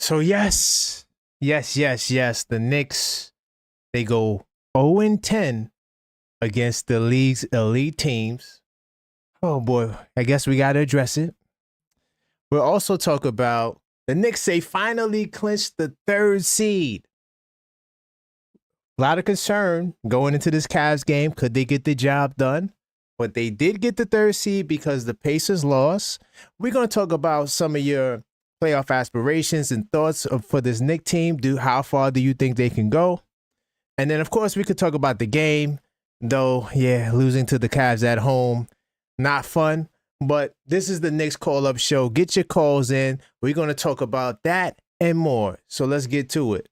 So yes. The Knicks, they go 0-10 against the league's elite teams. Oh boy, I guess we got to address it. We'll also talk about the Knicks. They finally clinched the third seed. A lot of concern going into this Cavs game. Could they get the job done? But they did get the third seed because the Pacers lost. We're going to talk about some of your playoff aspirations and thoughts for this Knicks team. How far do you think they can go? And then, of course, we could talk about the game. Though, losing to the Cavs at home, not fun. But this is the Knicks call-up show. Get your calls in. We're going to talk about that and more. So let's get to it.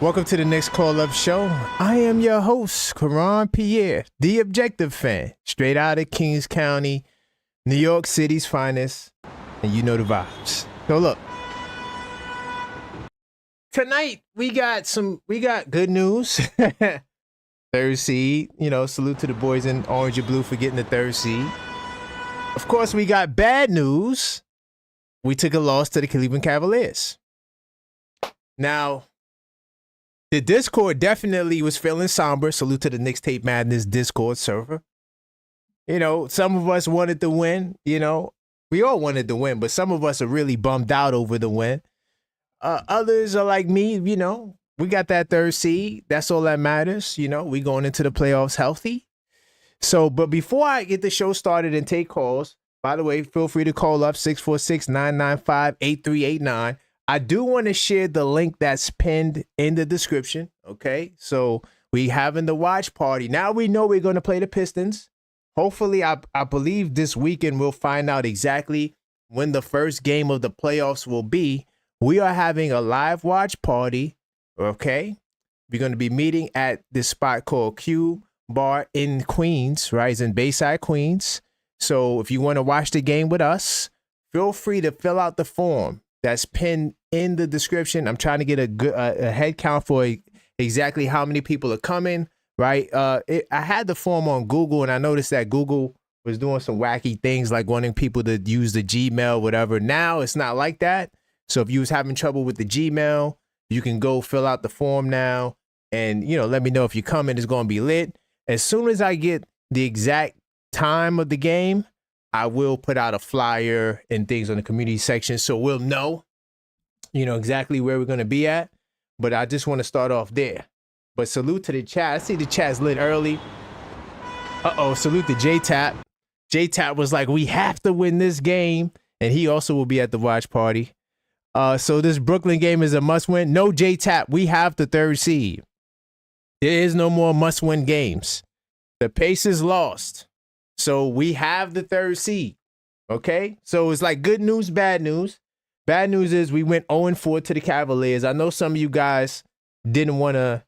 Welcome to the Knicks Call-Up Show. I am your host, Karan Pierre, the objective fan, straight out of Kings County, New York City's finest, and you know the vibes. So look, tonight we got good news. Third seed, salute to the boys in orange and blue for getting the third seed. Of course, we got bad news. We took a loss to the Cleveland Cavaliers. Now, the Discord definitely was feeling somber. Salute to the Knicks Tape Madness Discord server. Some of us wanted to win. We all wanted to win, but some of us are really bummed out over the win. Others are like me, we got that third seed. That's all that matters. We going into the playoffs healthy. So, but before I get the show started and take calls, by the way, feel free to call up 646-995-8389. I do want to share the link that's pinned in the description, okay? So we having the watch party. Now we know we're going to play the Pistons. Hopefully, I believe this weekend we'll find out exactly when the first game of the playoffs will be. We are having a live watch party, okay? We're going to be meeting at this spot called Q Bar in Queens, right? It's in Bayside, Queens. So if you want to watch the game with us, feel free to fill out the form that's pinned in the description. I'm trying to get a head count for exactly how many people are coming, right? I had the form on Google, and I noticed that Google was doing some wacky things like wanting people to use the Gmail, whatever. Now it's not like that. So if you was having trouble with the Gmail, you can go fill out the form now and, let me know if you're coming. It's going to be lit. As soon as I get the exact time of the game, I will put out a flyer and things on the community section so we'll know, exactly where we're going to be at. But I just want to start off there. But salute to the chat. I see the chat's lit early. Salute to J-Tap. J-Tap was like, we have to win this game. And he also will be at the watch party. So this Brooklyn game is a must win. No, J-Tap, we have the third seed. There is no more must win games. The Pacers lost. So we have the third seed, okay? So it's like good news, bad news. Bad news is we went 0-4 to the Cavaliers. I know some of you guys didn't want to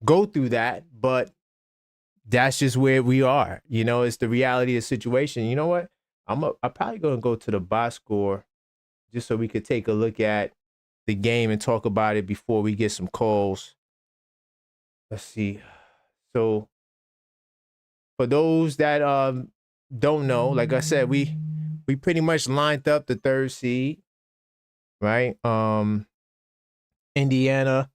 go through that, but that's just where we are. It's the reality of the situation. You know what? I'm probably going to go to the box score just so we could take a look at the game and talk about it before we get some calls. Let's see. So for those that don't know, like I said, we pretty much lined up the third seed, right? Indiana,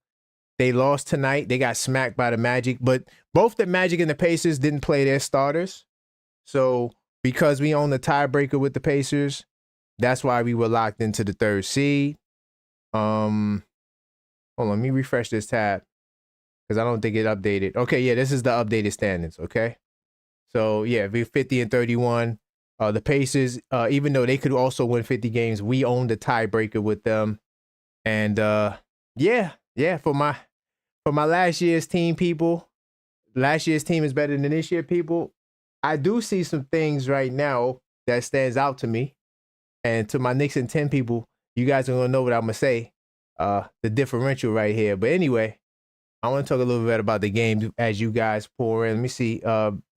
they lost tonight. They got smacked by the Magic, but both the Magic and the Pacers didn't play their starters. So because we own the tiebreaker with the Pacers, that's why we were locked into the third seed. Hold on, let me refresh this tab because I don't think it updated. Okay, yeah, this is the updated standings, okay? So, yeah, we're 50-31. The Pacers, even though they could also win 50 games, we own the tiebreaker with them. And, for my last year's team, people, last year's team is better than this year, people. I do see some things right now that stands out to me. And to my Knicks and 10 people, you guys are going to know what I'm going to say, the differential right here. But anyway, I want to talk a little bit about the game as you guys pour in. Let me see.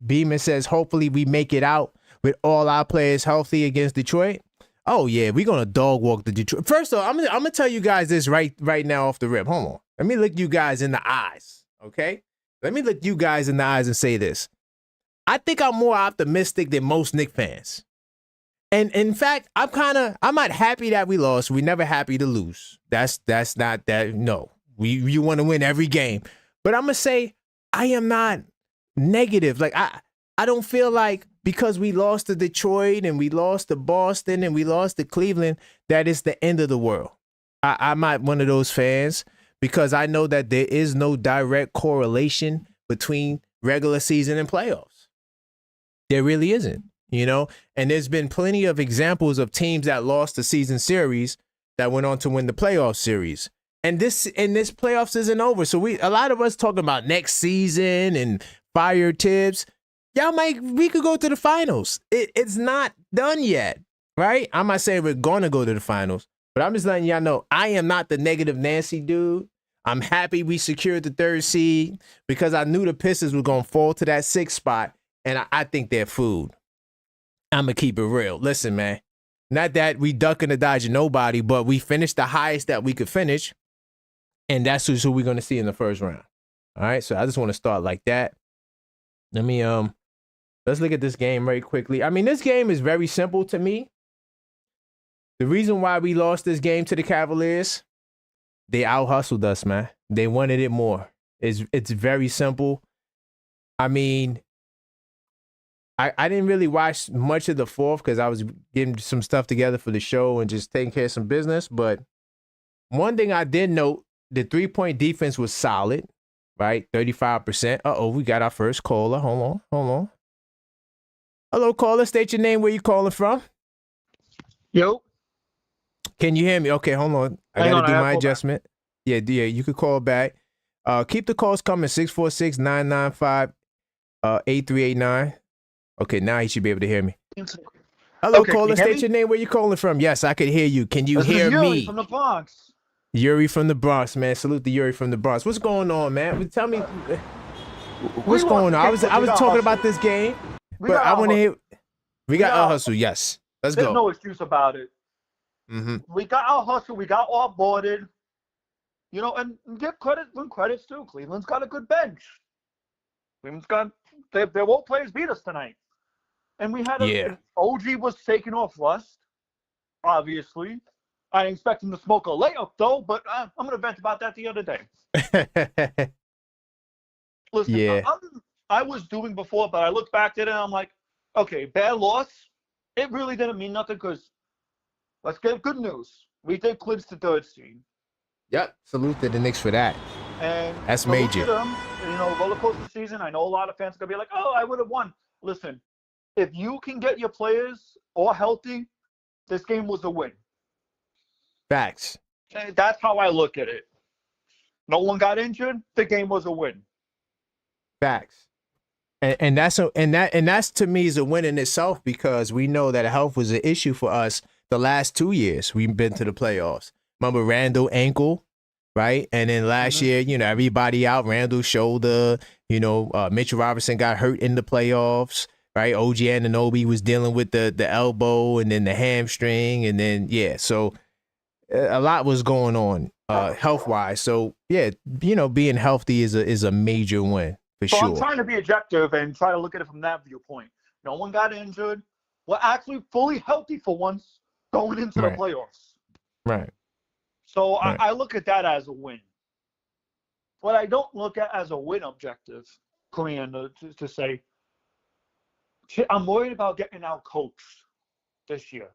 Beeman says, hopefully we make it out with all our players healthy against Detroit, oh yeah, we're gonna dog walk the Detroit. First of all, I'm gonna tell you guys this right now off the rip. Hold on. Let me look you guys in the eyes. Okay? Let me look you guys in the eyes and say this. I think I'm more optimistic than most Knicks fans. And in fact, I'm not happy that we lost. We're never happy to lose. That's not that. No, you want to win every game. But I'm gonna say I am not negative. Like I don't feel like because we lost to Detroit and we lost to Boston and we lost to Cleveland that it's the end of the world. I'm not one of those fans because I know that there is no direct correlation between regular season and playoffs. There really isn't. You know, and there's been plenty of examples of teams that lost the season series that went on to win the playoff series. And this playoffs isn't over. So a lot of us talking about next season and fire tips. We could go to the finals. It's not done yet, right? I'm not saying we're going to go to the finals, but I'm just letting y'all know I am not the negative Nancy dude. I'm happy we secured the 3rd seed because I knew the Pistons were going to fall to that 6th spot, and I think they're food. I'm going to keep it real. Listen, man, not that we ducking or dodging nobody, but we finished the highest that we could finish, and that's who we're going to see in the first round. All right, so I just want to start like that. Let me let's look at this game very quickly. I mean, this game is very simple to me. The reason why we lost this game to the Cavaliers, they out-hustled us, man. They wanted it more. It's very simple. I mean, I didn't really watch much of the 4th because I was getting some stuff together for the show and just taking care of some business. But one thing I did note, the 3-point defense was solid, right? 35%. We got our first caller. Hold on. Hello, caller. State your name. Where you calling from? Yo. Can you hear me? Okay, hold on. I got to do my adjustment. Yeah, you could call back. Keep the calls coming, 646-995-8389. Okay, now he should be able to hear me. Hello, caller. State your name. Where you calling from? Yes, I could hear you. Can you hear me? Yuri from the Bronx. Yuri from the Bronx, man. Salute to Yuri from the Bronx. What's going on, man? Tell me what's going on. I was talking about this game, but I want to hear. We got our hustle. Yes, let's go. There's no excuse about it. Mm-hmm. We got our hustle. We got offboarded. You know, and give credit when credit's due. Cleveland's got a good bench. Cleveland's got their role players beat us tonight. And we had OG was taking off rust, obviously. I didn't expect him to smoke a layup, though, but I'm going to vent about that the other day. Listen, I was doing before, but I look back at it and I'm like, okay, bad loss. It really didn't mean nothing because let's get good news. We did clinch the 3rd seed. Yep, salute to the Knicks for that. And that's major. Roller coaster season. I know a lot of fans are going to be like, oh, I would have won. Listen. If you can get your players all healthy, this game was a win. Facts. And that's how I look at it. No one got injured. The game was a win. Facts. And that's to me is a win in itself because we know that health was an issue for us the last 2 years. We've been to the playoffs. Remember Randall ankle, right? And then last year, everybody out. Randall shoulder. Mitchell Robinson got hurt in the playoffs. Right, OG Anunoby was dealing with the elbow and then the hamstring and then so a lot was going on health wise. So being healthy is a major win for sure. I'm trying to be objective and try to look at it from that viewpoint. No one got injured. We're actually fully healthy for once going into the playoffs. Right. So I look at that as a win. What I don't look at as a win objective, Korean, to say. I'm worried about getting out coached this year.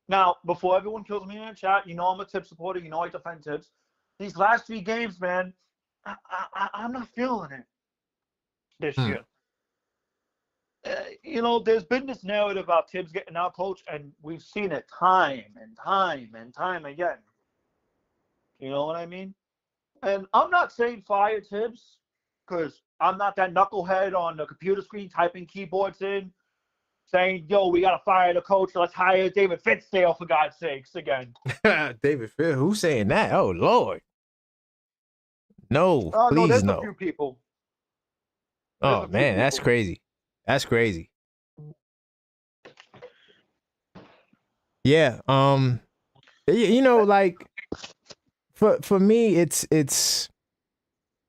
Now, before everyone kills me in the chat, I'm a tip supporter. I defend tips. These last 3 games, man, I'm not feeling it this year. There's been this narrative about Tibbs getting out coached, and we've seen it time and time and time again. You know what I mean? And I'm not saying fire Tibbs because I'm not that knucklehead on the computer screen typing keyboards in, saying, yo, we got to fire the coach. Let's hire David Fitzdale, for God's sakes, again. David Fitzdale? Who's saying that? Oh, Lord. No, please no. There's no. a few people. Oh, man, that's crazy. That's crazy. Yeah. Like for me, it's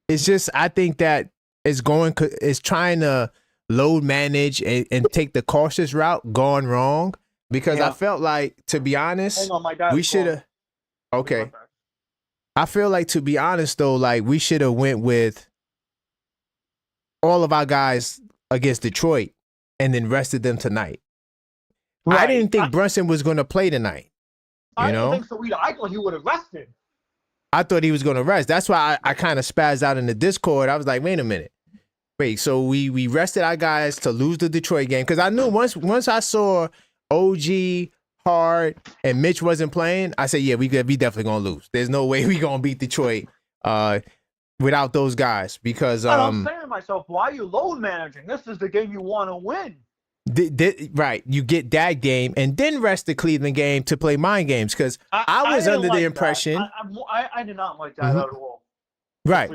just I think that it's trying to load manage and take the cautious route gone wrong because I Yeah. felt like, to be Hang honest, on, my dad we is should calling. have. I'll be right Okay. back. I feel like, to be honest though, like we should have went with all of our guys against Detroit and then rested them tonight. I Right. didn't think Brunson was going to play tonight. I didn't think so either. I thought he would have rested. I thought he was going to rest. That's why I kind of spazzed out in the Discord. I was like, wait a minute. Wait, so we rested our guys to lose the Detroit game? Because I knew once I saw OG, Hard, and Mitch wasn't playing, I said, yeah, we definitely going to lose. There's no way we going to beat Detroit without those guys. Because And I'm saying to myself, why are you load managing? This is the game you want to win. Right, you get that game and then rest the Cleveland game to play mind games, because I was under the impression I did not like that at all. Right.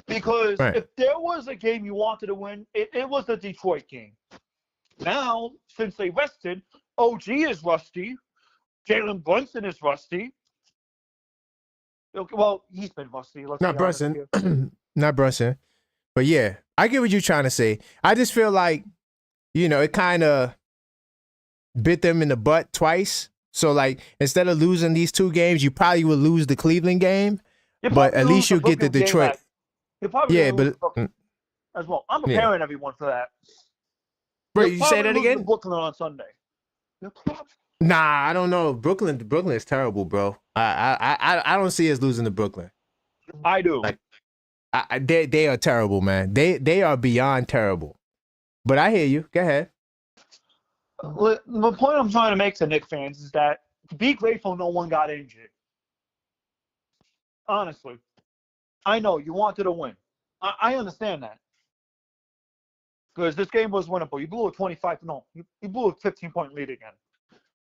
Because if there was a game you wanted to win, it was the Detroit game. Now, since they rested, OG is rusty, Jalen Brunson is rusty. Okay, well, he's been rusty. Not Brunson, not Brunson, but yeah, I get what you're trying to say. I just feel like, it kind of bit them in the butt twice. So, like, instead of losing these two games, you probably would lose the Cleveland game, but at least you'll get the Detroit. Yeah, but as well. I'm preparing everyone for that. Wait, you say that again? Brooklyn on Sunday. Nah, I don't know. Brooklyn is terrible, bro. I don't see us losing to Brooklyn. I do. Like, they are terrible, man. They are beyond terrible. But I hear you. Go ahead. The point I'm trying to make to Knicks fans is that be grateful no one got injured. Honestly, I know you wanted to win. I understand that. Because this game was winnable. You blew a 25. No, you blew a 15-point lead again.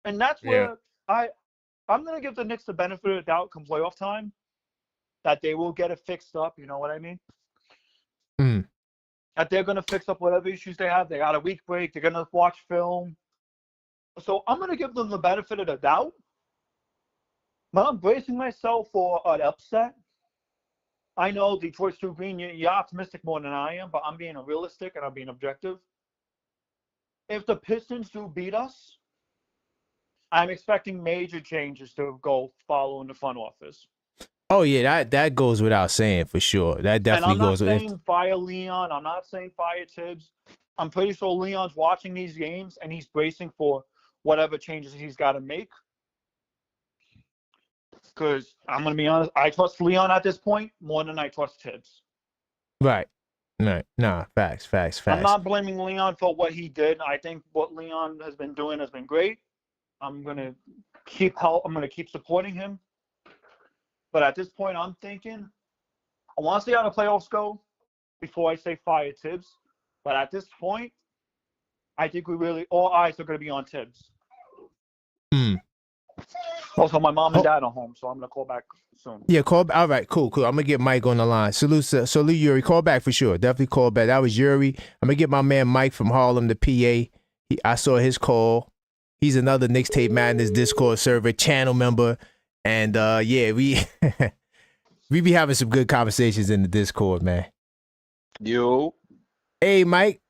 And that's where I'm going to give the Knicks the benefit of the doubt come playoff time, that they will get it fixed up. You know what I mean? That they're going to fix up whatever issues they have. They got a week break. They're going to watch film. So I'm going to give them the benefit of the doubt. But I'm bracing myself for an upset. I know Detroit's too green. You're optimistic more than I am, but I'm being realistic and I'm being objective. If the Pistons do beat us, I'm expecting major changes to go follow in the front office. Oh yeah, that goes without saying for sure. That definitely goes. And I'm not saying fire Leon. I'm not saying fire Tibbs. I'm pretty sure Leon's watching these games and he's bracing for whatever changes he's got to make. Because I'm going to be honest, I trust Leon at this point more than I trust Tibbs. Right. Nah, facts. I'm not blaming Leon for what he did. I think what Leon has been doing has been great. I'm going to keep supporting him. But at this point, I'm thinking, I want to see how the playoffs go before I say fire Tibbs. But at this point, I think all eyes are going to be on Tibbs. Also, my mom and dad are home, so I'm going to call back soon. Yeah, call back. All right, cool. I'm going to get Mike on the line. Salute, Yuri. Call back for sure. Definitely call back. That was Yuri. I'm going to get my man Mike from Harlem, the PA. I saw his call. He's another Knicks Tape Madness Discord server, channel member. And, we be having some good conversations in the Discord, man. Yo. Hey, Mike.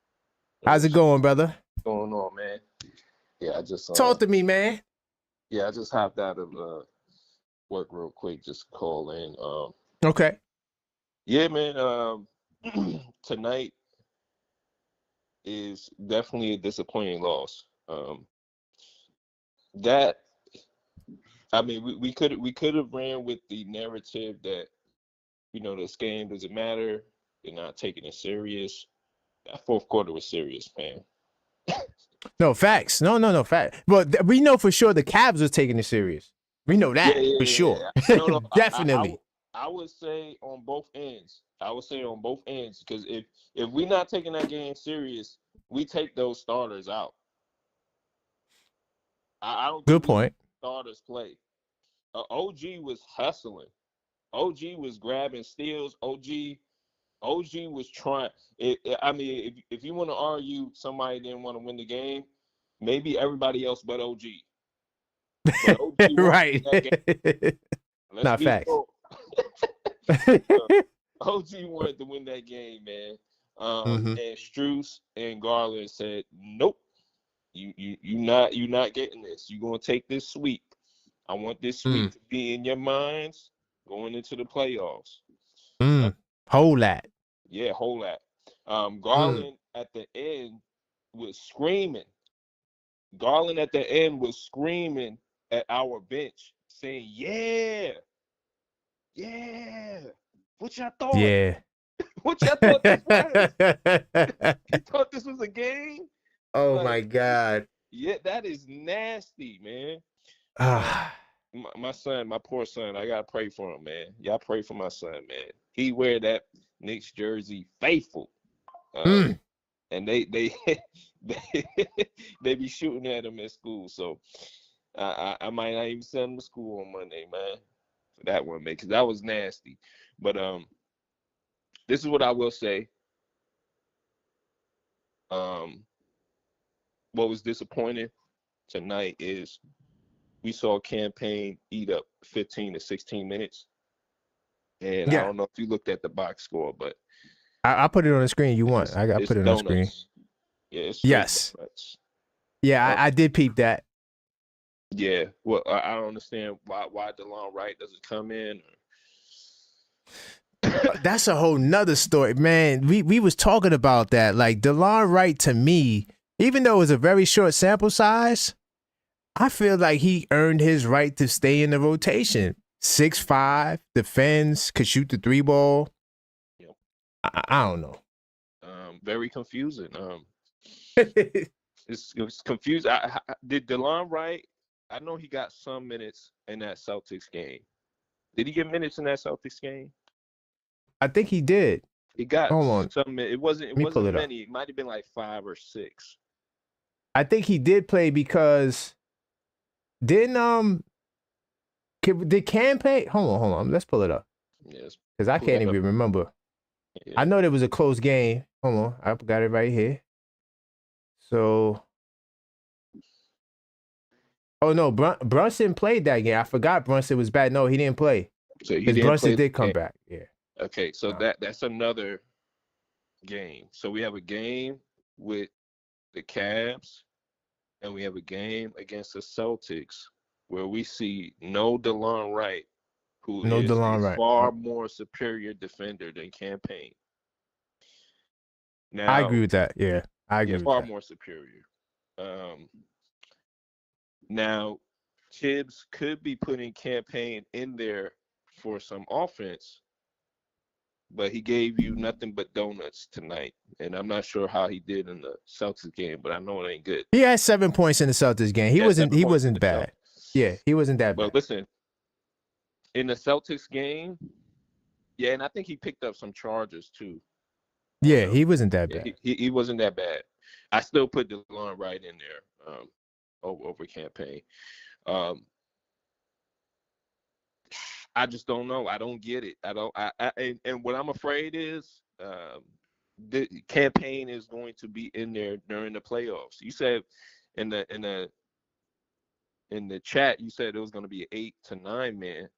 How's it going, brother? What's going on, man? Yeah, I just... Talk to me, man. Yeah, I just hopped out of work real quick, just call in. Okay. Yeah, man. Tonight is definitely a disappointing loss. We could have ran with the narrative that, this game doesn't matter. They're not taking it serious. That fourth quarter was serious, man. No, facts. No, facts. But we know for sure the Cavs was taking it serious. We know that for sure. No, definitely. I would say on both ends. Because if we're not taking that game serious, we take those starters out. I don't. Good point. Starters play. OG was hustling. OG was grabbing steals. OG was trying. If you want to argue somebody didn't want to win the game, maybe everybody else but OG. But OG won Right. that game. Let's Not be facts. real. OG wanted to win that game, man. Hmm. And Strus and Garland said, "Nope, you not getting this. You gonna take this sweep. I want this sweep Mm. to be in your minds going into the playoffs." Uh, Mm. Hold that. yeah, hold that. Mm. Garland at the end was screaming. Garland at the end was screaming at our bench, saying, "Yeah, yeah. What y'all thought? Yeah. What y'all thought this was? You thought this was a game? Oh Like, my God. yeah, that is nasty, man." Um, Ah. my son, my poor son, I gotta pray for him, man. Y'all pray for my son, man. He wear that Knicks jersey faithful. Mm. And they they, they be shooting at him at school. So I might not even send him to school on Monday, man. For that one, man, because that was nasty. But this is what I will say. Um, what was disappointing tonight is we saw Campaign eat up 15 to 16 minutes. And I Yeah. don't know if you looked at the box score, but I put it on the screen. You want? I it's put it on the screen. donuts. Yeah, it's straight Yes. donuts. Yeah, Um, I did peep that. yeah, well, I don't understand why DeLon Wright doesn't come in. That's a whole nother story, man. We was talking about that. Like DeLon Wright, to me, even though it was a very short sample size, I feel like he earned his right to stay in the rotation. 6'5", defends, could shoot the three ball. Yep. I don't know. Very confusing. It's confused. Did DeLon Wright? I know he got some minutes in that Celtics game. Did he get minutes in that Celtics game? I think he did. He got Hold on. some. It Let me pull wasn't it up. many. It might have been like 5 or 6. I think he did play because didn't did campaign? Hold on. Let's pull it up Yes. because I Pull can't that up. even remember. Yeah. I know there was a close game. Hold on, I got it right here. So, oh no, Brunson played that game. I forgot Brunson was bad. No, he didn't play So he because didn't Brunson play the did come game. back. Yeah. Okay, so that's another game. So we have a game with the Cavs, and we have a game against the Celtics where we see no DeLon Wright, who No is a DeLon Wright. far more superior defender than Campaign. I Now, agree with that. Yeah, I agree with far that. more superior. Now, Tibbs could be putting Campaign in there for some offense, but he gave you nothing but donuts tonight. And I'm not sure how he did in the Celtics game, but I know it ain't good. He had 7 points in the Celtics game. He Yeah, 7 He points in wasn't the bad. Celtics. Yeah, he wasn't that But bad. listen, in the Celtics game, yeah, and I think he picked up some charges too. Yeah, he wasn't that Yeah, bad. he wasn't that bad. I still put DeLon Wright in there over Campaign. Um, I just don't know. I don't get it. I don't. And what I'm afraid is the Campaign is going to be in there during the playoffs. You said in the chat, you said it was going to be an 8 to 9 man.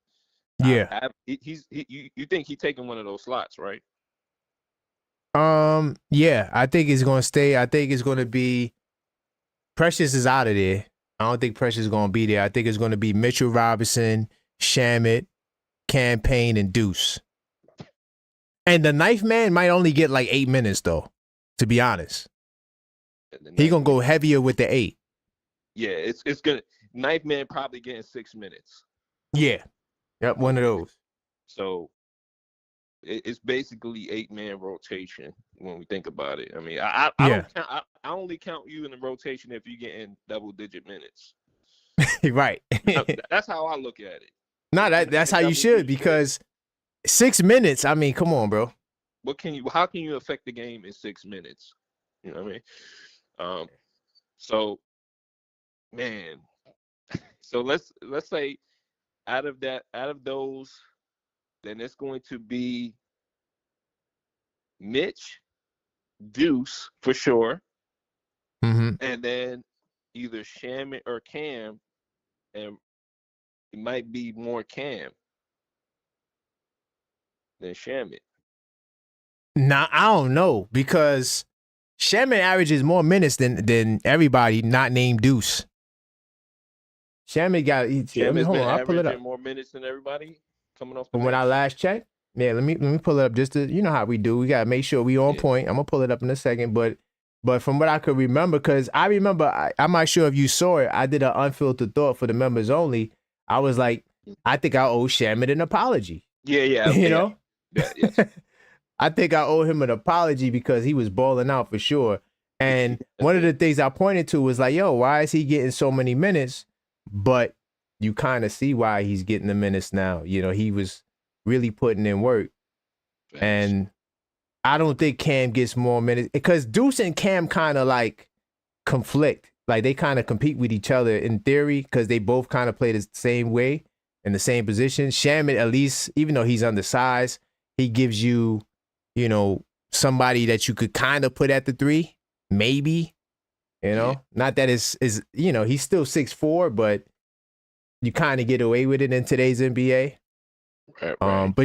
Yeah. You think he's taking one of those slots, right? Yeah, I think it's gonna stay. I think it's gonna be Precious is out of there. I don't think Precious is gonna be there. I think it's gonna be Mitchell Robinson, Shamit, Campaign, and Deuce. And the ninth man might only get like 8 minutes though, to be honest. He gonna go heavier with the 8. Yeah, it's gonna ninth man probably getting 6 minutes. Yeah. Yep, one of those. So it's basically 8-man rotation when we think about it. I mean, I don't count. I only count you in the rotation if you get in double-digit minutes. Right. That's how I look at it. No, that's how you should, because 6 minutes. I mean, come on, bro. How can you affect the game in 6 minutes? You know what I mean? So, man. So let's say out of those, then it's going to be Mitch, Deuce for sure, Mm-hmm. and then either Shamit or Cam, and it might be more Cam than Shamit. Nah, I don't know because Shaman averages more minutes than everybody not named Deuce. Shaman got. Shamit's Hold been on, I'll pull it up averaging more minutes than everybody coming off the from bench. when I last checked. Yeah, let me pull it up just to how we do. We gotta make sure we on point. I'm gonna pull it up in a second, but from what I could remember, because I remember I'm not sure if you saw it. I did an unfiltered thought for the members only. I was like, I think I owe Shaman an apology. Yeah. You know. Yes. I think I owe him an apology because he was balling out for sure. And one of the things I pointed to was like, yo, why is he getting so many minutes? But you kind of see why he's getting the minutes now. You know, he was really putting in work. Thanks. And I don't think Cam gets more minutes because Deuce and Cam kind of like conflict. Like they kind of compete with each other in theory because they both kind of play the same way in the same position. Shaman, at least, even though he's undersized, he gives you, somebody that you could kind of put at the 3, maybe. Not that is he's still 6'4", but you kind of get away with it in today's NBA. Right.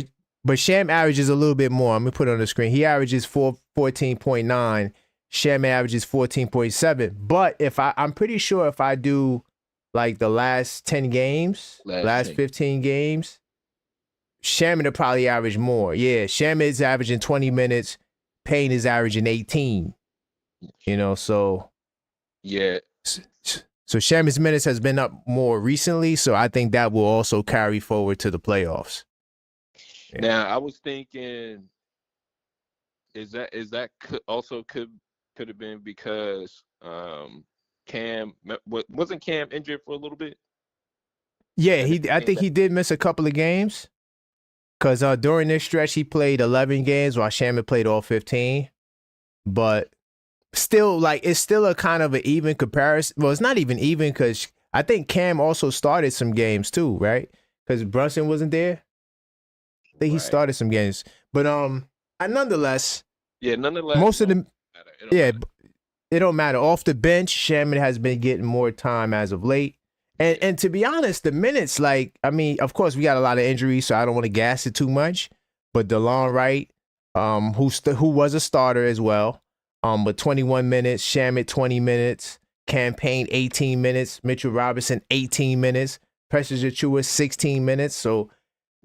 But Sham averages a little bit more. I'm gonna put it on the screen. He averages 14.9. Sham averages 14.7. But I'm pretty sure if I do like the last 10 games, last 15 games, Shaman will probably average more. Yeah, Shaman is averaging 20 minutes. Payne is averaging 18. So yeah. So Shaman's minutes has been up more recently, so I think that will also carry forward to the playoffs. Yeah. Now I was thinking, is that could have been because Cam wasn't Cam injured for a little bit? Yeah, I think he did miss a couple of games because during this stretch he played 11 games while Shaman played all 15. But still, it's still a kind of an even comparison. Well, it's not even even because I think Cam also started some games too, right? Because Brunson wasn't there. I think he started some games, but nonetheless. Yeah, nonetheless. Most of them. It don't matter. Off the bench, Shaman has been getting more time as of late. And to be honest, the minutes, of course, we got a lot of injuries, so I don't want to gas it too much. But DeLon Wright, who was a starter as well, but 21 minutes, Shaman 20 minutes, Payne 18 minutes, Mitchell Robinson 18 minutes, Precious Achiuwa 16 minutes. So,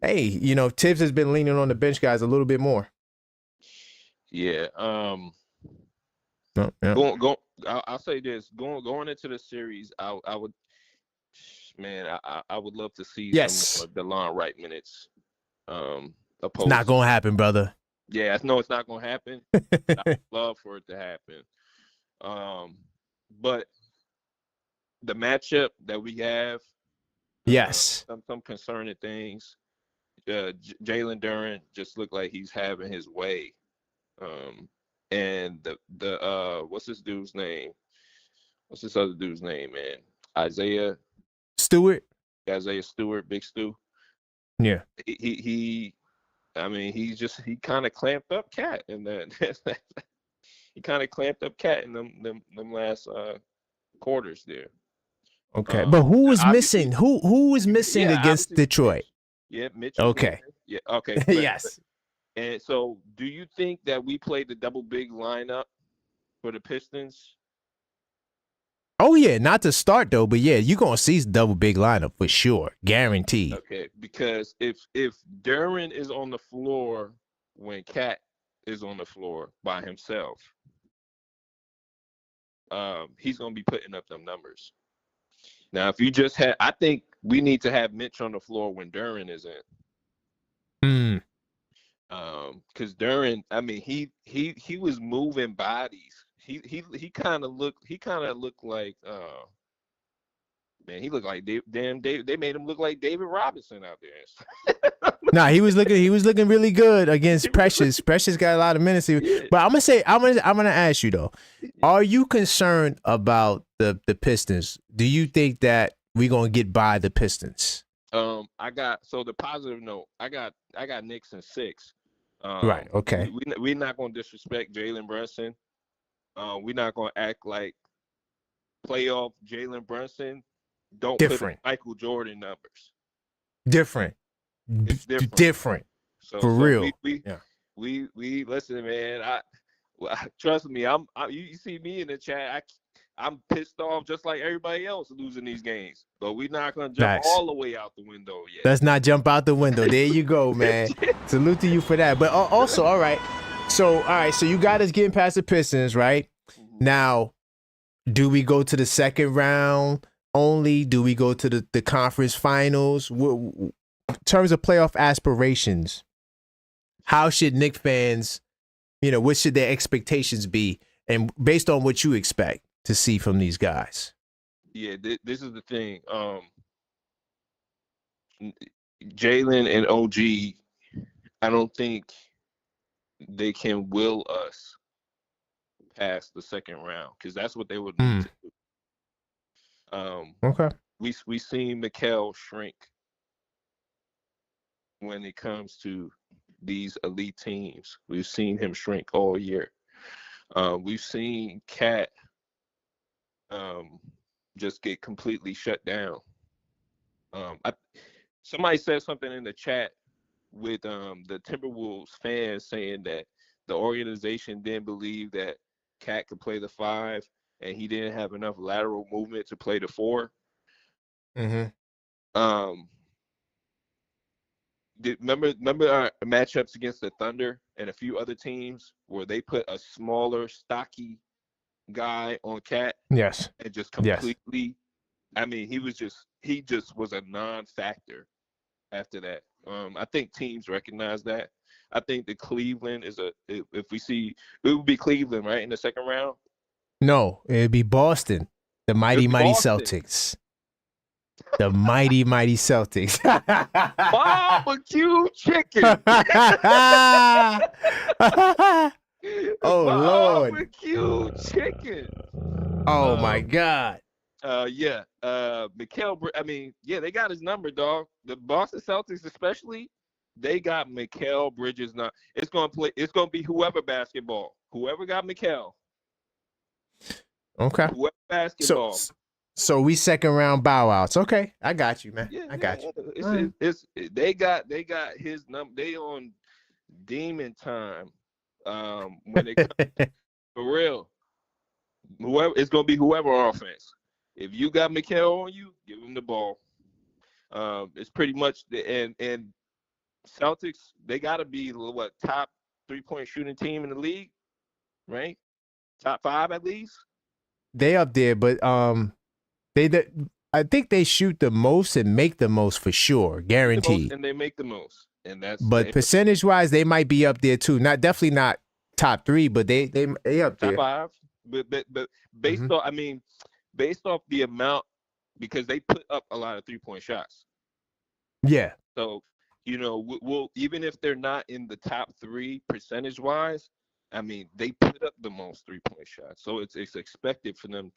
hey, Tibbs has been leaning on the bench guys a little bit more. Yeah. I'll say this: going into the series, I would love to see some more DeLon Wright minutes. It's not gonna happen, brother. Yeah, I know it's not gonna happen. I'd love for it to happen. But the matchup that we have, some concerning things. Jalen Duren just looked like he's having his way. And the what's this dude's name? What's this other dude's name, man? Isaiah Stewart, Big Stu. Yeah. He kind of clamped up Cat in that. He kind of clamped up Cat in them last quarters there. Okay, but who was missing? Who was missing against Detroit? Mitch. Okay. Yeah. Okay. Yes. And so, do you think that we played the double big lineup for the Pistons? Oh yeah, not to start though, but yeah, you're gonna see double big lineup for sure, guaranteed. Okay, because if Duren is on the floor when Cat is on the floor by himself, he's gonna be putting up them numbers. Now, if you just had, I think we need to have Mitch on the floor when Duren is in. Because Duren, he was moving bodies. He kind of looked like man, he looked like they made him look like David Robinson out there. Nah, he was looking really good against Precious. Precious got a lot of minutes. But I'm gonna ask you though, are you concerned about the Pistons? Do you think that we're gonna get by the Pistons? The positive note, I got Knicks in 6. Right. Okay. We're not gonna disrespect Jalen Brunson. We're not gonna act like playoff Jalen Brunson don't put Different. Michael Jordan numbers. Different. It's different. Different. For real. We listen, man. Trust me. You see me in the chat. I'm pissed off just like everybody else losing these games. But we're not gonna jump all the way out the window yet. Let's not jump out the window. There you go, man. Salute to you for that. But also, all right. So you got us getting past the Pistons, right? Mhm. Now, do we go to the second round only? Do we go to the conference finals? In terms of playoff aspirations, how should Knicks fans, what should their expectations be? And based on what you expect to see from these guys. Yeah, this is the thing. Jalen and OG, I don't think they can will us past the second round because that's what they would need to do. Okay. We seen Mikal shrink when it comes to these elite teams. We've seen him shrink all year. We've seen Cat just get completely shut down. Somebody said something in the chat with the Timberwolves fans saying that the organization didn't believe that Cat could play the 5 and he didn't have enough lateral movement to play the 4. Mm-hmm. Remember our matchups against the Thunder and a few other teams where they put a smaller, stocky guy on Cat? Yes. And just completely, I mean, he just was a non-factor after that. I think teams recognize that. I think the Cleveland if we see, it would be Cleveland, right, in the second round? No, it'd be Boston. The mighty Celtics. The mighty Celtics. Barbecue chicken. Oh, Lord. Barbecue chicken. Oh, my God. Yeah. Mikal, I mean, yeah, they got his number, dog. The Boston Celtics, especially, they got Mikal Bridges. Now, it's gonna be whoever basketball. Whoever got Mikal. Okay. Whoever basketball. So we second round bow outs. Okay, I got you, man. Yeah, I got you. They got his number. They on demon time. When it comes for real. Whoever it's gonna be whoever offense. If you got Mikal on you, give him the ball. It's pretty much and Celtics, they gotta be what, top 3-point shooting team in the league, right? Top 5 at least. They up there, but I think they shoot the most and make the most for sure, guaranteed. And they make the most, and that's. But percentage wise, they might be up there too. Definitely not top 3, but they up there. Top 5, but based on, I mean, based off the amount, because they put up a lot of 3-point shots. Yeah. So we'll even if they're not in the top 3 percentage wise, I mean, they put up the most 3-point shots. So it's expected for them,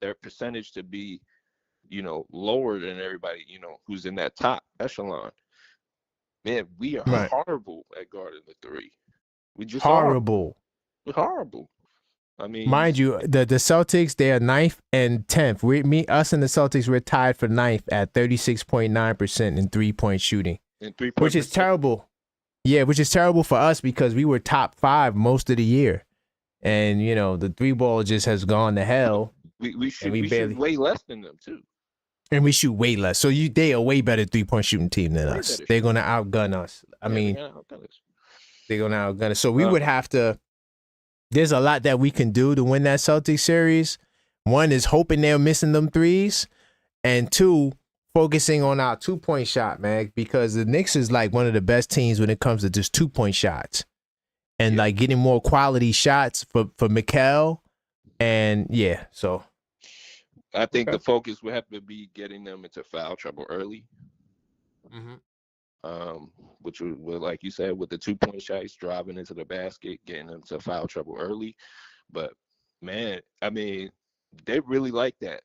their percentage to be, lower than everybody, who's in that top echelon. Man, we are horrible at guarding the 3. We just horrible. I mean, mind you, the Celtics, they are 9th and 10th. Us and the Celtics, we're tied for 9th at 36.9% in 3-point shooting, which is terrible. Yeah, which is terrible for us because we were top 5 most of the year, and the 3 ball just has gone to hell. We shoot way less than them too, and we shoot way less. So they are way better 3-point shooting team than us. They're gonna outgun us. I mean, they're gonna outgun us. So we would have to. There's a lot that we can do to win that Celtics series. One is hoping they're missing them 3s, and 2, focusing on our 2-point shot, man, because the Knicks is like one of the best teams when it comes to just 2-point shots, and like getting more quality shots for Mikal, and so. I think the focus would have to be getting them into foul trouble early. Which would, like you said, with the 2-point shots, driving into the basket, getting them to foul trouble early. But man, I mean, they really like that.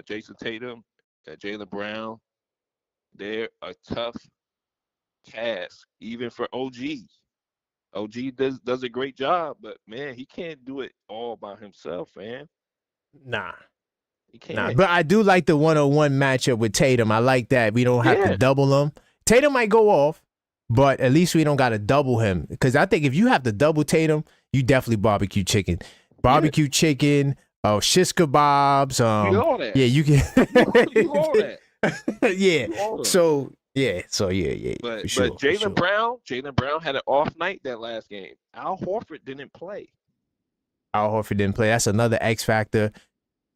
Jason Tatum, Jaylen Brown, they're a tough task, even for OG. OG does a great job, but man, he can't do it all by himself, man. Nah. You Nah, can't. but I do like the 1-on-1 matchup with Tatum. I like that. We don't have to double him. Tatum might go off, but at least we don't got to double him. Because I think if you have to double Tatum, you definitely barbecue chicken. Barbecue chicken, shish kebabs. You all that. Yeah, you can. You all that. Yeah. You all that. So yeah. But for sure, Jaylen Brown had an off night that last game. Al Horford didn't play. Al Horford didn't play. That's another X factor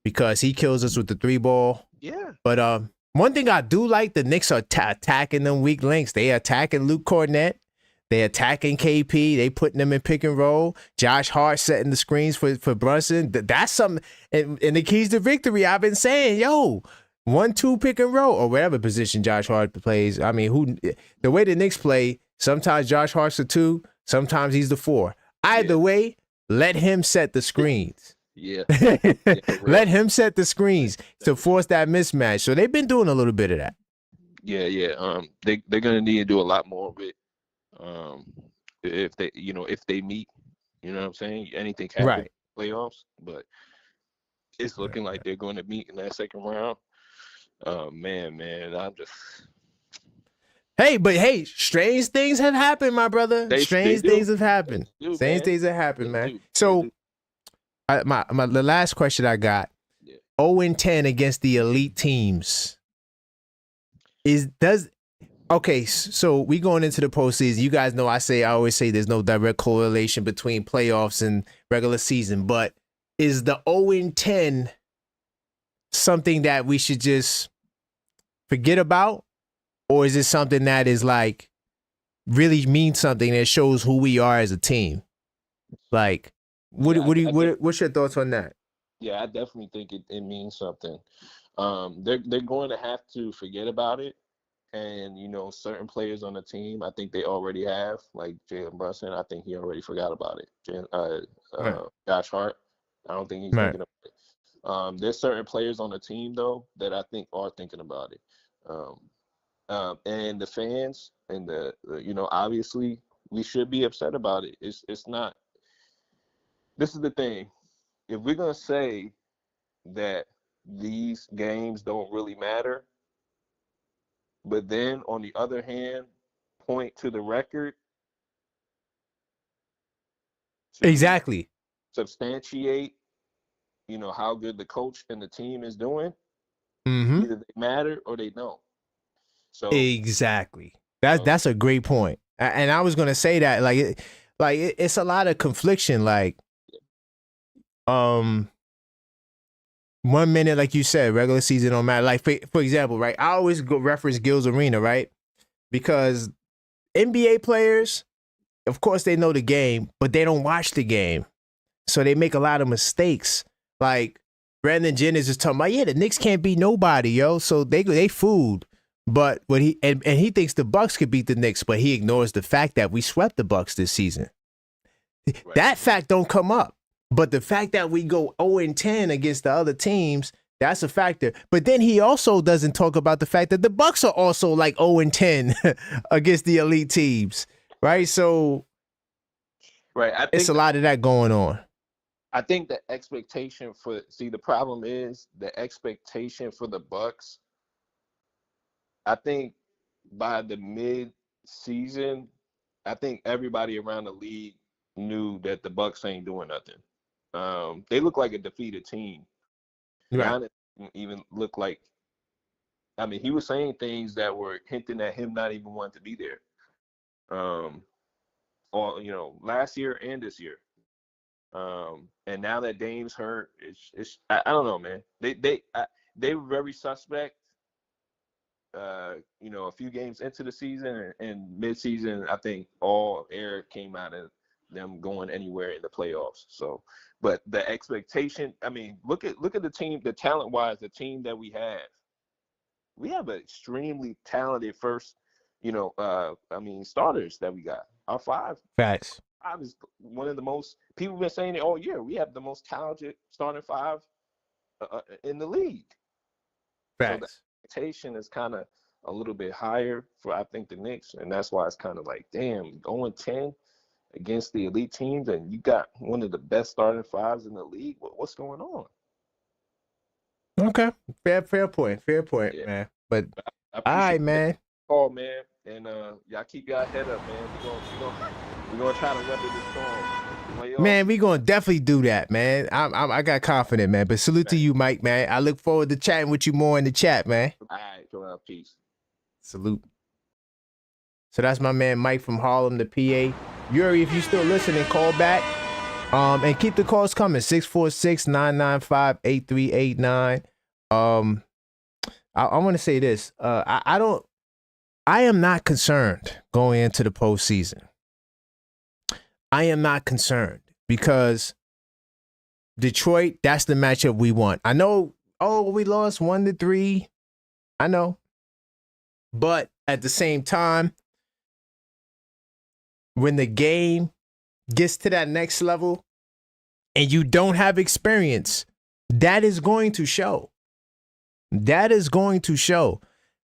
because he kills us with the 3-ball. Yeah. But one thing I do like, the Knicks are attacking them weak links. They attacking Luke Cornett. They attacking KP. They putting them in pick and roll. Josh Hart setting the screens for Brunson. That's something. And the keys to victory, I've been saying, 1-2 pick and roll or whatever position Josh Hart plays. I mean, the way the Knicks play, sometimes Josh Hart's the 2, sometimes he's the 4. Either way, let him set the screens. Yeah. Let him set the screens to force that mismatch. So they've been doing a little bit of that. Yeah. They're gonna need to do a lot more of it. If they meet, you know what I'm saying? Anything can happen in playoffs, but it's looking like they're going to meet in that second round. Man, I'm just. Hey, strange things have happened, my brother. Strange things have happened. Strange things have happened, man. So, the last question I got: 0-10 against the elite teams. Okay, so we going into the postseason. You guys know I always say there's no direct correlation between playoffs and regular season, but is the 0-10 something that we should just forget about? Or is it something that is like really means something that shows who we are as a team? Like, what's your thoughts on that? Yeah, I definitely think it means something. They're going to have to forget about it. And, certain players on the team, I think they already have, like Jalen Brunson. I think he already forgot about it. Josh Hart, I don't think he's thinking about it. There's certain players on the team, though, that I think are thinking about it. And the fans and obviously we should be upset about it. It's not. This is the thing. If we're going to say that these games don't really matter, but then, on the other hand, point to the record. Exactly. Substantiate, how good the coach and the team is doing. Mm-hmm. Either they matter or they don't. So exactly. That's a great point. And I was gonna say that it's a lot of confliction. Like, 1 minute, like you said, regular season don't matter. Like for example, right? I always go reference Gil's Arena, right? Because NBA players, of course, they know the game, but they don't watch the game, so they make a lot of mistakes. Like Brandon Jennings is talking about, the Knicks can't beat nobody, yo. So they fooled. But what he thinks the Bucks could beat the Knicks, but he ignores the fact that we swept the Bucks this season. Right. That fact don't come up. But the fact that we go 0-10 against the other teams, that's a factor. But then he also doesn't talk about the fact that the Bucks are also like 0-10 against the elite teams, right? So, right, it's a lot of that going on. I think the expectation the problem is the expectation for the Bucks. I think by the mid-season, I think everybody around the league knew that the Bucks ain't doing nothing. They look like a defeated team. Right. Giannis even looked like, he was saying things that were hinting at him not even wanting to be there. Last year and this year. And now that Dame's hurt, I don't know, man. They were very suspect. A few games into the season and mid-season, I think all air came out of them going anywhere in the playoffs. So, but the expectation, look at the team, the talent-wise, the team that we have. We have an extremely talented starters that we got. Our 5. Facts. 5 is one of the most. People have been saying it all year. We have the most talented starting 5 in the league. Facts. So the expectation is kind of a little bit higher for, I think, the Knicks, and that's why it's kind of like, damn, going 10 against the elite teams, and you got one of the best starting 5s in the league. What's going on? All Okay, fair point, Yeah. man. But I all right, appreciate man. that call, man. And y'all keep y'all head up, man. We're gonna try to weather this storm. Playoffs. Man, we gonna definitely do that, man. I got confidence, man. But salute to you, Mike, man. I look forward to chatting with you more in the chat, man. All right, Joel, peace. Salute. So that's my man Mike from Harlem, the PA. Yuri, if you still listening, call back. And keep the calls coming. 646-995-8389. I want to say this. I am not concerned going into the postseason. I am not concerned because Detroit, that's the matchup we want. I know, we lost 1-3. I know. But at the same time, when the game gets to that next level and you don't have experience, that is going to show. That is going to show.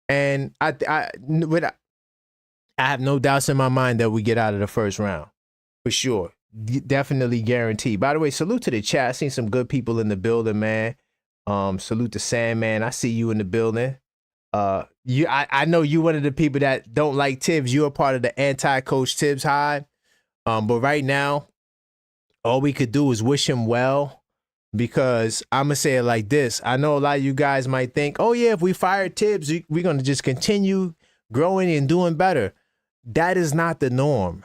And I have no doubts in my mind that we get out of the first round. For sure. Definitely guaranteed. By the way, salute to the chat. I seen some good people in the building, man. Salute to Sam, man. I see you in the building. I know you one of the people that don't like Tibbs. You're a part of the anti-coach Tibbs hive. But right now, all we could do is wish him well, because I'm gonna say it like this. I know a lot of you guys might think, oh yeah, if we fire Tibbs, we're gonna just continue growing and doing better. That is not the norm.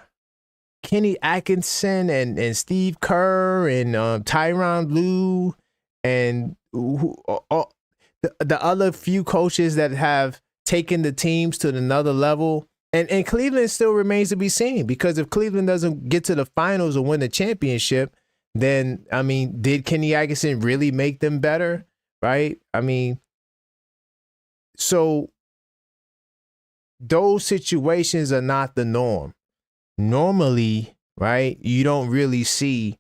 Kenny Atkinson and Steve Kerr and Tyronn Lue and the other few coaches that have taken the teams to another level. And Cleveland still remains to be seen, because if Cleveland doesn't get to the finals or win the championship, then, I mean, did Kenny Atkinson really make them better? Right? I mean, so those situations are not the norm. Normally, right, you don't really see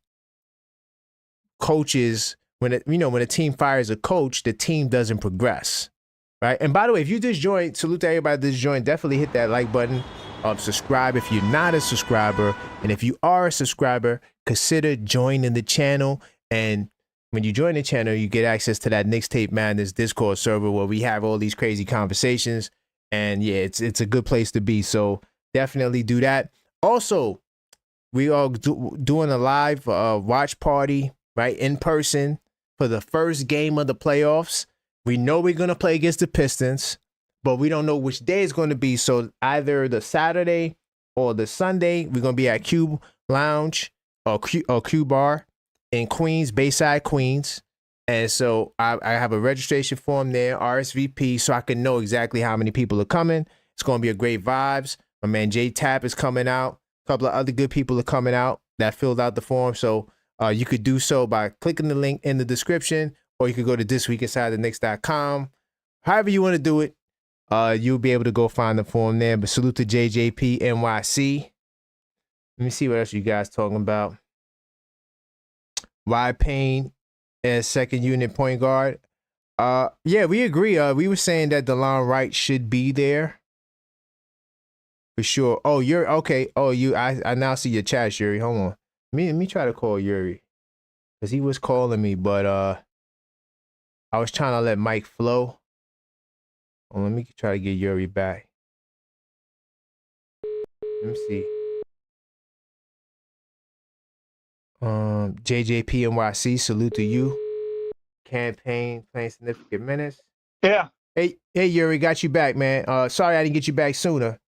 coaches when a team fires a coach, the team doesn't progress, right? And by the way, if you just joined, salute to everybody that just joined, definitely hit that like button, subscribe if you're not a subscriber, and if you are a subscriber, consider joining the channel. And when you join the channel, you get access to that Knicks Tape Madness Discord server where we have all these crazy conversations. And yeah, it's a good place to be. So definitely do that. Also, we are doing a live watch party, right, in person for the first game of the playoffs. We know we're going to play against the Pistons, but we don't know which day it's going to be. So either the Saturday or the Sunday, we're going to be at Cube Lounge or Q Bar in Queens, Bayside, Queens. And so I have a registration form there, RSVP, so I can know exactly how many people are coming. It's going to be a great vibes. My man J Tap is coming out. A couple of other good people are coming out that filled out the form. So you could do so by clicking the link in the description, or you could go to thisweekinsidetheknicks.com. However you want to do it, you'll be able to go find the form there. But salute to JJP NYC. Let me see what else you guys talking about. Y Payne as second unit point guard. Yeah, we agree. We were saying that DeLon Wright should be there. For sure. Oh, you're okay. Oh, I now see your chat, Yuri. Hold on. Let me try to call Yuri, because he was calling me, but I was trying to let Mike flow. Oh, let me try to get Yuri back. Let me see. JJPNYC, salute to you. Campaign playing significant minutes. Yeah. Hey Yuri, got you back, man. Sorry I didn't get you back sooner.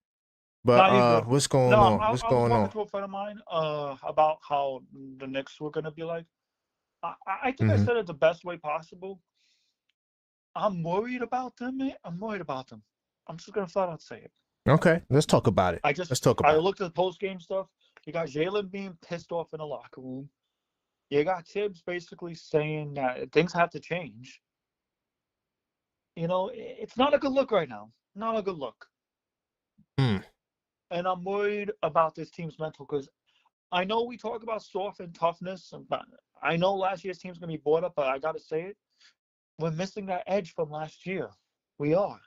But what's going on? I was talking to a friend of mine about how the Knicks were going to be like. I think I said it the best way possible. I'm worried about them, man. I'm worried about them. I'm just going to flat out say it. Okay, let's talk about it. Let's talk about it. I looked at the post-game stuff. You got Jalen being pissed off in the locker room. You got Tibbs basically saying that things have to change. You know, it's not a good look right now. Not a good look. And I'm worried about this team's mental, because I know we talk about soft and toughness. But I know last year's team's going to be bought up, but I got to say it. We're missing that edge from last year. We are.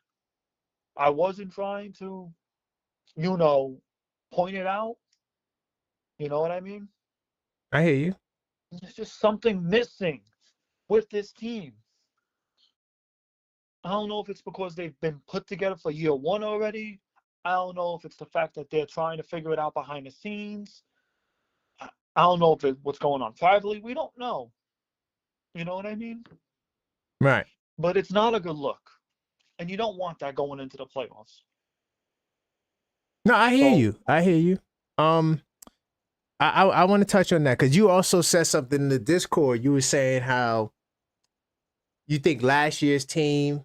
I wasn't trying to, point it out. You know what I mean? I hear you. There's just something missing with this team. I don't know if it's because they've been put together for year one already. I don't know if it's the fact that they're trying to figure it out behind the scenes. I don't know if it's what's going on privately. We don't know. You know what I mean? Right. But it's not a good look. And you don't want that going into the playoffs. No, I hear So- you. I hear you. I want to touch on that because you also said something in the Discord. You were saying how you think last year's team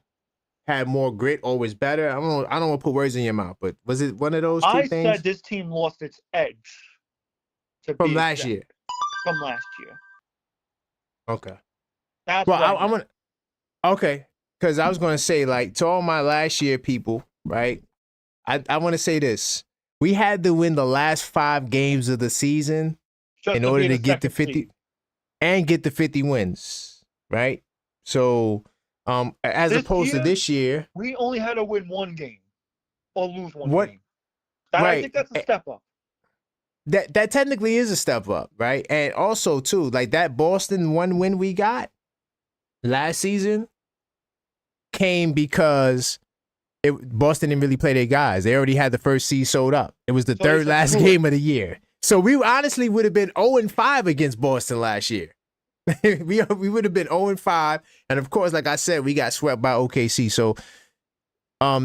had more grit or was better. I don't want to put words in your mouth, but was it one of those two I things said this team lost its edge from last year? From last year. Okay. That's Well, what I want. Okay, because I was going to say, like, to all my last year people, right? I want to say this: we had to win the last 5 games of the season just in order be to the get to second 50 seed. and get the 50 wins, right? So, as This opposed to year- this year, We only had to win one game or lose one What- game. I right. think that's a step up. that technically is a step up, right? And also too, like that Boston 1 win we got last season came because Boston didn't really play their guys. They already had the first seed sold up. It was the So third it's a last fluke. game of the year. So we honestly would have been 0-5 against Boston last year. we would have been 0-5, and of course, like I said, we got swept by OKC. So,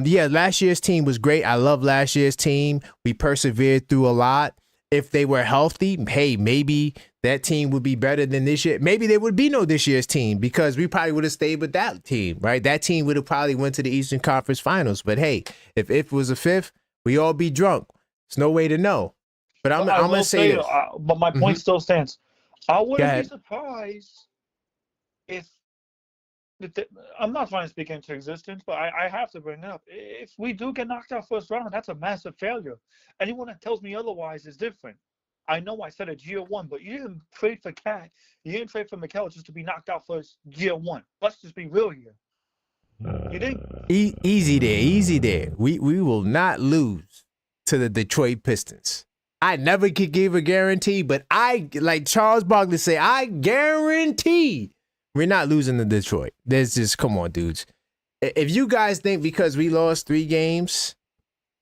yeah, last year's team was great. I love last year's team. We persevered through a lot. If they were healthy, hey, maybe that team would be better than this year. Maybe there would be no this year's team because we probably would have stayed with that team, right? That team would have probably went to the Eastern Conference Finals. But hey, if it was a fifth, we all be drunk. There's no way to know. But I'm I going will to say this. but my point still stands. I wouldn't ahead. be surprised if I'm not trying to speak into existence, but I have to bring it up. If we do get knocked out first round, that's a massive failure. Anyone that tells me otherwise is different. I know I said it year one, but you didn't trade for Cat. You didn't trade for Mikal just to be knocked out first year one. Let's just be real here. You didn't. Easy there. We will not lose to the Detroit Pistons. I never could give a guarantee, but I, like Charles Barkley say, I guarantee we're not losing to Detroit. There's just, come on, dudes. If you guys think because we lost 3 games,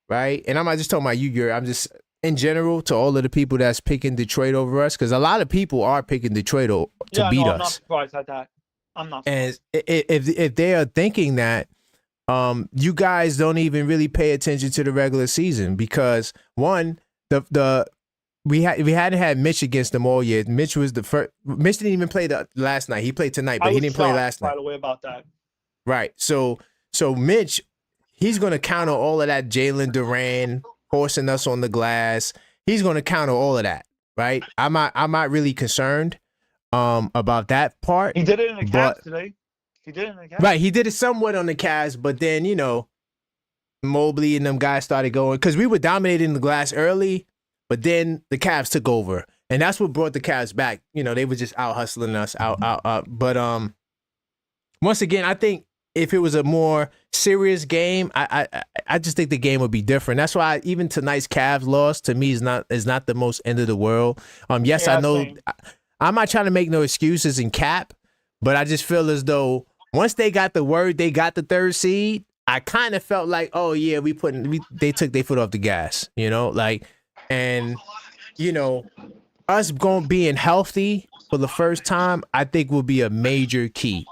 right? And I'm not just talking about you, Yuri. I'm just in general to all of the people that's picking Detroit over us, because a lot of people are picking Detroit to beat us. I'm not surprised at that. I'm not surprised. And if they are thinking that, you guys don't even really pay attention to the regular season because one, we hadn't had Mitch against them all year. Mitch was the first. Mitch didn't even play the last night. He played tonight, but he didn't play last night. By the way, about that. Right. So Mitch, he's going to counter all of that. Jalen Duran forcing us on the glass. He's going to counter all of that. Right. I'm not really concerned about that part. He did it in the Cavs today. He did it in the Cavs. Right. He did it somewhat on the Cavs, but then Mobley and them guys started going because we were dominating the glass early, but then the Cavs took over, and that's what brought the Cavs back. They were just out hustling us, out. But once again, I think if it was a more serious game, I just think the game would be different. That's why even tonight's Cavs loss to me is not the most end of the world. Yes, Yeah, I know. same. I'm not trying to make no excuses in cap, but I just feel as though once they got the word, they got the 3rd seed. I kind of felt like, oh yeah, they took their foot off the gas, and us being healthy for the first time, I think will be a major key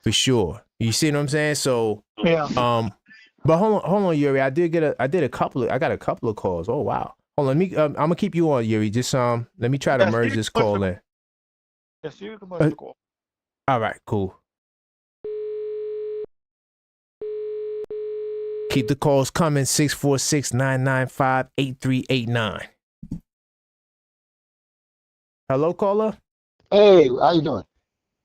for sure. You see what I'm saying? So Yeah. but hold on, Yuri. I got a couple of calls. Oh wow. Hold on, I'm gonna keep you on, Yuri. Just let me try to merge this call in. Yes, you can merge the call. All right, cool. Keep the calls coming, 646-995-8389. Hello, caller? Hey, how you doing?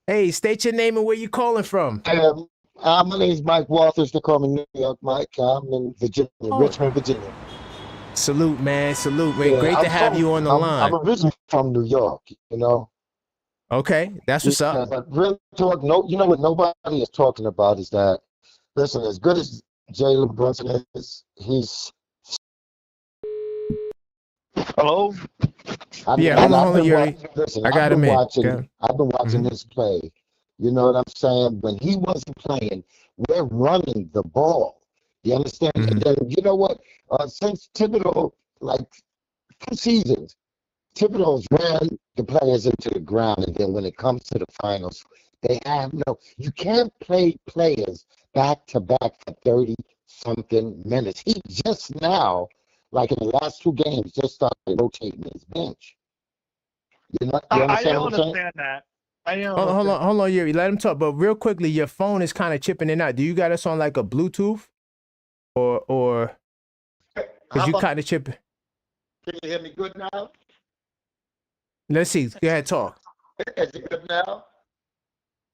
Hey, state your name and where you calling from. My name is Mike Walters. They call me New York Mike. I'm in Virginia, Richmond, Virginia. Salute, man. Salute, man. Yeah, Great to have you on the line. I'm originally from New York, Okay, that's what's up. But real talk, what nobody is talking about is that, listen, as good as Jalen Brunson is, he's... Hello? Hold on, Yuri. I got him in. I've been watching this play You know what I'm saying? When he wasn't playing, we're running the ball. You understand? And then, you know what? Since Thibodeau, like 2 seasons, Thibodeau's ran the players into the ground. And then when it comes to the finals, they have you can't play players back to back for 30-something minutes. He just now, like in the last 2 games, just started rotating his bench. You I understand don't what I'm saying? understand that. I don't Hold on, Yuri. Let him talk. But real quickly, your phone is kind of chipping in and out. Do you got us on like a Bluetooth, or because you kind of chipping? Can you hear me good now? Let's see. Go ahead, talk. Is it good now?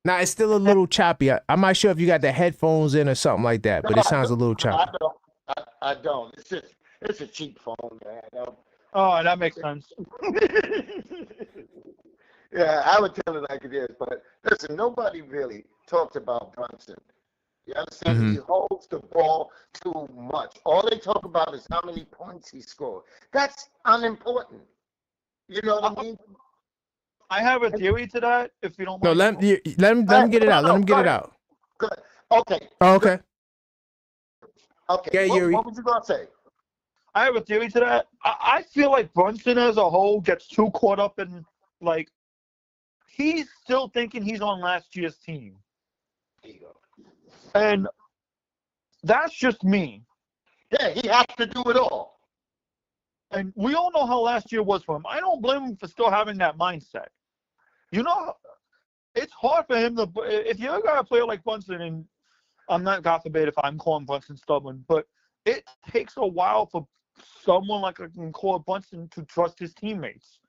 Now it's still a little choppy. I'm not sure if you got the headphones in or something like that, but it sounds a little choppy. I don't. It's a cheap phone, man. Oh, that makes sense. Yeah, I would tell it like it is, but listen, nobody really talks about Brunson. You understand? He holds the ball too much. All they talk about is how many points he scored. That's unimportant. You know what I mean? I have a theory to that, if you don't No, mind. let him get it out. Let him get it out. Good. Okay. Oh, okay. Okay. Yeah, Yuri. What was you gonna say? I have a theory to that. I feel like Brunson as a whole gets too caught up in, like, he's still thinking he's on last year's team. There you go. And that's just me. Yeah, he has to do it all. And we all know how last year was for him. I don't blame him for still having that mindset. You know, it's hard for him to, if you got a player like Brunson, and I'm not, God forbid, if I'm calling Brunson stubborn, but it takes a while for someone like I can call Brunson to trust his teammates.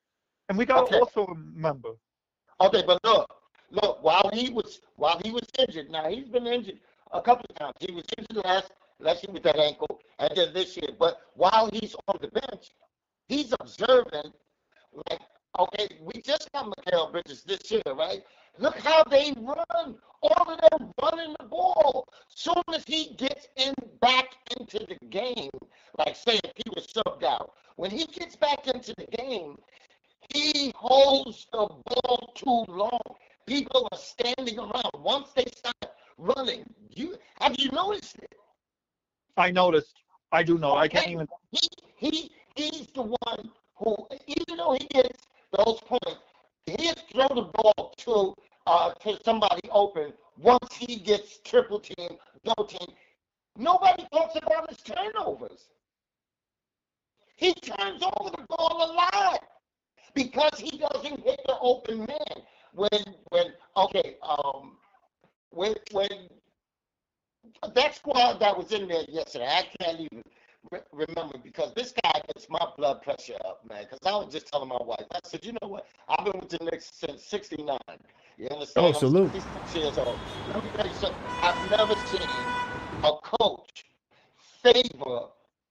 And we got to also remember. Okay, but look, while he was injured, now he's been injured a couple of times. He was injured last year with that ankle, and then this year. But while he's on the bench, he's observing, like, okay, we just got Mikal Bridges this year, right? Look how they run. All of them running the ball. Soon as he gets back into the game, like say if he was subbed out, when he gets back into the game, he holds the ball too long. People are standing around. Once they start running, have you noticed it? I noticed. I do know. I can't even. He's the one who, even though he gets those points, he'll throw the ball to somebody open. Once he gets triple team, double team, nobody talks about his turnovers. He turns over the ball a lot because he doesn't hit the open man. When that squad that was in there yesterday, I can't even remember because this guy gets my blood pressure up, man. Because I was just telling my wife, I said, you know what? I've been with the Knicks since '69. You understand? Oh, salute. I'm 66 years old. Let me tell you something. I've never seen a coach favor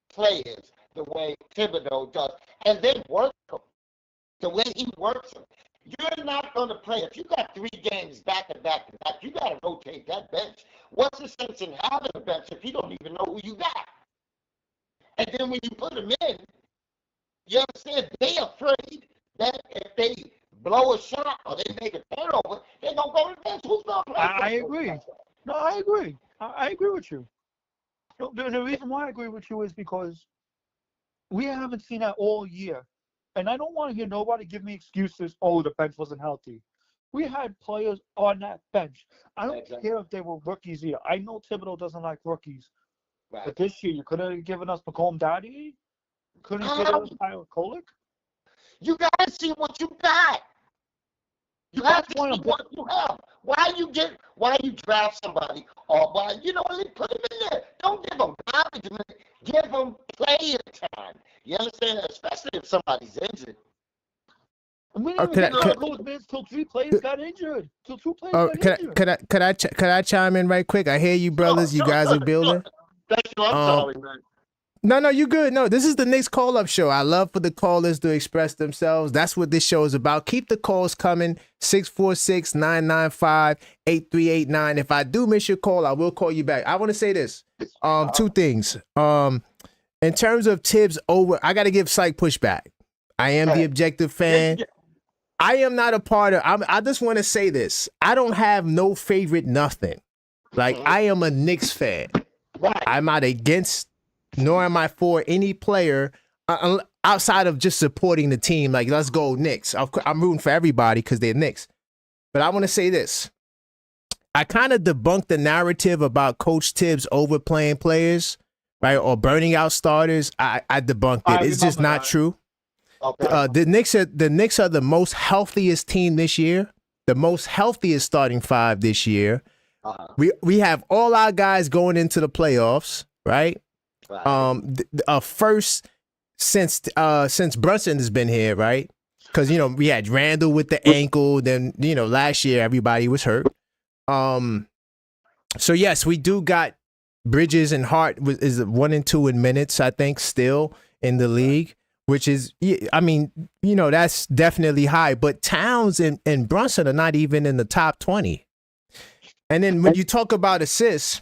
players the way Thibodeau does, and then work them the way he works them. You're not going to play. If you got 3 games back to back, you got to rotate that bench. What's the sense in having a bench if you don't even know who you got? And then when you put them in, you understand, they're afraid that if they blow a shot or they make a turnover, they're going to go to the bench. Who's going to play? I agree. No, I agree. I agree with you. The reason why I agree with you is because we haven't seen that all year. And I don't want to hear nobody give me excuses, oh, the bench wasn't healthy. We had players on that bench. I don't care if they were rookies here. I know Thibodeau doesn't like rookies. Right. But this year, you could have given us Macomb Daddy. Couldn't have given us Tyler Kolek. You got to see what you got. You have to see what you have. Why you draft somebody or why, put them in there. Don't give them garbage. Give them playing time. You understand? Especially if somebody's injured. We didn't even get those minutes till 3 players got injured. Till 2 players got injured. Could I chime in right quick? I hear you, brothers. You guys are building. Thank you. I'm sorry, man. No, you good. No, this is the Knicks call-up show. I love for the callers to express themselves. That's what this show is about. Keep the calls coming. 646-995-8389. If I do miss your call, I will call you back. I want to say this. 2 things. In terms of Tibbs over, I got to give Psych pushback. I am the objective fan. I am not a part of. I just want to say this. I don't have no favorite nothing. Like I am a Knicks fan. Right. I'm not against, nor am I for any player outside of just supporting the team. Like let's go Knicks. I'm rooting for everybody because they're Knicks. But I want to say this. I kind of debunked the narrative about Coach Tibbs overplaying players, right, or burning out starters. I debunked it. It's just not true. Okay. The Knicks are the most healthiest team this year, the most healthiest starting five this year. We have all our guys going into the playoffs, right? First since Brunson has been here, right? Because we had Randall with the ankle. Then last year everybody was hurt. So yes, we do got Bridges and Hart is 1 and 2 in minutes, I think, still in the league, which is, I mean, that's definitely high. But Towns and Brunson are not even in the top 20. And then when you talk about assists,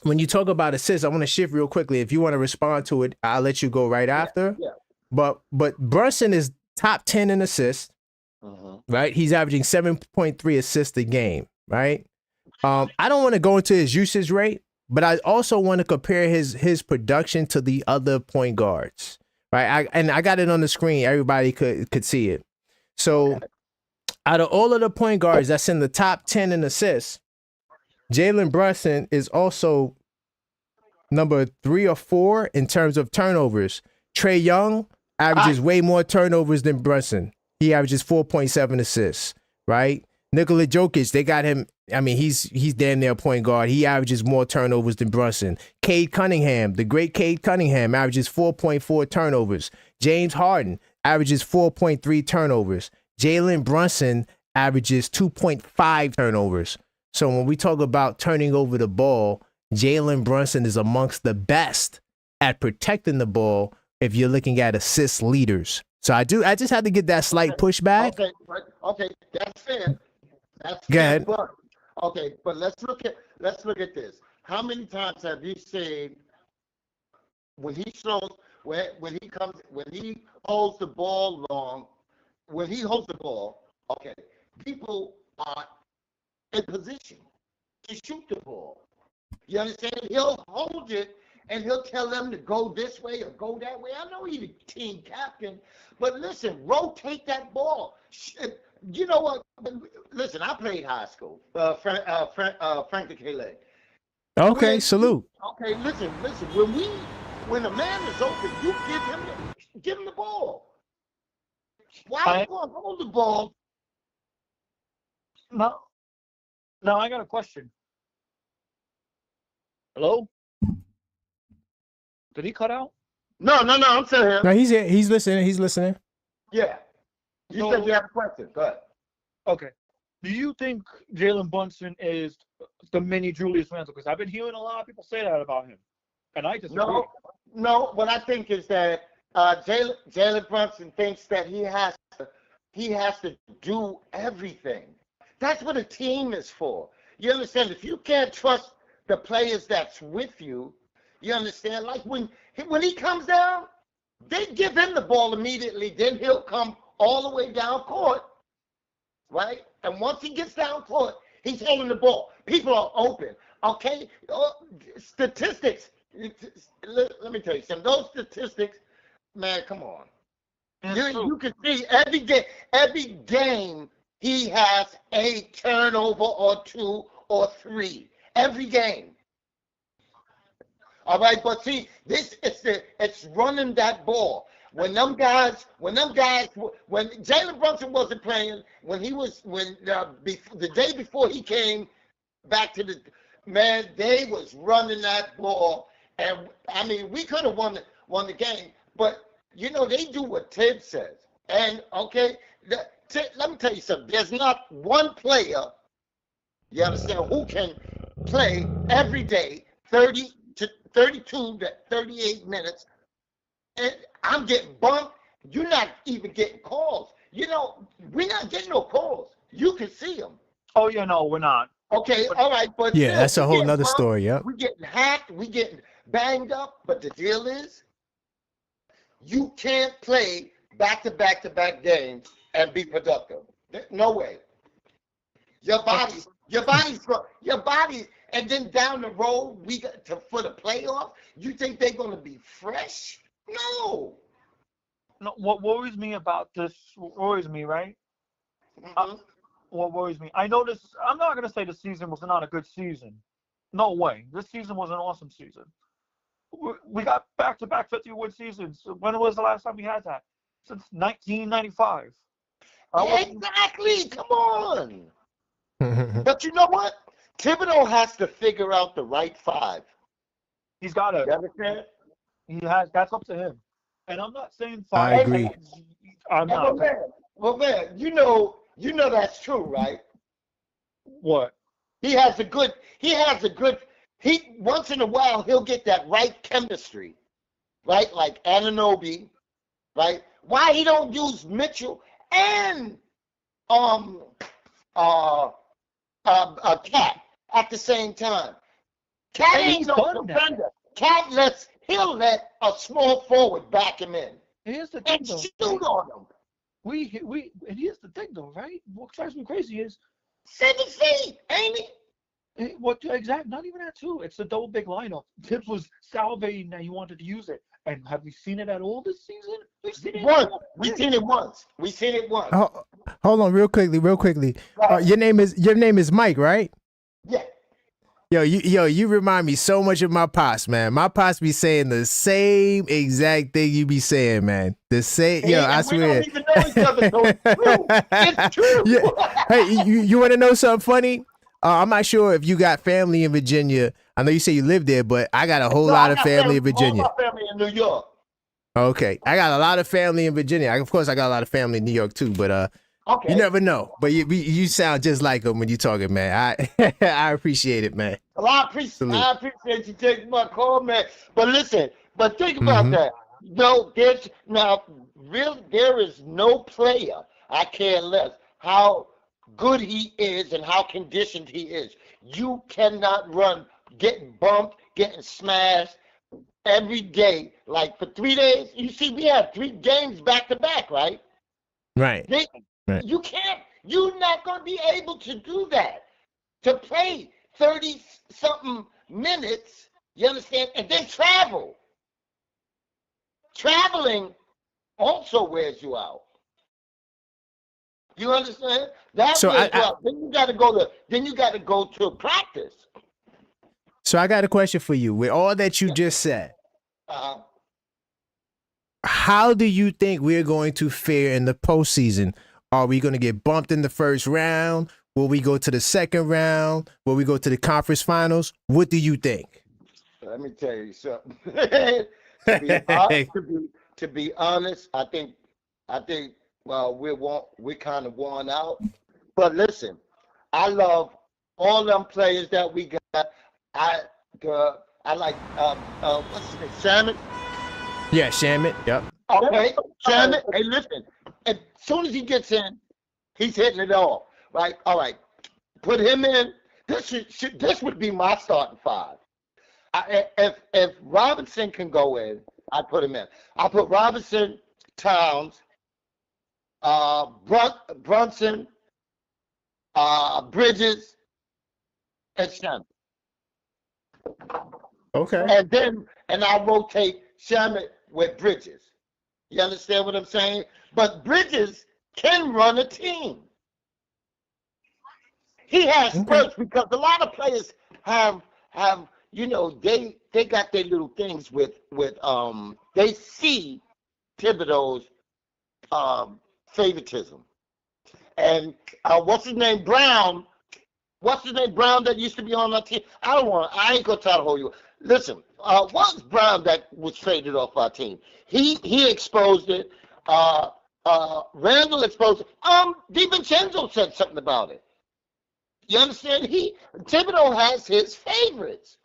I want to shift real quickly. If you want to respond to it, I'll let you go right after. Yeah. But Brunson is top 10 in assists, right? He's averaging 7.3 assists a game, right? I don't want to go into his usage rate, but I also want to compare his production to the other point guards, right? I got it on the screen. Everybody could see it. So out of all of the point guards that's in the top 10 in assists, Jalen Brunson is also number 3 or 4 in terms of turnovers. Trae Young averages way more turnovers than Brunson. He averages 4.7 assists, right? Nikola Jokic, they got him. I mean, he's damn near a point guard. He averages more turnovers than Brunson. Cade Cunningham, the great Cade Cunningham, averages 4.4 turnovers. James Harden averages 4.3 turnovers. Jalen Brunson averages 2.5 turnovers. So when we talk about turning over the ball, Jalen Brunson is amongst the best at protecting the ball if you're looking at assist leaders. So I just had to get that slight pushback. Okay, that's fair. That's Go fair. ahead. But let's look at this. How many times have you seen when he holds the ball long, people are in position to shoot the ball. You understand? He'll hold it and he'll tell them to go this way or go that way. I know he's the team captain, but listen, rotate that ball. You know what? Listen, I played high school. Frank the Calais. Okay, salute. Okay, listen. When a man is open, you give him the ball. Why are you going to hold the ball? No, I got a question. Hello? Did he cut out? No, I'm still here. No, he's here. He's listening. Yeah. You said you have a question. Go ahead. Okay. Do you think Jalen Brunson is the mini Julius Randle? Because I've been hearing a lot of people say that about him, and I disagree. No. What I think is that Jalen Brunson thinks that he has to do everything. That's what a team is for. You understand? If you can't trust the players that's with you, you understand? Like when he comes down, they give him the ball immediately. Then he'll come all the way down court, right? And once he gets down court, he's holding the ball. People are open, okay? Statistics. Let me tell you something. Those statistics, man, come on. You can see every game he has a turnover or 2 or 3. Every game. All right, but see, it's running that ball. When Jalen Brunson wasn't playing, the day before he came back to they was running that ball, and I mean we could have won the game, but they do what Tibbs says, and okay, let me tell you something. There's not one player, you understand, who can play every day 30 to 32 to 38 minutes. And I'm getting bumped. You're not even getting calls. We're not getting no calls. You can see them. Oh, yeah, no, we're not. Okay, all right. But Yeah, still, that's a whole nother story, yeah. We're getting hacked. We're getting banged up. But the deal is, you can't play back-to-back games and be productive. No way. Your body, and then down the road, for the playoff, you think they're gonna be fresh? No. No, what worries me about this worries me, right? Mhm. What worries me? I know this. I'm not gonna say the season was not a good season. No way. This season was an awesome season. We got back-to-back 50-win seasons. When was the last time we had that? Since 1995. Exactly. Come on. But you know what? Thibodeau has to figure out the right five. He's got You to. understand? He has. That's up to him. And I'm not saying I five. agree. I'm not. Well, man, you know that's true, right? What? He once in a while he'll get that right chemistry, right? Like Anunoby, right? Why he don't use Mitchell and Cat at the same time? Cat ain't no defender. He'll let a small forward back him in Here's the thing, and though. shoot on him. And here's the thing, though, right? What drives me crazy is 7 feet, ain't he? what exactly? Not even that too. It's the double big lineup. Tibbs was salivating that he wanted to use it, and have we seen it at all this season? We've seen it once. We've seen it once. Oh, hold on, real quickly. Your name is Mike, right? Yeah. You remind me so much of my pops, man. My pops be saying the same exact thing you be saying, man. The same, I swear. We don't even know each other, so it's true. It's true. Yeah. Hey, you want to know something funny? I'm not sure if you got family in Virginia. I know you say you live there, but I got a whole lot of family in Virginia. All my family in New York. Okay, I got a lot of family in Virginia. Of course, I got a lot of family in New York too, but Okay. you never know. But you sound just like them when you talking, man. I appreciate it, man. Well, I appreciate you taking my call, man. But listen, think about that. No, there is no player I care less how good he is and how conditioned he is. You cannot run getting bumped, getting smashed every day. Like for 3 days, you see, we had 3 games back to back, right? Right. Right. You can't. You're not going to be able to do that. To play 30-something minutes, you understand, and then travel. Traveling also wears you out. You understand? That So wears you out. Then you got to go to practice. So I got a question for you. With all that you just said, how do you think we're going to fare in the postseason? Are we going to get bumped in the first round? Will we go to the second round? Will we go to the conference finals? What do you think? Let me tell you something. To be honest, I think we're kind of worn out. But listen, I love all them players that we got. I like what's his name, Shamit? Yeah, Shamit. Yep. Okay, Shamit. Hey, listen. As soon as he gets in, he's hitting it all. Right? All right. Put him in. This would be my starting 5. If Robinson can go in, I'd put him in. I'll put Robinson, Towns, Brunson, Bridges, and Shamit. Okay. And I'll rotate Shamit with Bridges. You understand what I'm saying? But Bridges can run a team. He has spurts because a lot of players have they got their little things with they see Thibodeau's favoritism. And what's his name, Brown that used to be on our team? I ain't gonna try to hold you. Listen, what's Brown that was traded off our team? He exposed it. Randall exposed it. DiVincenzo said something about it. You understand? Thibodeau has his favorites.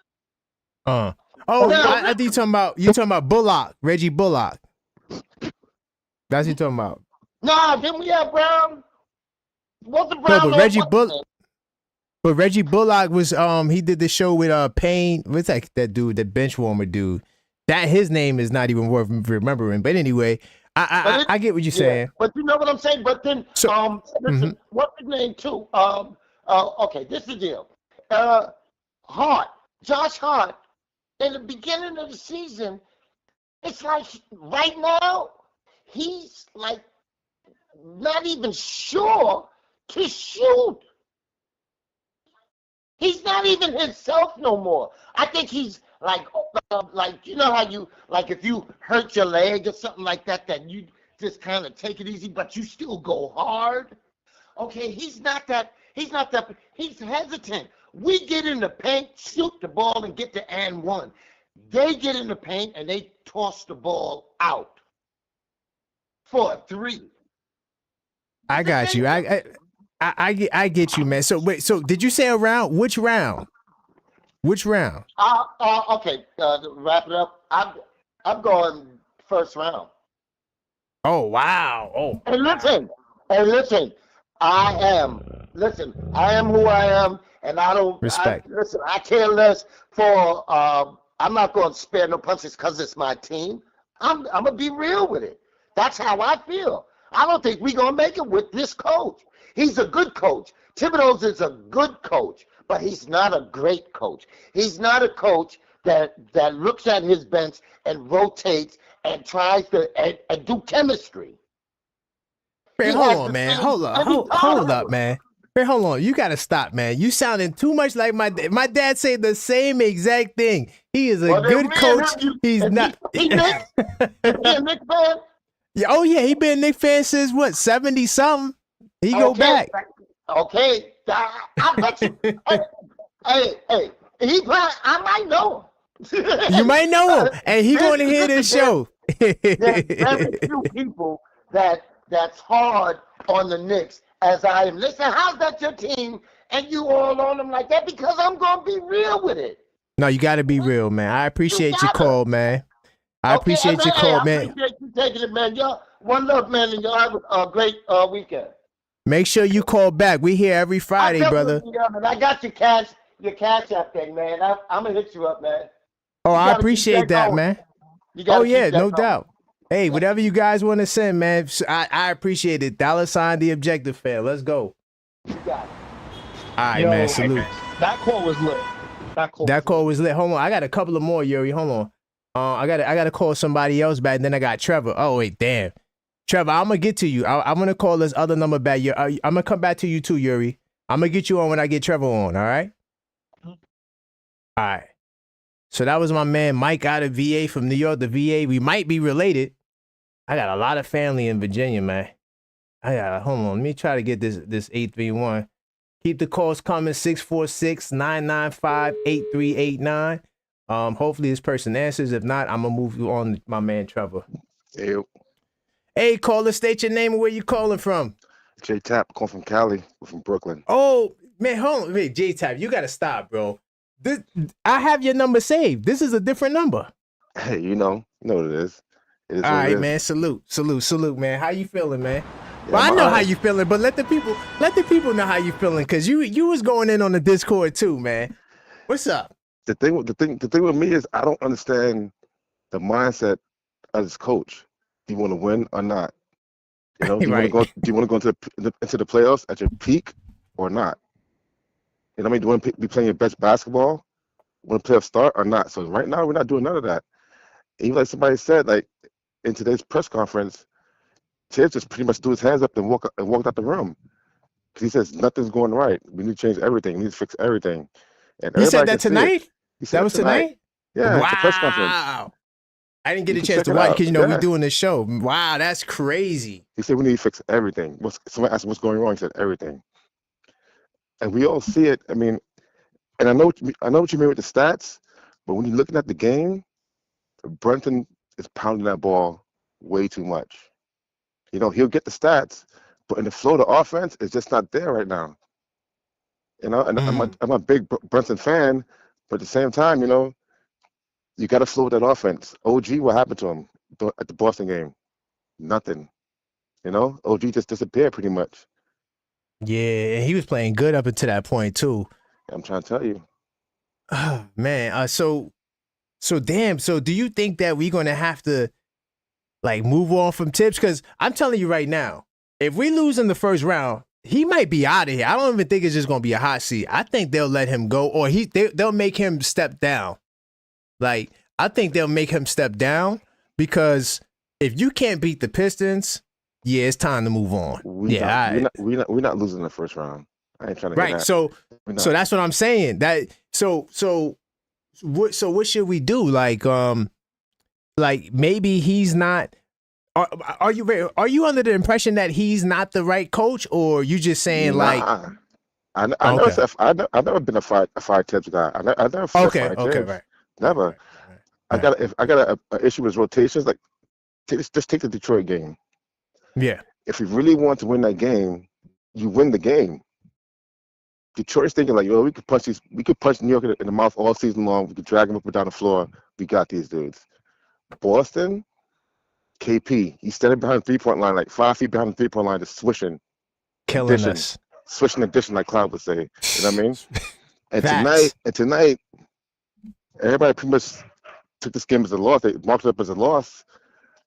I think you're talking about Bullock, Reggie Bullock. That's what you're talking about. Nah, didn't we have Brown? What's the Brown? No, but Reggie Bullock was he did the show with Payne. What's that dude, that bench warmer dude? That his name is not even worth remembering. But anyway, I get what you're saying. But you know what I'm saying. But then, So, listen, what's his name too? Okay, this is the deal. Josh Hart, in the beginning of the season, it's like right now he's like not even sure to shoot. He's not even himself no more. I think he's like you know how you like if you hurt your leg or something like that, that you just kind of take it easy, but you still go hard. Okay, he's not that. He's hesitant. We get in the paint, shoot the ball, and get to and one. They get in the paint and they toss the ball out for a three. I got you. I get you, man. So wait, so did you say a round? Which round? Which round? Okay. To wrap it up. I'm going first round. Oh wow. Oh. And listen. I am who I am, and I don't Respect. I care less for. I'm not going to spare no punches because it's my team. I'm gonna be real with it. That's how I feel. I don't think we're gonna make it with this coach. He's a good coach. Thibodeau is a good coach, but he's not a great coach. He's not a coach that looks at his bench and rotates and tries to and do chemistry. Man, hold on, man. Hold up, man. Man, hold on. You gotta stop, man. You sounding too much like my dad. My dad said the same exact thing. He is a good coach. He's not. He Knicks? Is he a Knicks fan? Yeah. Oh yeah. He been a Knicks fan since what 70 something. He go back. Okay. I bet you. Hey. I might know him. You might know him, and he going to hear this show. There's very few people that's hard on the Knicks as I am. Listen, how's that your team? And you all on them like that? Because I'm gonna be real with it. No, you got to be real, man. I appreciate your call, man. I appreciate your call, man. I appreciate you taking it, man. Y'all, one love, man, and y'all have a great weekend. Make sure you call back. We here every Friday, brother. I got your cash app thing, man. I'm gonna hit you up, man. Oh, I appreciate that, man. Oh yeah, no doubt. Hey, whatever you guys want to send, man, I appreciate it. $ the objective fan. Let's go. You got it. All right, man. Salute. That call was lit. That call was lit. Hold on, I got a couple of more, Yuri. Hold on. I gotta call somebody else back. And then I got Trevor. Oh wait, damn. Trevor, I'm gonna get to you. I'm gonna call this other number back. I'm gonna come back to you too, Yuri. I'm gonna get you on when I get Trevor on. All right. All right. So that was my man Mike out of VA from New York. The VA. We might be related. I got a lot of family in Virginia, man. Hold on. Let me try to get this 831. Keep the calls coming. 646-995-8389. Hopefully this person answers. If not, I'm gonna move you on to my man Trevor. Hey, caller, state your name and where you calling from. J-Tap, calling from Cali, from Brooklyn. Oh man, hold on. Wait, J-Tap, you gotta stop, bro. I have your number saved. This is a different number. Hey, you know what it is. All right, man. Salute, man. How you feeling, man? Yeah, well, I know how you feeling, but let the people know how you feeling, cause you was going in on the Discord too, man. What's up? The thing with me is I don't understand the mindset of this coach. Do you want to win or not? You know, do you want to go into the playoffs at your peak or not? You know what I mean? Do you want to be playing your best basketball? Want to playoff start or not? So right now we're not doing none of that. Even like somebody said, like in today's press conference, Tibbs just pretty much threw his hands up and walked out the room. Because he says nothing's going right. We need to change everything. We need to fix everything. And he said that tonight? That was tonight? Yeah, wow. It's a press conference. I didn't get a chance to watch because, we're doing this show. Wow, that's crazy. He said we need to fix everything. Someone asked him what's going wrong. He said everything. And we all see it. I mean, and I know what you mean with the stats, but when you're looking at the game, Brunson is pounding that ball way too much. You know, he'll get the stats, but in the flow of the offense, it's just not there right now. You know, and I'm a big Brunson fan, but at the same time, you know, you got to flow with that offense. OG, what happened to him at the Boston game? Nothing. You know, OG just disappeared pretty much. Yeah, and he was playing good up until that point too. I'm trying to tell you. Man, so damn. So do you think that we're gonna have to like move on from Tibbs? Because I'm telling you right now, if we lose in the first round, he might be out of here. I don't even think it's just going to be a hot seat. I think they'll let him go, or they'll make him step down. Like, I think they'll make him step down because if you can't beat the Pistons, yeah, it's time to move on. We're not losing in the first round. I ain't trying to right. get that. So that's what I'm saying. That so what should we do? Like maybe he's not. Are you under the impression that he's not the right coach, or you just saying like? I never been a five Tibbs guy. I never said five Tibbs. Right. Never. Right. I got an issue with rotations. Like, just take the Detroit game. Yeah. If you really want to win that game, you win the game. Detroit's thinking like, we could punch New York in the mouth all season long. We could drag them up and down the floor. We got these dudes. Boston, KP, he's standing behind the 3-point line, like 5 feet behind the 3-point line, just swishing, killing us, swishing addition, like Cloud would say. You know what I mean? And tonight, everybody pretty much took this game as a loss. They marked it up as a loss.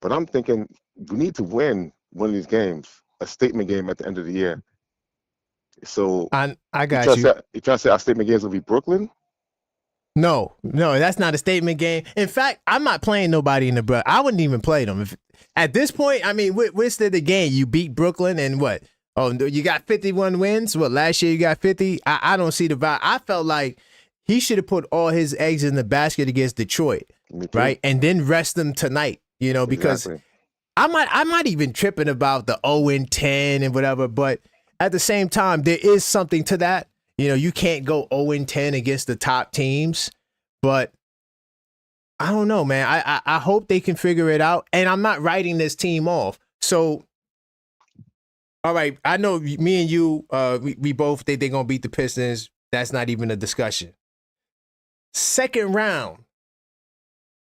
But I'm thinking we need to win one of these games, a statement game at the end of the year. So I got you. You trying to say our statement games will be Brooklyn? No, that's not a statement game. In fact, I'm not playing nobody in the Bro. I wouldn't even play them. At this point, I mean, what's the game? You beat Brooklyn and what? Oh, you got 51 wins? What, last year you got 50? I don't see the vibe. I felt like he should have put all his eggs in the basket against Detroit, right? And then rest them tonight, because exactly. I'm not even tripping about the 0-10 and whatever, but at the same time, there is something to that. You can't go 0-10 against the top teams, but I don't know, man. I hope they can figure it out, and I'm not writing this team off. So, all right, I know me and you, we both think they're going to beat the Pistons. That's not even a discussion. Second round,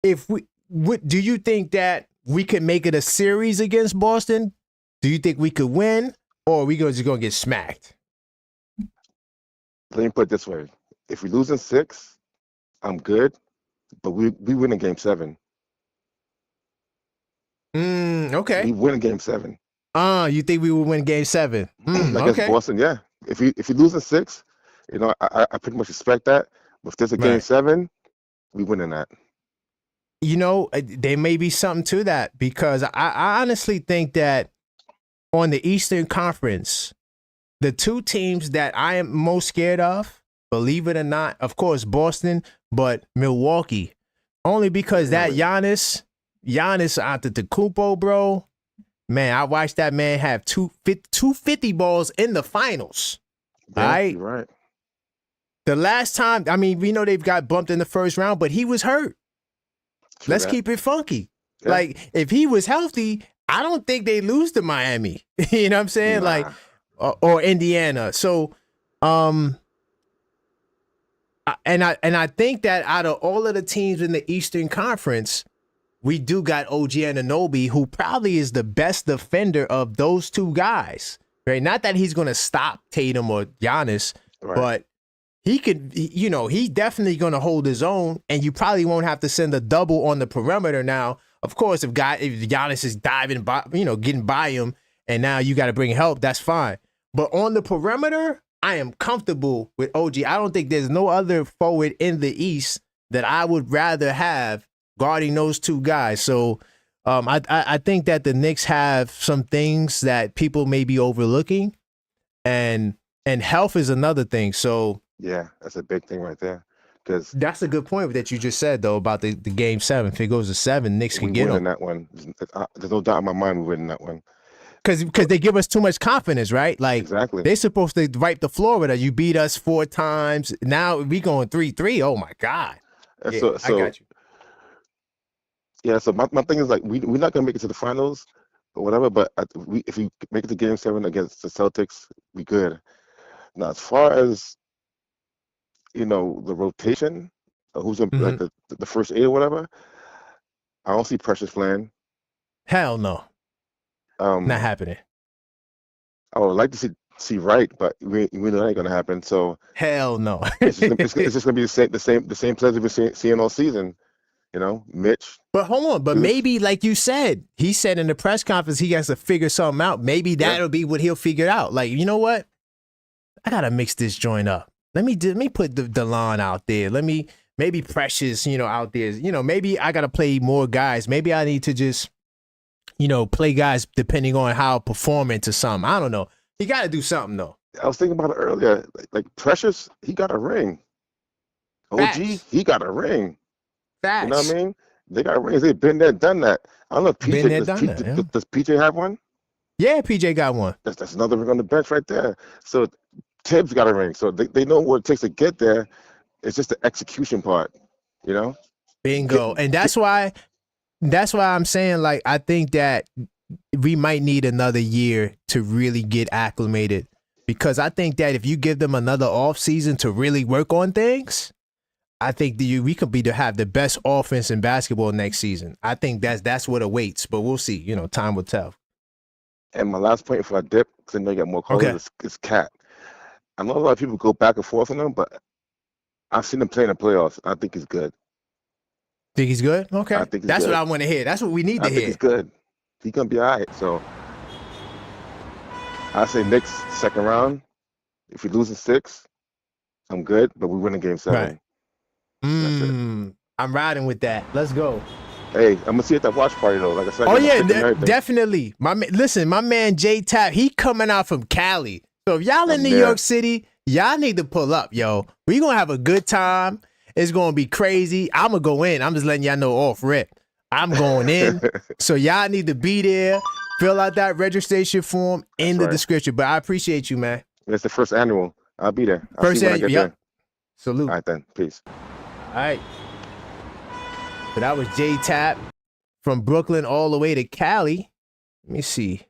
do you think that we could make it a series against Boston? Do you think we could win, or are we just going to get smacked? Let me put it this way. If we lose in 6, I'm good, but we win in game 7. Okay. We win in game 7. You think we would win game 7? Against Boston, yeah. If you lose in 6, I pretty much expect that. But if there's a game 7, we win in that. There may be something to that, because I honestly think that on the Eastern Conference, the two teams that I am most scared of, believe it or not, of course, Boston, but Milwaukee. Only because that Giannis Antetokounmpo, bro, man, I watched that man have 250 balls in the finals. Yeah, all right? You're right. The last time, I mean, we know they've got bumped in the first round, but he was hurt. Let's keep it funky. Yeah. Like, if he was healthy, I don't think they lose to Miami. You know what I'm saying? Nah. Like, or Indiana. So, and I think that out of all of the teams in the Eastern Conference, we do got OG Anunoby, who probably is the best defender of those two guys. Right? Not that he's going to stop Tatum or Giannis, but he could. He's definitely going to hold his own, and you probably won't have to send a double on the perimeter now. Of course, if Giannis is diving by, getting by him, and now you got to bring help, that's fine. But on the perimeter, I am comfortable with OG. I don't think there's no other forward in the East that I would rather have guarding those two guys. So I think that the Knicks have some things that people may be overlooking, and health is another thing. So yeah, that's a big thing right there. Because that's a good point that you just said, though, about the game 7. If it goes to 7, Knicks can get them. That one. There's no doubt in my mind we win that one. Because they give us too much confidence, right? Like, exactly. They're supposed to wipe the floor with us. You beat us 4 times. Now we going 3-3. Oh my God. So I got you. Yeah, so my thing is, like, we're not gonna make it to the finals or whatever, but if we make it to game 7 against the Celtics, we good. Now, as far as the rotation, who's gonna like the first 8 or whatever, I don't see Precious playing. Hell no. Not happening. I would like to see Wright, but we know that ain't gonna happen. So hell no. it's just gonna be the same players we've been seeing all season. Mitch. But hold on, but Deuce. maybe like you said, he said in the press conference he has to figure something out. Maybe that'll be what he'll figure out. Like, you know what? I gotta mix this joint up. Let me put the DeLon out there. Maybe Precious, out there. Maybe I gotta play more guys. Maybe I need to just, play guys depending on how performing to something. I don't know. He gotta do something though. I was thinking about it earlier. Like Precious, he got a ring. OG, Facts. he got a ring. Facts. You know what I mean? They got rings. They've been there, done that. I don't know if Been there, PJ done that, yeah. does PJ have one? Yeah, PJ got one. That's another ring on the bench right there. So Tibbs got a ring. So they know what it takes to get there. It's just the execution part, Bingo. And that's why I'm saying, like, I think that we might need another year to really get acclimated, because I think that if you give them another off season to really work on things, I think we could be to have the best offense in basketball next season. I think that's what awaits, but we'll see. Time will tell. And my last point for I dip, because I know you got more colors, is Cat. I know a lot of people go back and forth on him, but I've seen him play in the playoffs. I think he's good. Think he's good? Okay. I think he's that's good. what I want to hear. That's what we need to I think hear. he's good. He's going to be all right. So I say Knicks second round. If we lose in 6, I'm good, but we win in game 7. Right. I'm riding with that. Let's go. Hey, I'm gonna see you at that watch party though. Like I said. Oh yeah, definitely. My man J Tap, he coming out from Cali. So if y'all in New York City, y'all need to pull up, yo. We gonna have a good time. It's gonna be crazy. I'm gonna go in. I'm just letting y'all know off rip. I'm going in. So y'all need to be there. Fill out that registration form in the description. But I appreciate you, man. It's the first annual. I'll be there. First annual. Yep. Salute. All right then. Peace. All right. So that was J Tap from Brooklyn all the way to Cali. Let me see.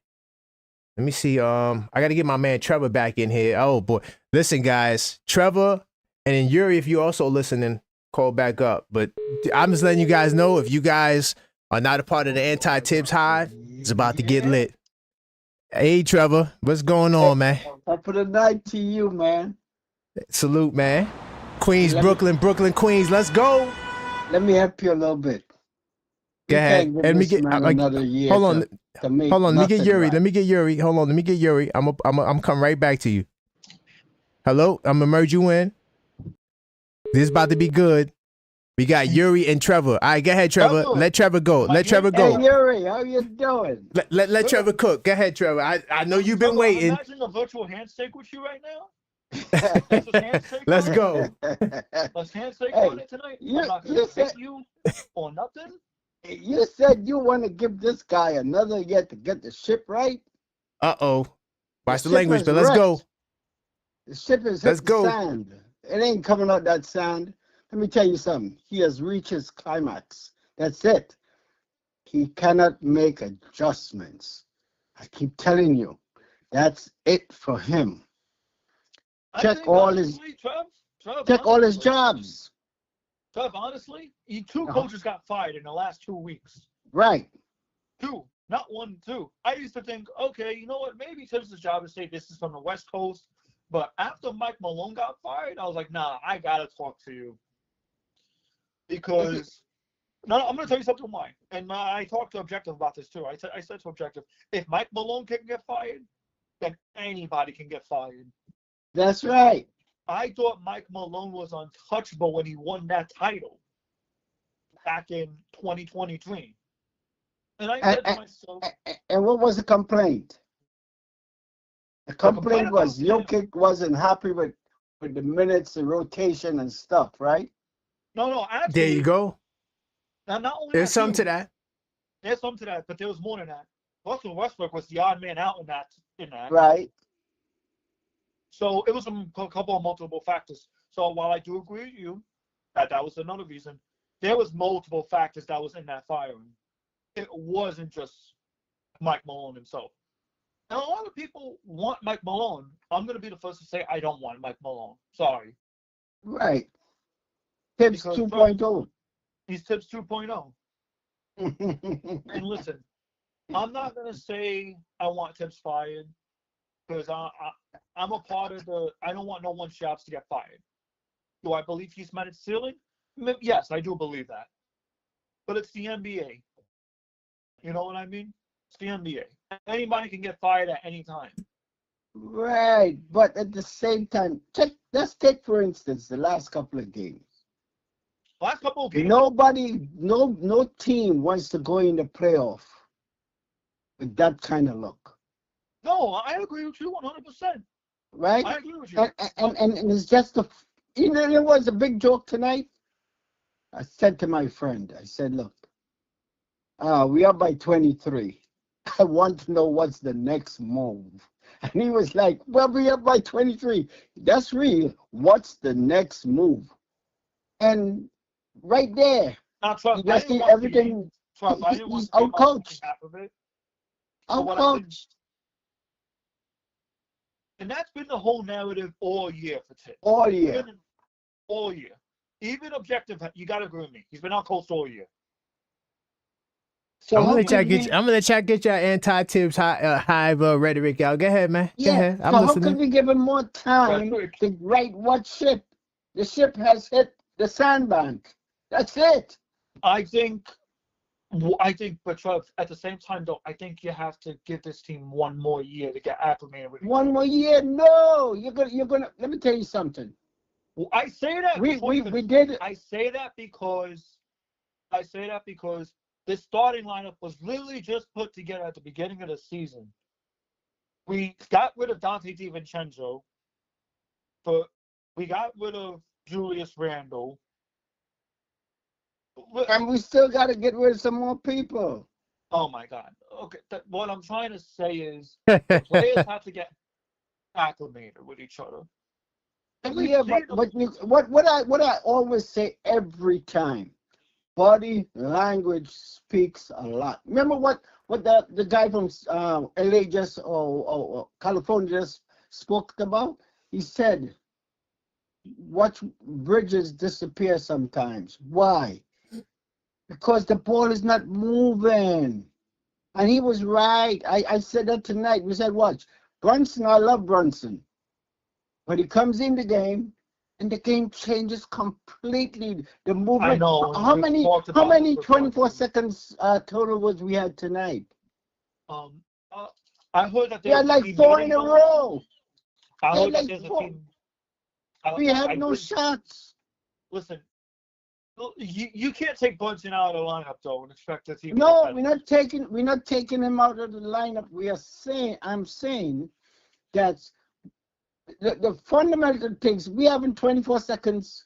I got to get my man Trevor back in here. Oh boy. Listen, guys, Trevor and then Yuri, if you're also listening, call back up. But I'm just letting you guys know, if you guys are not a part of the Anti-Tibbs Hive, it's about to get lit. Hey, Trevor, what's going on, man? Top of the night to you, man. Salute, man. Queens, Brooklyn, Queens. Let's go. Let me help you a little bit. Go ahead. Let me get another year. Hold on. Hold on. Let me get Yuri. Right. Let me get Yuri. Hold on. Let me get Yuri. I'm coming right back to you. Hello. I'm gonna merge you in. This is about to be good. We got Yuri and Trevor. All right, go ahead, Trevor. Let Trevor go. Let Trevor go. Hey, Yuri, how you doing? Let Trevor cook. Go ahead, Trevor. I know you've been waiting. Imagine a virtual handshake with you right now. Let's go. Let's handshake on it tonight. I'm not gonna hit you or nothing. You said you want to give this guy another year to get the ship right. Watch the language, but let's go. The ship is hit the sand. It ain't coming out that sand. Let me tell you something. He has reached his climax. That's it. He cannot make adjustments. I keep telling you, that's it for him. Check all his jobs. Trev, honestly, 2 coaches got fired in the last 2 weeks. Right. 2, not 1, 2. I used to think, okay, you know what? Maybe Tibbs' job is say this is from the West Coast. But after Mike Malone got fired, I was like, nah, I gotta talk to you. Because no, I'm gonna tell you something why. And I talked to Objective about this too. I said to Objective, if Mike Malone can get fired, then anybody can get fired. That's right. I thought Mike Malone was untouchable when he won that title back in 2023. And I said to myself, and what was the complaint? The complaint was Jokic wasn't happy with the minutes, the rotation and stuff, right? No, actually. There you go. Now, not only there's something to that. There's something to that, but there was more than that. Russell Westbrook was the odd man out in that. Right. So it was a couple of multiple factors. So while I do agree with you that was another reason, there was multiple factors that was in that firing. It wasn't just Mike Malone himself. Now, a lot of people want Mike Malone. I'm going to be the first to say I don't want Mike Malone. Sorry. Right. Tibbs 2.0. He's Tibbs 2.0. And listen, I'm not going to say I want Tibbs fired because I'm a part of I don't want no one shops to get fired. Do I believe he's met its ceiling? Yes, I do believe that. but it's the NBA. You know what I mean? It's the NBA. Anybody can get fired at any time. Right, but at the same time, let's take for instance the last couple of games. Last couple of games. No team wants to go in the playoff with that kind of look. No, I agree with you 100%. Right? I agree with you. And it's just it was a big joke tonight. I said to my friend, I said, look, we are by 23. I want to know what's the next move. And he was like, well, we are by 23. That's real. What's the next move? And right there, Now, trust, you just see everything. He's out-coached. Out-coached. And that's been the whole narrative all year for Tibbs. All year. All year. Even objective, you got to agree with me. He's been out-coached all year. So I'm gonna let y'all get your anti-Tibbs hive rhetoric out. Go ahead, man. Go ahead. I'm listening. How can we give him more time to write what ship? The ship has hit the sandbank. That's it. I think, but Trev, at the same time, though, I think you have to give this team one more year to get acclimated with. One more year? No, you're gonna. Let me tell you something. Well, I say that. We did. I say that because this starting lineup was literally just put together at the beginning of the season. We got rid of Dante DiVincenzo, but we got rid of Julius Randle. And we still got to get rid of some more people. Oh, my God. Okay, what I'm trying to say is the players have to get acclimated with each other. Yeah, but what I always say every time, body language speaks a lot. Remember what the guy from LA just or California just spoke about? He said, watch bridges disappear sometimes. Why? Because the ball is not moving. And he was right. I said that tonight. We said, watch. Brunson, I love Brunson. But he comes in the game, and the game changes completely. The movement. I know. How many 24 seconds total was we had tonight? I heard that we had like 4 in a row. I heard that there's a team. We had no shots. Listen, you can't take Brunson out of the lineup though and expect the team. No, we're not taking him out of the lineup. I'm saying that the fundamental things, we having 24 seconds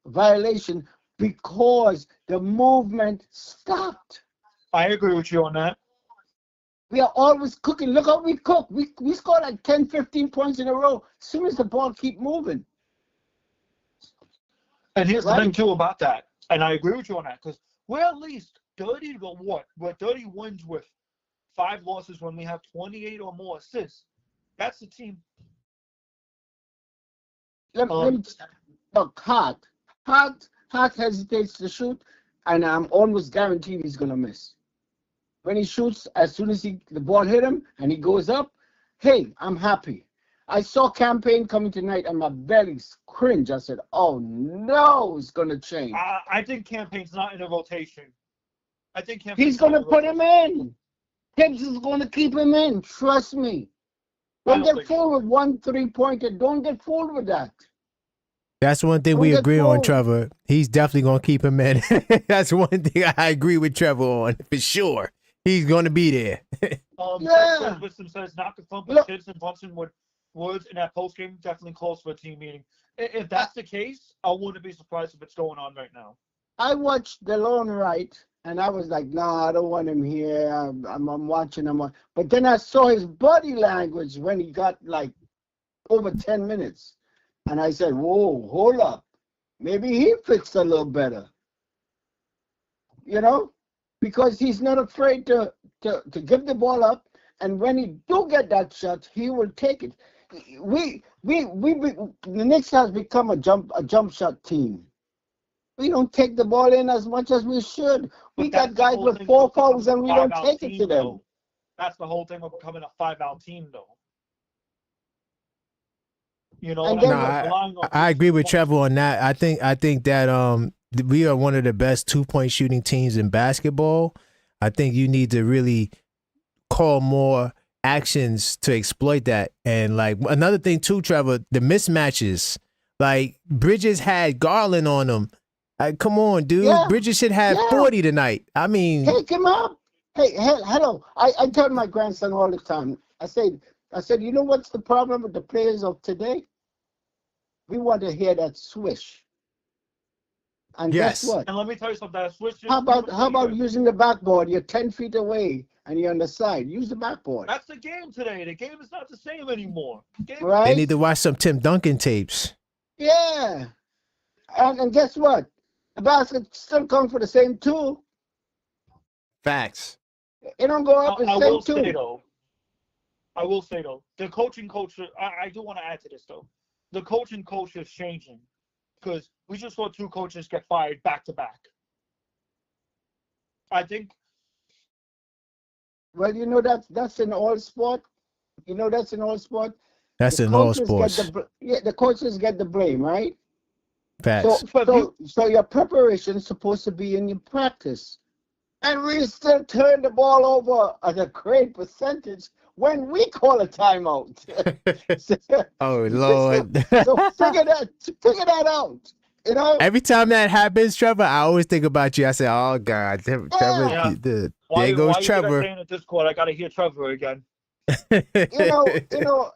violation because the movement stopped. I agree with you on that. We are always cooking. Look how we cook. We score like 10, 15 points in a row as soon as the ball keep moving. And here's the thing too about that, and I agree with you on that, because we're at least 30 to what? We're 30 wins with 5 losses when we have 28 or more assists. That's the team. Look, Hart hesitates to shoot, and I'm almost guaranteed he's gonna miss. When he shoots, as soon as the ball hit him and he goes up, hey, I'm happy. I saw Campaign coming tonight and my belly cringed. I said, oh no, it's gonna change. I think Campaign's not in a rotation. I think he's gonna put him in. Tibbs is gonna keep him in. Trust me. Don't get fooled with 1 3-pointer. Don't get fooled with that. That's one thing we agree on, Trevor. He's definitely going to keep him in. That's one thing I agree with Trevor on, for sure. He's going to be there. Yeah. Wisdom says, not confirmed, but Tibbs and Brunson Woods in that postgame definitely close for a team meeting. If that's the case, I wouldn't be surprised if it's going on right now. I watched DeLone Wright, and I was like, nah, I don't want him here. I'm watching him. But then I saw his body language when he got like over 10 minutes. And I said, whoa, hold up. Maybe he fits a little better. You know? Because he's not afraid to give the ball up. And when he do get that shot, he will take it. The Knicks has become a jump shot team. We don't take the ball in as much as we should. We got guys with 4 fouls and we don't take it to them. That's the whole thing of becoming a 5-out team, though. You know, I agree with Trevor on that. I think that we are one of the best 2-point shooting teams in basketball. I think you need to really call more actions to exploit that. And like another thing too, Trevor, the mismatches. Like Bridges had Garland on him. Like, come on, dude. Yeah. Bridges should have 40 tonight. I mean, take him up. Hey, hello. I tell my grandson all the time. I said, you know what's the problem with the players of today? We want to hear that swish. And guess what? And let me tell you something. That swish. How about using the backboard? You're 10 feet away and you're on the side. Use the backboard. That's the game today. The game is not the same anymore. Right? They need to watch some Tim Duncan tapes. Yeah. And guess what? The basket still comes for the same two. Facts. It don't go up the same two. I will say though, the coaching culture. I do want to add to this though. The coaching culture is changing because we just saw 2 coaches get fired back to back. I think. Well, you know that's in all sport. You know that's in all sport. That's in all sports. The coaches get the blame, right? Facts. So your preparation is supposed to be in your practice. And we still turn the ball over at a great percentage when we call a timeout. Oh Lord! So figure that out. You know. Every time that happens, Trevor, I always think about you. I say, "Oh God, Trevor." Yeah. There goes Trevor. Why you in Discord? I gotta hear Trevor again. You know.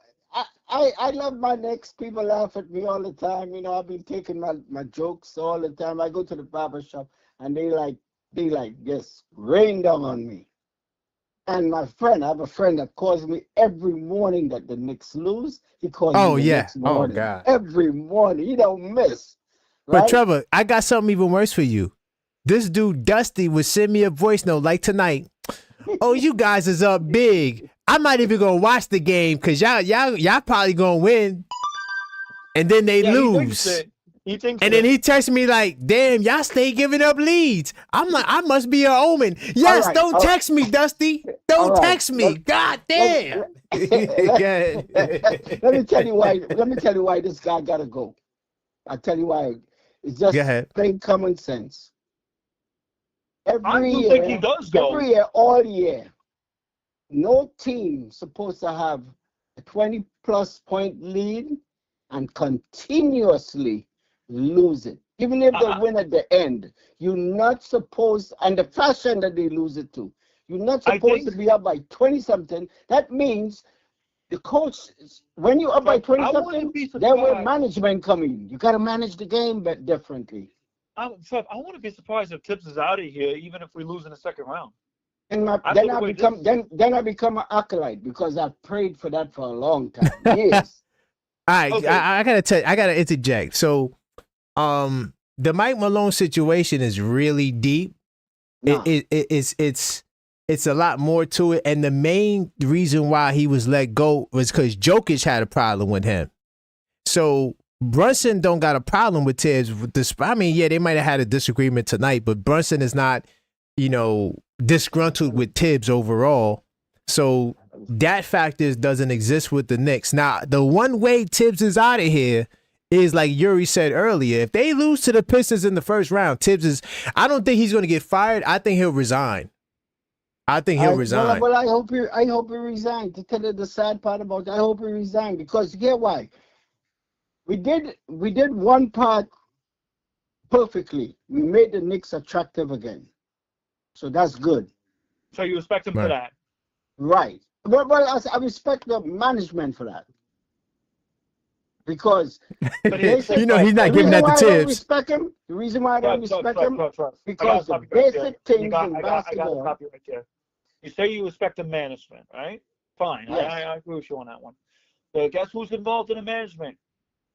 I love my Knicks. People laugh at me all the time. You know, I've been taking my jokes all the time. I go to the barber shop and they just rain down on me. And I have a friend that calls me every morning that the Knicks lose. He calls me the next morning. God. Every morning. He don't miss. Right? But Trevor, I got something even worse for you. This dude Dusty would send me a voice note like tonight. Oh, you guys is up big. I'm not even gonna watch the game because y'all probably gonna win, and then they lose. He thinks and then he texts me like, "Damn, y'all stay giving up leads." I'm like, "I must be an omen." Yes, don't text me, Dusty. Don't text me. God damn. Let me tell you why this guy gotta go. I'll tell you why. It's just plain common sense. Every year, think he does go. Every year, all year, no team supposed to have a 20-plus point lead and continuously lose it. Even if they win at the end, you're not supposed, and the fashion that they lose it to, you're not supposed to be up by 20-something. That means the coach, when you're up by 20-something, there will management come in. You got to manage the game differently. I wouldn't be surprised if Tibbs is out of here, even if we lose in the second round. And then I become an acolyte because I've prayed for that for a long time. Yes. All right, okay. I gotta interject. So, the Mike Malone situation is really deep. No. It's a lot more to it, and the main reason why he was let go was because Jokic had a problem with him. So Brunson don't got a problem with Tibbs. I mean, yeah, they might have had a disagreement tonight, but Brunson is not, disgruntled with Tibbs overall. So that factor doesn't exist with the Knicks. Now, the one way Tibbs is out of here is like Yuri said earlier. If they lose to the Pistons in the first round, I don't think he's going to get fired. I think he'll resign. Resign. Well, I hope he resigns. To tell you the sad part about it, I hope he resigns because you get why. We did one part perfectly. We made the Knicks attractive again. So that's good. So you respect him for that? Right. Well, I respect the management for that. Because he's not giving that to Tibbs. The reason why I don't respect him because the basic things in basketball. Stop you right there. You say you respect the management, right? Fine. Yes. I agree with you on that one. But guess who's involved in the management?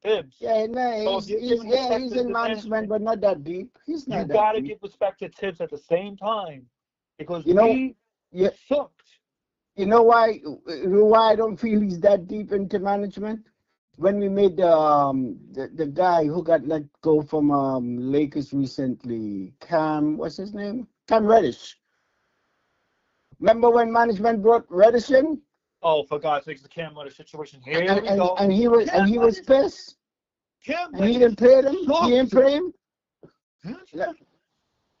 Tibbs. Yeah, no, he's in management, but not that deep. He's not. You gotta give respect to Tibbs at the same time, because we sucked. You know why I don't feel he's that deep into management? When we made the guy who got let go from Lakers recently, what's his name? Cam Reddish. Remember when management brought Reddish in? Oh, for God's sakes, the Cam Reddish situation. Here we go. And he was pissed. And he didn't play him. He didn't play him.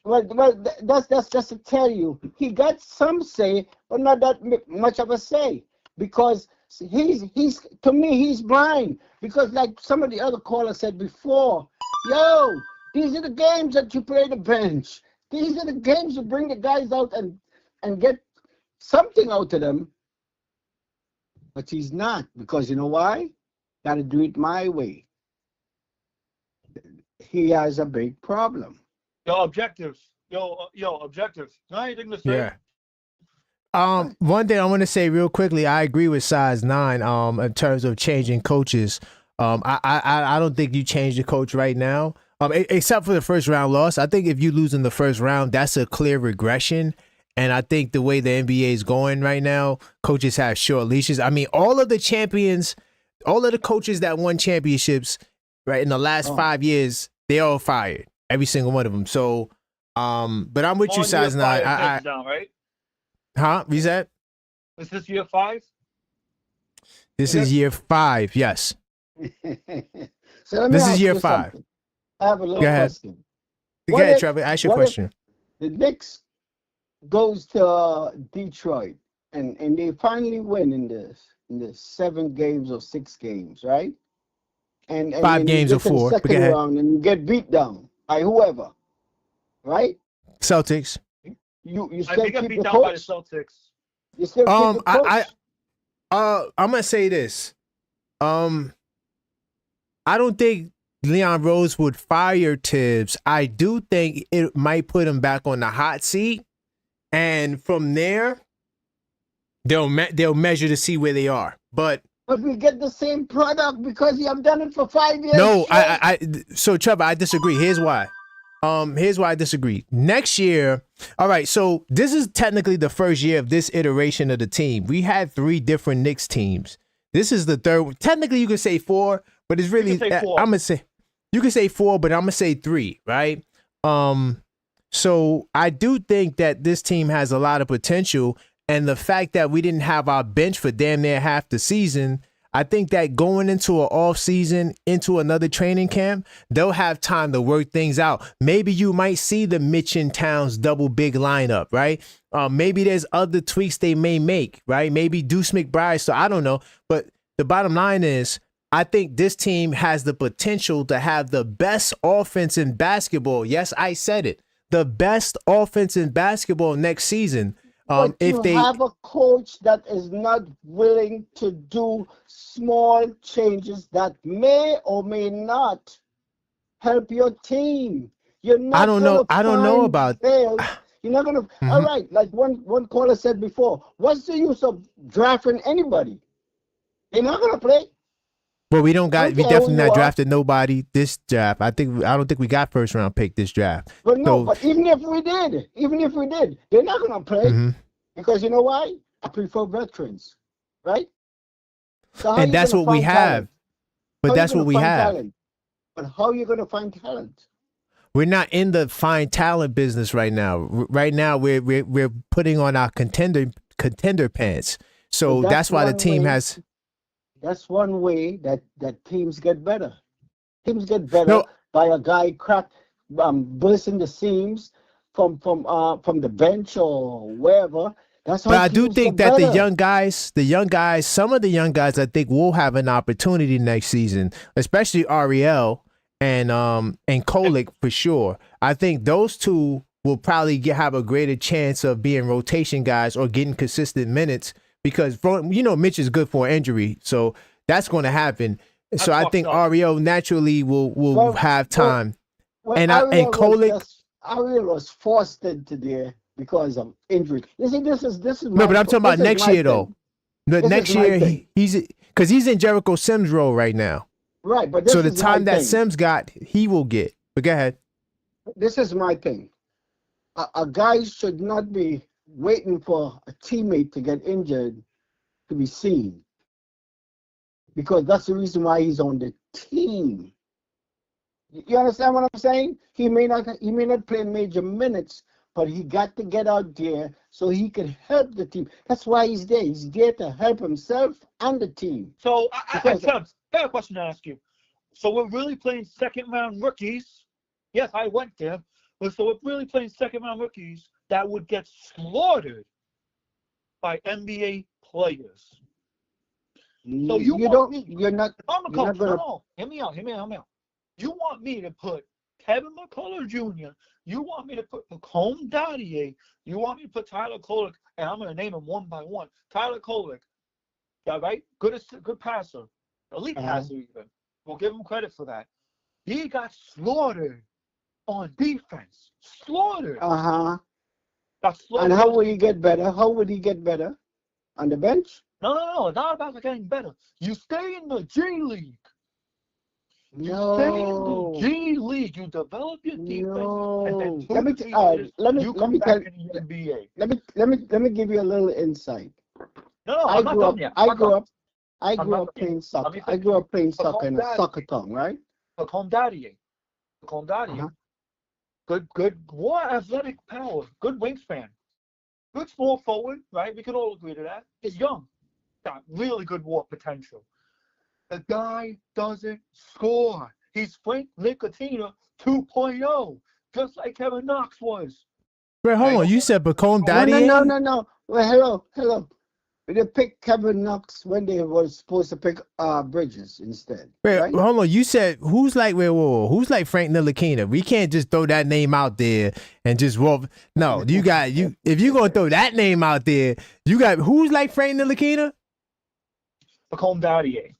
Well, that's just to tell you, he got some say, but not that much of a say, because he's to me he's blind. Because like some of the other callers said before, yo, these are the games that you play the bench. These are the games you bring the guys out and get something out of them. But he's not, because you know why? Got to do it my way. He has a big problem. Yo, objectives. Yo, objectives. Got anything to say? Yeah. One thing I want to say real quickly, I agree with size 9. In terms of changing coaches. I don't think you change the coach right now. Except for the first round loss. I think if you lose in the first round, that's a clear regression. And I think the way the NBA is going right now, coaches have short leashes. I mean, all of the champions, all of the coaches that won championships, right, in the last 5 years, they all fired. Every single one of them. So, but I'm with you, size 9. Down, right? Huh? Is that? Is this year 5? This is year 5. Yes. So this is year 5. Something. I have a little question. Go ahead, Trevor. Ask your question. The Knicks goes to Detroit and they finally win in the 7 games or 6 games, right? And 5 games or 4. Second round and you get beat down by whoever, right? Celtics. You still keep beat the down by the coach? Celtics. You still keep the coach? I'm gonna say this. I don't think Leon Rose would fire Tibbs. I do think it might put him back on the hot seat, and from there, they'll measure to see where they are. But we get the same product because you have done it for 5 years. No, so Trevor, I disagree. Here's why. Here's why I disagree. Next year, all right, so this is technically the first year of this iteration of the team. We had 3 different Knicks teams. This is the third. Technically, you could say 4, but it's really, I'm gonna say, you can say 4, but I'm gonna say 3, right? So I do think that this team has a lot of potential, and the fact that we didn't have our bench for damn near half the season, I think that going into an off season, into another training camp, they'll have time to work things out. Maybe you might see the Mitch and Towns double big lineup, right? Maybe there's other tweaks they may make, right? Maybe Deuce McBride. So I don't know. But the bottom line is, I think this team has the potential to have the best offense in basketball. Yes, I said it. The best offense in basketball next season. But if they have a coach that is not willing to do small changes that may or may not help your team, you're not. I don't know about. You're not gonna. All right, like one caller said before, what's the use of drafting anybody? They're not gonna play. Well, we definitely not drafted nobody this draft. I don't think we got first round pick this draft. But no, but even if we did, they're not gonna play because you know why? I prefer veterans, right? So and that's what we have. But that's what we have. Talent? But how are you gonna find talent? We're not in the find talent business right now. Right now, we're putting on our contender pants. So that's why the team has. That's one way that teams get better. Teams get better by a guy bursting the seams from the bench or wherever. That's how. But I do think that the young guys, some of the young guys, I think will have an opportunity next season, especially Ariel and Kolick for sure. I think those two will probably have a greater chance of being rotation guys or getting consistent minutes. Because, Mitch is good for an injury, so that's going to happen. So I think Ariel naturally will have time. And Kolick. Ariel was forced into there because of injury. You see, this is no, but I'm talking about next year though. Next year he's in Jericho Sims' role right now. Right, but so the time that Sims got, he will get. But go ahead. This is my thing. A guy should not be waiting for a teammate to get injured to be seen, because that's the reason why he's on the team. You understand what I'm saying? He may not play major minutes, but he got to get out there so he can help the team. That's why he's there. He's there to help himself and the team. So I have a question to ask you. So we're really playing second round rookies Yes, I went there. But so we're really playing second-round rookies that would get slaughtered by NBA players. So you don't. You're not. I'm a You're coach. not gonna. No, hear me out. You want me to put Kevin McCullough Jr., you want me to put Macomb Dadier, you want me to put Tyler Kolek, and I'm going to name them one by one. Tyler Kolek, yeah, right? Good passer, elite passer even. We'll give him credit for that. He got slaughtered on defense. Slaughtered. Uh-huh. Got slaughtered. And how would he get better? How would he get better? On the bench? No. It's not about getting better. You stay in the G League. No. Stay in the G League. You develop your defense, and then let me tell you. Let me give you a little insight. No, I grew up playing soccer. I grew up playing Macomb soccer in a Dadier. soccer town, right? Macomb Dadier. Good more athletic power. Good wingspan. Good small forward, right? We can all agree to that. He's young. Got really good war potential. The guy doesn't score. He's Frank Nicotina 2.0, just like Kevin Knox was. Wait, hold on. You said Macomb Dadier? No. Well, hello. They picked Kevin Knox when they were supposed to pick Bridges instead. Wait, right? hold on. You said who's like who's like Frank Ntilikina? We can't just throw that name out there and just roll. No, you got you. If you're gonna throw that name out there, you got who's like Frank Ntilikina? Macomb Dadier.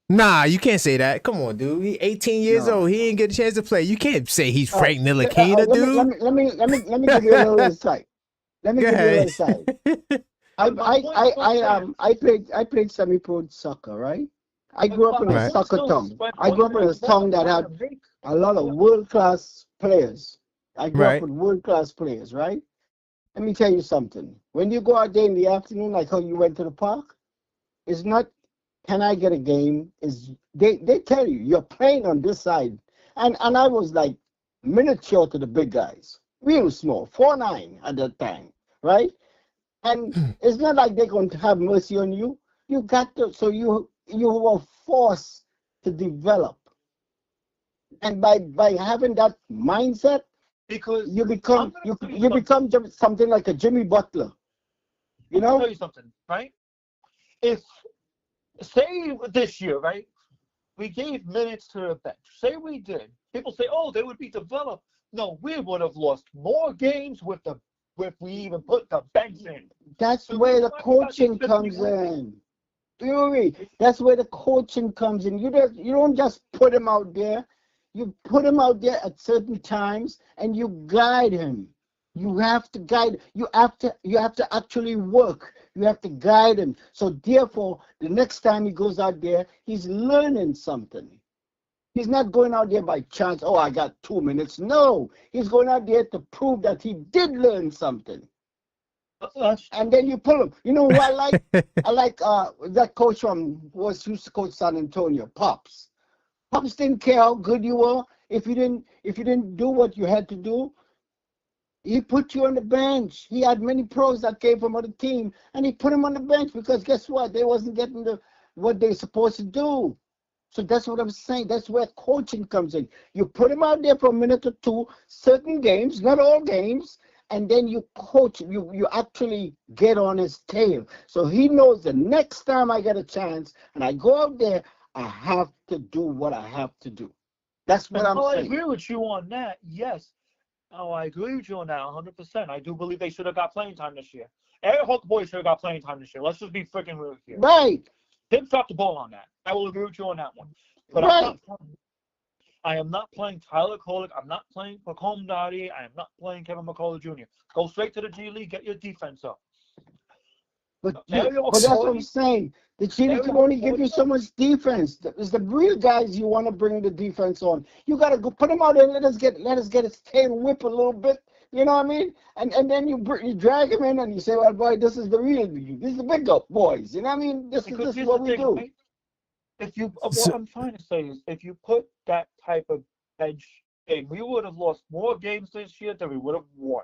Nah, you can't say that. Come on, dude. He 18 years old. He ain't get a chance to play. You can't say he's Frank Ntilikina, dude. Let me give you a little insight. Let me give you a little insight. I played semi-pro soccer, right? I grew up in a soccer town. I grew up in a town that had a lot of world-class players. I grew up with world-class players, right? Let me tell you something. When you go out there in the afternoon, like how you went to the park, it's not, can I get a game? Is they tell you, you're playing on this side. And I was like miniature to the big guys. Real small, 4'9" at that time, right? And it's not like they're going to have mercy on you. You got to, so you were forced to develop. And by having that mindset, because you become something like a Jimmy Butler. You know? I'll tell you something, right? If say this year, right, we gave minutes to the bench. Say we did. People say, oh, they would be developed. No, we would have lost more games if we even put the bench in. That's where the coaching comes in. Fury. That's where the coaching comes in. You don't just put him out there. You put him out there at certain times and you guide him. You have to guide. You have to actually work. You have to guide him. So therefore, the next time he goes out there, he's learning something. He's not going out there by chance. Oh, I got 2 minutes. No, he's going out there to prove that he did learn something. And then you pull him. You know who I like? I like that coach used to coach San Antonio, Pops. Pops didn't care how good you were. If you didn't do what you had to do, he put you on the bench. He had many pros that came from other team, and he put him on the bench because guess what? They wasn't getting what they're supposed to do. So that's what I'm saying. That's where coaching comes in. You put him out there for a minute or two, certain games, not all games, and then you coach. You actually get on his tail. So he knows the next time I get a chance and I go out there, I have to do what I have to do. That's what I'm saying. I agree with you on that. Yes. Oh, I agree with you on that 100%. I do believe they should have got playing time this year. Eric Hulk boys should have got playing time this year. Let's just be freaking real here. Right. Didn't drop the ball on that. I will agree with you on that one. But right. I am not playing Tyler Kolek. I'm not playing Macomb Dadier. I am not playing Kevin McCullough Jr. Go straight to the G League. Get your defense up. But that's what I'm saying. The G League can only give you so much defense. It's the real guys you want to bring the defense on. You got to go put him out there and let us get his tail whip a little bit. You know what I mean? And then you drag him in and you say, well, boy, this is the real league. This is the big up boys. You know what I mean? This is what we do. Right? What I'm trying to say is, if you put that type of edge in, we would have lost more games this year than we would have won.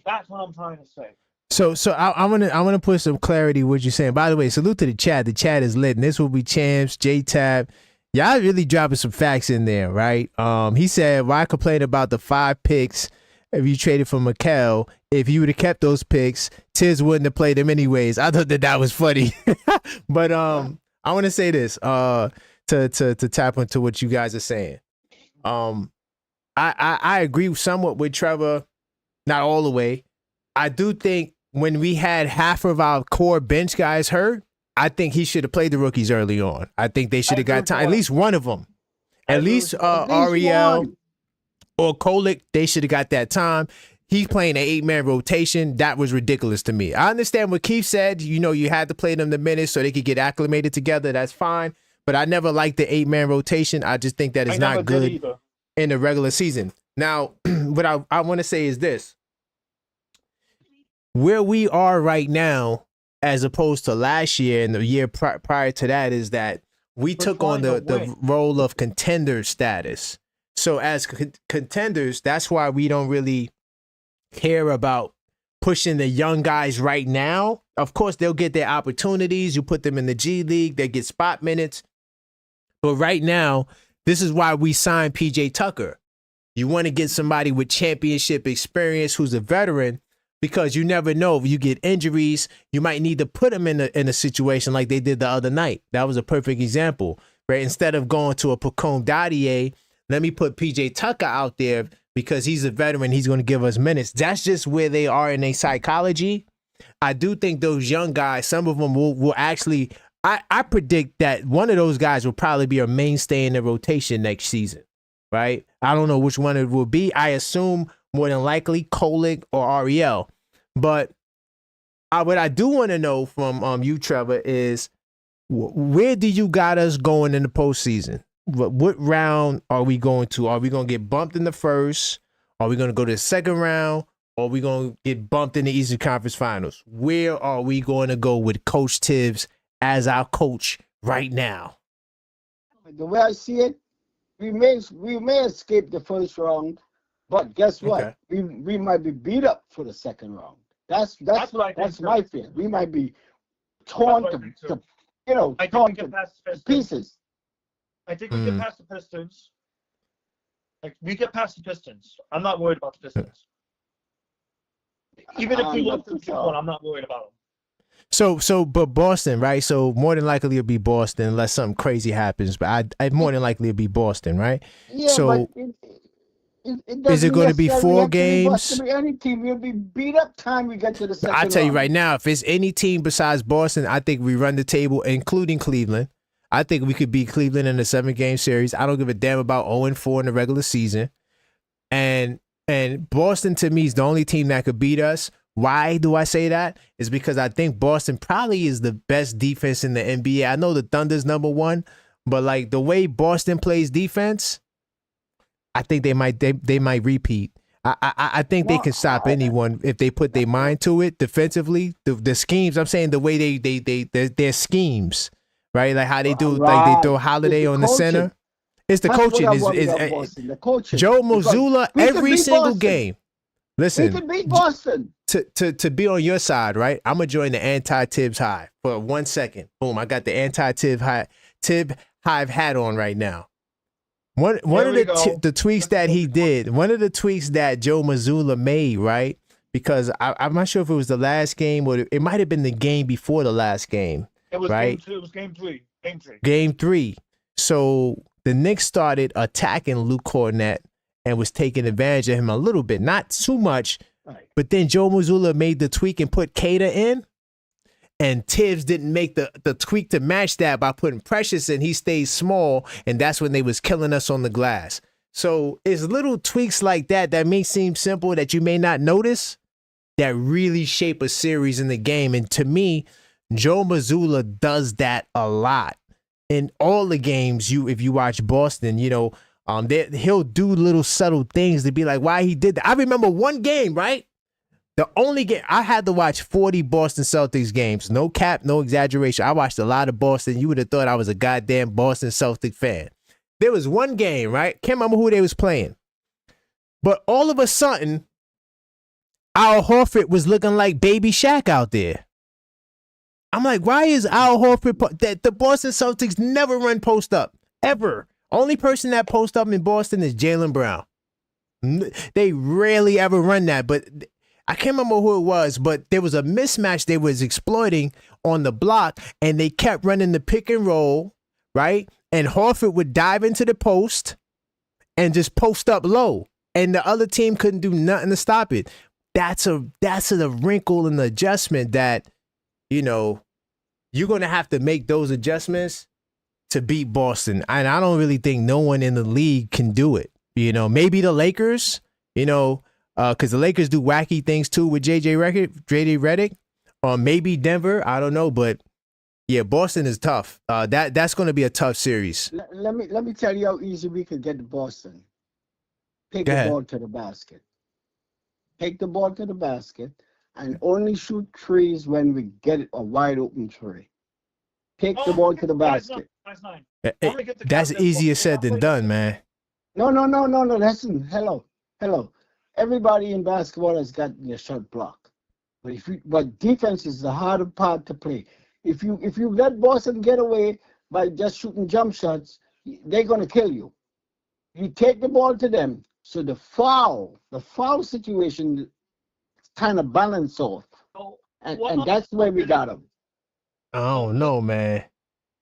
That's what I'm trying to say. So I want to put some clarity what you're saying. By the way, salute to the chat. The chat is lit, and this will be Champs, J-Tab, Y'all really dropping some facts in there, right? He said, why complain about the 5 picks if you traded for Mikal? If you would have kept those picks, Tiz wouldn't have played them anyways. I thought that was funny. But I want to say this to tap into what you guys are saying. I agree somewhat with Trevor, not all the way. I do think when we had half of our core bench guys hurt, I think he should have played the rookies early on. I think they should have got time. At least one of them. At least Ariel or Kolick, they should have got that time. He's playing an 8-man rotation. That was ridiculous to me. I understand what Keith said. You know, you had to play them the minutes so they could get acclimated together. That's fine. But I never liked the 8-man rotation. I just think that is not good in the regular season. Now, what I want to say is this. Where we are right now, as opposed to last year and the year prior to that, is that we took on the role of contender status. So as contenders, that's why we don't really care about pushing the young guys right now. Of course, they'll get their opportunities. You put them in the G League, they get spot minutes. But right now, this is why we signed PJ Tucker. You want to get somebody with championship experience who's a veteran, because you never know if you get injuries, you might need to put them in a situation like they did the other night. That was a perfect example, right? Instead of going to a Pacome Dadier, let me put PJ Tucker out there because he's a veteran. He's going to give us minutes. That's just where they are in their psychology. I do think those young guys, some of them will actually, I predict that one of those guys will probably be a mainstay in the rotation next season, right? I don't know which one it will be. I assume more than likely Kolick or Ariel. But what I do want to know from you, Trevor, is where do you got us going in the postseason? What round are we going to? Are we going to get bumped in the first? Are we going to go to the second round? Or are we going to get bumped in the Eastern Conference Finals? Where are we going to go with Coach Tibbs as our coach right now? The way I see it, we may escape the first round. But guess what? Okay. We might be beat up for the second round. That's my fear. We might be torn to pieces. I think we get past the Pistons. Like we get past the Pistons. I'm not worried about the Pistons. Even if we left them 2-1, I'm not worried about them. But Boston, right? So more than likely it'll be Boston unless something crazy happens. But I more than likely it'll be Boston, right? Yeah, so. Is it going to be 4 games? Any team will be beat up time we get to the second I tell you round. right now, if it's any team besides Boston, I think we run the table, including Cleveland. I think we could beat Cleveland in a 7-game series. I don't give a damn about 0-4 in the regular season. And Boston, to me, is the only team that could beat us. Why do I say that? It's because I think Boston probably is the best defense in the NBA. I know the Thunder's number 1, but like the way Boston plays defense, I think they might repeat. I think they can stop anyone if they put their mind to it defensively. The schemes, I'm saying the way their schemes, right? Like how they do, like they throw Holiday on the center. It's the coaching. The coaching. Joe Mazzulla every single game. Listen, we can beat Boston. To be on your side, right? I'm gonna join the anti-Tibbs Hive for 1 second. Boom! I got the anti-Tibbs Hive hat on right now. One of the tweaks that he did, one of the tweaks that Joe Mazzulla made, right? Because I'm not sure if it was the last game or it might have been the game before the last game. It was right? Game 2. It was game 3. Game 3. So the Knicks started attacking Luke Cornett and was taking advantage of him a little bit, not too much. Right. But then Joe Mazzulla made the tweak and put Cater in. And Tibbs didn't make the tweak to match that by putting Precious in. He stayed small, and that's when they was killing us on the glass. So it's little tweaks like that may seem simple that you may not notice that really shape a series in the game. And to me, Joe Mazzulla does that a lot. In all the games, if you watch Boston, he'll do little subtle things to be like, why he did that. I remember one game, right? The only game I had to watch 40 Boston Celtics games. No cap, no exaggeration. I watched a lot of Boston. You would have thought I was a goddamn Boston Celtic fan. There was one game, right? Can't remember who they was playing. But all of a sudden, Al Horford was looking like Baby Shaq out there. I'm like, why is Al Horford that the Boston Celtics never run post up? ever. Only person that post up in Boston is Jaylen Brown. They rarely ever run that, but I can't remember who it was, but there was a mismatch they was exploiting on the block, and they kept running the pick and roll, right? And Horford would dive into the post and just post up low, and the other team couldn't do nothing to stop it. That's a wrinkle in the adjustment that, you know, you're going to have to make those adjustments to beat Boston. And I don't really think no one in the league can do it. You know, maybe the Lakers, you know, because the Lakers do wacky things too with JJ Redick, or maybe Denver. I don't know, but yeah, Boston is tough. That's going to be a tough series. Let me tell you how easy we could get to Boston. Take Go the ahead. ball to the basket. Take the ball to the basket, and only shoot threes when we get a wide open three. Take the ball to the basket. That's easier said than done, man. No. Listen, hello. Everybody in basketball has got their shot block, but defense is the harder part to play. If you let Boston get away by just shooting jump shots, they're gonna kill you. You take the ball to them, so the foul situation kind of balance off, and that's where we got them. I don't know, man.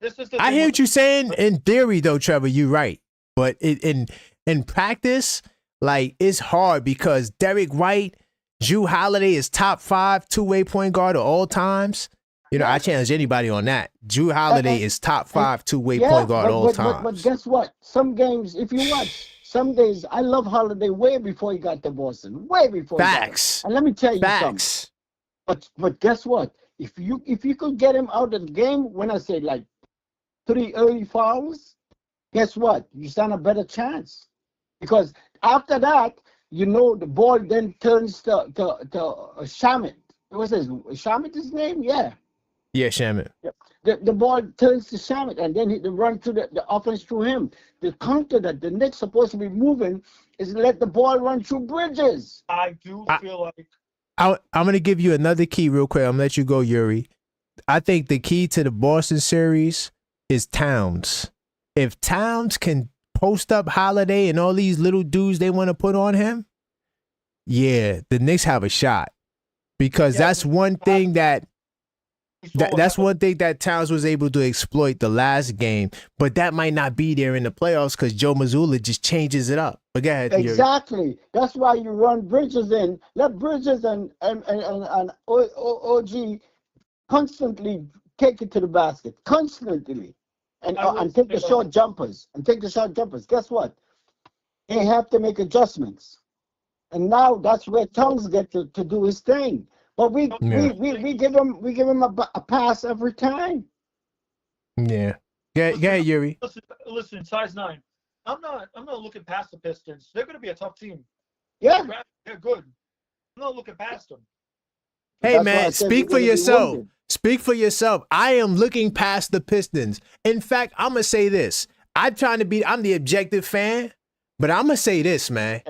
I I hear what you're saying. In theory, though, Trevor, you're right. But in practice, like, it's hard because Derek White, Jrue Holiday is top 5 two-way point guard of all times. You know, I challenge anybody on that. Jrue Holiday is top 5 two-way point guard all times. But guess what? Some games, if you watch, some days I love Holiday way before he got to Boston. Way before. Facts. And let me tell you Facts. something. But guess what? If you could get him out of the game, when I say like 3 early fouls, guess what? You stand a better chance. Because after that, you know, the ball then turns to Shamit. What's Shamit his name? Yeah. Yeah, Shamit. The ball turns to Shamit, and then he run through the offense through him. The counter that the Knicks supposed to be moving is let the ball run through Bridges. I do feel like I'm going to give you another key real quick. I'm going to let you go, Yuri. I think the key to the Boston series is Towns. If Towns can post up Holiday and all these little dudes they want to put on him, yeah, the Knicks have a shot. Because that's one thing that's one thing that Towns was able to exploit the last game, but that might not be there in the playoffs because Joe Mazzulla just changes it up. But go ahead, Yuri. Exactly. That's why you run Bridges in. Let Bridges and OG constantly take it to the basket. Constantly. And take the short jumpers. Guess what? They have to make adjustments. And now that's where Towns get to do his thing. But we give him a pass every time. Yeah. Go ahead, Yuri. Listen, size 9. I'm not looking past the Pistons. They're gonna be a tough team. Yeah. They're good. I'm not looking past them. Hey, That's why I man, said speak we're for gonna be yourself. wounded. Speak for yourself. I am looking past the Pistons. In fact, I'm going to say this. I'm the objective fan, but I'm going to say this, man.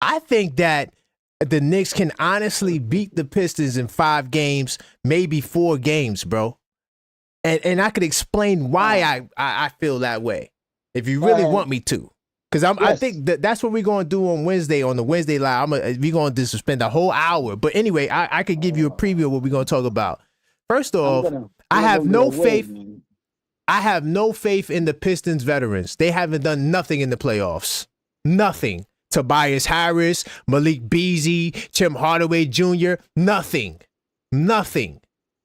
I think that the Knicks can honestly beat the Pistons in 5 games, maybe 4 games, bro. And I could explain why I feel that way, if you really want me to. Because I think that's what we're going to do on Wednesday, on the Wednesday live. We're going to spend a whole hour. But anyway, I could give you a preview of what we're going to talk about. First off, I have no faith. I have no faith in the Pistons veterans. They haven't done nothing in the playoffs. Nothing. Tobias Harris, Malik Beasley, Tim Hardaway Jr., nothing. Nothing.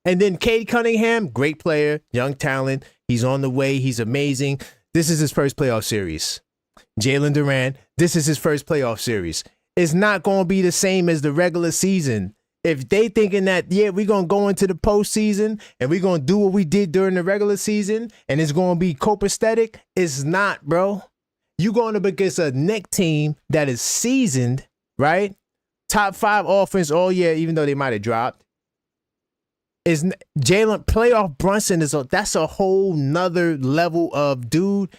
And then Cade Cunningham, great player, young talent. He's on the way. He's amazing. This is his first playoff series. Jalen Duran, this is his first playoff series. It's not going to be the same as the regular season. If they thinking that, yeah, we're going to go into the postseason and we're going to do what we did during the regular season and it's going to be copacetic, it's not, bro. You're going up against a Knicks team that is seasoned, right? Top 5 offense all year, even though they might have dropped. Is Jalen playoff Brunson that's a whole nother level of dude.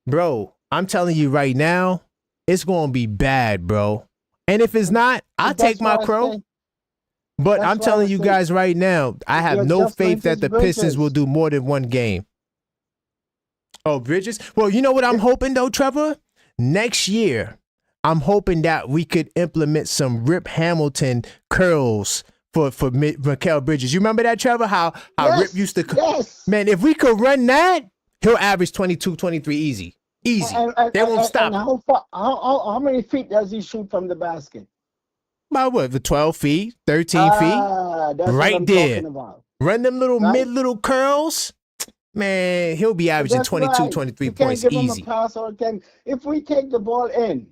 Bro, I'm telling you right now, it's going to be bad, bro. And if it's not, I'll take my crow. But I'm telling you guys right now, I have no faith that the Pistons will do more than 1 game. Oh, Bridges. Well, you know what I'm hoping though, Trevor? Next year, I'm hoping that we could implement some Rip Hamilton curls for Mikal Bridges. You remember that, Trevor? How Rip used to. Yes. Man, if we could run that, he'll average 22, 23 easy. Easy. They won't stop. And how many feet does he shoot from the basket? About what? The 12 feet, 13 feet. That's right what I'm there. talking about. Run them little Right? little curls. Man, he'll be averaging That's 22, right. 23 you points can't give easy. him a pass all the time. If we take the ball in,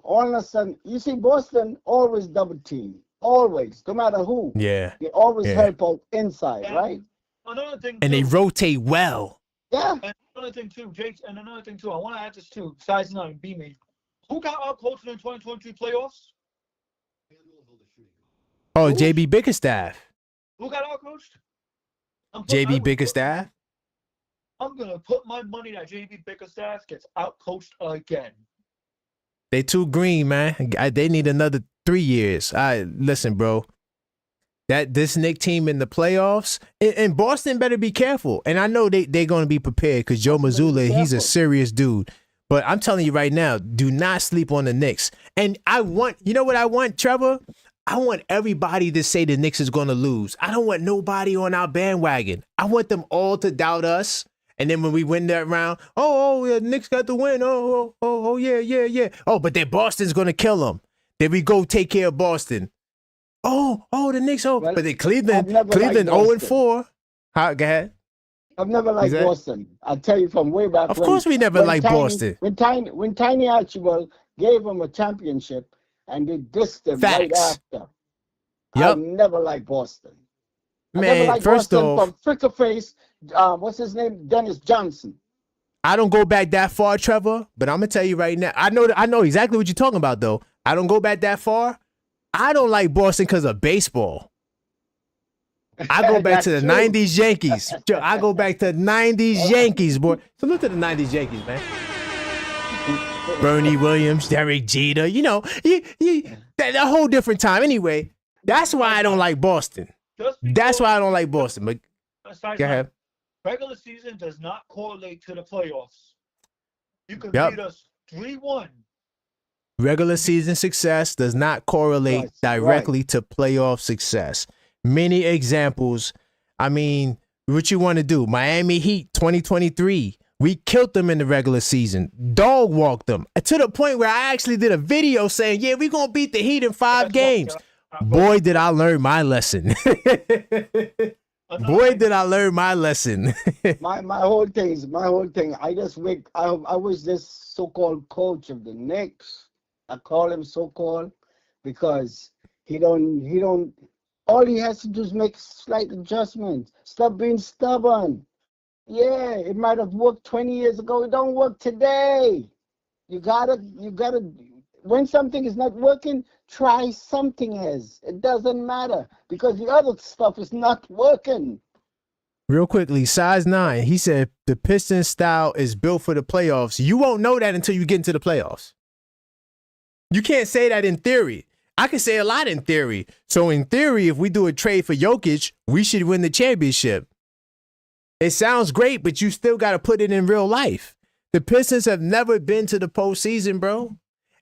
all of a sudden, you see Boston always double team. Always, no matter who. Yeah. They always help out inside, And right? Another thing, And they too, rotate well. Yeah. and another thing too, Jake, and another thing too, I want to add this too. Size 9, B me. Who got out coached in the 2023 playoffs? Oh, JB Bickerstaff. Who got out coached? JB Bickerstaff. I'm gonna put my money that JB Bickerstaff gets out coached again. They too green, man. They need another 3 years. Listen, bro. This Knicks team in the playoffs, and Boston better be careful. And I know they're going to be prepared because Joe Mazzulla, he's a serious dude. But I'm telling you right now, do not sleep on the Knicks. And you know what I want, Trevor? I want everybody to say the Knicks is going to lose. I don't want nobody on our bandwagon. I want them all to doubt us. And then when we win that round, the Knicks got the win. Yeah. Oh, but then Boston's going to kill them. Then we go take care of Boston. Oh, the Knicks. Well, but then Cleveland liked 0-4. Go ahead. I've never liked Boston. I'll tell you from way back. Of course we never liked Boston. When Tiny Archibald gave him a championship and they dissed him right after. Yep. I never liked Boston. Man, first off, from Fricker Face, what's his name? Dennis Johnson. I don't go back that far, Trevor, but I'm gonna tell you right now. I know exactly what you're talking about, though. I don't go back that far. I don't like Boston because of baseball. I go back to the 90s Yankees. I go back to the 90s Yankees, boy. So look at the 90s Yankees, man. Bernie Williams, Derek Jeter, that whole different time. Anyway, that's why I don't like Boston. That's why I don't like Boston. But go ahead. Regular season does not correlate to the playoffs. You can beat us 3-1. Regular season success does not correlate directly to playoff success. Many examples. I mean, what you want to do? Miami Heat 2023. We killed them in the regular season. Dog walked them to the point where I actually did a video saying, yeah, we're going to beat the Heat in 5 games. Boy, did I learn my lesson. Boy, did I learn my lesson. my whole thing. I was this so-called coach of the Knicks. I call him so-called because he don't. All he has to do is make slight adjustments. Stop being stubborn. Yeah, it might have worked 20 years ago. It don't work today. You gotta. When something is not working, try something else. It doesn't matter because the other stuff is not working. Real quickly, size 9. He said the Pistons style is built for the playoffs. You won't know that until you get into the playoffs. You can't say that in theory. I can say a lot in theory. So in theory, if we do a trade for Jokic, we should win the championship. It sounds great, but you still got to put it in real life. The Pistons have never been to the postseason, bro.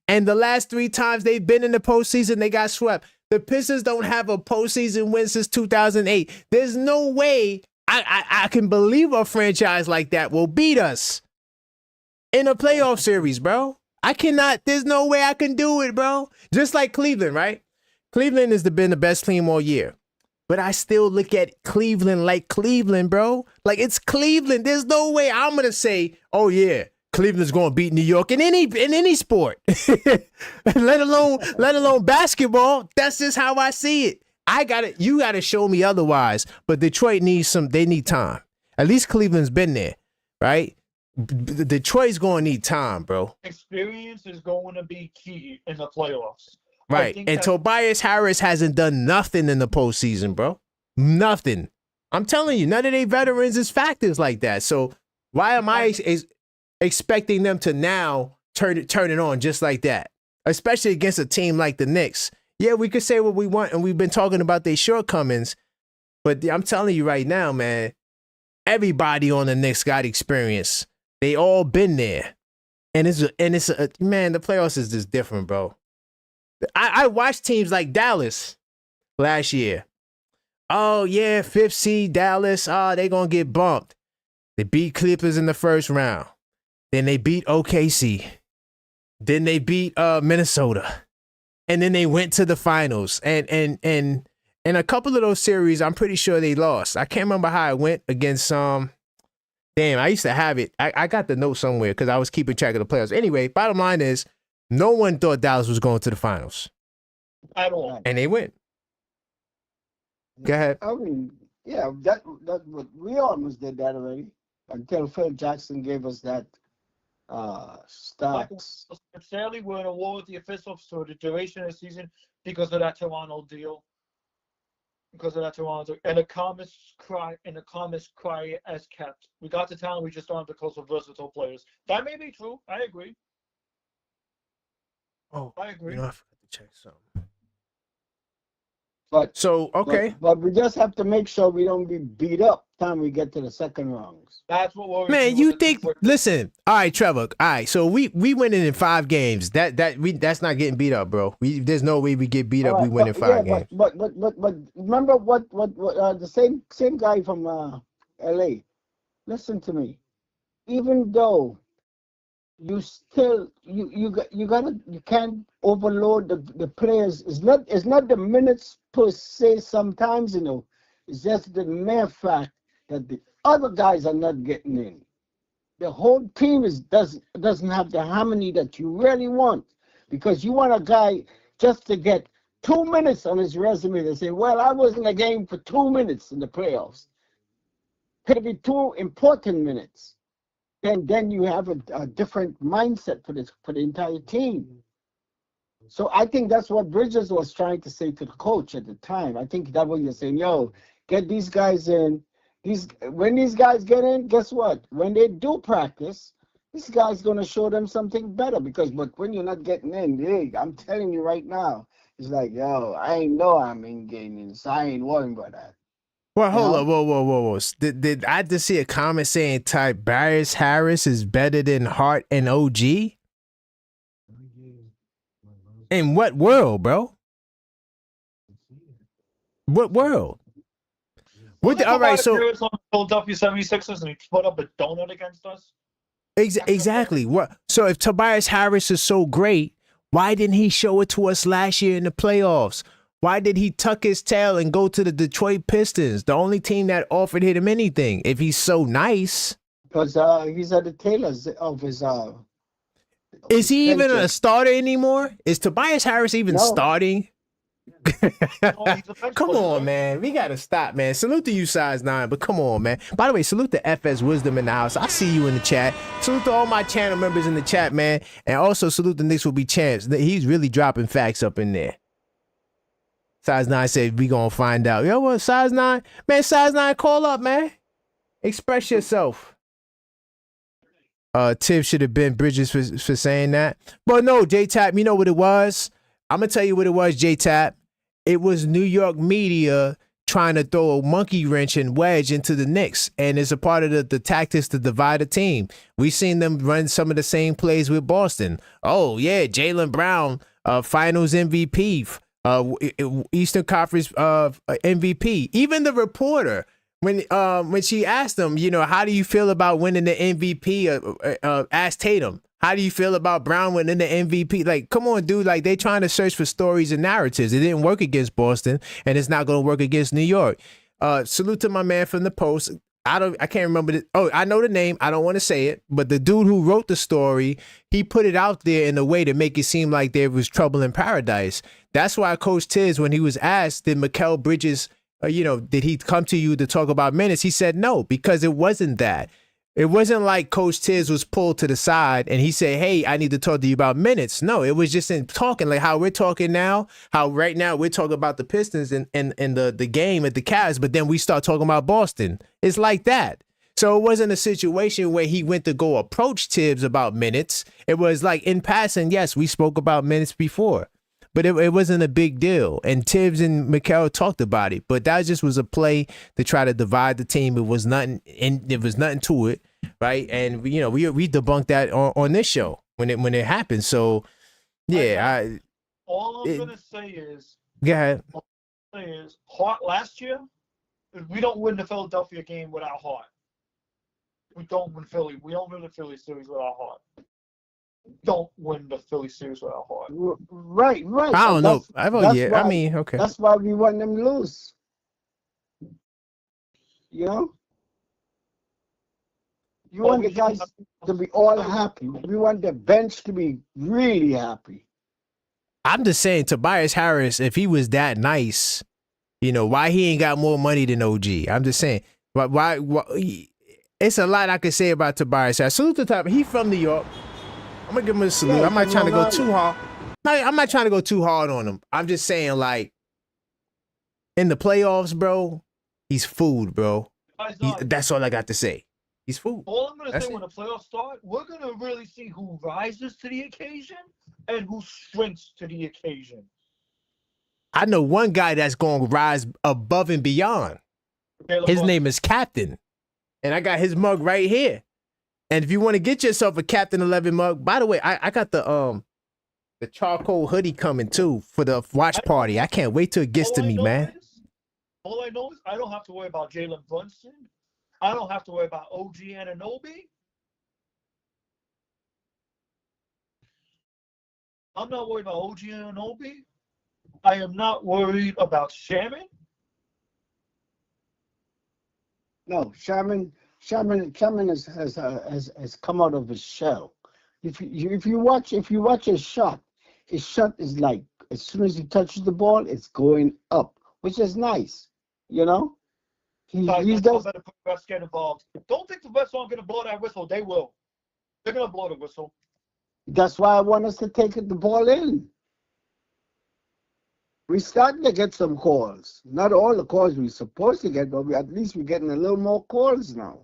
And the last 3 times they've been in the postseason, they got swept. The Pistons don't have a postseason win since 2008. There's no way I can believe a franchise like that will beat us in a playoff series, bro. I cannot. There's no way I can do it, bro. Just like Cleveland, right? Cleveland has been the best team all year. But I still look at Cleveland like Cleveland, bro. Like, it's Cleveland. There's no way I'm going to say, oh, yeah, Cleveland's going to beat New York in any sport, let alone basketball. That's just how I see it. You got to show me otherwise. But Detroit they need time. At least Cleveland's been there, right? Detroit's going to need time, bro. Experience is going to be key in the playoffs. Right. And Tobias Harris hasn't done nothing in the postseason, bro. Nothing. I'm telling you, none of their veterans is factors like that. So why am I expecting them to now turn it on just like that? Especially against a team like the Knicks. Yeah, we could say what we want, and we've been talking about their shortcomings. But I'm telling you right now, man, Everybody on the Knicks got experience. They all been there. And man, the playoffs is just different, bro. I watched teams like Dallas last year. Oh, yeah, 5th seed Dallas. Oh, they going to get bumped. They beat Clippers in the first round. Then they beat OKC. Then they beat Minnesota. And then they went to the finals. And a couple of those series, I'm pretty sure they lost. I can't remember how it went against damn, I used to have it. I got the note somewhere because I was keeping track of the playoffs. Anyway, bottom line is, no one thought Dallas was going to the finals. At all. And they went. Go ahead. I mean, yeah, that we almost did that already until Phil Jackson gave us that stocks. Sadly, we're in a war with the officials for the duration of the season because of that Toronto deal. And the comments cry as kept. We got the talent, we just don't have the close of versatile players. That may be true. I agree. Oh, I agree. You know, I forgot to check something. But so okay, but we just have to make sure we don't be beat up time we get to the second rounds. That's what worries man. me. You think? Listen, all right, Trevor. All right, so we winning in 5 games. That's not getting beat up, bro. There's no way we get beat up. We win in 5 games. But remember what the same guy from L.A. Listen to me. Even though you still you can't overload the players. It's not the minutes per se. Sometimes it's just the mere fact that the other guys are not getting in. The whole team doesn't have the harmony that you really want, because you want a guy just to get 2 minutes on his resume to say, well, I was in the game for 2 minutes in the playoffs. Could be 2 important minutes. Then you have a different mindset for the entire team. So I think that's what Bridges was trying to say to the coach at the time. I think that was you're saying, yo, get these guys in. When these guys get in, guess what? When they do practice, this guy's going to show them something better. But when you're not getting in, hey, I'm telling you right now, it's like, yo, I ain't know I'm in gaming, so I ain't worrying about that. Well, hold up, whoa. Did I just see a comment saying Tobias Harris is better than Hart and OG? In what world, bro? What world? All right, so Philadelphia 76ers and he put up a donut against us. Exactly. What? So if Tobias Harris is so great, why didn't he show it to us last year in the playoffs? Why did he tuck his tail and go to the Detroit Pistons, the only team that offered him anything, if he's so nice? Because he's at the tail of his... Is he even a starter anymore? Is Tobias Harris even starting? Come on, man. We got to stop, man. Salute to you, size 9, but come on, man. By the way, salute to FS Wisdom in the house. I see you in the chat. Salute to all my channel members in the chat, man. And also salute the Knicks will be champs. He's really dropping facts up in there. Size 9 said we gonna find out. Yo, what, Size 9? Man, Size 9, call up, man. Express yourself. Tiff should have been Bridges for saying that. But no, J-Tap, you know what it was? I'm gonna tell you what it was, J-Tap. It was New York media trying to throw a monkey wrench and wedge into the Knicks. And it's a part of the tactics to divide a team. We've seen them run some of the same plays with Boston. Oh, yeah, Jaylen Brown, finals MVP. Eastern Conference MVP. Even the reporter, when she asked him, how do you feel about winning the MVP? Asked Tatum, how do you feel about Brown winning the MVP? Like, come on, dude. Like, they trying to search for stories and narratives. It didn't work against Boston, and it's not going to work against New York. Salute to my man from the Post. I can't remember I know the name. I don't want to say it, but the dude who wrote the story, he put it out there in a way to make it seem like there was trouble in paradise. That's why Coach Tiz, when he was asked, did Mikal Bridges, did he come to you to talk about minutes? He said no, because it wasn't that. It wasn't like Coach Tiz was pulled to the side and he said, hey, I need to talk to you about minutes. No, it was just in talking like how we're talking now, how right now we're talking about the Pistons and the game at the Cavs, but then we start talking about Boston. It's like that. So it wasn't a situation where he went to go approach Tibbs about minutes. It was like in passing, yes, we spoke about minutes before. but it wasn't a big deal. And Tibbs and Mikel talked about it, but that just was a play to try to divide the team. It was nothing, and there was nothing to it, right? And we debunked that on this show when it happened. So yeah, all I'm gonna say is, go ahead. Hart last year, we don't win the Philadelphia game without Hart. We don't win Philly. We don't win the Philly series without Hart. Don't win the Philly series without Hart. Right. I don't know. I mean, okay. That's why we want them loose. You know? You want the guys to be all happy. We want the bench to be really happy. I'm just saying, Tobias Harris, if he was that nice, why he ain't got more money than OG? I'm just saying, why it's a lot I could say about Tobias Harris. Salute to top. He from New York. I'm gonna give him a salute. I'm not trying to go too hard. I'm not trying to go too hard on him. I'm just saying, like, in the playoffs, bro, he's food, bro. That's all I got to say. He's food. All I'm gonna say when the playoffs start, we're gonna really see who rises to the occasion and who shrinks to the occasion. I know one guy that's gonna rise above and beyond. His name is Captain, and I got his mug right here. And if you want to get yourself a Captain 11 mug, by the way, I got the charcoal hoodie coming too for the watch party. I can't wait till it gets to me, man. All I know is I don't have to worry about Jalen Brunson. I don't have to worry about OG Anunoby. I'm not worried about OG Anunoby. I am not worried about Sherman. No, Sherman has come out of his shell. If you watch his shot is like, as soon as he touches the ball, it's going up, which is nice. He's does. Better put refs get involved. Don't think the refs aren't going to blow that whistle. They will. They're going to blow the whistle. That's why I want us to take the ball in. We're starting to get some calls. Not all the calls we're supposed to get, but at least we're getting a little more calls now.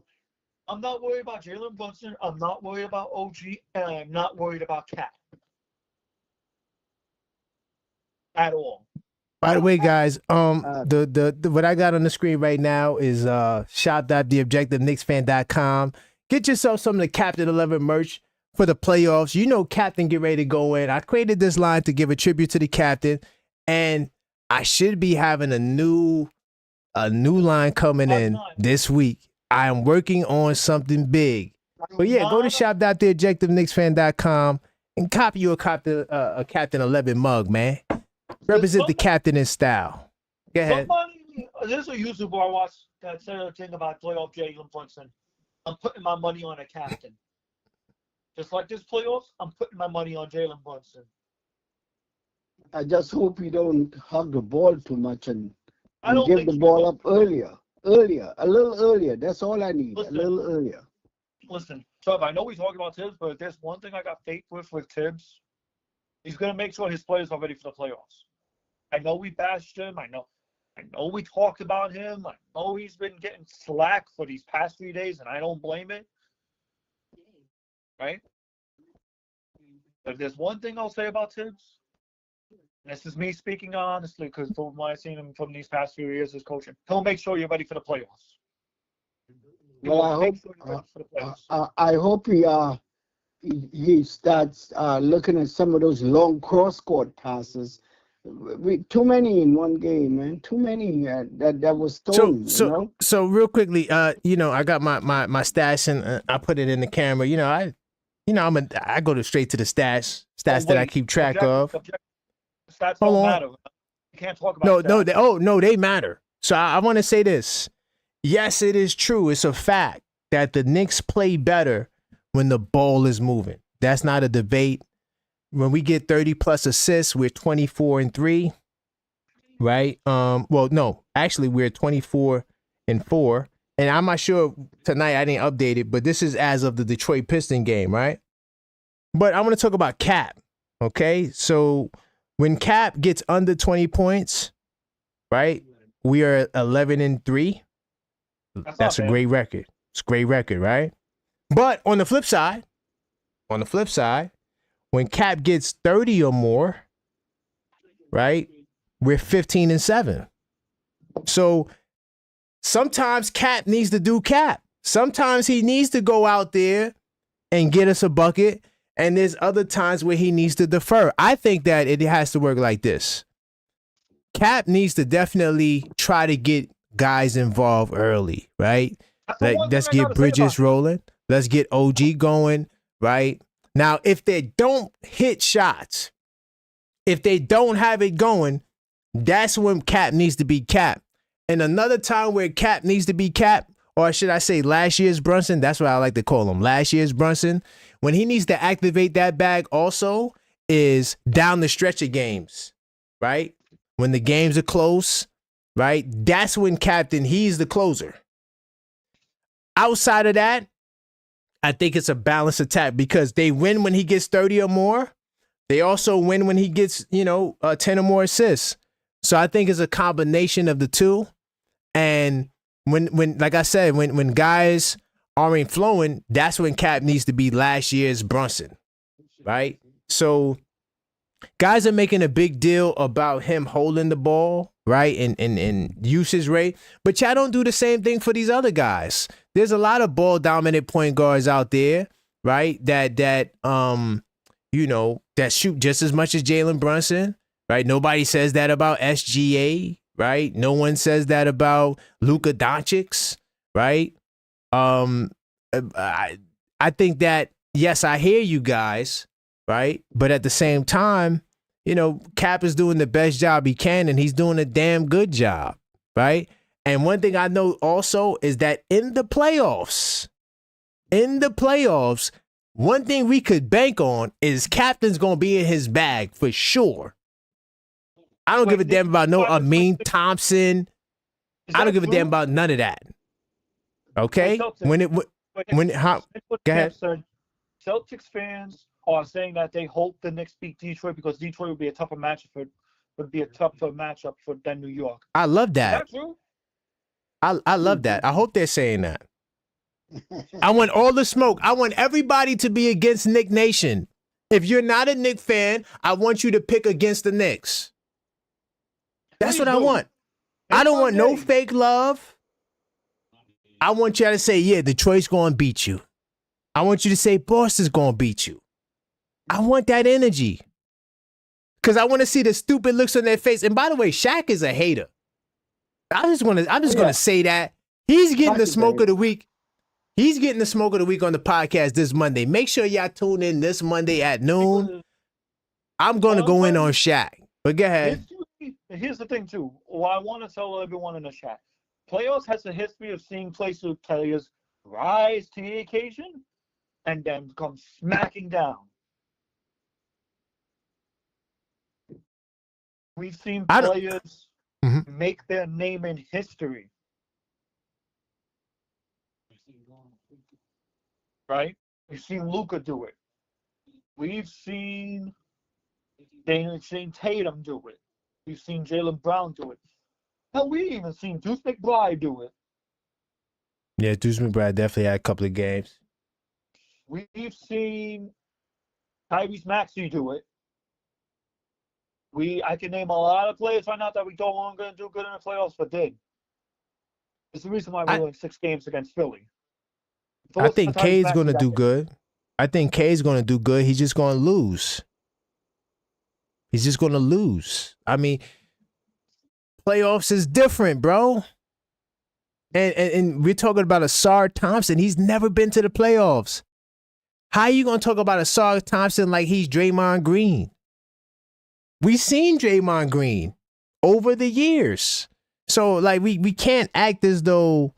I'm not worried about Jalen Brunson. I'm not worried about OG, and I'm not worried about Cat at all. By the way, guys, the what I got on the screen right now is shop.theobjectiveknicksfan.com. Get yourself some of the Captain 11 merch for the playoffs. Captain get ready to go in. I created this line to give a tribute to the captain, and I should be having a new line coming in this week. I am working on something big. But yeah, go to shop.theobjectiveknicksfan.com and copy you a Captain 11 mug, man. Represent the captain in style. Go ahead. There's a YouTuber I watched that said a thing about playoff Jalen Brunson. I'm putting my money on a captain. Just like this playoffs, I'm putting my money on Jalen Brunson. I just hope you don't hug the ball too much and give the ball up earlier. A little earlier. That's all I need. A little earlier. Listen, Trev, I know we talk about Tibbs, but if there's one thing I got faith with Tibbs, he's going to make sure his players are ready for the playoffs. I know we bashed him. I know we talked about him. I know he's been getting slack for these past 3 days, and I don't blame it. Right? But if there's one thing I'll say about Tibbs, and this is me speaking honestly, because from what I've seen him from these past few years as coaching, he'll make sure you're ready for the playoffs. Well, I hope he starts looking at some of those long cross-court passes. Too many in one game, man. Too many that was stolen. So real quickly, I got my stash and I put it in the camera. I go straight to the stats that I keep track of. Stats don't matter. You can't talk about stats. They matter. So I want to say this. Yes, it is true. It's a fact that the Knicks play better when the ball is moving. That's not a debate. When we get 30 plus assists, we're 24-3, right? Well, no, actually we're 24-4. And I'm not sure tonight, I didn't update it, but this is as of the Detroit Piston game, right? But I want to talk about Cap. Okay. So when Cap gets under 20 points, right? We are 11-3. That's a great record. It's a great record, right? But on the flip side, when Cap gets 30 or more, right? We're 15-7. So sometimes Cap needs to do Cap. Sometimes he needs to go out there and get us a bucket. And there's other times where he needs to defer. I think that it has to work like this. Cap needs to definitely try to get guys involved early, right? Let's get Bridges rolling. Let's get OG going, right? Now, if they don't hit shots, if they don't have it going, that's when Cap needs to be Cap. And another time where Cap needs to be Cap, or should I say last year's Brunson, that's what I like to call him, last year's Brunson, when he needs to activate that bag also is down the stretch of games, right? When the games are close, right? That's when Captain, he's the closer. Outside of that, I think it's a balanced attack because they win when he gets 30 or more. They also win when he gets, 10 or more assists. So I think it's a combination of the two. And when like I said, when guys aren't flowing, that's when Cap needs to be last year's Brunson, right? So guys are making a big deal about him holding the ball, right, and usage rate, but y'all don't do the same thing for these other guys. There's a lot of ball dominant point guards out there, right, that shoot just as much as Jalen Brunson, right? Nobody says that about SGA, right? No one says that about Luka Doncic, right? I think that, yes, I hear you guys, right? But at the same time, Cap is doing the best job he can, and he's doing a damn good job, right? And one thing I know also is that in the playoffs, one thing we could bank on is Captain's going to be in his bag for sure. I don't give a damn about no Amin Thompson. I don't give a damn about none of that. Okay? Go ahead. Celtics fans are saying that they hope the Knicks beat Detroit because Detroit would be a tougher matchup than New York. I love that. Is that true? I love that. I hope they're saying that. I want all the smoke. I want everybody to be against Knick Nation. If you're not a Knicks fan, I want you to pick against the Knicks. That's what I want. I don't want no fake love. I want y'all to say, yeah, Detroit's going to beat you. I want you to say Boston's going to beat you. I want that energy. Because I want to see the stupid looks on their face. And by the way, Shaq is a hater. I'm just going to say that. He's getting the smoke of the week. He's getting the smoke of the week on the podcast this Monday. Make sure y'all tune in this Monday at noon. I'm going to go in on Shaq. But go ahead. Here's the thing, too. Well, I want to tell everyone in the chat. Playoffs has a history of seeing players rise to the occasion and then come smacking down. We've seen players make their name in history. Right? We've seen Luka do it. We've seen Tatum do it. We've seen Jaylen Brown do it. Hell, we even seen Deuce McBride do it. Yeah, Deuce McBride definitely had a couple of games. We've seen Tyrese Maxey do it. I can name a lot of players right now that we don't want to do good in the playoffs, but did. It's the reason why we're winning 6 games against Philly. I think K's going to do good. I think K's going to do good. He's just going to lose. He's just going to lose. I mean, playoffs is different, bro. And we're talking about Asar Thompson. He's never been to the playoffs. How are you going to talk about Asar Thompson like he's Draymond Green? We've seen Draymond Green over the years. So, like, we can't act as though,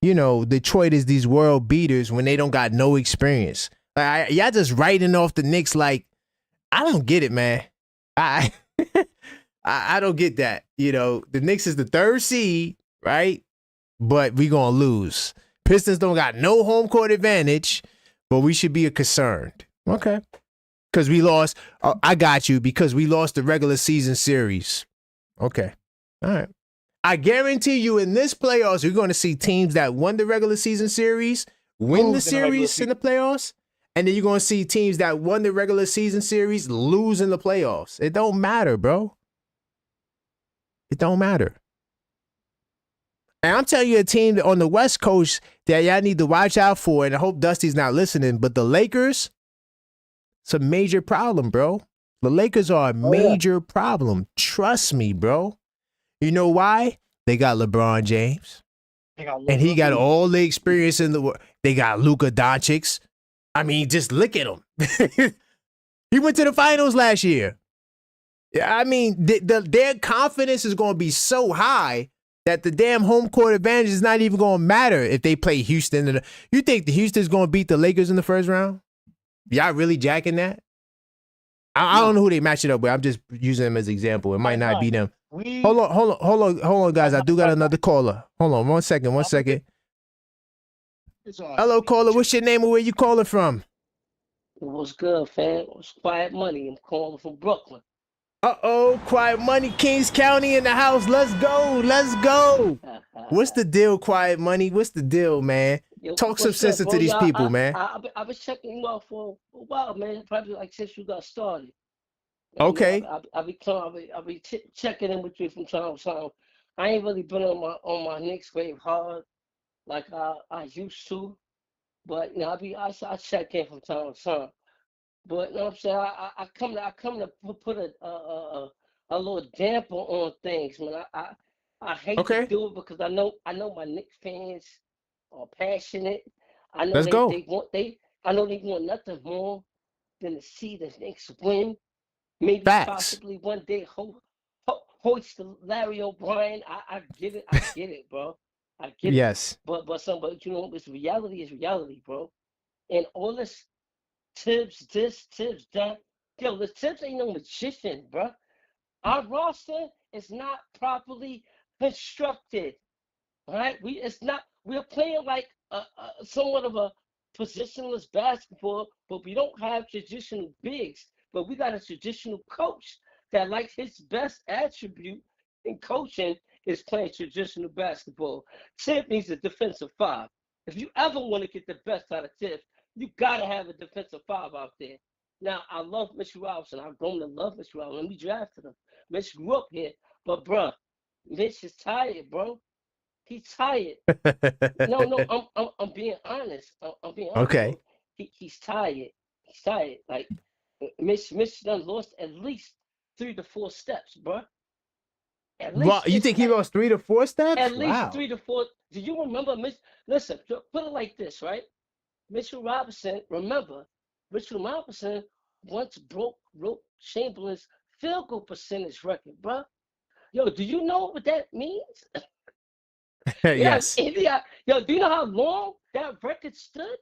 Detroit is these world beaters when they don't got no experience. Like, y'all just writing off the Knicks like, I don't get it, man. I don't get that. The Knicks is the 3rd seed, right? But we going to lose. Pistons don't got no home court advantage, but we should be concerned. Okay. Because we lost. I got you. Because we lost the regular season series. Okay. All right. I guarantee you in this playoffs, you're going to see teams that won the regular season series win the series in the playoffs. And then you're going to see teams that won the regular season series lose in the playoffs. It don't matter, bro. It don't matter. And I'm telling you, a team on the West Coast that y'all need to watch out for, and I hope Dusty's not listening, but the Lakers, it's a major problem, bro. The Lakers are a major problem. Trust me, bro. You know why? They got LeBron James. And he got all the experience in the world. They got Luka Doncic. I mean, just look at him. He went to the finals last year. I mean, their confidence is going to be so high that the damn home court advantage is not even going to matter if they play Houston. You think the Houston's going to beat the Lakers in the first round? Y'all really jacking that? I don't know who they match it up with. I'm just using them as an example. It might not be them. Hold on, guys. I do got another caller. Hold on, one second. Hello, caller. What's your name and where you calling from? What's good, fam? It's Quiet Money. I'm calling from Brooklyn. Quiet Money, Kings County in the house. Let's go. What's the deal, Quiet Money? What's the deal, man? Talk some sense into these people, man. I've been checking you out for a while, man. Probably like since you got started. Okay. I'll be checking in with you from time to time. I ain't really been on my Knicks wave hard like I used to, but you know I check in from time to time. But you know what I'm saying, I come to put a little damper on things, man. I hate to do it because I know my Knicks fans are passionate. I know Let's go. I know they want nothing more than to see the Knicks win. Maybe possibly one day hoist the Larry O'Brien. I get it, bro. I get it. Yes. But you know, it's reality is reality, bro. And all this Tibbs this, Tibbs that. Yo, the Tibbs ain't no magician, bro. Our roster is not properly constructed. All right, we're playing like somewhat of a positionless basketball, but we don't have traditional bigs. But we got a traditional coach that, like, his best attribute in coaching is playing traditional basketball. Tibbs needs a defensive five. If you ever want to get the best out of Tibbs, you gotta have a defensive five out there. Now, I love Mitchell Robinson. I've grown to love Mitchell Robinson. We drafted him. Mitch grew up here, but bro, Mitch is tired, bro. He's tired. No, I'm being honest. I'm being honest. Okay. Bro. He's tired. He's tired. Like Mitch done lost at least 3 to 4 steps, bro. You think he lost 3 to 4 steps? At least 3 to 4. Do you remember Mitch? Listen, put it like this, right? Mitchell Robinson once broke Chamberlain's field goal percentage record, bro. Yo, do you know what that means? Yes. Yo, do you know how long that record stood?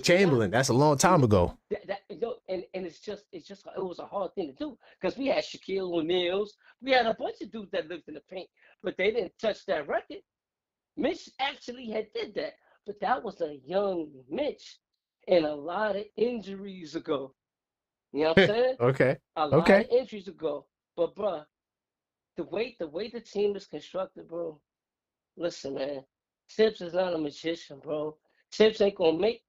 Chamberlain, that's a long time ago. And it was a hard thing to do because we had Shaquille O'Neal's, we had a bunch of dudes that lived in the paint, but they didn't touch that record. Mitch actually did that, but that was a young Mitch and a lot of injuries ago. You know what I'm saying? Okay. A lot of injuries ago. But bro, the way the team is constructed, bro. Listen, man. Tibbs is not a magician, bro. Tibbs ain't gonna make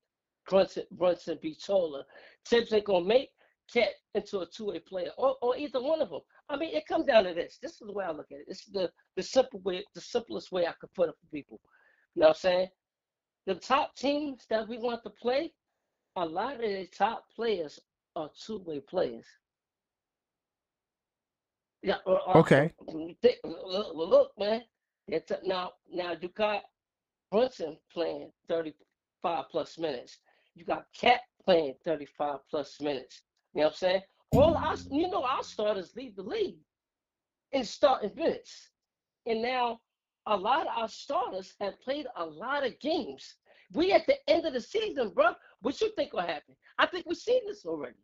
Brunson be taller. Tibbs ain't gonna make Cat into a two-way player, or either one of them. I mean, it comes down to this. This is the way I look at it. This is the simplest way I could put it for people. You know what I'm saying? The top teams that we want to play, a lot of the top players are two-way players. Yeah. Okay. Look, man. Now you got Brunson playing 35 plus minutes. You got Cat playing 35 plus minutes. You know what I'm saying? Our starters lead the league in starting minutes. And now a lot of our starters have played a lot of games. We at the end of the season, bro. What you think will happen? I think we've seen this already.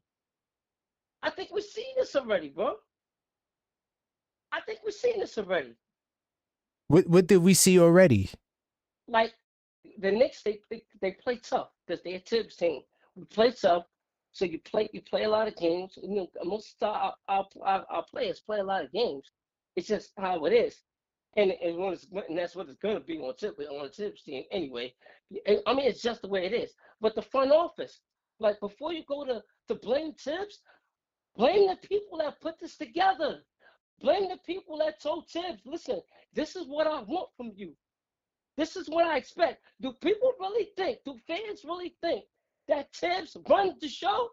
bro. I think we've seen this already. What did we see already? Like the Knicks, they play tough because they're a Tibbs team. We play tough, so you play a lot of games. You know, most of our players play a lot of games. It's just how it is, and that's what it's gonna be on a Tibbs team anyway. I mean, it's just the way it is. But the front office, like before you go to blame Tibbs, blame the people that put this together. Blame the people that told Tibbs, listen, this is what I want from you. This is what I expect. Do people really think, do fans really think that Tibbs runs the show?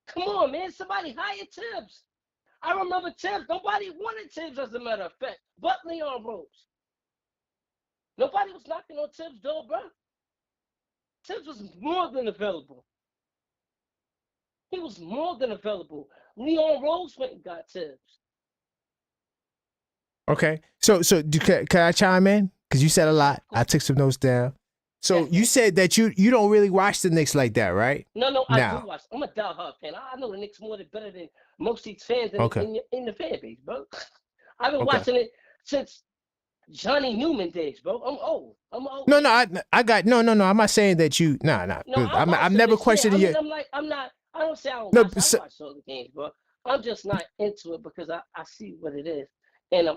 Come on, man. Somebody hire Tibbs. I remember Tibbs. Nobody wanted Tibbs, as a matter of fact, but Leon Rose. Nobody was knocking on Tibbs' door, bro. Tibbs was more than available. He was more than available. Leon Rose went and got Tibbs. Okay. So can I chime in? Because you said a lot. I took some notes down. So you said that you don't really watch the Knicks like that, right? No, I do watch. I'm a diehard fan. I know the Knicks more than better than most of these fans in the fan base, bro. I've been watching it since Johnny Newman days, bro. I'm old. No, I got no. I'm not saying that you. No. I'm never questioning you. I'm not. I don't say I don't watch. I watch all the games, bro. I'm just not into it because I see what it is.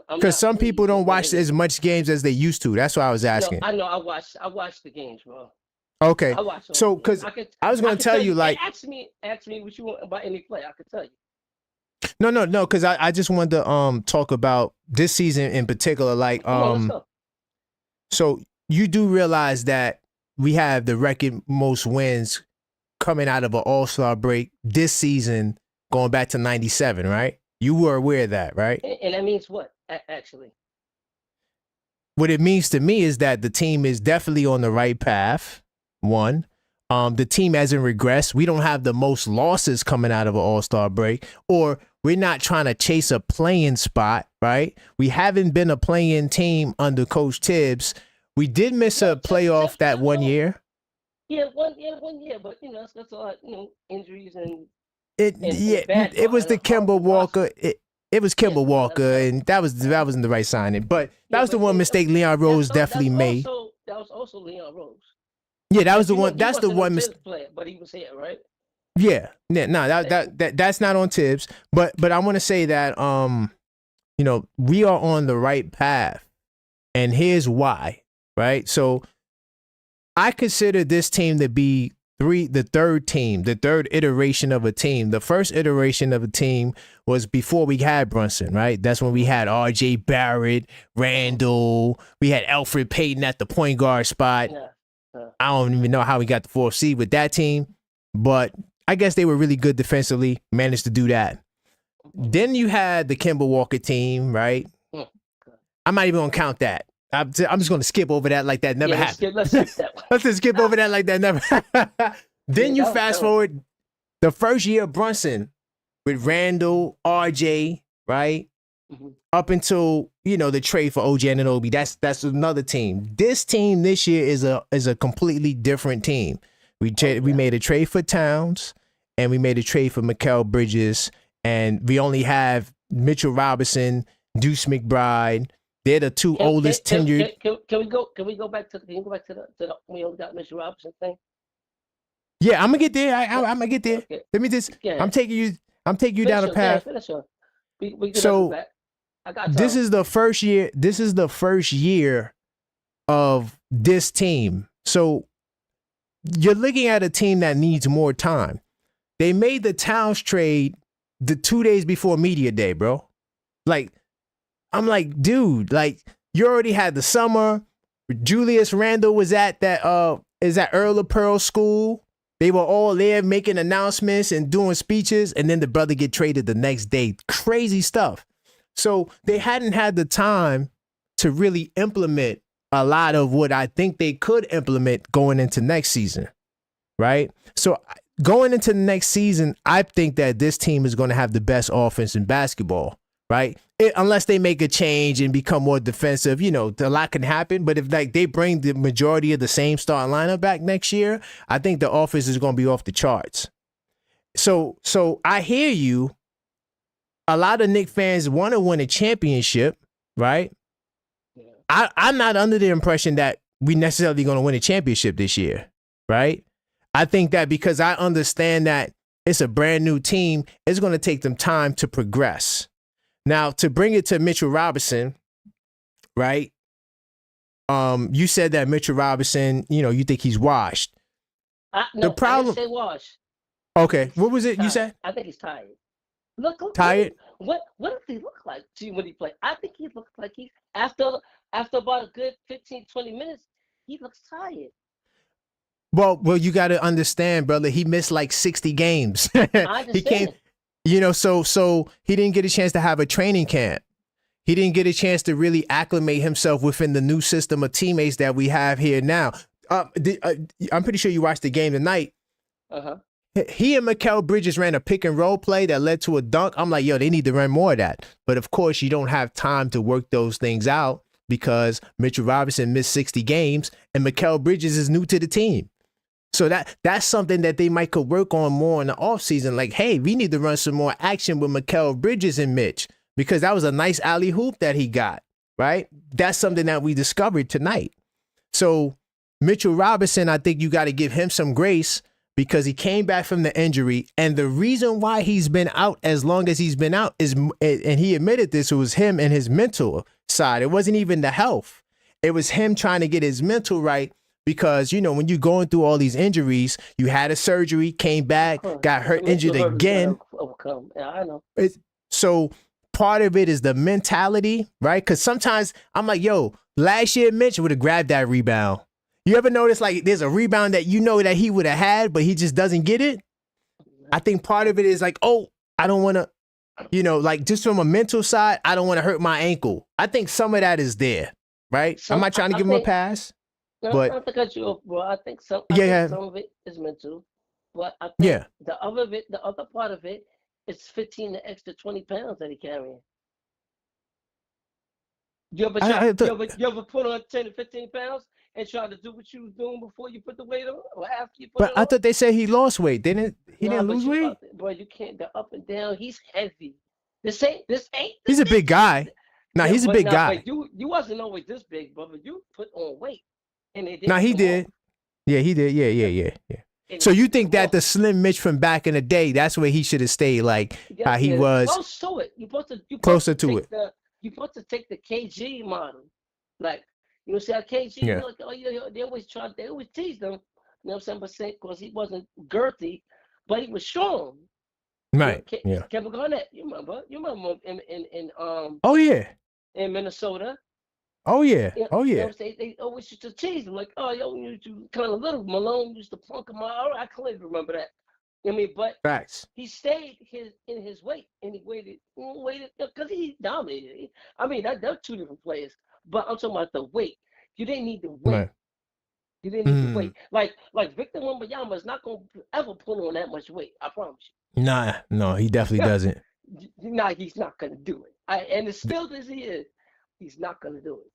Because some people don't watch as much games as they used to. That's why I was asking. No, I know. I watch the games, bro. Okay. So, because I was going to tell you, like, ask me what you want about any play. I could tell you. No. Because I just wanted to talk about this season in particular. Like, so you do realize that we have the record most wins coming out of an All-Star break this season, going back to '97, right? You were aware of that, right? And that means what, actually? What it means to me is that the team is definitely on the right path, one. The team hasn't regressed. We don't have the most losses coming out of an All-Star break, or we're not trying to chase a play-in spot, right? We haven't been a play-in team under Coach Tibbs. We did miss a playoff that 1 year. Yeah, one year, but, that's a lot, injuries and... It was the Kemba Walker. It was Kemba Walker, and that wasn't the right signing. But that was the one mistake Leon Rose definitely made. That was also Leon Rose. Yeah, that was the one. That's the one mistake. But he was here, right? Yeah, that's not on Tibbs. But I want to say that we are on the right path, and here's why. Right, so I consider this team to be the third iteration of a team. The first iteration of a team was before we had Brunson, right? That's when we had R.J. Barrett, Randall. We had Alfred Payton at the point guard spot. I don't even know how we got the 4th seed with that team, but I guess they were really good defensively, managed to do that. Then you had the Kemba Walker team, right? I'm not even going to count that. I'm just going to skip over that like that never happened. Let's skip that one. Let's just skip over that like that never happened. Then you fast forward the first year of Brunson with Randall, RJ, right? Mm-hmm. Up until, the trade for OG Anunoby. That's another team. This team this year is a completely different team. We made a trade for Towns, and we made a trade for Mikal Bridges, and we only have Mitchell Robinson, Deuce McBride. They're the two oldest tenured. Can we go back to the we only got Mitchell Robinson thing? Yeah, I'm gonna get there. I'm gonna get there. Okay. Let me just. Yeah. I'm taking you down a path. So I got this is the first year. This is the first year of this team. So you're looking at a team that needs more time. They made the Towns trade the 2 days before media day, bro. Like, I'm like, dude, like, you already had the summer. Julius Randle was at that Earl of Pearl school. They were all there making announcements and doing speeches, and then the brother get traded the next day. Crazy stuff. So they hadn't had the time to really implement a lot of what I think they could implement going into next season, right? So going into the next season, I think that this team is going to have the best offense in basketball, right? Unless they make a change and become more defensive, a lot can happen. But if they bring the majority of the same starting lineup back next year, I think the offense is going to be off the charts. So I hear you. A lot of Knicks fans want to win a championship, right? Yeah. I'm not under the impression that we necessarily going to win a championship this year, right? I think that because I understand that it's a brand new team, it's going to take them time to progress. Now, to bring it to Mitchell Robinson, right? You said that Mitchell Robinson, you think he's washed. No, the problem, I didn't say washed. Okay, what was it you said? I think he's tired. Look, tired. what does he look like to you when he play? I think he looks like he's after about a good 15, 20 minutes, he looks tired. Well, you got to understand, brother. He missed like 60 games. I understand. He can't, you know. So he didn't get a chance to have a training camp. He didn't get a chance to really acclimate himself within the new system of teammates that we have here now. I'm pretty sure you watched the game tonight. Uh-huh. He and Mikal Bridges ran a pick and roll play that led to a dunk. I'm like, yo, they need to run more of that. But of course, you don't have time to work those things out because Mitchell Robinson missed 60 games and Mikal Bridges is new to the team. So that's something that they might could work on more in the offseason. Like, hey, we need to run some more action with Mikal Bridges and Mitch because that was a nice alley hoop that he got, right? That's something that we discovered tonight. So Mitchell Robinson, I think you got to give him some grace because he came back from the injury. And the reason why he's been out as long as he's been out is, and he admitted this, it was him and his mental side. It wasn't even the health. It was him trying to get his mental right. Because, you know, when you're going through all these injuries, you had a surgery, came back, got hurt, injured again. Yeah, I know. So part of it is the mentality, right? Because sometimes I'm like, yo, last year Mitch would have grabbed that rebound. You ever notice like there's a rebound that you know that he would have had, but he just doesn't get it? I think part of it is like, oh, I don't want to, you know, like just from a mental side, I don't want to hurt my ankle. I think some of that is there, right? I'm not trying to give him a pass. But not to cut you off, bro. I think some of it is mental, but I think the other part of it is 15 to extra 20 pounds that he carrying. You ever put on 10 to 15 pounds and try to do what you was doing before you put the weight on, or after you put it on? But I thought they said he lost weight. Didn't lose weight? Bro, you can't. The up and down. He's heavy. This ain't. He's a big guy. He's a big guy. But you wasn't always this big, brother. You put on weight. He did. Yeah, he did. Yeah. So you think that the Slim Mitch from back in the day, that's where he should have stayed, like how he was close to it. You closer to it. You're supposed to take the KG model, like see how KG. Yeah. They always tease them. You know what I'm saying? But because he wasn't girthy, but he was strong. Right. Kevin Garnett, you remember in Oh yeah. In Minnesota. Oh yeah. They always used to tease him like, oh, yo, you kind of little. Malone used to plunk him out. I clearly remember that. But facts. He stayed in his weight, and he waited because he dominated. They're two different players. But I'm talking about the weight. You didn't need the weight. Right. You didn't need the weight. Like Victor Wembanyama is not gonna ever put on that much weight. I promise you. No, he definitely doesn't. He's not gonna do it. And as skilled as he is, he's not gonna do it.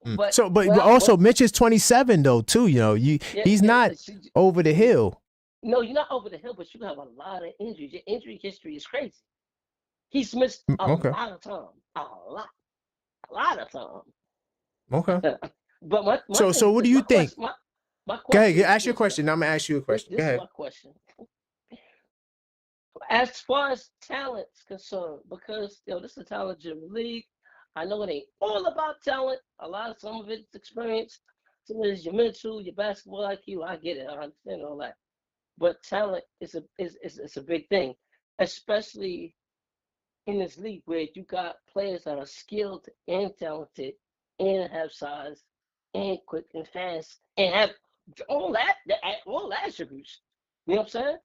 But also Mitch is 27 though too. You know, he's not over the hill. No, you're not over the hill, but you have a lot of injuries. Your injury history is crazy. He's missed a lot of time. A lot of time. Okay. But my so what do you think? My Go ahead, ask your question. I'm gonna ask you a question. Go ahead. This is my question. As far as talent's concerned, because this is a talent-driven league. I know it ain't all about talent. Some of it's experience. Some of it's your mental, your basketball IQ. I get it. I understand all that. But talent is a big thing, especially in this league where you got players that are skilled and talented and have size and quick and fast and have all attributes. You know what I'm saying?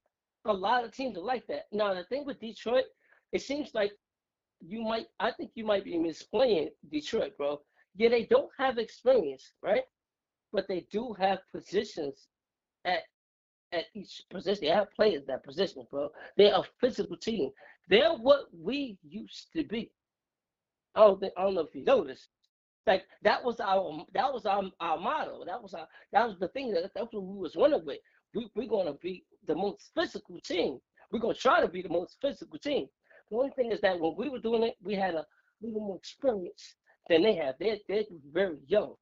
A lot of teams are like that. Now the thing with Detroit, it seems like I think you might be misplaying Detroit, bro. Yeah, they don't have experience, right? But they do have positions at each position. They have players at that position, bro. They're a physical team. They're what we used to be. I don't know if you noticed. Like that was our motto. That was the thing that's what we was running with. We're gonna be the most physical team. We're gonna try to be the most physical team. The only thing is that when we were doing it, we had a little more experience than they have. They're very young,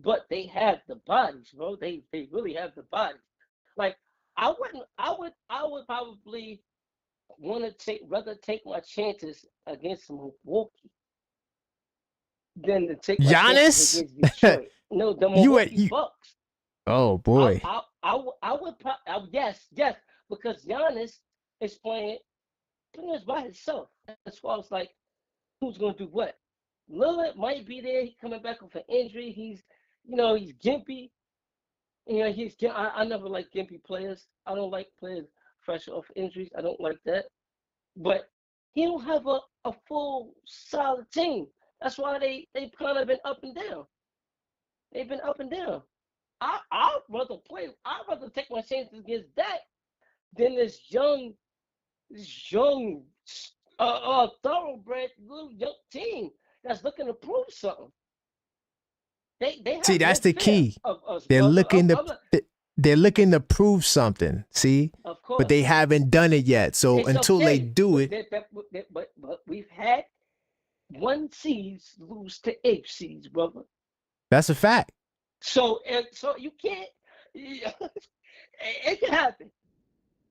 but they have the bodies, bro. They really have the bodies. Like I would probably want to rather take my chances against Milwaukee than to take my chances against Detroit. No, the Milwaukee Bucks. Oh boy. I would yes, because Giannis is playing pretty much by himself as far as like who's gonna do what. Lillard might be there. He's coming back with an injury. He's gimpy. I never like gimpy players. I don't like players fresh off injuries. I don't like that. But he don't have a full solid team. That's why they've kind of been up and down. They've been up and down. I'd rather take my chances against that than this young thoroughbred little young team that's looking to prove something. See, that's the key. They're looking to prove something. See, of course, but they haven't done it yet. So it's until okay. they do it, but we've had 1 seeds lose to 8 seeds, brother. That's a fact. So you can't. It can happen.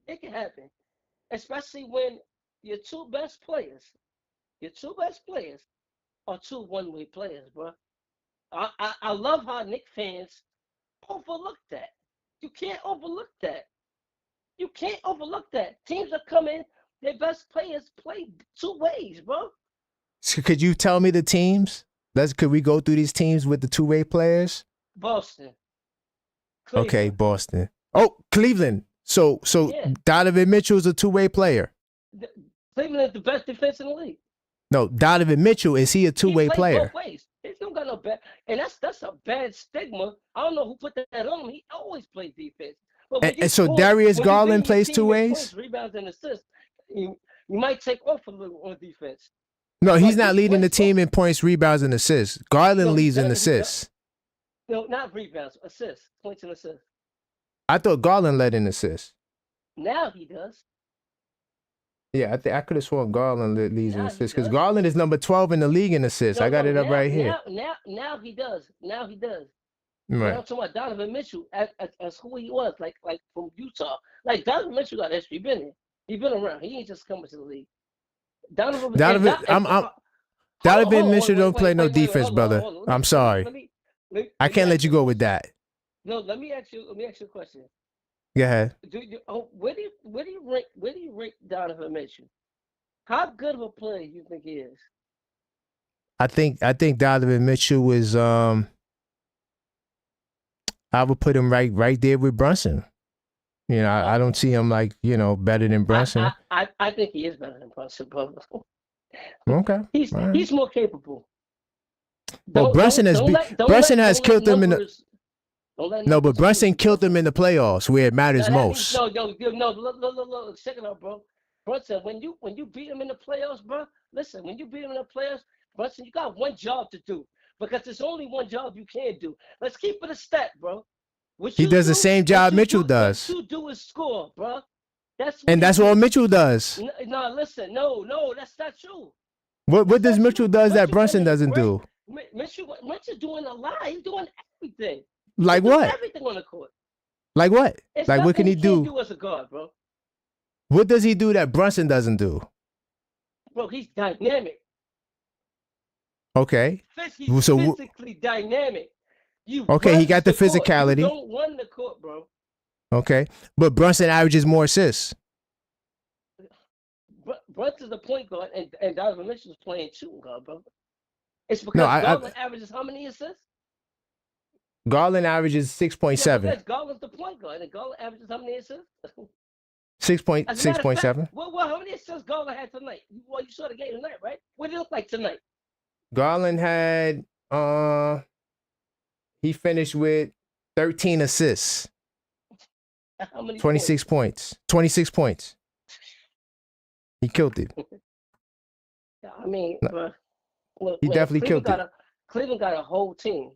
It can happen, especially when your two best players are 2 one-way players, bro. I love how Knicks fans overlook that. You can't overlook that. You can't overlook that. Teams are coming, their best players play 2 ways, bro. So could you tell me the teams? Could we go through these teams with the 2-way players? Boston. Cleveland. Okay, Boston. Oh, Cleveland. So yeah. Donovan Mitchell is a 2-way player. Cleveland is the best defense in the league. No, Donovan Mitchell, is he a 2-way player? Both ways. He's don't got no bad, and that's a bad stigma. I don't know who put that on him. He always plays defense. And so Darius Garland plays 2 ways. Points, rebounds, and assists. You might take off a little on defense. No, he's not leading the team in points, rebounds, and assists. Garland leads in assists. No, not rebounds, assists, points and assists. I thought Garland led in assists. Now he does. Yeah, I could have sworn Garland leads in assists because Garland is number 12 in the league in assists. I got it up right here. Now he does. Now he does. Right. I'm talking about Donovan Mitchell as who he was, like from Utah. Like Donovan Mitchell got history. He been around. He ain't just coming to the league. Donovan Mitchell don't play no defense, brother. I'm sorry. I can't let you go with that. No, let me ask you a question. Go ahead. Where do you rank Donovan Mitchell? How good of a player do you think he is? I think Donovan Mitchell is I would put him right there with Brunson. I don't see him better than Brunson. I think he is better than Brunson, brother. Okay. He's more capable. Well, Brunson has killed them in the. No, but Brunson killed them in the playoffs where it matters most. No, look, check it out, bro. Brunson, when you beat him in the playoffs, bro, listen, when you beat him in the playoffs, Brunson, you got one job to do because there's only one job you can do. Let's keep it a stat, bro. He does the same job Mitchell does. What you do is score, bro. That's what Mitchell does. No, listen, no, that's not true. What does Mitchell does that Brunson doesn't do? Mitchell doing a lot. He's doing everything. Like what? Everything on the court. Like what? Like what can he do? Do as a guard, bro. What does he do that Brunson doesn't do? Bro, he's dynamic. Okay. He's physically dynamic. He got the physicality. You don't run the court, bro. Okay, but Brunson averages more assists. Brunson's the point guard, and Donovan Mitchell's playing shooting guard, bro. It's because Garland averages how many assists? Garland averages 6.7. Because Garland's the point guard, and Garland averages how many assists? 6.7. Well, how many assists Garland had tonight? Well, you saw the game tonight, right? What did it look like tonight? Garland had he finished with 13 assists. How many 26 points. 26 points. He killed it. I mean, look, he definitely killed it. Cleveland got a whole team.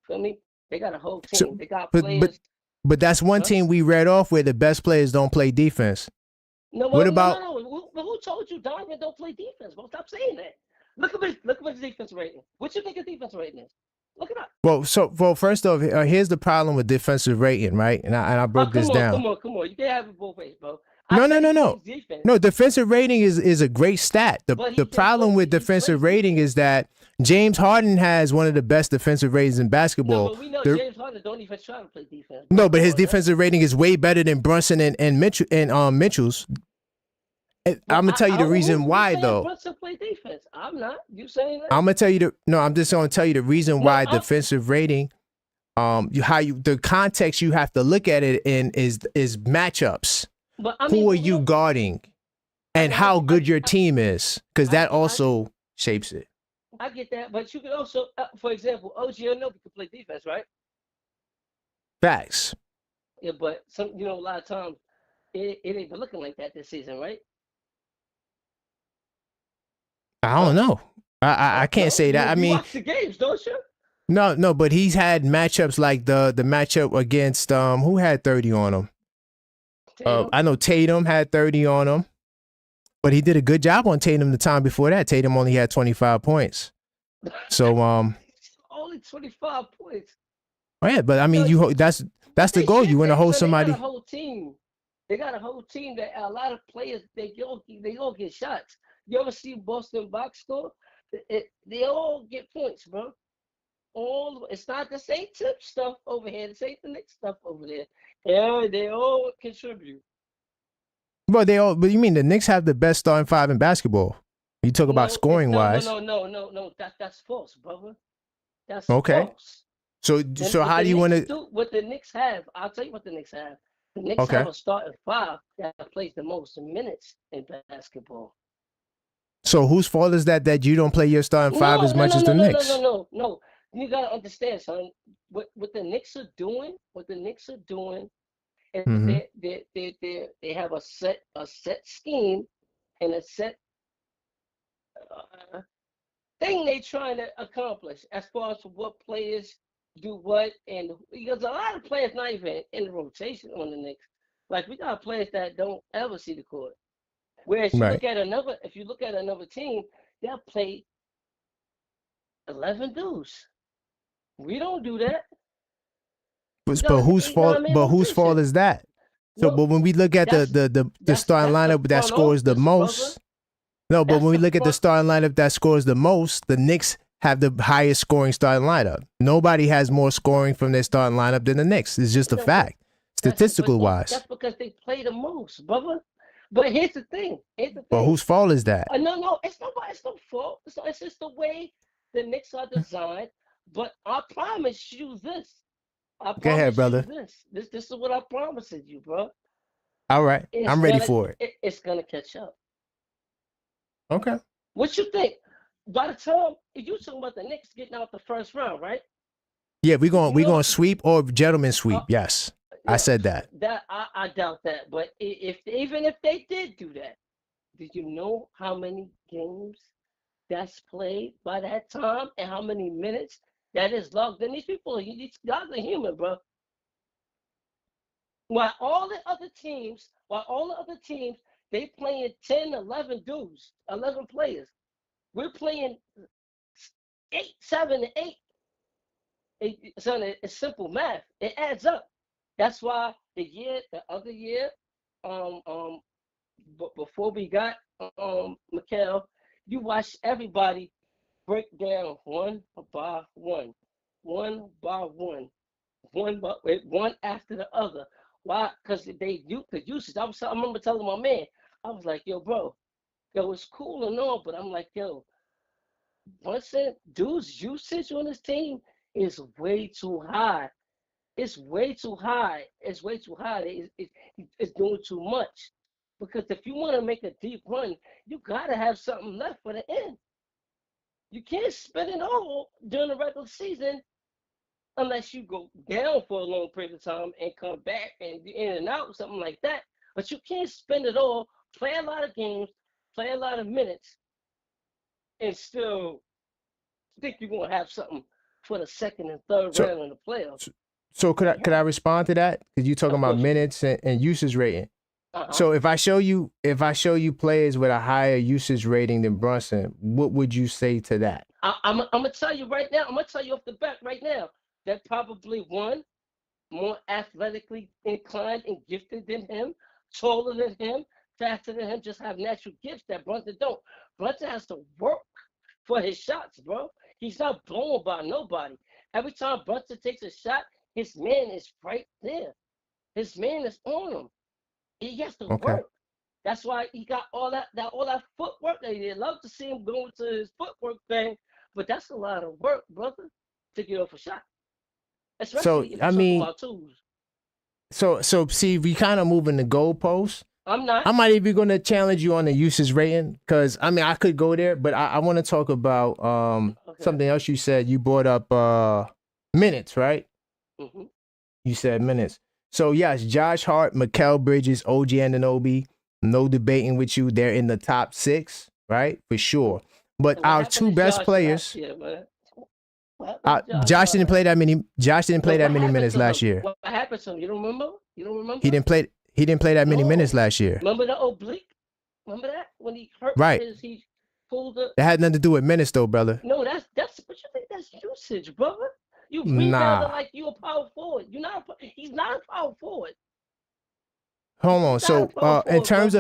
Feel me? They got a whole team. They got players. But that's one team we read off where the best players don't play defense. No, what about? No. Who told you Donovan don't play defense? Well, stop saying that. Look at his defense rating. What you think his defense rating is? Look it up. Well, first off, here's the problem with defensive rating, right? And I broke this down. Come on. You can't have it both ways, bro. No. No, defensive rating is a great stat. The problem with defensive rating is that James Harden has one of the best defensive ratings in basketball. No, but we know James Harden don't even try to play defense. No, but his defensive rating is way better than Brunson and Mitchell's. I'm gonna tell you the reason who's why saying though. Brunson play defense? I'm not. You saying that? I'm gonna tell you I'm just gonna tell you the reason why I'm- defensive rating. The context you have to look at it in is matchups. But I mean, Who are you guarding, and how good your team is, because that also shapes it. I get that, but you can also, for example, OG Anunoby can play defense, right? Facts. Yeah, but a lot of times it ain't been looking like that this season, right? I don't know. I can't say that. I mean, you watch the games, don't you? No, but he's had matchups like the matchup against who had 30 on him. I know Tatum had 30 on him, but he did a good job on Tatum the time before that. Tatum only had 25 points. So only 25 points. Oh yeah, but I mean, that's the goal. You want to hold somebody. They got a whole team. They got a whole team that a lot of players they all get shots. You ever see Boston box score? They all get points, bro. It's not the same tip stuff over here. This ain't the Knicks stuff over there. Yeah, they all contribute. But you mean the Knicks have the best starting five in basketball? You talk about scoring wise. No. That's false, brother. That's okay. False. So how do you want to? What the Knicks have? I'll tell you what the Knicks have. The Knicks have a starting five that plays the most minutes in basketball. So whose fault is that you don't play your starting five as much as the Knicks? No. You gotta understand, son. What the Knicks are doing, is they have a set scheme and a set thing they trying to accomplish as far as what players do what, and because a lot of players not even in the rotation on the Knicks. Like we got players that don't ever see the court. Whereas if you look at another team, they'll play 11 dudes. We don't do that. But whose fault? But whose fault is that? So, but when we look at the starting lineup that scores the most, but when we look at the starting lineup that scores the most, the Knicks have the highest scoring starting lineup. Nobody has more scoring from their starting lineup than the Knicks. It's just a fact, statistical wise. That's because they play the most, brother. But here's the thing. But whose fault is that? No, it's no fault. It's just the way the Knicks are designed. But I promise you this. Go ahead, brother. This is what I promised you, bro. All right. I'm ready for it. It's gonna catch up. Okay. What you think? By the time you talking about the Knicks getting out the first round, right? Yeah, we're going sweep or gentleman sweep. Yes. I said that. That I doubt that. But even if they did do that, did you know how many games that's played by that time and how many minutes that is logged in? These guys are human, bro. While all the other teams, they playing 10, 11 dudes, 11 players. We're playing 8, 7, and 8. It's simple math. It adds up. That's why the other year, before we got Mikal, you watch everybody break down one by one, one after the other. Why? Because the usage. I remember telling my man, I was like, yo, bro, it's cool and all, but I'm like, yo, dude's usage on this team is way too high. It's way too high. It's doing too much. Because if you want to make a deep run, you got to have something left for the end. You can't spend it all during the regular season unless you go down for a long period of time and come back and be in and out, something like that. But you can't spend it all, play a lot of games, play a lot of minutes, and still think you're going to have something for the second and third round in the playoffs. So could I respond to that? Because you're talking about minutes and usage rating. So if I show you players with a higher usage rating than Brunson, what would you say to that? I'm gonna tell you right now. I'm gonna tell you off the bat right now that probably one more athletically inclined and gifted than him, taller than him, faster than him, just have natural gifts that Brunson don't. Brunson has to work for his shots, bro. He's not blown by nobody. Every time Brunson takes a shot, his man is right there. His man is on him. He has to work. That's why he got all that footwork. They love to see him go into his footwork thing, but that's a lot of work, brother, to get off a shot. Especially if you're talking about twos. So see, we kind of moving the goalposts. I'm not. I'm not even going to challenge you on the usage rating because I mean I could go there, but I want to talk about something else you said. You brought up minutes, right? Mm-hmm. You said minutes. So yes, Josh Hart, Mikal Bridges, OG Anunoby, no debating with you. They're in the top 6, right? For sure. But our 2 best players. Josh didn't play that many. Josh didn't play that many minutes last year. What happened to him? You don't remember? He didn't play that many minutes last year. Remember the oblique? Remember that when he hurt? Right. He pulled up. That had nothing to do with minutes, though, brother. No, that's. But you think that's usage, brother? You rebounded like you a power forward. You're not. He's not a power forward. Hold on. So in terms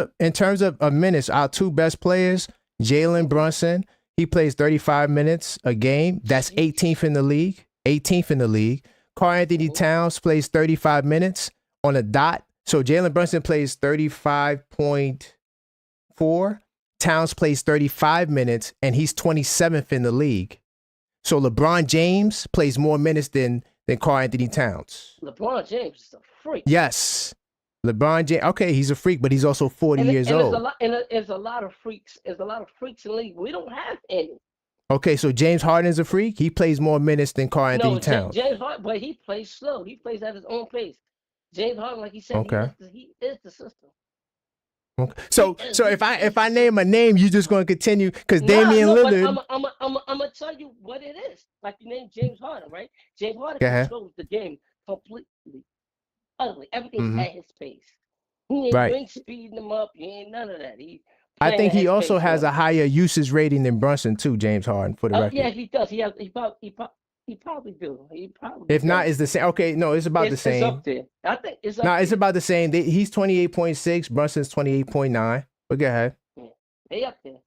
of minutes, our 2 best players, Jalen Brunson, he plays 35 minutes a game. That's 18th in the league. 18th in the league. Karl Anthony Towns plays 35 minutes on a dot. So Jalen Brunson plays 35.4. Towns plays 35 minutes, and he's 27th in the league. So LeBron James plays more minutes than Karl Anthony Towns. LeBron James is a freak. Yes. LeBron James, okay, he's a freak, but he's also 40 years old. There's a lot of freaks. There's a lot of freaks in the league. We don't have any. Okay, so James Harden's a freak. He plays more minutes than Karl Anthony Towns. James Harden, but he plays slow. He plays at his own pace. James Harden, like he said, he is the system. Okay. So if I name a name, you're just going to continue because Damian Lillard. I'm gonna tell you what it is. Like you named James Harden, right? James Harden controls the game completely, utterly. Everything's at his pace. You ain't speeding him up. You ain't none of that. I think he also has a higher usage rating than Brunson too, James Harden, for the record. Yeah, he does. He probably do. If not, it's the same. Okay, no, it's about the same. It's up there. I think it's up it's about the same. He's 28.6. Brunson's 28.9. But go ahead. Yeah, they up there.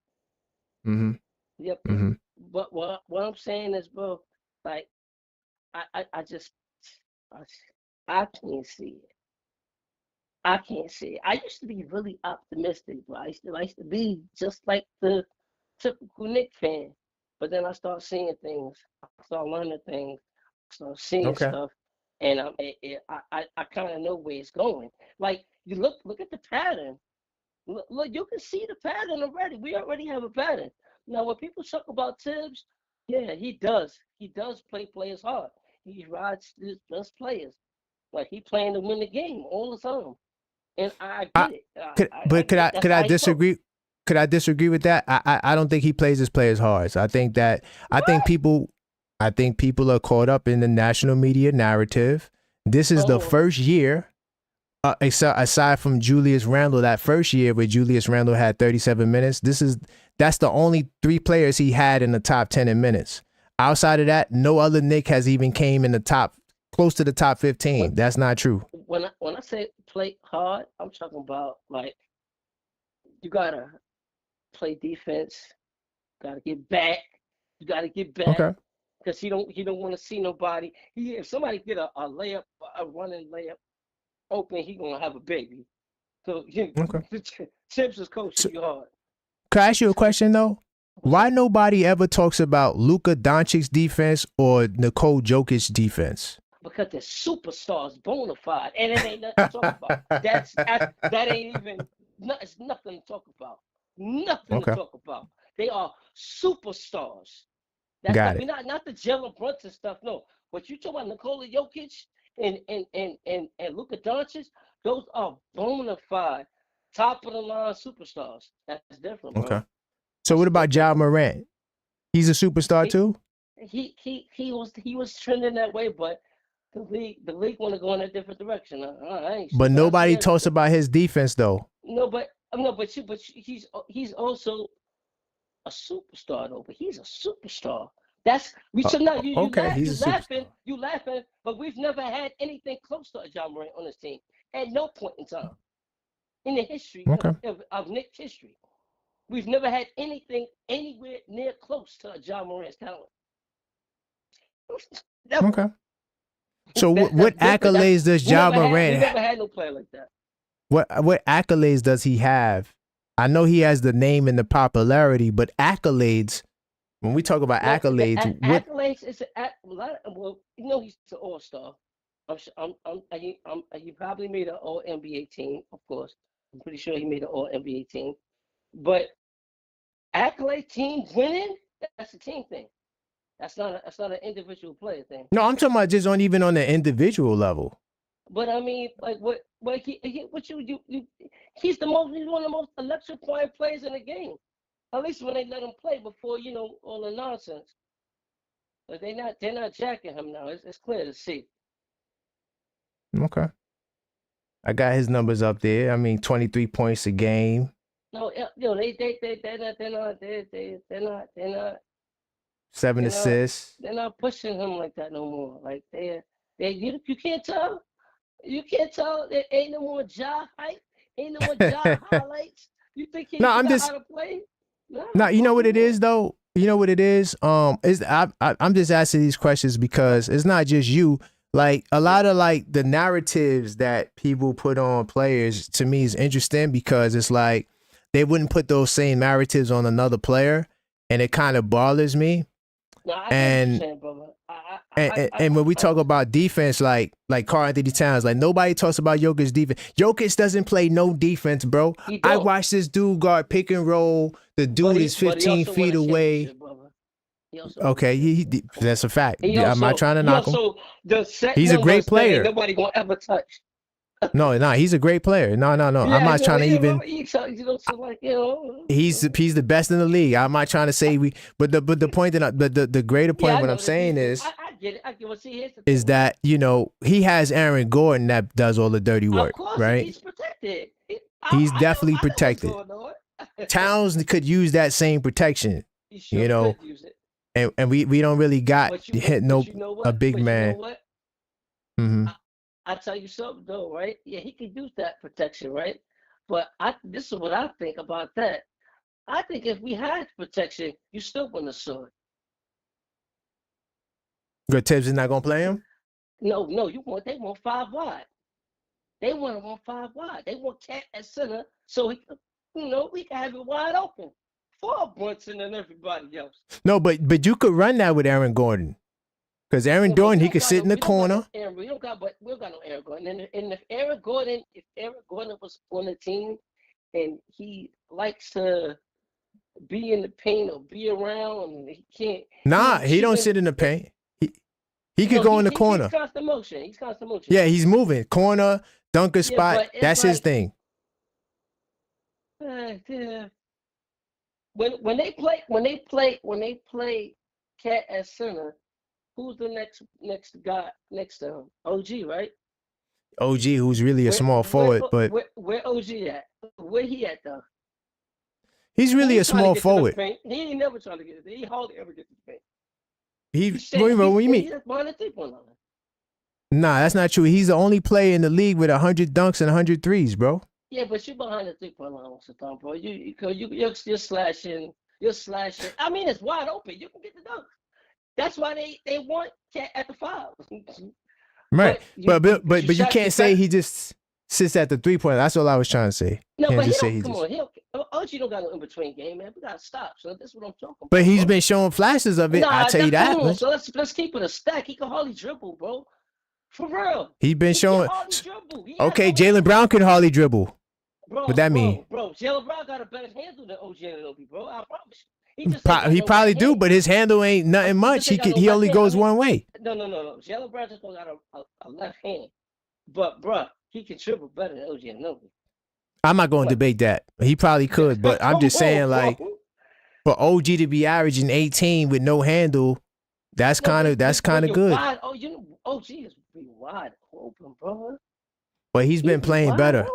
Mm-hmm. Yep. Mm-hmm. But what I'm saying is, bro, like, I can't see it. I can't see it. I used to be really optimistic, but I used to be just like the typical Knicks fan. But then I start seeing things. I start learning things. I start seeing stuff, and I kind of know where it's going. Like you look at the pattern. Look, you can see the pattern already. We already have a pattern. Now, when people talk about Tibbs, yeah, he does. He does play players hard. He rides his best players. Like he playing to win the game all the time. And I get it. Could I disagree? Could I disagree with that? I don't think he plays his players hard. So I think people are caught up in the national media narrative. This is the first year, aside from Julius Randle, that first year where Julius Randle had 37 minutes. That's the only 3 players he had in the top 10 in minutes. Outside of that, no other Knick has even came in the top, close to the top 15. That's not true. When I say play hard, I'm talking about like you gotta play defense, gotta get back. You gotta get back. Okay. Because he don't want to see nobody. If somebody get a layup, a running layup open, he gonna have a baby. So Tibbs is coaching you hard. Can I ask you a question though? Why nobody ever talks about Luka Doncic's defense or Nikola Jokic's defense? Because they're superstars, bona fide, and it ain't nothing to talk about. That ain't even. It's nothing to talk about. Nothing to talk about. They are superstars. Got it. Not the Jalen Brunson stuff. No, what you talking about, Nikola Jokic and Luka Doncic? Those are bona fide, top of the line superstars. That's different, bro. Okay. So what about Ja Morant? He's a superstar too. He was trending that way, but the league want to go in a different direction. But nobody talks about his defense though. But he's also a superstar though. But he's a superstar. That's you laughing, but we've never had anything close to a Ja Morant on this team at no point in time in the history of Knicks history. We've never had anything anywhere near close to a Ja Morant's talent. Okay. So what accolades does Ja Morant? We never had no player like that. what accolades does he have? I know he has the name and the popularity, but accolades. When we talk about accolades, what accolades is well, you know he's an all-star. He probably made an all NBA team, of course. I'm pretty sure he made an all NBA team. But accolade team winning, that's a team thing. That's not an individual player thing. No, I'm talking about just even on the individual level. But I mean, like what he's one of the most electrifying players in the game. At least when they let him play before, all the nonsense. But they're not jacking him now. It's clear to see. Okay. I got his numbers up there. I mean, 23 points a game. No, they're not. 7 assists. They're not pushing him like that no more. Like you can't tell. You can't tell. There ain't no more job hype. Ain't no more job highlights. You think he I'm how to play? No, you know what it is though. You know what it is. I'm just asking these questions because it's not just you. Like a lot of like the narratives that people put on players to me is interesting because it's like they wouldn't put those same narratives on another player, and it kind of bothers me. No, I understand, brother. And when we talk about defense, like Karl Anthony Towns, like nobody talks about Jokic's defense. Jokic doesn't play no defense, bro. I watched this dude guard pick and roll. The dude is 15 feet away. Okay, that's a fact. I'm not trying to knock him. He's a great player. Nobody gonna ever touch. No, he's a great player. No. Yeah, I'm not trying to even. He's the best in the league. I'm not trying to say but the point that the greater point what I'm saying is. I get it. I get what is that he has Aaron Gordon that does all the dirty work, of course, right? He's protected. He's definitely protected. Towns could use that same protection, Could use it. And we don't really got a big man. You know what? Mm-hmm. I tell you something though, right? Yeah, he could use that protection, right? But this is what I think about that. I think if we had protection, you still wouldn't have saw it. Good Tibbs is not gonna play him? No, they want 5 wide. They want him on 5 wide. They want Cat at center so he we can have it wide open for Brunson and everybody else. No, but you could run that with Aaron Gordon. Because Aaron Gordon, he could sit in the corner. We don't got no Aaron Gordon. And if Aaron Gordon was on the team and he likes to be in the paint or be around and he can't. Nah, he don't sit in the paint. He could go in the corner. He's constant motion. Yeah, he's moving. Corner, dunker spot. That's his thing. When they play Cat at center, who's the next guy next to him? OG, right? OG, who's really a small forward, but where OG at? Where he at though? He's really a small forward. He ain't never trying to get it. He hardly ever gets to the paint. What do you mean? He's behind the 3-point line. Nah, that's not true. He's the only player in the league with 100 dunks and 100 threes, bro. Yeah, but you're behind the 3-point line most of the time, bro. You're slashing. You're slashing. I mean, it's wide open. You can get the dunk. That's why they want Cat at the 5. Right, but you can't say he just sits at the 3-point. That's all I was trying to say. No, but OG don't got no in between game, man. We gotta stop. So that's what I'm talking about. But he's been showing flashes of it. Nah, I'll tell you that. Cool. So let's keep it a stack. He can hardly dribble, bro. For real. He's been showing. Okay, Jaylen Brown can hardly dribble. Bro, what that mean? Bro, Jaylen Brown got a better handle than OG Anunoby, bro. I promise you. He probably do, but his handle ain't nothing much. He only goes one way. No. Jaylen Brown just got a left hand, but bro, he can dribble better than OG Anunoby. I'm not going to debate that. He probably could, but I'm just saying, like, for OG to be averaging 18 with no handle, that's kind of good. Wide, OG is wide open, bro. But he's been playing better.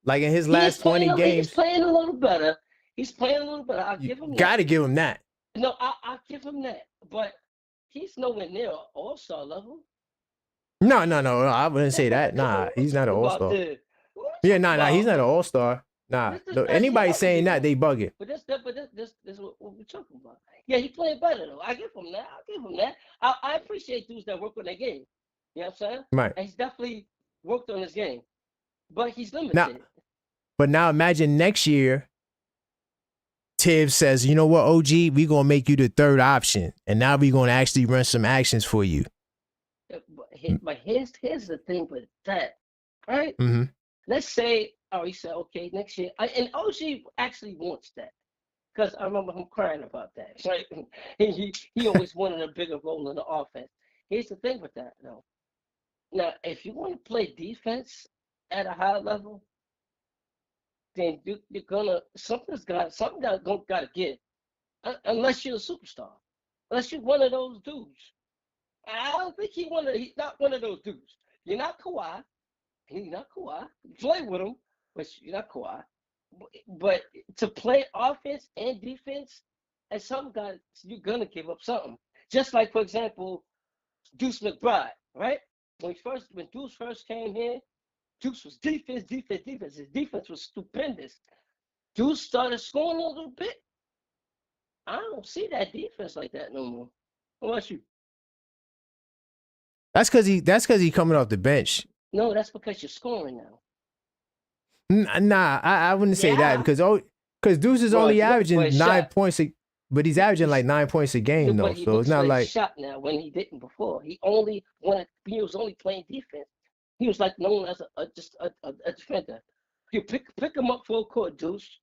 Like in his last 20 games. He's playing a little better. I'll give him that. Gotta give him that. No, I'll give him that. But he's nowhere near an all-star level. No. I wouldn't say that. Nah, he's not an all-star. Yeah, nah, he's not an all-star. Nah, anybody saying that, they bugging. But this is what we're talking about. Yeah, he playing better though. I give him that. I appreciate dudes that work on their game. You know what I'm saying? Right. And he's definitely worked on his game. But he's limited. Now imagine next year, Tibbs says, you know what, OG, we're going to make you the third option. And now we're going to actually run some actions for you. But here's the thing with that, right? Mm-hmm. Let's say, he said, okay, next year. And OG actually wants that. Because I remember him crying about that, right? He always wanted a bigger role in the offense. Here's the thing with that, though. Now, if you want to play defense at a high level, then you're gonna something's got to give. Unless you're a superstar, unless you're one of those dudes. I don't think he's not one of those dudes. You're not Kawhi. He's not Kawhi. You play with him, but you're not Kawhi. But to play offense and defense, at some guys, you're gonna give up something. Just like, for example, Deuce McBride, right? When Deuce first came here, Deuce was defense. His defense was stupendous. Deuce started scoring a little bit. I don't see that defense like that no more. How about you? That's because he coming off the bench. No, that's because you're scoring now. Nah, I wouldn't say that because Deuce is only averaging 9 points, but he's averaging like 9 points a game though. So it's not like shot now when he didn't before. He was only playing defense. He was like known as a defender. You pick him up full court, Deuce.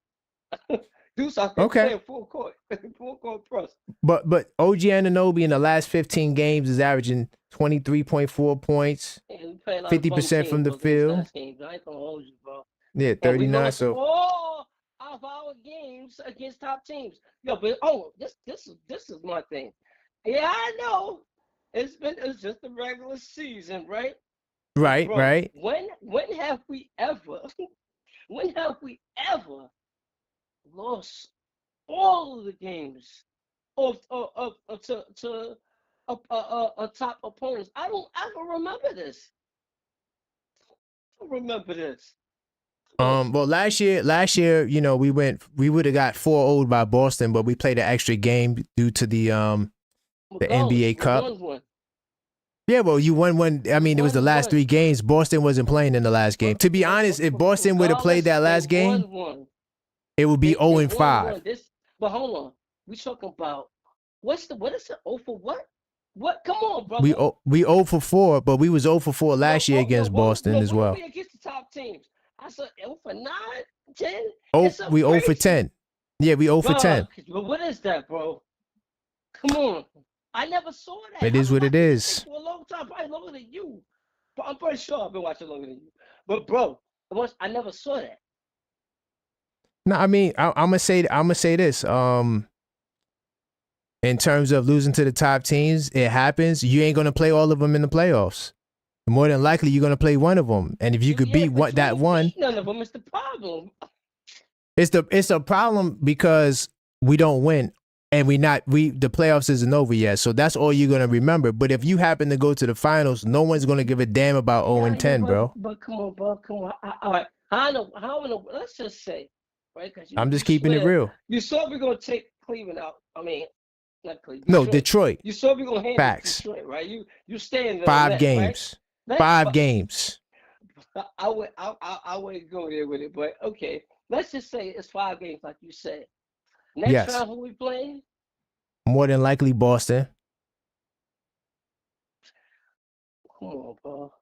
Deuce out there playing full court press. But OG Anunoby in the last 15 games is averaging 23.4 points, 50% from the field. I ain't gonna hold you, bro. Yeah, 39. So all of our games against top teams. Yo, but this is my thing. Yeah, I know. It's just the regular season, right? Right, bro, right. When have we ever lost all of the games to top opponents? I don't ever remember this. Well, last year, you know, we would have got 4-0 by Boston, but we played an extra game due to the NBA Cup. Yeah, well, you won one. I mean, it was the last 3 games. Boston wasn't playing in the last game. To be honest, if Boston would have played that last game, it would be 0-5. But hold on, we talking about what is it? 0 for what? What? Come on, bro. We 0 for 4, but we was 0 for 4 last year against Boston as well. We against the top teams. I said 0 for 9, 10. We 0 for 10. Yeah, we 0 for 10. But what is that, bro? Come on. I never saw that. It is what it is. For a long time, probably longer than you. But I'm pretty sure I've been watching longer than you. But bro, I never saw that. No, I mean, I'm gonna say this. In terms of losing to the top teams, it happens. You ain't gonna play all of them in the playoffs. More than likely, you're gonna play one of them. And if you could beat that one, none of them is the problem. It's a problem because we don't win. And the playoffs isn't over yet, so that's all you're gonna remember. But if you happen to go to the finals, no one's gonna give a damn about 0-10, bro. But come on, bro, come on. All right, let's just say, right? I'm just keeping it real. You saw we're gonna take Cleveland out. I mean, not Cleveland. No, Detroit. You saw we're gonna hand Facts. Detroit, right? You stay in the 5 net, games. Right? 5 games. I wouldn't go there with it, but okay. Let's just say it's 5 games, like you said. Next round, who we playing? More than likely Boston. Come on, bro.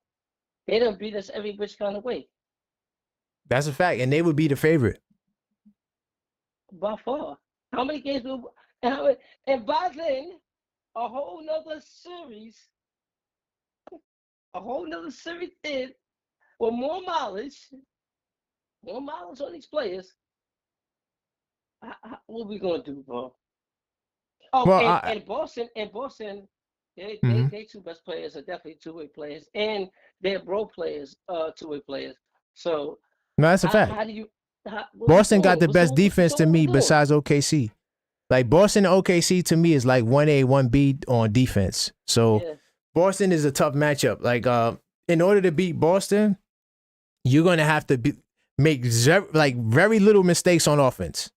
They done beat us every which kind of way. That's a fact, and they would be the favorite. By far. How many games will and by then, a whole nother series in with more mileage on these players. What we gonna do, bro? Oh, well, and Boston, they 2 best players are definitely 2-way players, and their role players are 2-way players. So no, that's a fact. Boston got the best defense to me besides OKC. Like Boston and OKC to me is like 1A, 1B on defense. So Boston is a tough matchup. Like in order to beat Boston, you're gonna have to make very little mistakes on offense.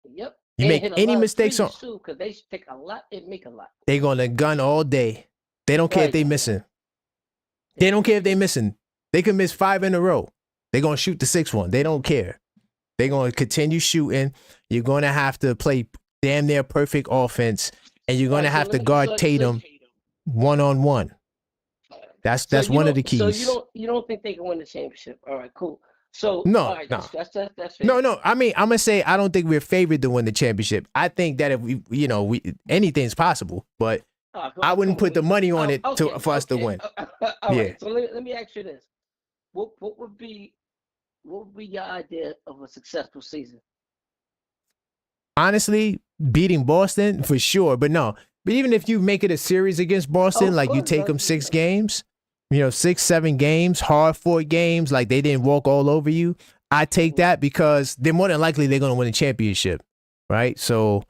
Yep. You make any mistakes on because they take a lot and make a lot. They're gonna gun all day. They don't care if they missing. They don't care if they missing. They can miss 5 in a row. They're gonna shoot the 6-1. They don't care. They're gonna continue shooting. You're gonna have to play damn near perfect offense, and you're gonna have to guard Tatum 1-on-1. That's one of the keys. So you don't think they can win the championship? All right, cool. So no, all right, no, that's fair. no. I mean, I'm gonna say I don't think we're favored to win the championship. I think that if we anything's possible, but I wouldn't put the money on it for us to win. All right. So let me ask you this: what would be your idea of a successful season? Honestly, beating Boston for sure, but no. But even if you make it a series against Boston, like you take them 6 games, 6-7 games, hard-fought games, like they didn't walk all over you, I take that because they're more than likely they're going to win a championship, right? So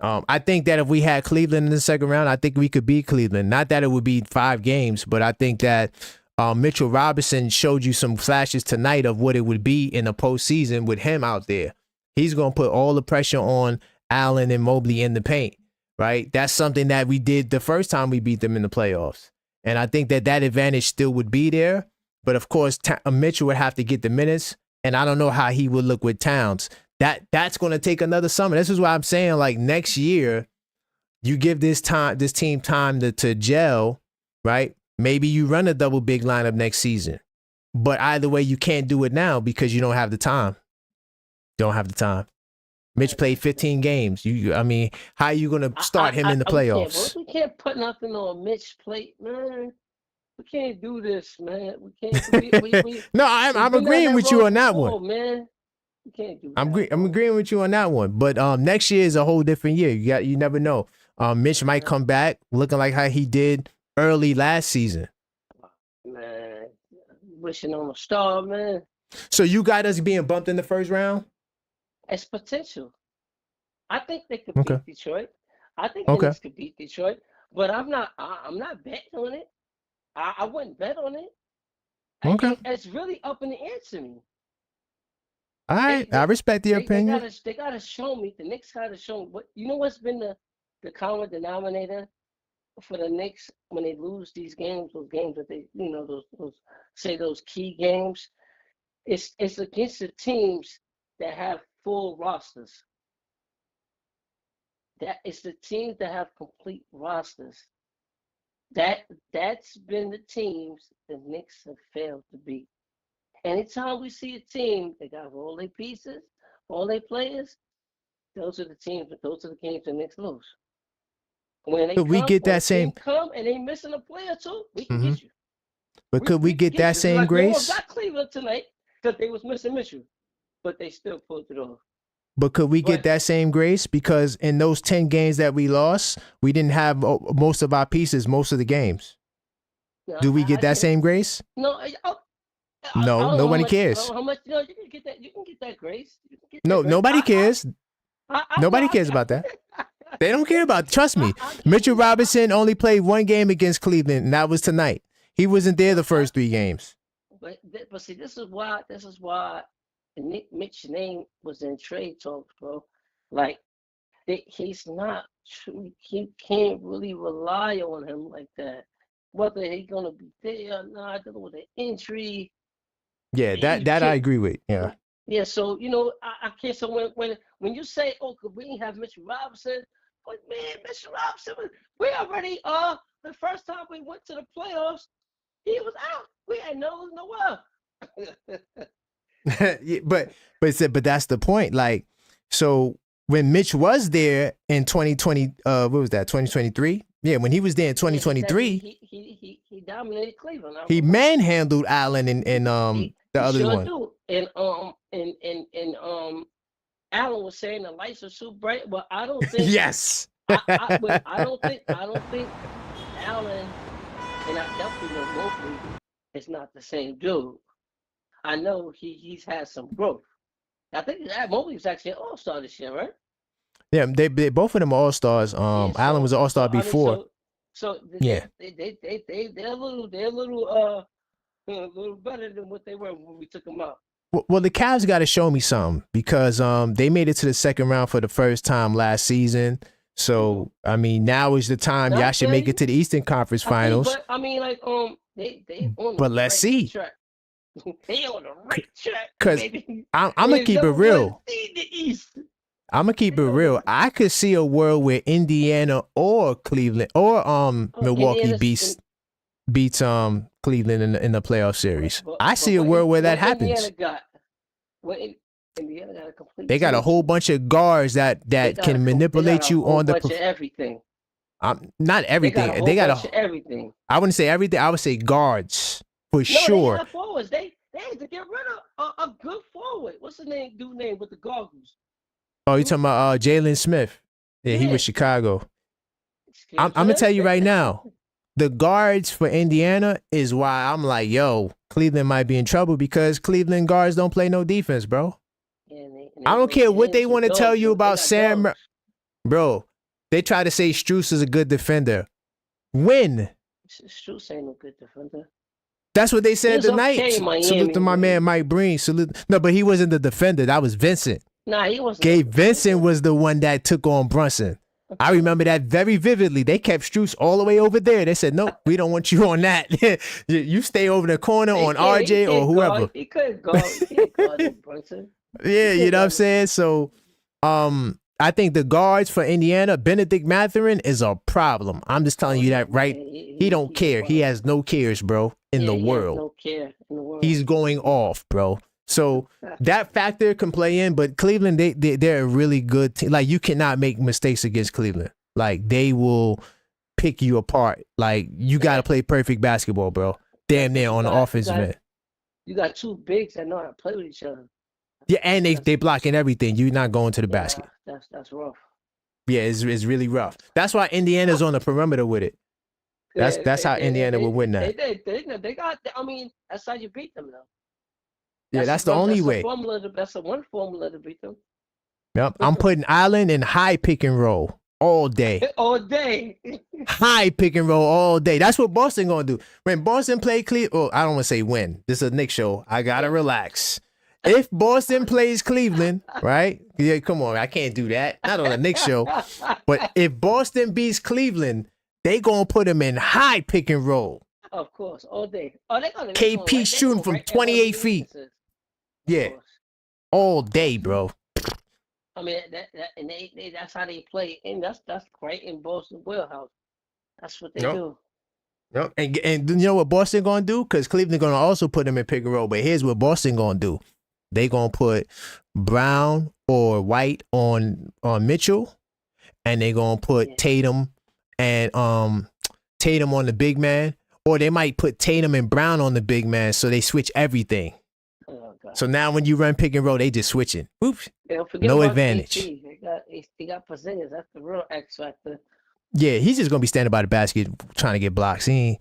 I think that if we had Cleveland in the second round, I think we could beat Cleveland. Not that it would be 5 games, but I think that Mitchell Robinson showed you some flashes tonight of what it would be in the postseason with him out there. He's going to put all the pressure on Allen and Mobley in the paint, right? That's something that we did the first time we beat them in the playoffs. And I think that advantage still would be there. But, of course, Mitchell would have to get the minutes, and I don't know how he would look with Towns. That's going to take another summer. This is why I'm saying, like, next year, you give this team time to gel, right? Maybe you run a double big lineup next season. But either way, you can't do it now because you don't have the time. Don't have the time. Mitch played 15 games. I mean, how are you going to start him in the playoffs? We can't put nothing on Mitch's plate, man. We can't do this, man. We can't. No, I'm agreeing with you on that one, man. We can't do that. I'm agreeing with you on that one. But next year is a whole different year. You never know. Mitch might come back looking like how he did early last season. Man, wishing on a star, man. So you got us being bumped in the first round? It's potential. I think they could beat Detroit. I think the Knicks could beat Detroit, but I'm not betting on it. I wouldn't bet on it. Okay. It's really up in the air to me. All right, I respect your opinion. They gotta show me. The Knicks gotta show me what's been the common denominator for the Knicks when they lose those games that they those key games. It's against the teams that have full rosters. That is the teams that have complete rosters. That's been the teams the Knicks have failed to beat. Anytime we see a team that got all their pieces, all their players, those are the games the Knicks lose. When they come and they missing a player or two, we can get you. But could we get that same grace? We got Cleveland tonight because they was missing Mitchell, but they still pulled it off. But could we get that same grace? Because in those 10 games that we lost, we didn't have most of our pieces most of the games. No, do we get that same grace? No. No, nobody cares. How much? No, you can get that. You can get that grace. Nobody cares. Nobody cares about that. They don't care about it. Trust me. Mitchell Robinson only played 1 game against Cleveland, and that was tonight. He wasn't there the first 3 games. But see, this is why Mitch's name was in trade talks, bro. Like, he's not true. He can't really rely on him like that. Whether he's gonna be there or not, dealing with an injury. Yeah, that I agree with. Yeah. Yeah, so I can't. So when you say, could we have Mitchell Robinson? But man, Mitchell Robinson, we already the first time we went to the playoffs, he was out. We had nowhere. Yeah, but that's the point. Like, so when Mitch was there in 2020, what was that? 2023. Yeah, when he was there in 2023, he dominated Cleveland. He manhandled Allen and the other one. Do. And Allen was saying the lights are so bright, but I don't think. Yes. I don't think Allen, and I definitely know Mobley is not the same dude. I know he's had some growth. I think Mobley was actually an all-star this year, right? Yeah, they both of them are all-stars. Allen was an all-star before. They're a little better than what they were when we took them out. Well, the Cavs got to show me something because they made it to the second round for the first time last season. So I mean, now is the time y'all should make it to the Eastern Conference Finals. But I mean, like they. But let's see. They on the right track. Cause I'm gonna keep it real. I'm gonna keep it real. I could see a world where Indiana or Cleveland or Milwaukee beats Cleveland in the playoff series. I see a world where that happens. Indiana got a complete. They got a whole bunch of guards that can manipulate you on the. Bunch of everything. Not everything. They got a everything. I wouldn't say everything. I would say guards for sure. They have forwards. They had to get rid of a good forward. What's the dude name with the goggles? Oh, you talking about Jalen Smith? Yeah, he was Chicago. I'm gonna tell you right now, the guards for Indiana is why I'm like, yo, Cleveland might be in trouble because Cleveland guards don't play no defense, bro. I don't care what they want to tell you about Sam. Bro, they try to say Strus is a good defender. When? Strus ain't no good defender. That's what they said tonight. Okay, Salute to my man Mike Breen. No, but he wasn't the defender. That was Vincent. Nah, he wasn't. Gabe Vincent was the one that took on Brunson. I remember that very vividly. They kept Strus all the way over there. They said, nope, we don't want you on that. You stay over the corner on RJ or whoever. He couldn't guard Brunson. Yeah, you know what I'm saying? So I think the guards for Indiana, Benedict Mathurin is a problem. I'm just telling you that, right? He don't care. He has no cares, bro, in the world. No care in the world. He's going off, bro. So that factor can play in, but Cleveland, they're a really good team. Like, you cannot make mistakes against Cleveland. Like, they will pick you apart. Like, you got to play perfect basketball, bro. Damn near on the offensive end. You got two bigs that know how to play with each other. Yeah, and they blocking everything. You're not going to the basket. That's rough. Yeah, it's really rough. That's why Indiana's on the perimeter with it. That's how Indiana would win that. They got. I mean, that's how you beat them, though. Yeah, that's the only way. That's one formula to beat them. Yep, I'm putting Allen in high pick and roll all day. All day. High pick and roll all day. That's what Boston gonna do. When Boston play Cleveland, oh, I don't want to say when. This is a Knicks show. I gotta relax. If Boston plays Cleveland, right? Yeah, come on, I can't do that. Not on a Knicks show. But if Boston beats Cleveland, they gonna put them in high pick and roll. Of course, all day. Oh, they gonna KP shooting from 28 feet. Yeah, all day, bro. I mean, that's how they play, and that's right in Boston wheelhouse. That's what they do. Yep. And you know what Boston gonna do? Because Cleveland gonna also put them in pick and roll. But here's what Boston gonna do: they gonna put Brown or White on Mitchell, and they gonna put Tatum and Tatum on the big man, or they might put Tatum and Brown on the big man, so they switch everything. So now when you run pick and roll, they just switching. Oops. No advantage. They got Porzingis. That's the real X factor. Yeah, he's just gonna be standing by the basket trying to get blocks. KP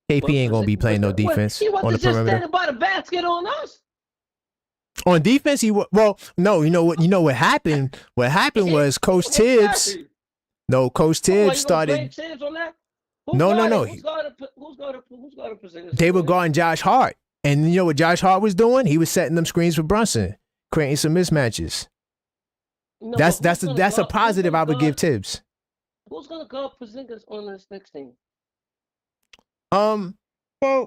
ain't gonna be playing no defense on the perimeter. He wasn't just standing by the basket on us. On defense, no. You know what happened? What happened was Coach Tibbs. No, Coach Tibbs started. Tibbs on that? No. Who's going to Porzingis? They were guarding Josh Hart. And you know what Josh Hart was doing? He was setting them screens for Brunson, creating some mismatches. No, that's a positive I would give Tibbs. Who's gonna guard Porzingis on this next team? Well,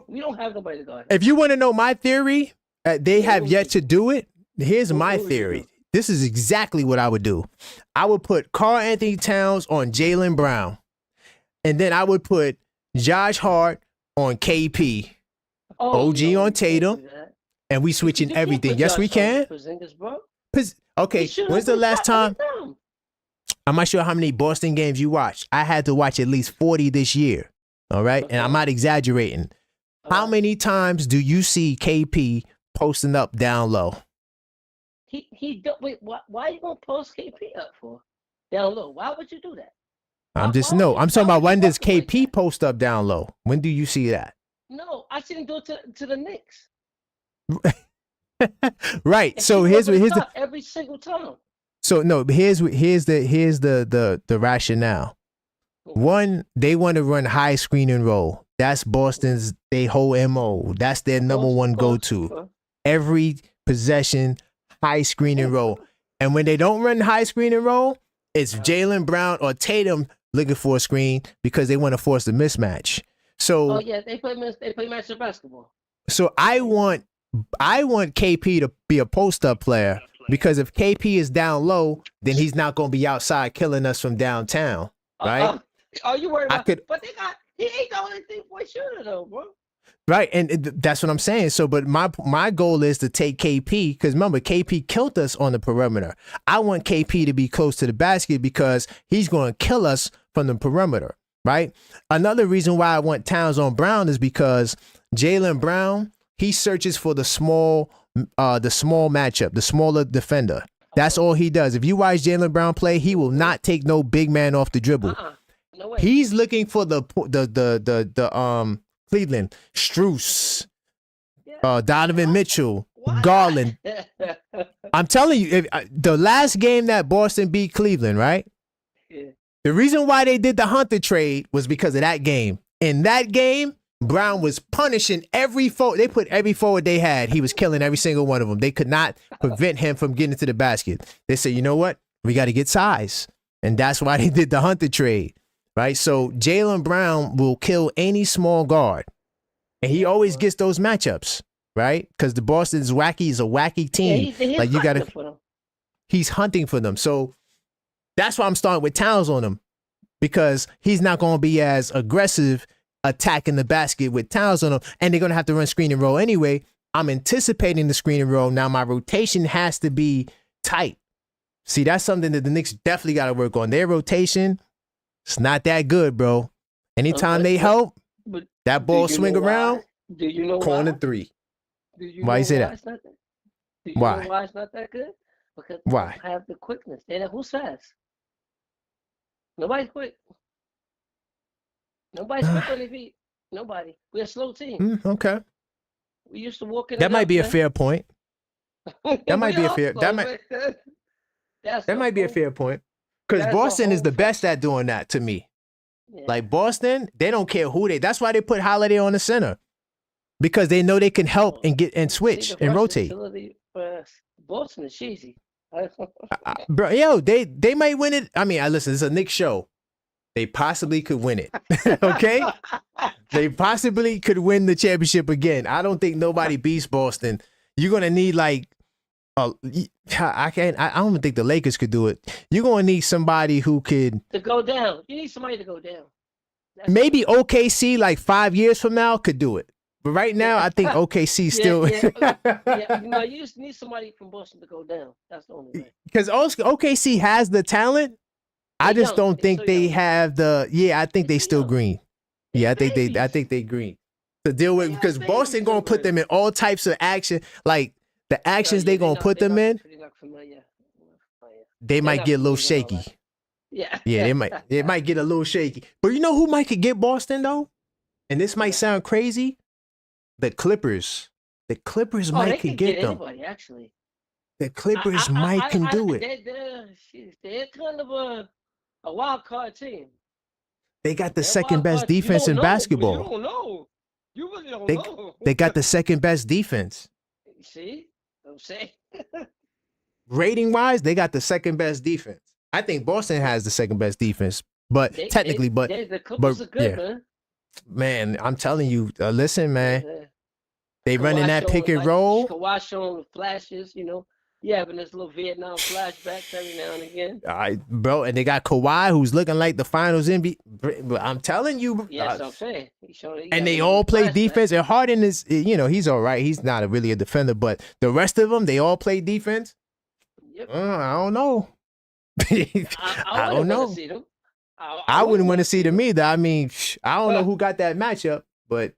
we don't have nobody to guard. If you want to know my theory, they have yet to do it. Here's my theory. This is exactly what I would do. I would put Karl Anthony Towns on Jaylen Brown, and then I would put Josh Hart on KP. OG on Tatum, and we switching everything. Yes, we can. Okay, when's the last time? I'm not sure how many Boston games you watched. I had to watch at least 40 this year. All right, and I'm not exaggerating. How many times do you see KP posting up down low? He don't wait. Why are you gonna post KP up for down low? Why would you do that? I'm talking about when does KP post up down low? When do you see that? No, I seen him do it to the Knicks. Right. So here's the every single time. So no, here's the rationale. One, they want to run high screen and roll. That's Boston's whole MO. That's their number one go-to. Every possession, high screen and roll. And when they don't run high screen and roll, it's Jaylen Brown or Tatum looking for a screen because they want to force the mismatch. So they play matchup basketball. So I want I want KP to be a post-up player because if KP is down low, then he's not going to be outside killing us from downtown, right? Are you worried about? But he ain't the only 3-point shooter though, bro. Right, and that's what I'm saying. So, but my goal is to take KP because remember, KP killed us on the perimeter. I want KP to be close to the basket because he's going to kill us from the perimeter, right? Another reason why I want Towns on Brown is because Jaylen Brown, he searches for the small matchup, the smaller defender. That's all he does. If you watch Jaylen Brown play, he will not take no big man off the dribble. No way. He's looking for the Cleveland, Strus, Donovan Mitchell, Garland. I'm telling you, the last game that Boston beat Cleveland, right? Yeah. The reason why they did the Hunter trade was because of that game. In that game, Brown was punishing every forward. They put every forward they had. He was killing every single one of them. They could not prevent him from getting to the basket. They said, you know what? We got to get size. And that's why they did the Hunter trade. Right, so Jaylen Brown will kill any small guard, and he always gets those matchups, right? Because the Boston's wacky is a wacky team. Yeah, like you got to, he's hunting for them. So that's why I'm starting with Towns on him because he's not going to be as aggressive attacking the basket with Towns on him, and they're going to have to run screen and roll anyway. I'm anticipating the screen and roll. Now my rotation has to be tight. See, that's something that the Knicks definitely got to work on. Their rotation. It's not that good, bro. Anytime they help, that ball swing around, do you know corner why? three. Why you say that? Do you Why? know why it's not that good? Because Why? they don't have the quickness. Who's fast? Nobody's quick. Nobody's quick on their feet. Nobody. We're a slow team. Okay. We used to walk in. That might be a man. fair point. That might be a fair. That might be a fair point. Because Boston is the best at doing that to me. Yeah. Like Boston, they don't care who they. That's why they put Holiday on the center, because they know they can help and get and switch and rotate. Boston is cheesy. Bro, yo, they might win it. I mean, listen, it's a Knicks show. They possibly could win it. Okay, they possibly could win the championship again. I don't think nobody beats Boston. You're gonna need like. I don't even think the Lakers could do it. You're gonna need somebody who could to go down. You need somebody to go down. Maybe OKC like 5 years from now could do it, but right now I think OKC still. No, you just need somebody from Boston to go down. That's the only way. Because OKC has the talent. I just don't think they have the. Yeah, I think they still green. Yeah, I think they green to deal with because Boston gonna put them in all types of action like. The actions they gonna put them in, they might get a little shaky. Yeah, they might get a little shaky. But you know who might could get Boston though? And this might sound crazy. The Clippers. The Clippers might could get them. Anybody, actually. The Clippers might can do it. They're kind of a wild card team. They got the second best defense in basketball. You don't know. You really don't know. They got the second best defense. See? I'm saying. Rating wise, they got the second best defense. I think Boston has the second best defense, but the Clippers are good, man. Man, I'm telling you, listen, man. They running that pick and roll. Kawhi showing flashes, Yeah, having this little Vietnam flashbacks every now and again. All right, bro, and they got Kawhi, who's looking like the Finals MVP. I'm telling you. Yeah, that's what I'm saying. And they all play defense. And Harden is, he's all right. He's not really a defender, but the rest of them, they all play defense. Yep. I don't know. I don't know. See them. I wouldn't want to see them either. I mean, I don't know who got that matchup, but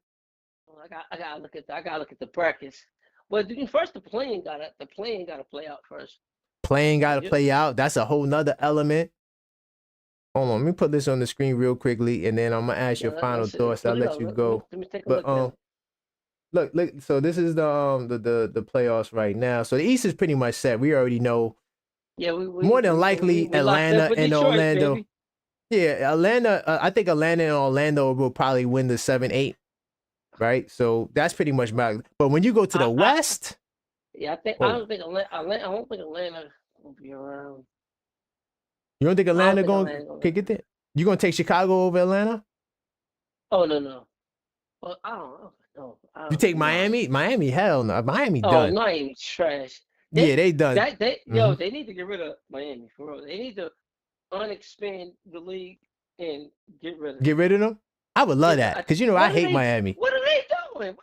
I gotta look at the practice. But first, the playing gotta play out first. Playing gotta play out. That's a whole nother element. Hold on, let me put this on the screen real quickly, and then I'm gonna ask your final thoughts. I'll let you go. Let me take a look. So this is the playoffs right now. So the East is pretty much set. We already know. Yeah, more than likely Atlanta and Detroit, Orlando. Baby. Yeah, Atlanta. I think Atlanta and Orlando will probably win the 7-8. Right, so that's pretty much about. But when you go to the West, I don't think Atlanta will be around. You don't think Atlanta can get there? You gonna take Chicago over Atlanta? Oh no. Well, I don't know. You take Miami? Miami, hell no. Miami done. Miami trash. They done. They need to get rid of Miami for real. They need to unexpand the league and get rid of them. Get rid of them? I would love that. Because, I hate Miami. What are they doing?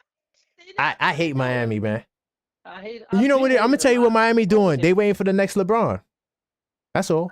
I hate Miami, man. I hate You know what? I'm going to tell you what Miami doing. They waiting for the next LeBron. That's all.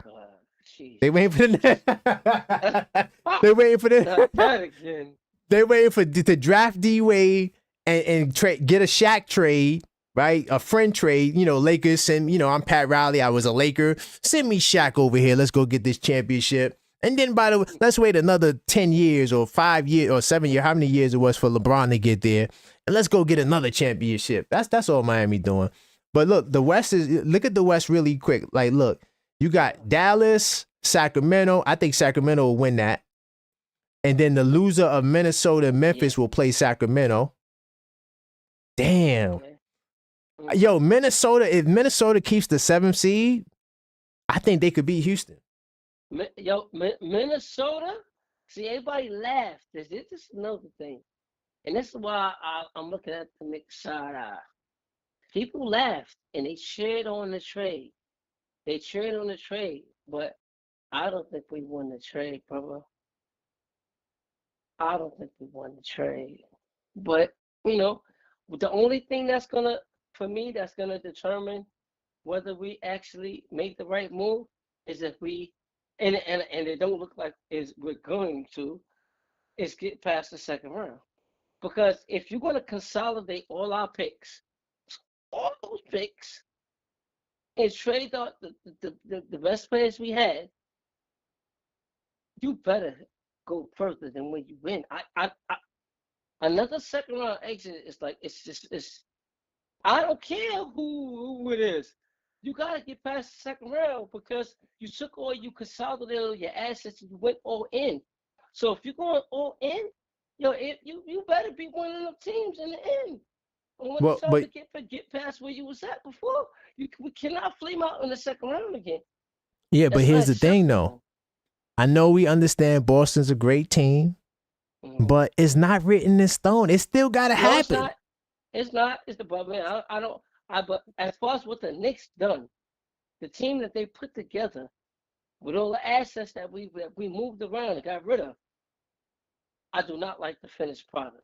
They waiting for the They waiting for the They waiting for to draft D Wade and get a Shaq trade, right? A friend trade. Lakers send. I'm Pat Riley. I was a Laker. Send me Shaq over here. Let's go get this championship. And then by the way, let's wait another 10 years or 5 years or 7 years, how many years it was for LeBron to get there. And let's go get another championship. That's all Miami doing. But look, look at the West really quick. Like, look, you got Dallas, Sacramento. I think Sacramento will win that. And then the loser of Minnesota and Memphis will play Sacramento. Damn. Yo, Minnesota, if Minnesota keeps the 7th seed, I think they could beat Houston. Yo, Minnesota? See, everybody laughed. This is another thing. And this is why I'm looking at the Knicks side eye. People laughed and they cheered on the trade. But I don't think we won the trade, brother. I don't think we won the trade. But, the only thing that's going to determine whether we actually make the right move is if we, and it don't look like we're going to, is get past the second round. Because if you're going to consolidate all our picks, all those picks, and trade out the best players we had, you better go further than when you win. Another second round exit is like it's. I don't care who it is. You gotta get past the second round because you consolidated all your assets and you went all in. So if you're going all in, you better be one of them teams in the end. And when it's time to get past where you was at before, we cannot flame out in the second round again. Yeah, but here's the thing, though. I know we understand Boston's a great team, but it's not written in stone. It still gotta happen. It's not. It's the problem. But as far as what the Knicks done, the team that they put together with all the assets that we moved around and got rid of, I do not like the finished product.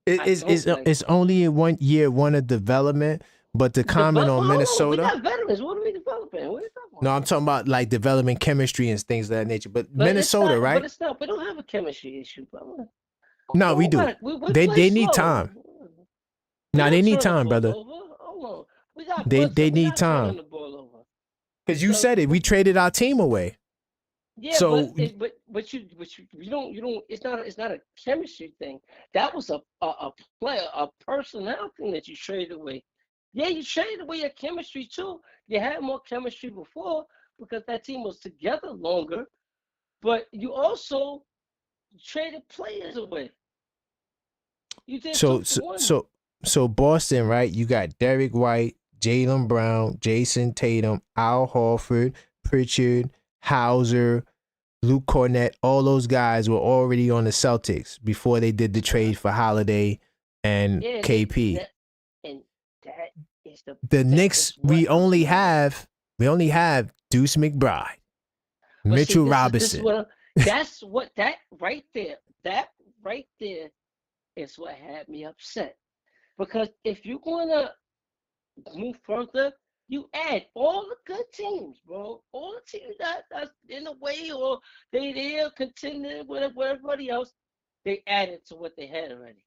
It's only in 1 year, one of development. But to comment on Minnesota, we got veterans. What are we developing? What are you talking about? No, I'm talking about like development chemistry and things of that nature. But Minnesota, right? But it's not. We don't have a chemistry issue, brother. No, we do. They need time. No, they need time, brother. Hold on. They need time. Because you said it. We traded our team away. Yeah, so, but you don't. It's not a chemistry thing. That was a player, a personnel thing that you traded away. Yeah, you traded away your chemistry too. You had more chemistry before because that team was together longer, but you also traded players away. You did so Boston, right? You got Derek White, Jaylen Brown, Jason Tatum, Al Horford, Pritchard, Hauser, Luke Cornett. All those guys were already on the Celtics before they did the trade for Holiday and KP. The Knicks, we only have Deuce McBride, Mitchell Robinson. That right there is what had me upset. Because if you're gonna move further, you add all the good teams, bro. All the teams that's in the way or they're contending with everybody else, they added to what they had already.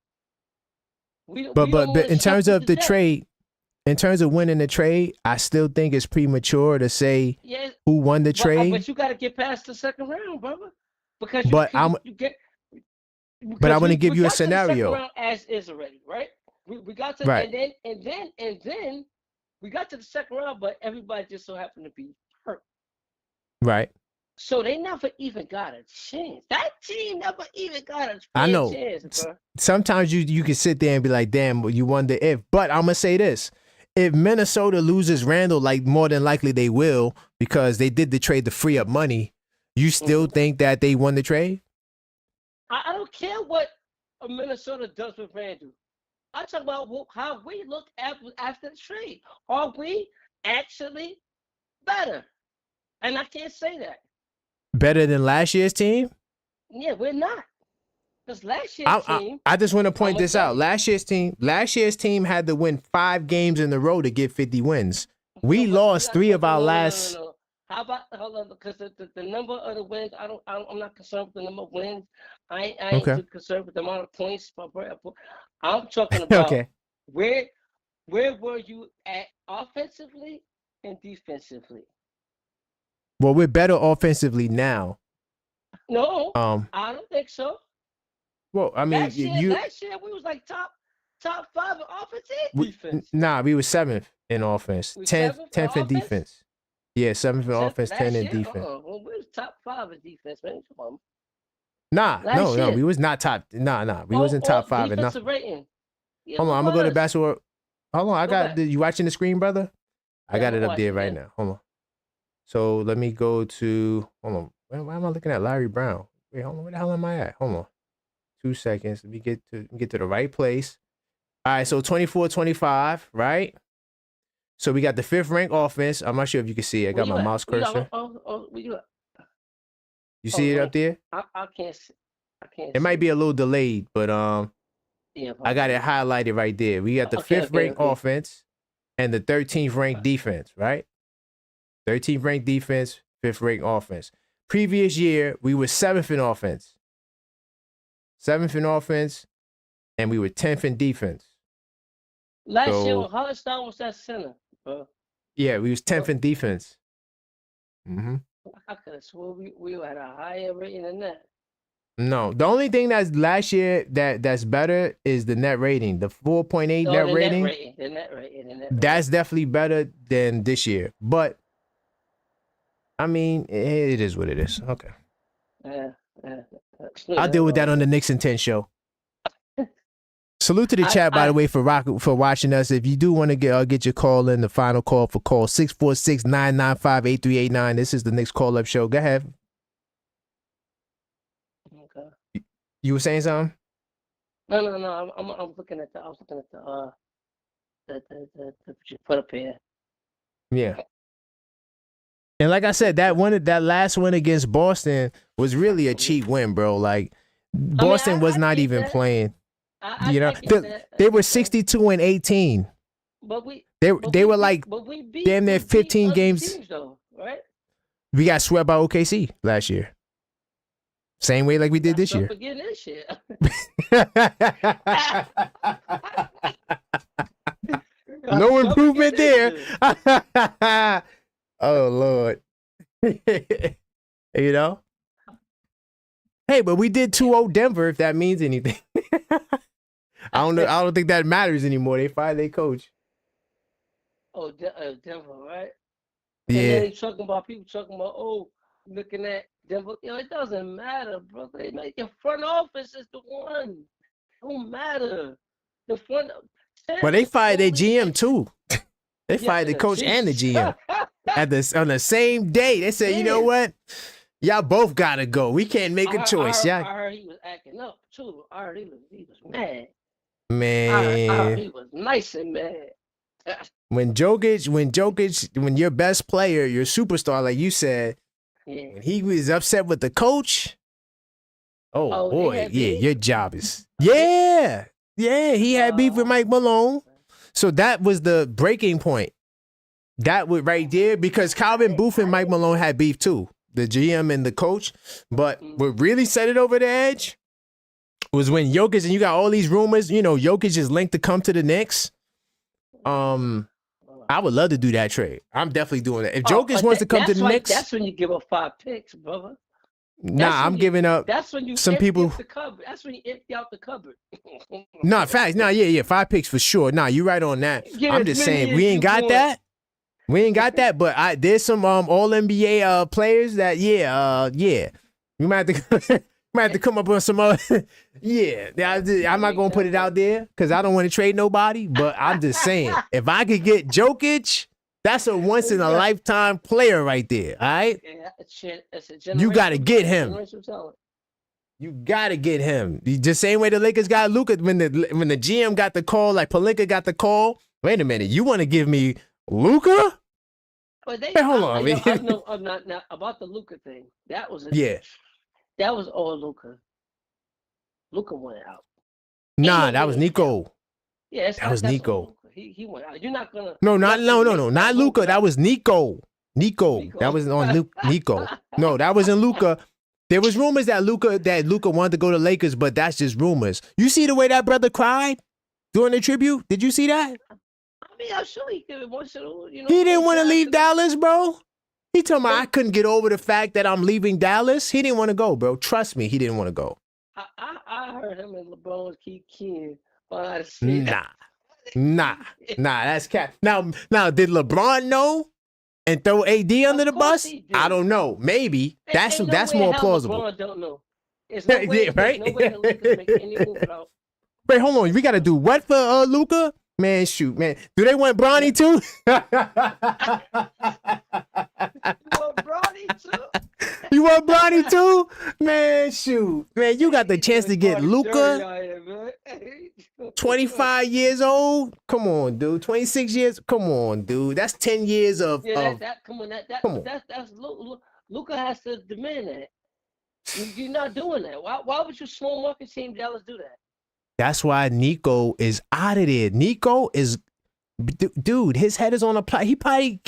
But in terms of the trade. In terms of winning the trade, I still think it's premature to say who won the trade. But you got to get past the second round, brother. Because I want to give you a scenario. Round as is already, right? We got to right. and then we got to the second round, but everybody just so happened to be hurt. Right. So they never even got a chance. That team never even got a chance. I know. Bro. Sometimes you can sit there and be like, damn, you wonder if. But I'm going to say this. If Minnesota loses Randall, like more than likely they will, because they did the trade to free up money, you still think that they won the trade? I don't care what Minnesota does with Randall. I talk about how we look after the trade. Are we actually better? And I can't say that. Better than last year's team? Yeah, we're not. Because last year's team. I just want to point this out. Last year's team had to win 5 games in a row to get 50 wins. We lost 3 of our last. No. How about hold on? Because the number of the wins, I'm not concerned with the number of wins. I ain't too concerned with the amount of points. I'm talking about where were you at offensively and defensively? Well, we're better offensively now. No, I don't think so. Well, I mean, last year we was like top 5 in offense and defense. Nah, we were 7th in offense, 10th in defense. Yeah, 7th in offense, 10th in defense. Well, we was top 5 in defense, man. Come on. No, we was not top. We wasn't top 5 enough. Rating. Yeah, hold on, I'm gonna go to basketball. Hold on, you watching the screen, brother? I got it up there right now. Hold on. So let me go to. Hold on. Why am I looking at Larry Brown? Wait, hold on. Where the hell am I at? Hold on. 2 seconds. Let me get to the right place. All right, so 24-25, right? So we got the 5th ranked offense. I'm not sure if you can see it. I got my mouse cursor. You see it up there? I can't see. It might be a little delayed, but yeah, I got it highlighted right there. We got the 5th ranked offense and the 13th ranked defense, right? 13th ranked defense, 5th ranked offense. Previous year, we were 7th in offense. 7th in offense, and we were 10th in defense. Last year, when Hollister was at center, bro. Yeah, we was 10th in defense. Mm-hmm. I could have sworn we had a higher rating than that. No, the only thing that's last year that's better is the net rating. The 4.8 net rating. The net rating. That's definitely better than this year. But I mean, it is what it is. Okay. Yeah. I'll deal with that on the Knicks and 10 show. Salute to the chat, by the way, for watching us. If you do want to get your call in, the final call for call 646-995-8389. This is the Knicks call up show. Go ahead. Okay. You were saying something? No. I'm looking at the you put up here. Yeah. And like I said, that last one against Boston was really a cheap win, bro. Like Boston was not even playing. You know, they were 62-18. But they were like damn near 15 games. Teams, though, right? We got swept by OKC last year. Same way like we did this year. Forget this year. No improvement there. Oh Lord. You know? Hey, but we did 2-0 Denver, if that means anything. I don't think that matters anymore. They fired their coach. Oh, Denver, right? Yeah. And then people talking about, looking at Denver. It doesn't matter, bro. Your front office is the one. It don't matter. The front. Well, they fired their GM too. They fired the coach and the GM on the same day. They said, you know what? Y'all both gotta go. We can't make a choice. I heard he was acting up too. I heard he was mad. Man, I heard he was nice and mad. When your best player, your superstar, like you said, when he was upset with the coach, oh boy, your job is he had beef with Mike Malone. So that was the breaking point. That was right there because Calvin Booth and Mike Malone had beef too, the GM and the coach. But what really set it over the edge was when Jokic, and you got all these rumors, Jokic is linked to come to the Knicks. I would love to do that trade. I'm definitely doing that. If Jokic wants to come to the Knicks, that's when you give up 5 picks, brother. I'm giving up. That's when you some people. The cupboard. That's when you empty out the cupboard. Facts. Yeah, 5 picks for sure. You right on that. I'm just saying we ain't got that. We ain't got that, but there's some all NBA players that we might have to come up with some I'm not gonna put it out there because I don't want to trade nobody, but I'm just saying if I could get Jokic, that's a once in a lifetime player right there. All right, it's you got to get him. You gotta get him. The same way the Lakers got Luka when the GM got the call, like Pelinka got the call. Wait a minute, you want to give me Luka? But Hey, hold on. I'm not about the Luka thing. That was Yeah. That was all Luka. Luka went out. Nah, that was Nico. Yeah, that was Nico. He went out. You're not gonna. No, not Luka. That was Nico. That was on Nico. No, that wasn't Luka. There was rumors that Luka wanted to go to Lakers, but that's just rumors. You see the way that brother cried during the tribute? Did you see that? I mean, I'm sure he could want to. You know, he didn't want to leave Dallas, bro. He told me I couldn't get over the fact that I'm leaving Dallas. He didn't want to go, bro. Trust me, he didn't want to go. I heard him and LeBron keep keying. Nah, that's cat. Now, did LeBron know and throw AD under the bus? I don't know. Maybe that's more plausible. LeBron don't know. There's no way, right? No way the Lakers make any move without. Wait, hold on. We got to do what for Luka? Man, shoot, man. Do they want Bronny too? You want Bronny too? Man, shoot. Man, you got the chance to get Luka. 25 years old? Come on, dude. 26 years? Come on, dude. That's 10 years of... Come on. That's Luka has to demand that. You're not doing that. Why would your small market team Dallas do that? That's why Nico is out of there. Nico is... Dude, his head is on a plot. He probably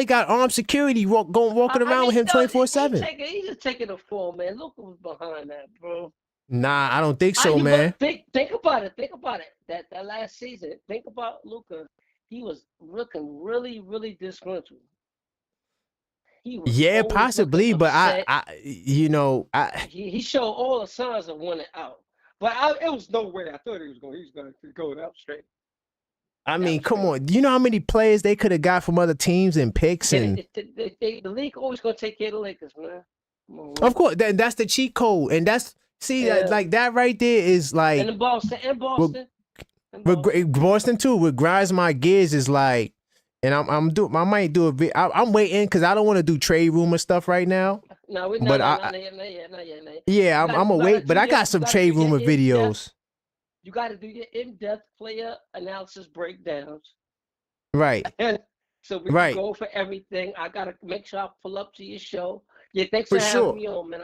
got armed security walking around with him 24/7. He's just taking a fall, man. Luka was behind that, bro. Nah, I don't think so, man. Think about it. That last season. Think about Luka. He was looking really, really disgruntled. Yeah, possibly, but he showed all the signs of wanting out. But it was no way I thought he was going to go out straight. I mean, come on. Do you know how many players they could have got from other teams and picks? And the league always going to take care of the Lakers, man. Of course, that's the cheat code. And that's, like that right there is like. And Boston. With Boston too, with grinds my gears is like, and I might do a bit. I'm waiting because I don't want to do trade rumor stuff right now. No, we're not yet. Yeah, I'm gonna wait, but I got some trade rumor videos. You got to do your in-depth player analysis breakdowns. Right. So we can go for everything. I got to make sure I pull up to your show. Yeah, thanks for having me on, man.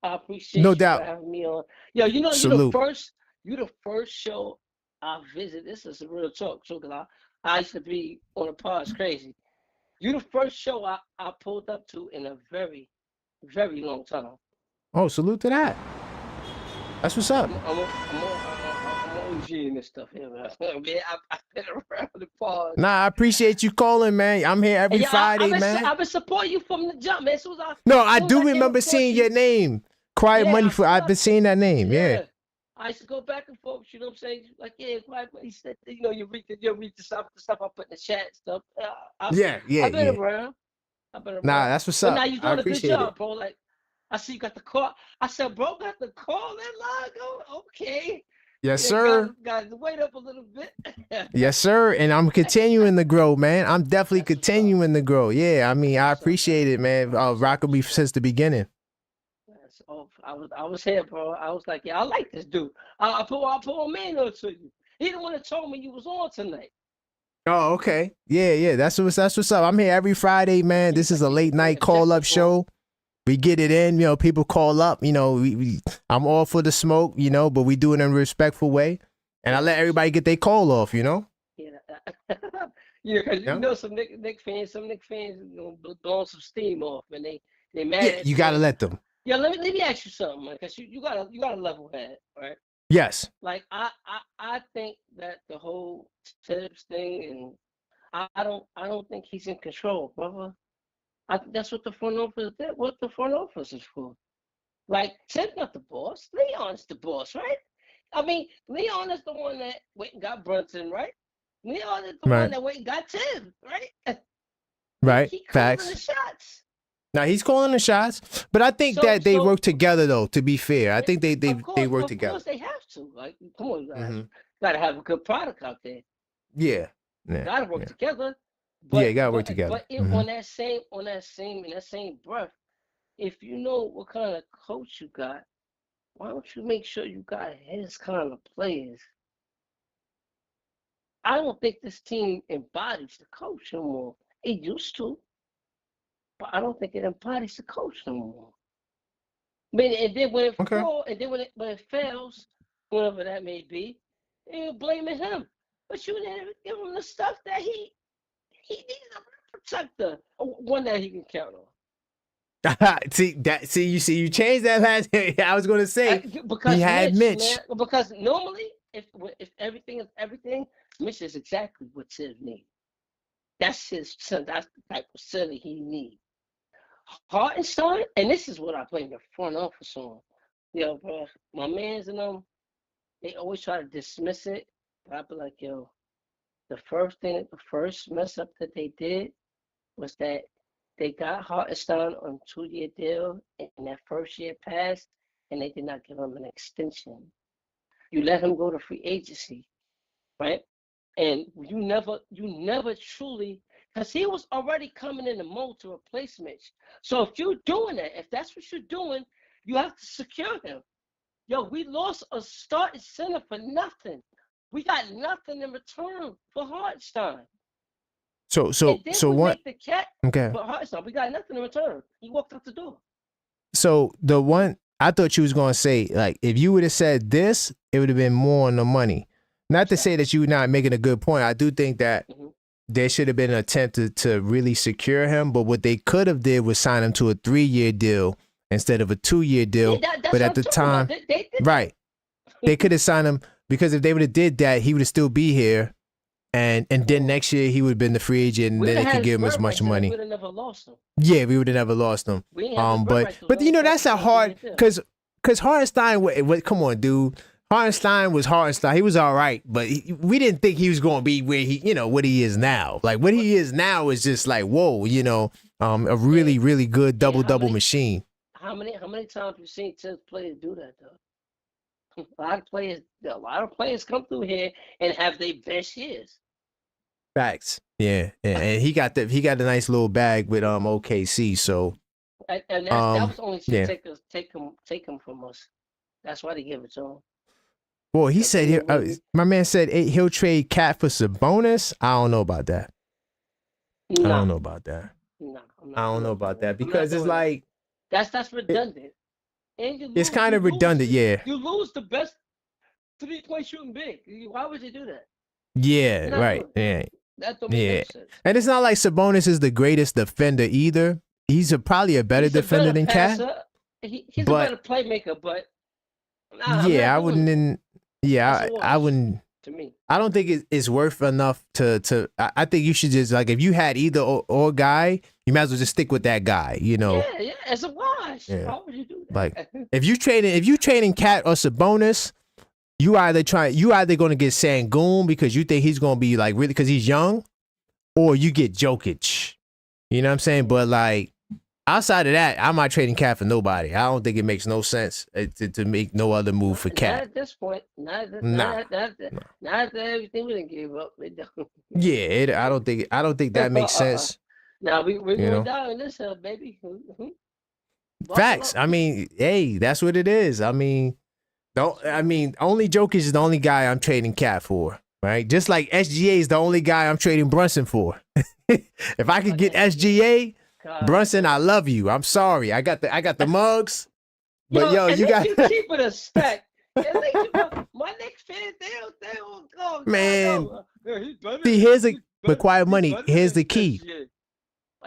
I appreciate you for having me on. Yo, you're the first show I visit. This is a real talk, too, because I used to be on a pod. It's crazy. You're the first show I pulled up to in a very, very long time. Oh, salute to that. That's what's up. I'm OG in this stuff here, man. I've been around the pod. Nah, I appreciate you calling, man. I'm here every Friday, man. I've been supporting you from the jump, man. I do remember seeing your name. Quiet Money for. I've been seeing that name. Yeah. I used to go back and forth. You know what I'm saying? Like, yeah, Quiet Money said, you read the stuff I put in the chat and stuff. I've been around. Nah, that's what's up. Now you're doing a good job, bro. Like, I see you got the call. I said, bro, got the call that line go. Okay. Yes, sir. Got to wait up a little bit. Yes, sir. And I'm continuing to grow, man. I'm definitely continuing to grow. Yeah, I mean, I appreciate it, man. Rocking me since the beginning. I was here, bro. I was like, yeah, I like this dude. I put a man on to you. He the one that told me you was on tonight. Oh, okay. Yeah. That's what's up. I'm here every Friday, man. This is a late night call up show. We get it in, people call up, I'm all for the smoke, but we do it in a respectful way. And I let everybody get their call off, Yeah. Because some Knicks fans, blowing some steam off and they mad at you got to let them. Yeah, let me ask you something, man, because you got a level head, right? Yes. Like I think that the whole Tibbs thing, and I don't think he's in control, brother. I think that's what the front office did. What the front office is for. Like, Tibbs not the boss. Leon's the boss, right? I mean, Leon is the one that went and got Brunson, right? Leon is the one that went and got Tibbs, right? Right. He Facts. calling the shots. Now he's calling the shots, but I think that they work together, though. To be fair, I think they work together. Of course, they have to. Like, come on, guys. Gotta have a good product out there. Yeah. Gotta work together. But, you gotta work together. But on that same breath, if you know what kind of coach you got, why don't you make sure you got his kind of players? I don't think this team embodies the coach no more. It used to, but I don't think it embodies the coach no more. I mean, and then when it falls, and then when it fails, whatever that may be, you're blaming him. But you didn't give him the stuff that he needs a protector, one that he can count on. You changed that last. I was going to say because he had Mitch. Man, because normally, if everything is everything, Mitch is exactly what Tibbs needs. That's his son. That's the type of center he needs. Hartenstein, and this is what I blame the front office on. Yo, bro, my mans and them, they always try to dismiss it. But I be like, yo, the first mess up that they did was that they got Hartenstein on a 2-year deal, and that first year passed, and they did not give him an extension. You let him go to free agency, right? And you never truly, because he was already coming in the mold to replace Mitch. So if you're doing that, if that's what you're doing, you have to secure him. Yo, we lost a starting center for nothing. We got nothing in return for Hartenstein. So what? The cat, okay. For Hartenstein, we got nothing in return. He walked out the door. So the one I thought you was gonna say, like, if you would have said this, it would have been more on the money. Not to say that you're not making a good point. I do think that there should have been an attempt to really secure him, but what they could have did was sign him to a 3-year deal instead of a 2-year deal. Yeah, but at the time, right, they could have signed him, because if they would have did that, he would have still be here, and then next year he would have been the free agent, and then they could give him as much money. We would have never lost him. Yeah, we would have never lost him. But you know, that's a hard, because Hartenstein. Come on, dude. Hartenstein was Hartenstein. He was all right, but we didn't think he was going to be where what he is now. Like, what he is now is just like, whoa, a really, really good double machine. How many times have you seen Tibbs players do that though? A lot of players come through here and have their best years. Facts. Yeah. And he got a nice little bag with OKC. So that was only to take him from us. That's why they give it to him. Well, he said my man said he'll trade Cat for Sabonis. I don't know about that. No. I don't know about that. No, I don't know about that, because it's like that's redundant. It's kind of redundant, yeah. You lose the best 3-point shooting big. Why would you do that? Yeah, right. Yeah. That don't make sense. And it's not like Sabonis is the greatest defender either. He's probably a better defender than Cat. He's a better playmaker, but I wouldn't. Yeah, I wouldn't. To me, I don't think it's worth enough to. I think you should just, like, if you had either or guy, you might as well just stick with that guy. Yeah, as a wash. Yeah. Why would you do that? Like, if you trading Cat or Sabonis, you either going to get Sangoon because you think he's going to be like really because he's young, or you get Jokic. You know what I'm saying? But like, outside of that, I'm not trading Cat for nobody. I don't think it makes no sense to make no other move for Cat. Not at this point. Not after everything we done gave up. Yeah, I don't think that makes sense. Now we're going down in this hill, baby. Facts. I mean, hey, that's what it is. I mean, only Jokic is the only guy I'm trading Cat for, right? Just like SGA is the only guy I'm trading Brunson for. If I could get SGA. Brunson, I love you. I'm sorry. I got the mugs. But you got keep it a stack. My Knicks fans, they don't go. Man. See, but quiet money. Here's the key.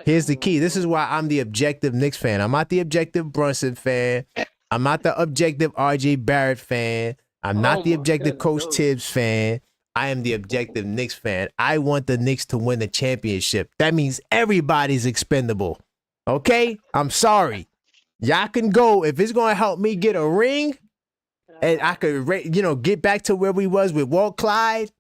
Here's the key. This is why I'm the objective Knicks fan. I'm not the objective Brunson fan. I'm not the objective RJ Barrett fan. I'm not the objective Coach Tibbs fan. I am the objective Knicks fan. I want the Knicks to win the championship. That means everybody's expendable. Okay? I'm sorry. Y'all can go. If it's going to help me get a ring and I could, get back to where we was with Walt Clyde,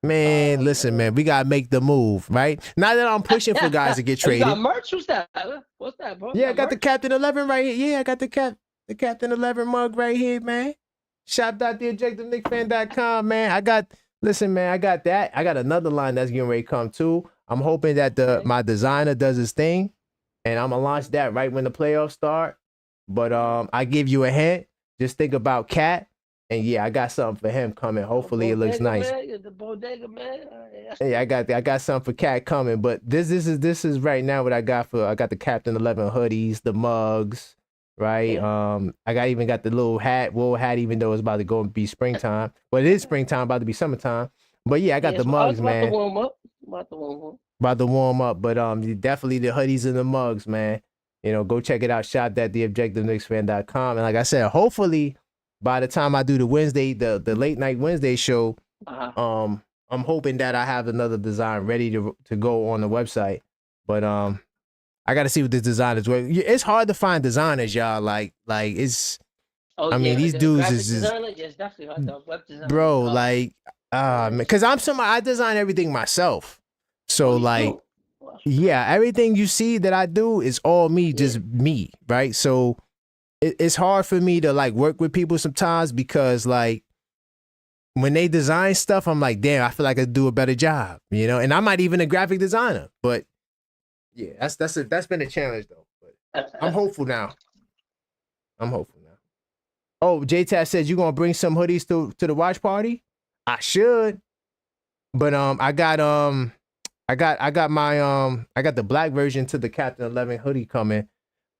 man, listen, man, we got to make the move, right? Now that I'm pushing for guys to get traded. You got merch? What's that? What's that, bro? Yeah, I got the Captain 11 right here. Yeah, I got the Captain 11 mug right here, man. Shop.theobjectiveknicksfan.com, man. Listen, man, I got that. I got another line that's getting ready to come too. I'm hoping that my designer does his thing, and I'm gonna launch that right when the playoffs start. But I give you a hint. just think about Cat. And yeah, I got something for him coming. Hopefully it looks nice. Man, you're the bodega man. Hey, I got something for Cat coming. But this is right now what I got the Captain 11 hoodies, the mugs, right? I even got the little wool hat, even though it's about to go and be springtime. Well, it is springtime, about to be summertime. But yeah, I got the mugs, man. About to warm up. About to warm up. But definitely the hoodies and the mugs, man. Go check it out. Shop at theobjectiveknicksfan.com. And like I said, hopefully by the time I do the Wednesday, the late night Wednesday show, I'm hoping that I have another design ready to go on the website. But I got to see what this design is. It's hard to find designers, y'all. Like it's. I mean, these dudes is just. It's definitely hard to web design. Bro, because I'm somebody, I design everything myself. So yeah, everything you see that I do is all me, just me, right? So it's hard for me to work with people sometimes because when they design stuff, I'm like, damn, I feel like I do a better job, and I'm not even a graphic designer, but yeah, that's been a challenge though. But I'm hopeful now. Oh, J-Tat says you gonna bring some hoodies to the watch party? I should, but I got the black version to the Captain 11 hoodie coming,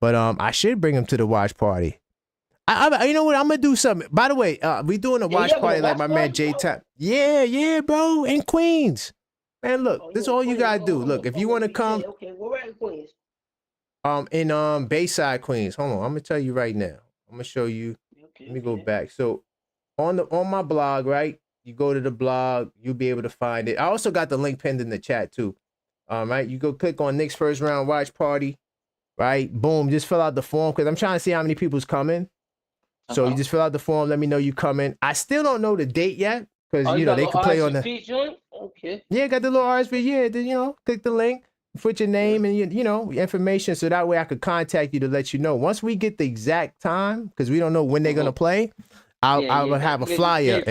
but I should bring them to the watch party. You know what? I'm gonna do something. By the way, we doing a watch party like my man J-Tap. Yeah, bro, in Queens. Man, look, this is all you gotta do. Look, if you want to come, okay, we're at Queens. In Bayside, Queens. Hold on, I'm gonna tell you right now. I'm gonna show you. Let me go back. So on my blog, right? You go to the blog, you'll be able to find it. I also got the link pinned in the chat too. Right? You go click on Knicks first round watch party, right? Boom, just fill out the form because I'm trying to see how many people's coming. So you just fill out the form, let me know you coming. I still don't know the date yet because they can play on the. Okay. Yeah, got the little RSV. Yeah, click the link, put your name and information, so that way I could contact you to let you know. Once we get the exact time, because we don't know when they're gonna play, I'll have a flyer.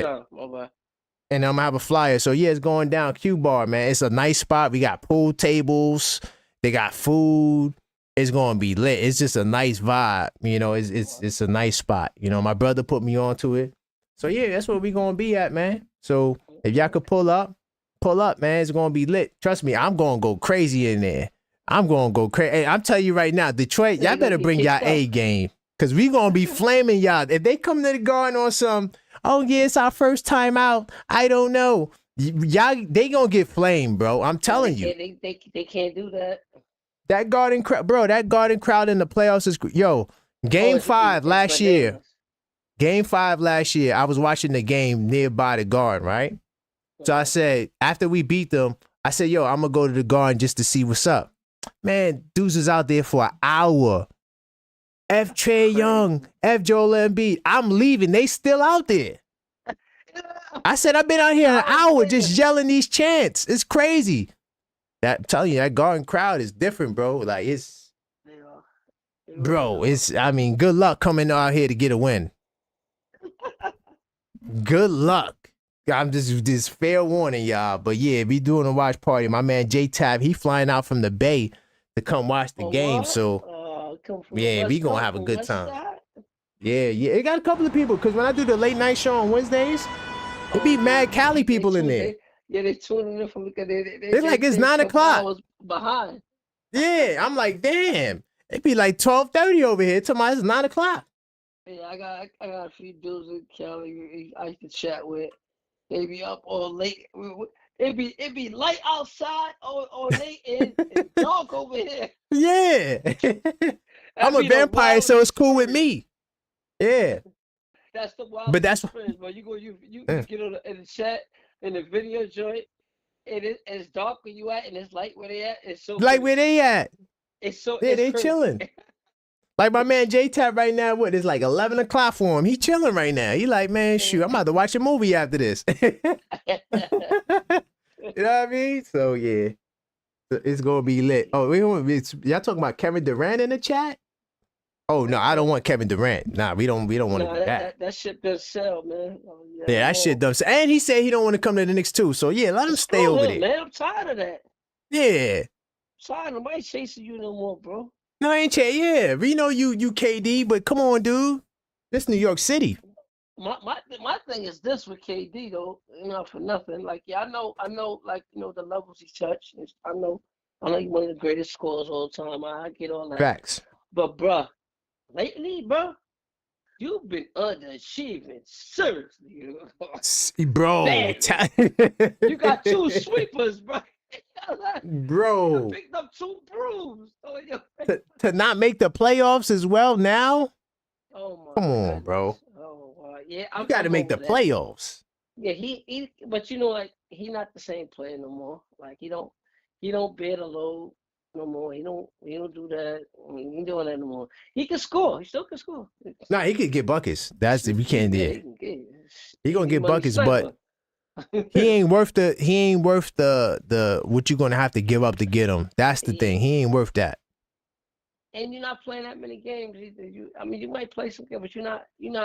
And I'm gonna have a flyer. So yeah, it's going down Q Bar, man. It's a nice spot. We got pool tables. They got food. It's gonna be lit. It's just a nice vibe. It's a nice spot. My brother put me onto it. So yeah, that's where we gonna be at, man. So if y'all could pull up, man. It's gonna be lit. Trust me, I'm gonna go crazy in there. I'm gonna go crazy. Hey, I'm telling you right now, Detroit, y'all better bring y'all A game. Cause we gonna be flaming y'all. If they come to the Garden on some, oh yeah, it's our first time out, I don't know. Y'all, they gonna get flamed, bro. I'm telling you. They can't do that. That Garden crowd, bro. That Garden crowd in the playoffs is Game 5 last year. Game 5 last year. I was watching the game nearby the Garden, right? So I said, after we beat them, I said, yo, I'm gonna go to the Garden just to see what's up. Man, dudes was out there for an hour. F Trae Young, F Joel Embiid. I'm leaving. They still out there. I said, I've been out here an hour just yelling these chants. It's crazy. I'm telling you, that Garden crowd is different, bro. Good luck coming out here to get a win. Good luck. I'm just fair warning y'all. But yeah, we doing a watch party. My man J-Tab, he flying out from the Bay to come watch the game. What? So yeah, we gonna have a good time. Yeah. It got a couple of people because when I do the late night show on Wednesdays, it be mad Cali people in there. They tuning in from because they're like it's 9 o'clock. Behind. Yeah, I'm like, damn. It be like 12:30 over here. Tomorrow it's 9 o'clock. Yeah, I got a few dudes in Cali I used to chat with. They be up all late. It be light outside all late and dark over here. Yeah. I'm a vampire, so it's cool with me. Yeah. That's the wild experience, bro. You get on in the chat in the video joint, and it's dark where you at, and it's light where they at. It's so like where they at. It's so yeah, they crazy. Chilling. Like my man J-Tap right now, it's like 11 o'clock for him. He chilling right now. He like, man, shoot, I'm about to watch a movie after this. You know what I mean? So yeah, it's gonna be lit. Oh, y'all talking about Kevin Durant in the chat? Oh no, I don't want Kevin Durant. Nah, we don't want to do that. That shit does sell, man. Oh, yeah, that shit does. And he said he don't want to come to the Knicks too. So yeah, let him stay over there. Man, I'm tired of that. Yeah. I'm tired. Nobody chasing you no more, bro. No, I ain't chasing. Yeah, we know you KD, but come on, dude. This New York City. My thing is this with KD though, for nothing. Like, yeah, I know, like, the levels he touched. I know he's one of the greatest scorers all the time. I get all that. Facts. But bruh, lately, bruh, you've been underachieving seriously. Bro. You got 2 sweepers, bro. Bro. You picked up 2 brooms. To not make the playoffs as well now? Oh my Come on, goodness. bro. Oh, yeah. You got to make the playoffs. Yeah, but like, he not the same player no more. Like, he don't bear the load no more. He don't do that. He ain't doing that no more. He can score. He still can score. Nah, he could get buckets. That's if we can't do it. He gonna get money buckets, sniper. but he ain't worth the what you gonna have to give up to get him. That's the thing. He ain't worth that. And you're not playing that many games either. You might play some games, but you're not in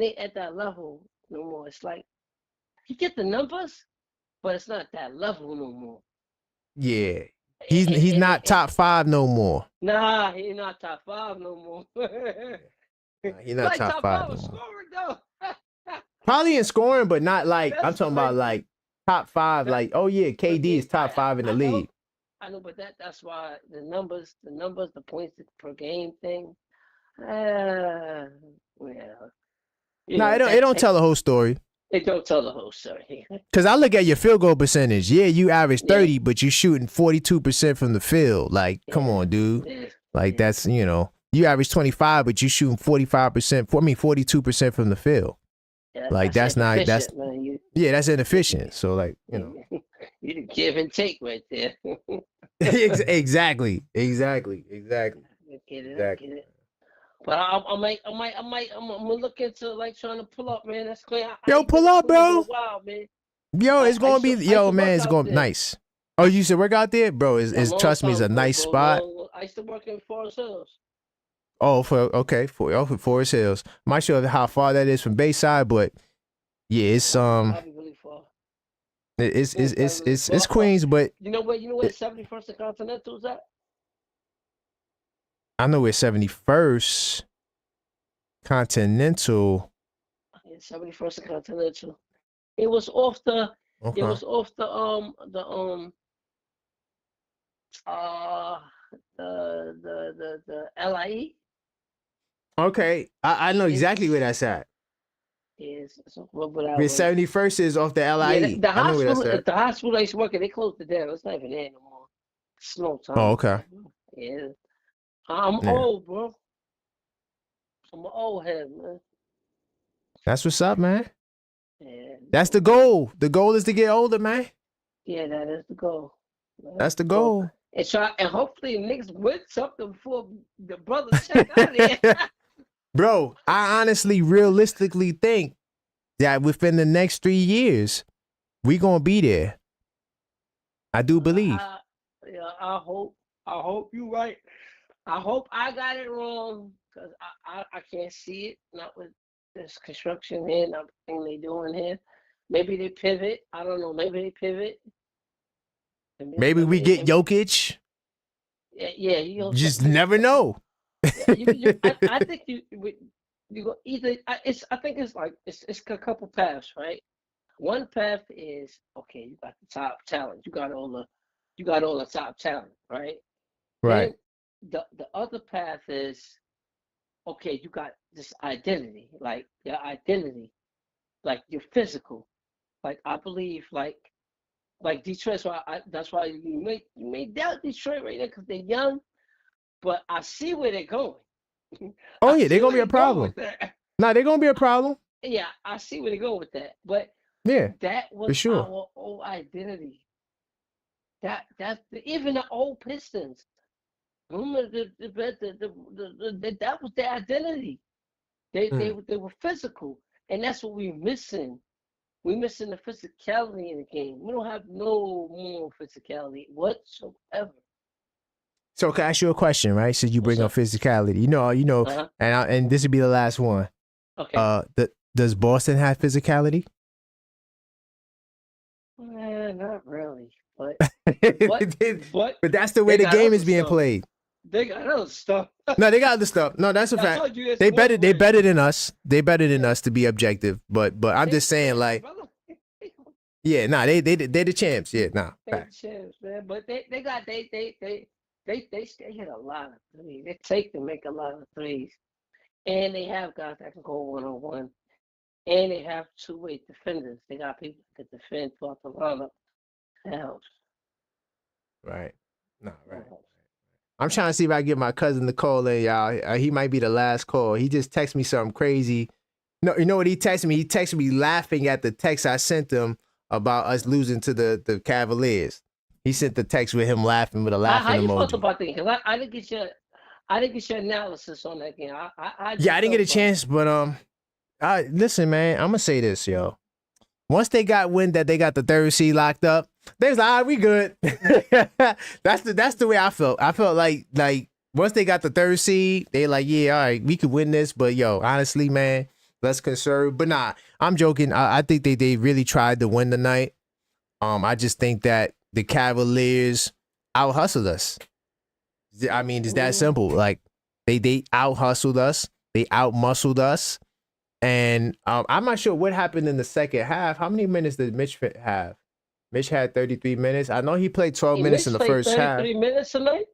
it at that level no more. It's like you get the numbers, but it's not that level no more. Yeah. He's not top 5 no more. Nah, he's not top 5 no more. He's not like top 5 no more. Scoring though. Probably in scoring, but not like I'm talking about like top 5. Like, oh yeah, KD is top 5 in the league. I know, but that's why the numbers, the points per game thing. Well, No, it don't tell the whole story. It don't tell the whole story. Because I look at your field goal percentage. Yeah, you average 30, but you're shooting 42% from the field. Like, come on, dude. Like, that's, you average 25, but you're shooting 42% from the field. Yeah, like, that's not, that's, man. That's inefficient. So, like, You give and take right there. Exactly. I get it. But I'm gonna look into like trying to pull up, man. That's clear. Yo, pull up, bro. Wow, man. Yo, it's gonna be, man, it's gonna be nice. Oh, you said work out there, bro? Trust me, it's a nice spot. I used to work in Forest Hills. Oh, for Forest Hills. I'm not sure how far that is from Bayside, but yeah, it's Really far. It's Queens, but you know where 71st and Continental is at? I know where 71st Continental. Yeah, 71st and Continental. It was off the. Okay. It was off the LIE. Okay, I know exactly where that's at. Yes, where 71st is off the LIE. Yeah, the hospital I used to work at, they closed it down. It's not even there no more. It's no time. Oh, okay. Yeah. I'm old, bro. I'm an old head, man. That's what's up, man. Yeah. That's the goal. The goal is to get older, man. Yeah, that is the goal. That's the goal. And hopefully the Knicks win something before the brothers check out here. Bro, I honestly, realistically think that within the next 3 years, we gonna be there. I do believe. I hope you're right. I hope I got it wrong because I can't see it. Not with this construction here, not the thing they doing here. Maybe they pivot. I don't know. Maybe they pivot. Maybe we get Jokic. Yeah. You just never know. I think you go either. I think it's like it's a couple paths, right? One path is okay. You got the top talent. You got all the top talent, right? Right. Then the other path is okay. You got this identity, like your identity, like your physical. Like I believe, like Detroit. So that's why you may doubt Detroit right now because they're young. But I see where they're going. Oh yeah, they're gonna be a problem. No, they're gonna be a problem. Yeah, I see where they're going with that. But yeah, that was for sure. Our old identity. Even the old Pistons. Remember that was their identity. They were physical, and that's what we're missing. We're missing the physicality in the game. We don't have no more physicality whatsoever. So can I ask you a question, right? So you bring up physicality. And this would be the last one. Okay. Does Boston have physicality? Not really, but but that's the way the game is being played. They got other stuff. No, they got other stuff. No, that's a I fact. told you it's They one better. They win. better than us. They better than us to be objective. But I'm just saying, like, brother. yeah, nah, they the champs. Yeah, nah, They fact. the champs, man. But they hit a lot of threes. They take to make a lot of threes. And they have guys that can go 1-on-1. And they have two-way defenders. They got people that can defend throughout the lineup. That helps. Right. Nah, right. I'm trying to see if I can get my cousin to call in, y'all. He might be the last call. He just texted me something crazy. No, you know what he texted me? He texted me laughing at the text I sent him about us losing to the Cavaliers. He sent the text with him laughing with a laughing How you felt emoji. about that? Because I didn't get your analysis on that game. I didn't get a chance, but listen, man, I'm gonna say this, yo. Once they got wind that they got the third seed locked up, they was like, all right, we good. That's the way I felt. I felt like once they got the third seed, they like, yeah, all right, we could win this. But yo, honestly, man, let's conserve. But nah, I'm joking. I think they really tried to win tonight. I just think that the Cavaliers out hustled us. I mean, it's that simple. Like they out hustled us. They out muscled us. And I'm not sure what happened in the second half. How many minutes did Mitch have? Mitch had 33 minutes. I know he played 12 minutes in the first half. 33 minutes tonight?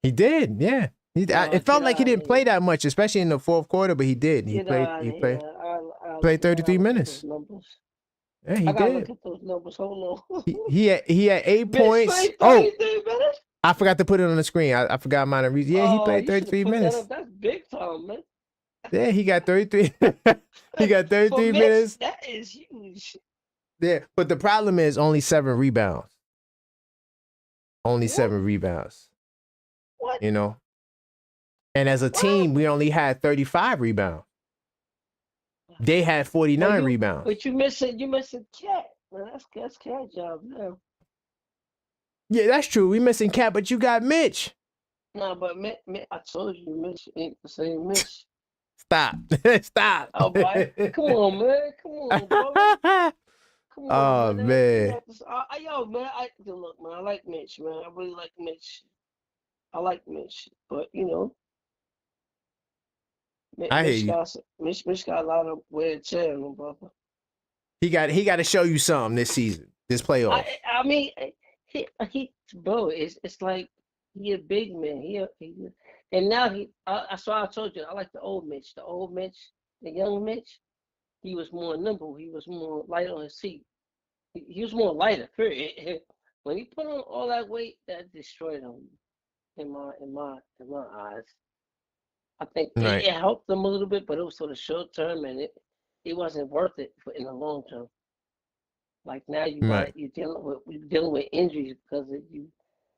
He did, yeah. It felt like he didn't play that much, especially in the fourth quarter, but he did. He played 33 minutes. Yeah, he I gotta did. look at those numbers. Hold on. He had 8 points. Oh, I forgot to put it on the screen. I forgot mine. Yeah, he played 33 minutes. That's big time, man. Yeah, he got 33. He got 33 minutes. That is huge. Yeah, but the problem is only 7 rebounds. Only 7 rebounds. What? You know? And as a team, we only had 35 rebounds. They had 49 rebounds. But you missing Cat. Man, that's Cat job now. Yeah, that's true. We missing Cat, but you got Mitch. No, but I told you Mitch ain't the same Mitch. Stop. Stop. Oh, boy. Come on, man. Come on, bro. Come on, oh, man. Yo, man. Look, man. I like Mitch, man. I really like Mitch. I like Mitch, but you know, Mitch got a lot of weird chair, brother. He got to show you something this season, this playoff. I mean, bro, it's like he a big man. And now that's why I told you I like the old Mitch. The old Mitch, the young Mitch, he was more nimble. He was more light on his feet. He was more lighter. Period. When he put on all that weight, that destroyed him. In my eyes, I think it helped them a little bit, but it was for the short term, and it wasn't worth it in the long term. Like now you're dealing with injuries because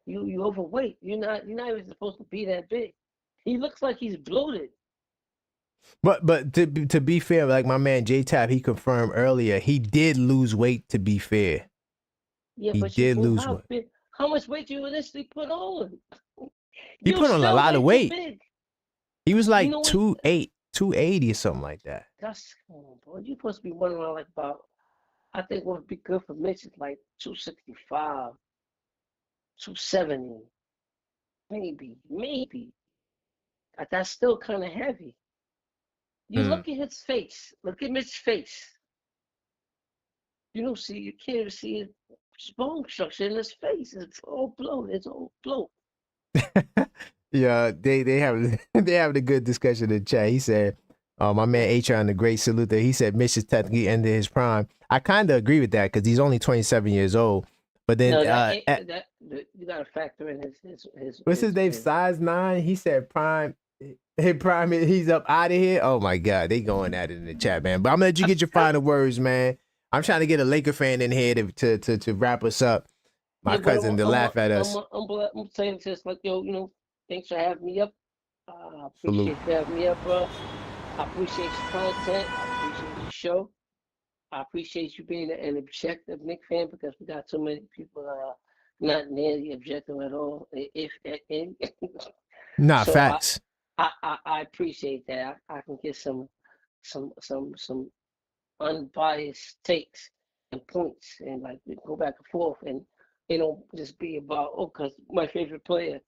you overweight. You're not even supposed to be that big. He looks like he's bloated. But to be fair, like my man J-Tap, he confirmed earlier, he did lose weight. To be fair, yeah, he but did lose weight. How much weight do you initially put on? He put on a lot of weight. He was like 280 or something like that. That's come on, bro. You're supposed to be running around like about. I think what would be good for Mitch is like 265, 270, maybe. That's still kind of heavy. You look at his face. Look at Mitch's face. You can't even see his bone structure in his face. It's all bloat. Yeah, they have a good discussion in the chat. He said, my man H.R. the great salute there. He said Mitch is technically ended his prime. I kind of agree with that because he's only 27 years old. But then you got to factor in his what's his name? Size 9. He said prime. His prime. He's up out of here. Oh my God, they going at it in the chat, man. But I'm gonna let you get your final words, man. I'm trying to get a Laker fan in here to wrap us up. My cousin to laugh at us. I'm saying this like, yo, thanks for having me up. I appreciate you having me up, bro. I appreciate your content. I appreciate your show. I appreciate you being an objective Knicks fan because we got so many people that are not nearly objective at all. Nah, so facts. I appreciate that. I can get some unbiased takes and points and like go back and forth and just be about because my favorite player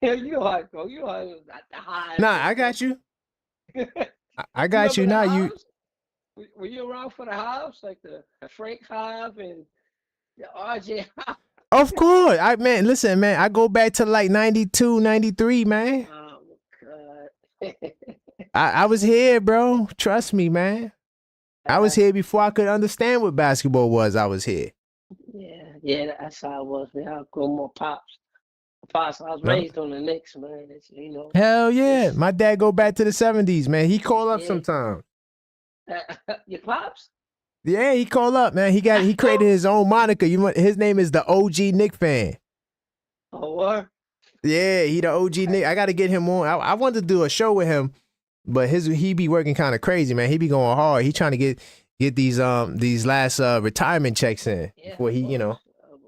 You know how it go. You know how it at the hive. Nah, I got you. I got you. Remember Now the you. hives? Were you around for the hives, like the Frank Hive and the RJ Hive? Of course. Listen, man, I go back to like 92, 93, man. Oh my God. I was here, bro. Trust me, man. I was here before I could understand what basketball was. I was here. Yeah, that's how it was, man. I grew more pops. I was raised on the Knicks, man. It's, Hell yeah. My dad go back to the 70s, man. He call up sometimes. Your pops? Yeah, he call up, man. He created his own moniker. His name is the OG Knick fan. Oh, what? Yeah, he the OG Knick. I got to get him on. I wanted to do a show with him, but he be working kind of crazy, man. He be going hard. He trying to get these last retirement checks in before he,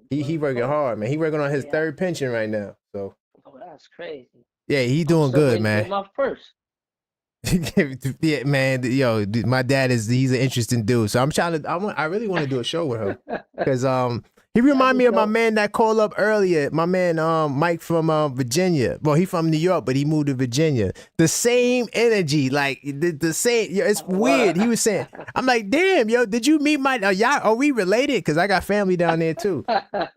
he working hard, man. He working on his third pension right now. So. Oh, that's crazy. Yeah, he doing good, man. My first. Yeah, man. Yo, my dad he's an interesting dude. So I really want to do a show with him because he remind me of my man that called up earlier. My man Mike from Virginia. Well, he from New York, but he moved to Virginia. The same energy, like the same. Yo, it's weird. He was saying, I'm like, damn, yo, did you meet my? Y'all, are we related? Because I got family down there too.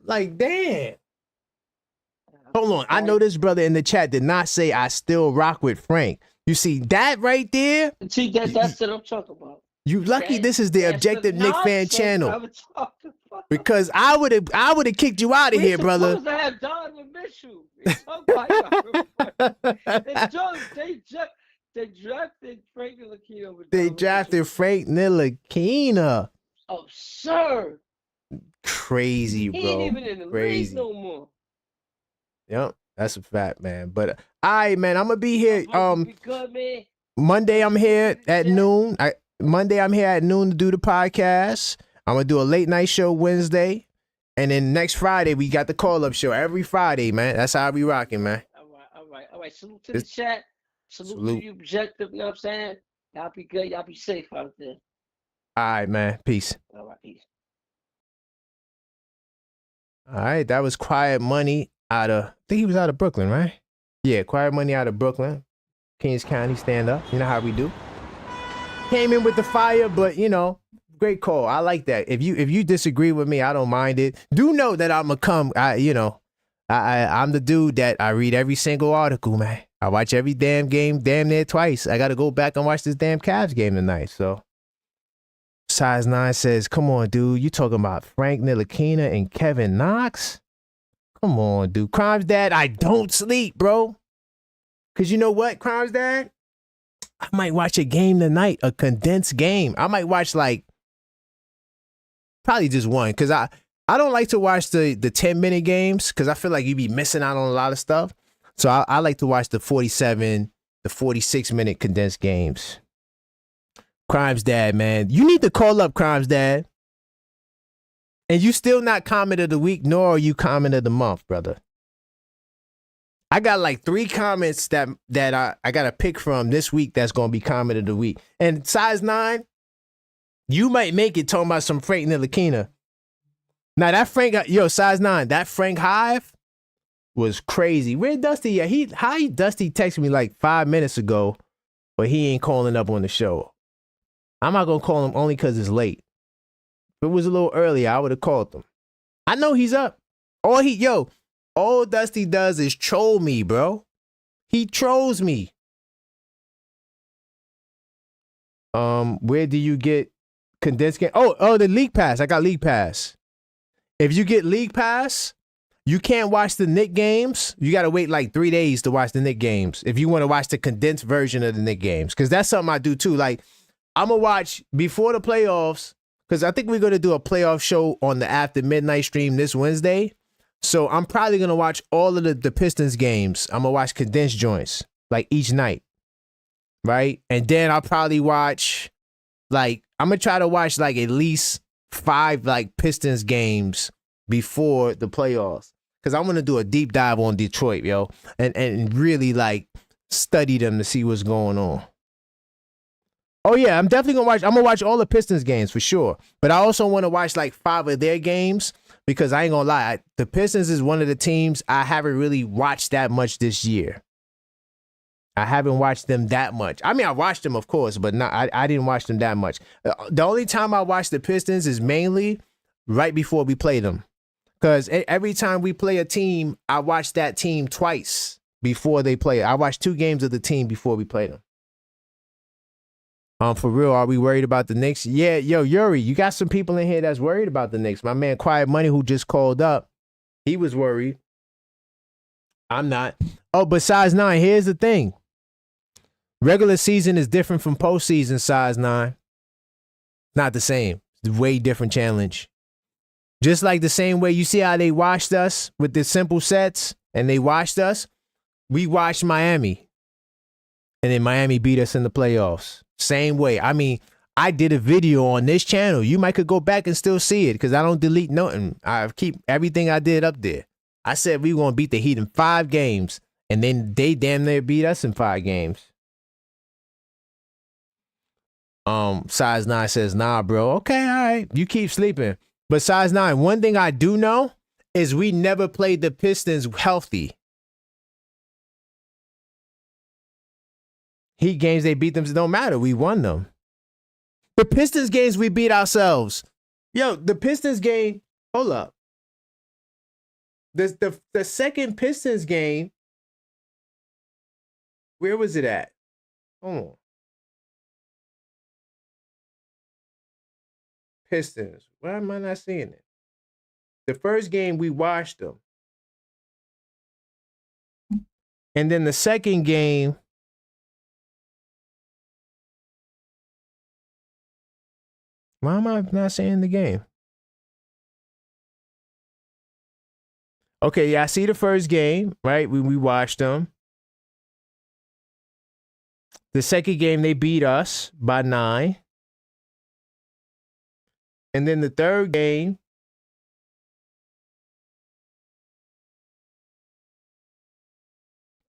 Like, damn. Hold on, I know this brother in the chat did not say I still rock with Frank. You see that right there? See, that's what I'm talking about. You lucky this is the Objective Knick Fan channel. Because I would have kicked you out of here, brother. Supposed to have Donovan Mitchell. They drafted Frank Ntilikina. They drafted Frank Ntilikina. Absurd. Crazy, bro. He ain't even in the league no more. Yep, that's a fact, man. But all right, man, I'm gonna be here. Be good, man. Monday I'm here at noon. Monday I'm here at noon to do the podcast. I'm gonna do a late night show Wednesday, and then next Friday we got the call up show every Friday, man. That's how we rocking, man. All right. Salute to the chat. Salute to you, Objective. You know what I'm saying? Y'all be good. Y'all be safe out there. All right, man. Peace. All right, peace. All right, that was Quiet Money I think he was out of Brooklyn, right? Yeah, Quiet Money out of Brooklyn. Kings County, stand up. You know how we do. Came in with the fire, but great call. I like that. If you disagree with me, I don't mind it. Do know that I'm I'm the dude that I read every single article, man. I watch every damn game damn near twice. I gotta go back and watch this damn Cavs game tonight. So Size 9 says, come on, dude. You talking about Frank Ntilikina and Kevin Knox? Come on, dude. Crimes Dad, I don't sleep, bro. Because you know what, Crimes Dad? I might watch a game tonight, a condensed game. I might watch probably just one. Because I don't like to watch the 10-minute games because I feel like you be missing out on a lot of stuff. So I like to watch the 47, the 46-minute condensed games. Crimes Dad, man. You need to call up Crimes Dad. And you still not comment of the week, nor are you comment of the month, brother. I got like 3 comments that I got to pick from this week that's going to be comment of the week. And Size 9, you might make it talking about some Frank Ntilikina. Now that Size 9, that Frank Hive was crazy. Where Dusty? Yeah, Dusty texted me like 5 minutes ago, but he ain't calling up on the show. I'm not going to call him only because it's late. If it was a little earlier, I would have called him. I know he's up. All Dusty does is troll me, bro. He trolls me. Where do you get condensed game? Oh, the League Pass. I got League Pass. If you get League Pass, you can't watch the Knick games. You got to wait like 3 days to watch the Knick games if you want to watch the condensed version of the Knick games. Because that's something I do too. Like, I'm going to watch before the playoffs. Because I think we're going to do a playoff show on the After Midnight stream this Wednesday. So I'm probably going to watch all of the Pistons games. I'm going to watch condensed joints, like each night. Right? And then I'll probably watch, I'm going to try to watch like at least 5 like Pistons games before the playoffs. Because I'm going to do a deep dive on Detroit, yo. And really like study them to see what's going on. Oh yeah, I'm definitely gonna watch all the Pistons games for sure. But I also want to watch like 5 of their games because I ain't gonna lie, the Pistons is one of the teams I haven't really watched that much this year. I haven't watched them that much. I mean, I watched them, of course, but I didn't watch them that much. The only time I watch the Pistons is mainly right before we play them. Because every time we play a team, I watch that team twice before they play. I watch 2 games of the team before we play them. For real, are we worried about the Knicks? Yeah, yo, Yuri, you got some people in here that's worried about the Knicks. My man Quiet Money, who just called up, he was worried. I'm not. Oh, but Size 9, here's the thing. Regular season is different from postseason, Size 9. Not the same. It's a way different challenge. Just like the same way you see how they watched us with the simple sets and they watched us, we watched Miami. And then Miami beat us in the playoffs. Same way. I mean, I did a video on this channel. You might could go back and still see it because I don't delete nothing. I keep everything I did up there. I said we were going to beat the Heat in 5 games. And then they damn near beat us in 5 games. Size 9 says, nah, bro. Okay, all right. You keep sleeping. But Size 9, one thing I do know is we never played the Pistons healthy. Heat games, they beat them. It don't matter. We won them. The Pistons games, we beat ourselves. Yo, the Pistons game, hold up. The second Pistons game, where was it at? Hold on. Pistons. Why am I not seeing it? The first game, we washed them. And then the second game, why am I not seeing the game? Okay, yeah, I see the first game, right? We watched them. The second game, they beat us by 9. And then the third game,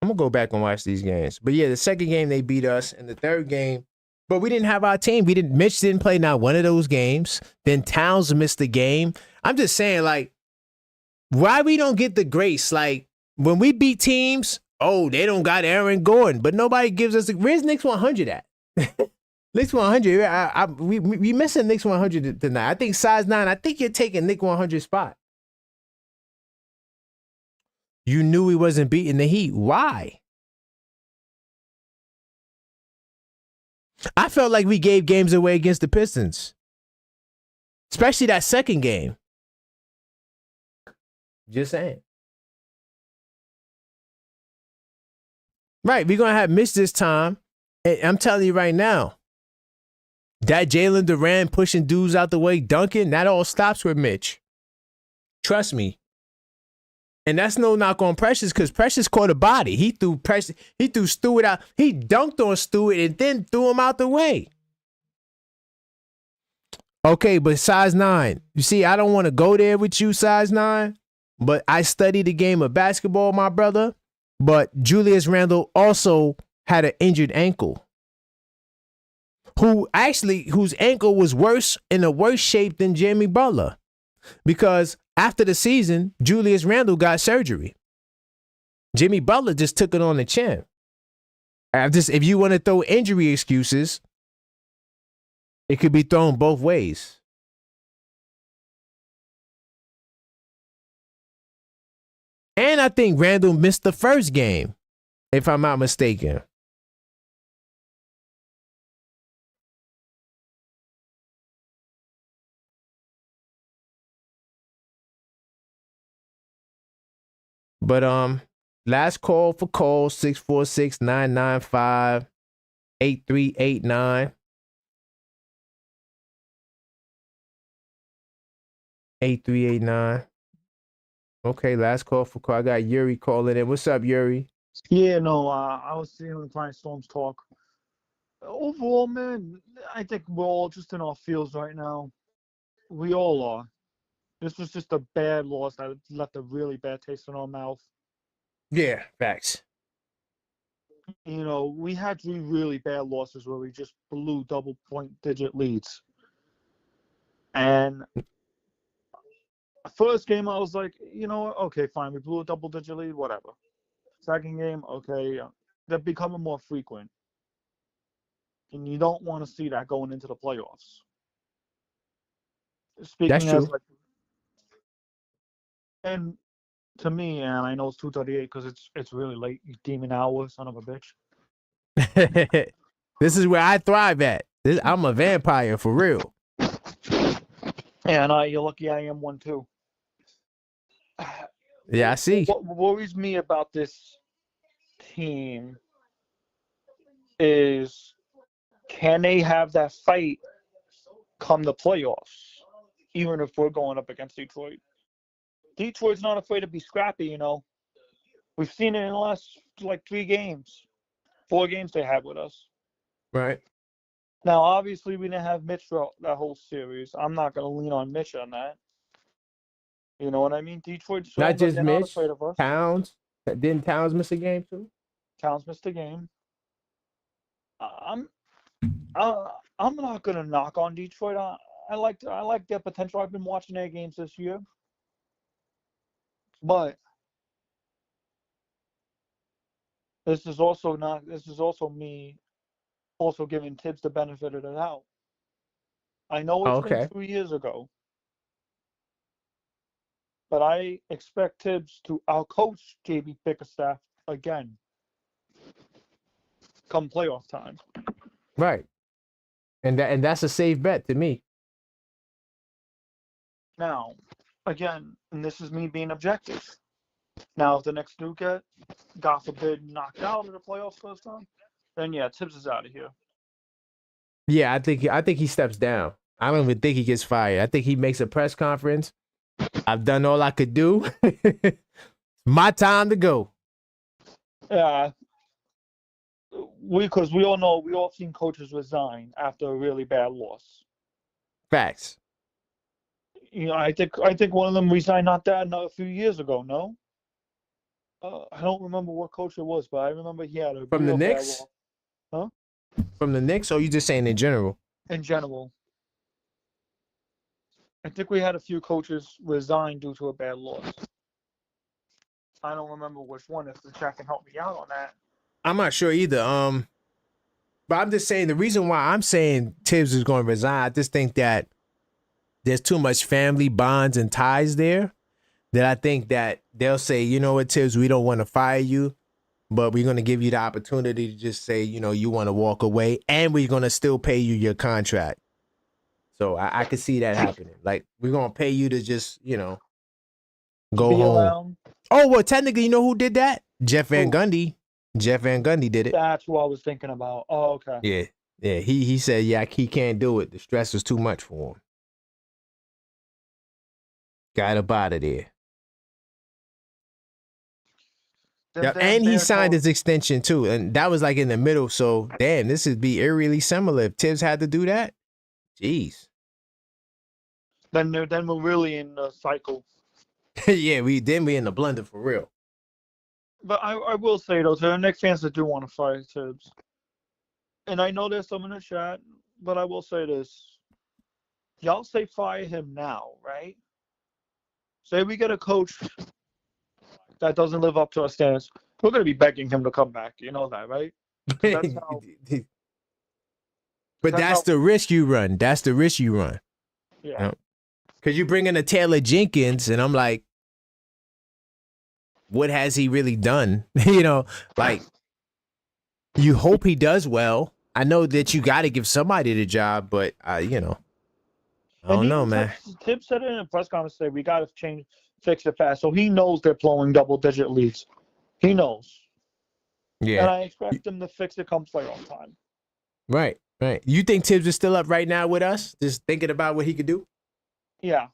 I'm going to go back and watch these games. But yeah, the second game, they beat us. And the third game, but we didn't have our team. Mitch didn't play not one of those games. Then Towns missed the game. I'm just saying, like, why we don't get the grace? Like, when we beat teams, oh, they don't got Aaron Gordon. But nobody gives us where's Knicks 100 at? Knicks 100. We missing Knicks 100 tonight. I think Size 9, I think you're taking Knicks 100 spot. You knew he wasn't beating the Heat. Why? I felt like we gave games away against the Pistons. Especially that second game. Just saying. Right, we're going to have Mitch this time. And I'm telling you right now, that Jalen Duran pushing dudes out the way, dunking, that all stops with Mitch. Trust me. And that's no knock on Precious because Precious caught a body. He threw Stewart out. He dunked on Stewart and then threw him out the way. Okay, but Size 9. You see, I don't want to go there with you, Size 9, but I studied the game of basketball, my brother. But Julius Randle also had an injured ankle. Whose ankle was worse in a worse shape than Jimmy Butler. Because after the season, Julius Randle got surgery. Jimmy Butler just took it on the chin. If you want to throw injury excuses, it could be thrown both ways. And I think Randle missed the first game, if I'm not mistaken. But last call for calls 646-995-8389. 8389. Okay, last call for call. I got Yuri calling in. What's up, Yuri? Yeah, no, I was seeing the Flying Storms talk. Overall, man, I think we're all just in our fields right now. We all are. This was just a bad loss that left a really bad taste in our mouth. Yeah, facts. You know, we had 3 really bad losses where we just blew double point digit leads. And First game, I was like, you know what? Okay, fine. We blew a double-digit lead, whatever. Second game, okay, they're becoming more frequent. And you don't want to see that going into the playoffs. That's Speaking as true. like, and to me, and I know it's 2:38 because it's really late. You demon hour, son of a bitch. This is where I thrive at. I'm a vampire for real. And you're lucky I am one too. Yeah, I see. What worries me about this team is, can they have that fight come the playoffs, even if we're going up against Detroit? Detroit's not afraid to be scrappy, you know. We've seen it in the last like 4 games they had with us. Right. Now, obviously, we didn't have Mitch throughout that whole series. I'm not going to lean on Mitch on that. You know what I mean? Detroit's shown Not that just they're not Mitch. afraid of us. Towns. Didn't Towns miss a game too? Towns missed a game. I'm not going to knock on Detroit. I like their potential. I've been watching their games this year, but this is also me also giving Tibbs the benefit of the doubt. I know Oh, it's been okay. 2 years ago, but I expect Tibbs to outcoach JB Bickerstaff again come playoff time. Right. And that's a safe bet to me. Now, again, and this is me being objective. Now, if the Knicks do get, God forbid, knocked out of the playoffs first time, then yeah, Tibbs is out of here. Yeah, I think he steps down. I don't even think he gets fired. I think he makes a press conference. I've done all I could do. My time to go. Yeah, because we all know, we all seen coaches resign after a really bad loss. Facts. You know, I think one of them resigned a few years ago. No, I don't remember what coach it was, but I remember he had a From the real bad Knicks? loss. Huh? From the Knicks, or you just saying in general? In general, I think we had a few coaches resign due to a bad loss. I don't remember which one. If the chat can help me out on that. I'm not sure either. But I'm just saying the reason why I'm saying Tibbs is going to resign, I just think that there's too much family bonds and ties there that I think that they'll say, you know what, Tibbs, we don't want to fire you, but we're going to give you the opportunity to just say, you know, you want to walk away, and we're going to still pay you your contract. So I could see that happening. Like, we're going to pay you to just, you know, go Be home. around. Oh, well, technically, you know who did that? Jeff Van Who? Gundy. Jeff Van Gundy did it. That's what I was thinking about. Oh, okay. Yeah. Yeah. He said, yeah, he can't do it. The stress was too much for him. Got up out of there. Yeah, and he signed his extension too, and that was like in the middle. So damn, this would be eerily similar if Tibbs had to do that. Jeez. Then we're really in the cycle. Yeah, we in the blender for real. But I will say though, to the Knicks fans that do want to fire Tibbs, and I know there's some in the chat, but I will say this: y'all say fire him now, right? Say we get a coach that doesn't live up to our standards, we're going to be begging him to come back. You know that, right? That's how, but that's the risk you run. That's the risk you run. Yeah. Because you bring in a Taylor Jenkins, and I'm like, what has he really done? You know, like, you hope he does well. I know that you got to give somebody the job, but, you know, I don't know, man. Tibbs said it in a press conference today, we got to fix it fast. So he knows they're blowing double-digit leads. He knows. Yeah. And I expect them to fix it come playoff time. Right, right. You think Tibbs is still up right now with us, just thinking about what he could do? Yeah.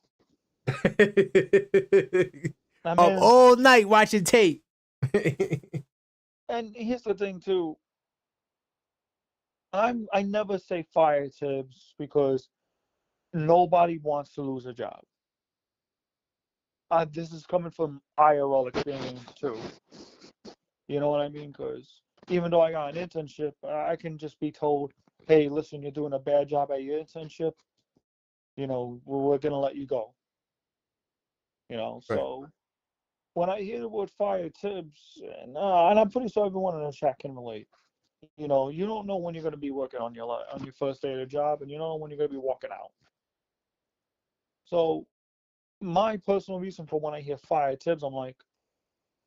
Up all night watching tape. And here's the thing, too. I never say fire Tibbs because nobody wants to lose a job. This is coming from IRL experience, too. You know what I mean? Because even though I got an internship, I can just be told, hey, listen, you're doing a bad job at your internship. You know, we're going to let you go. So when I hear the word fire Tibbs, and I'm pretty sure everyone in the chat can relate. You don't know when you're going to be working on your first day of the job, and you don't know when you're going to be walking out. So my personal reason for when I hear fire Tibbs, I'm like,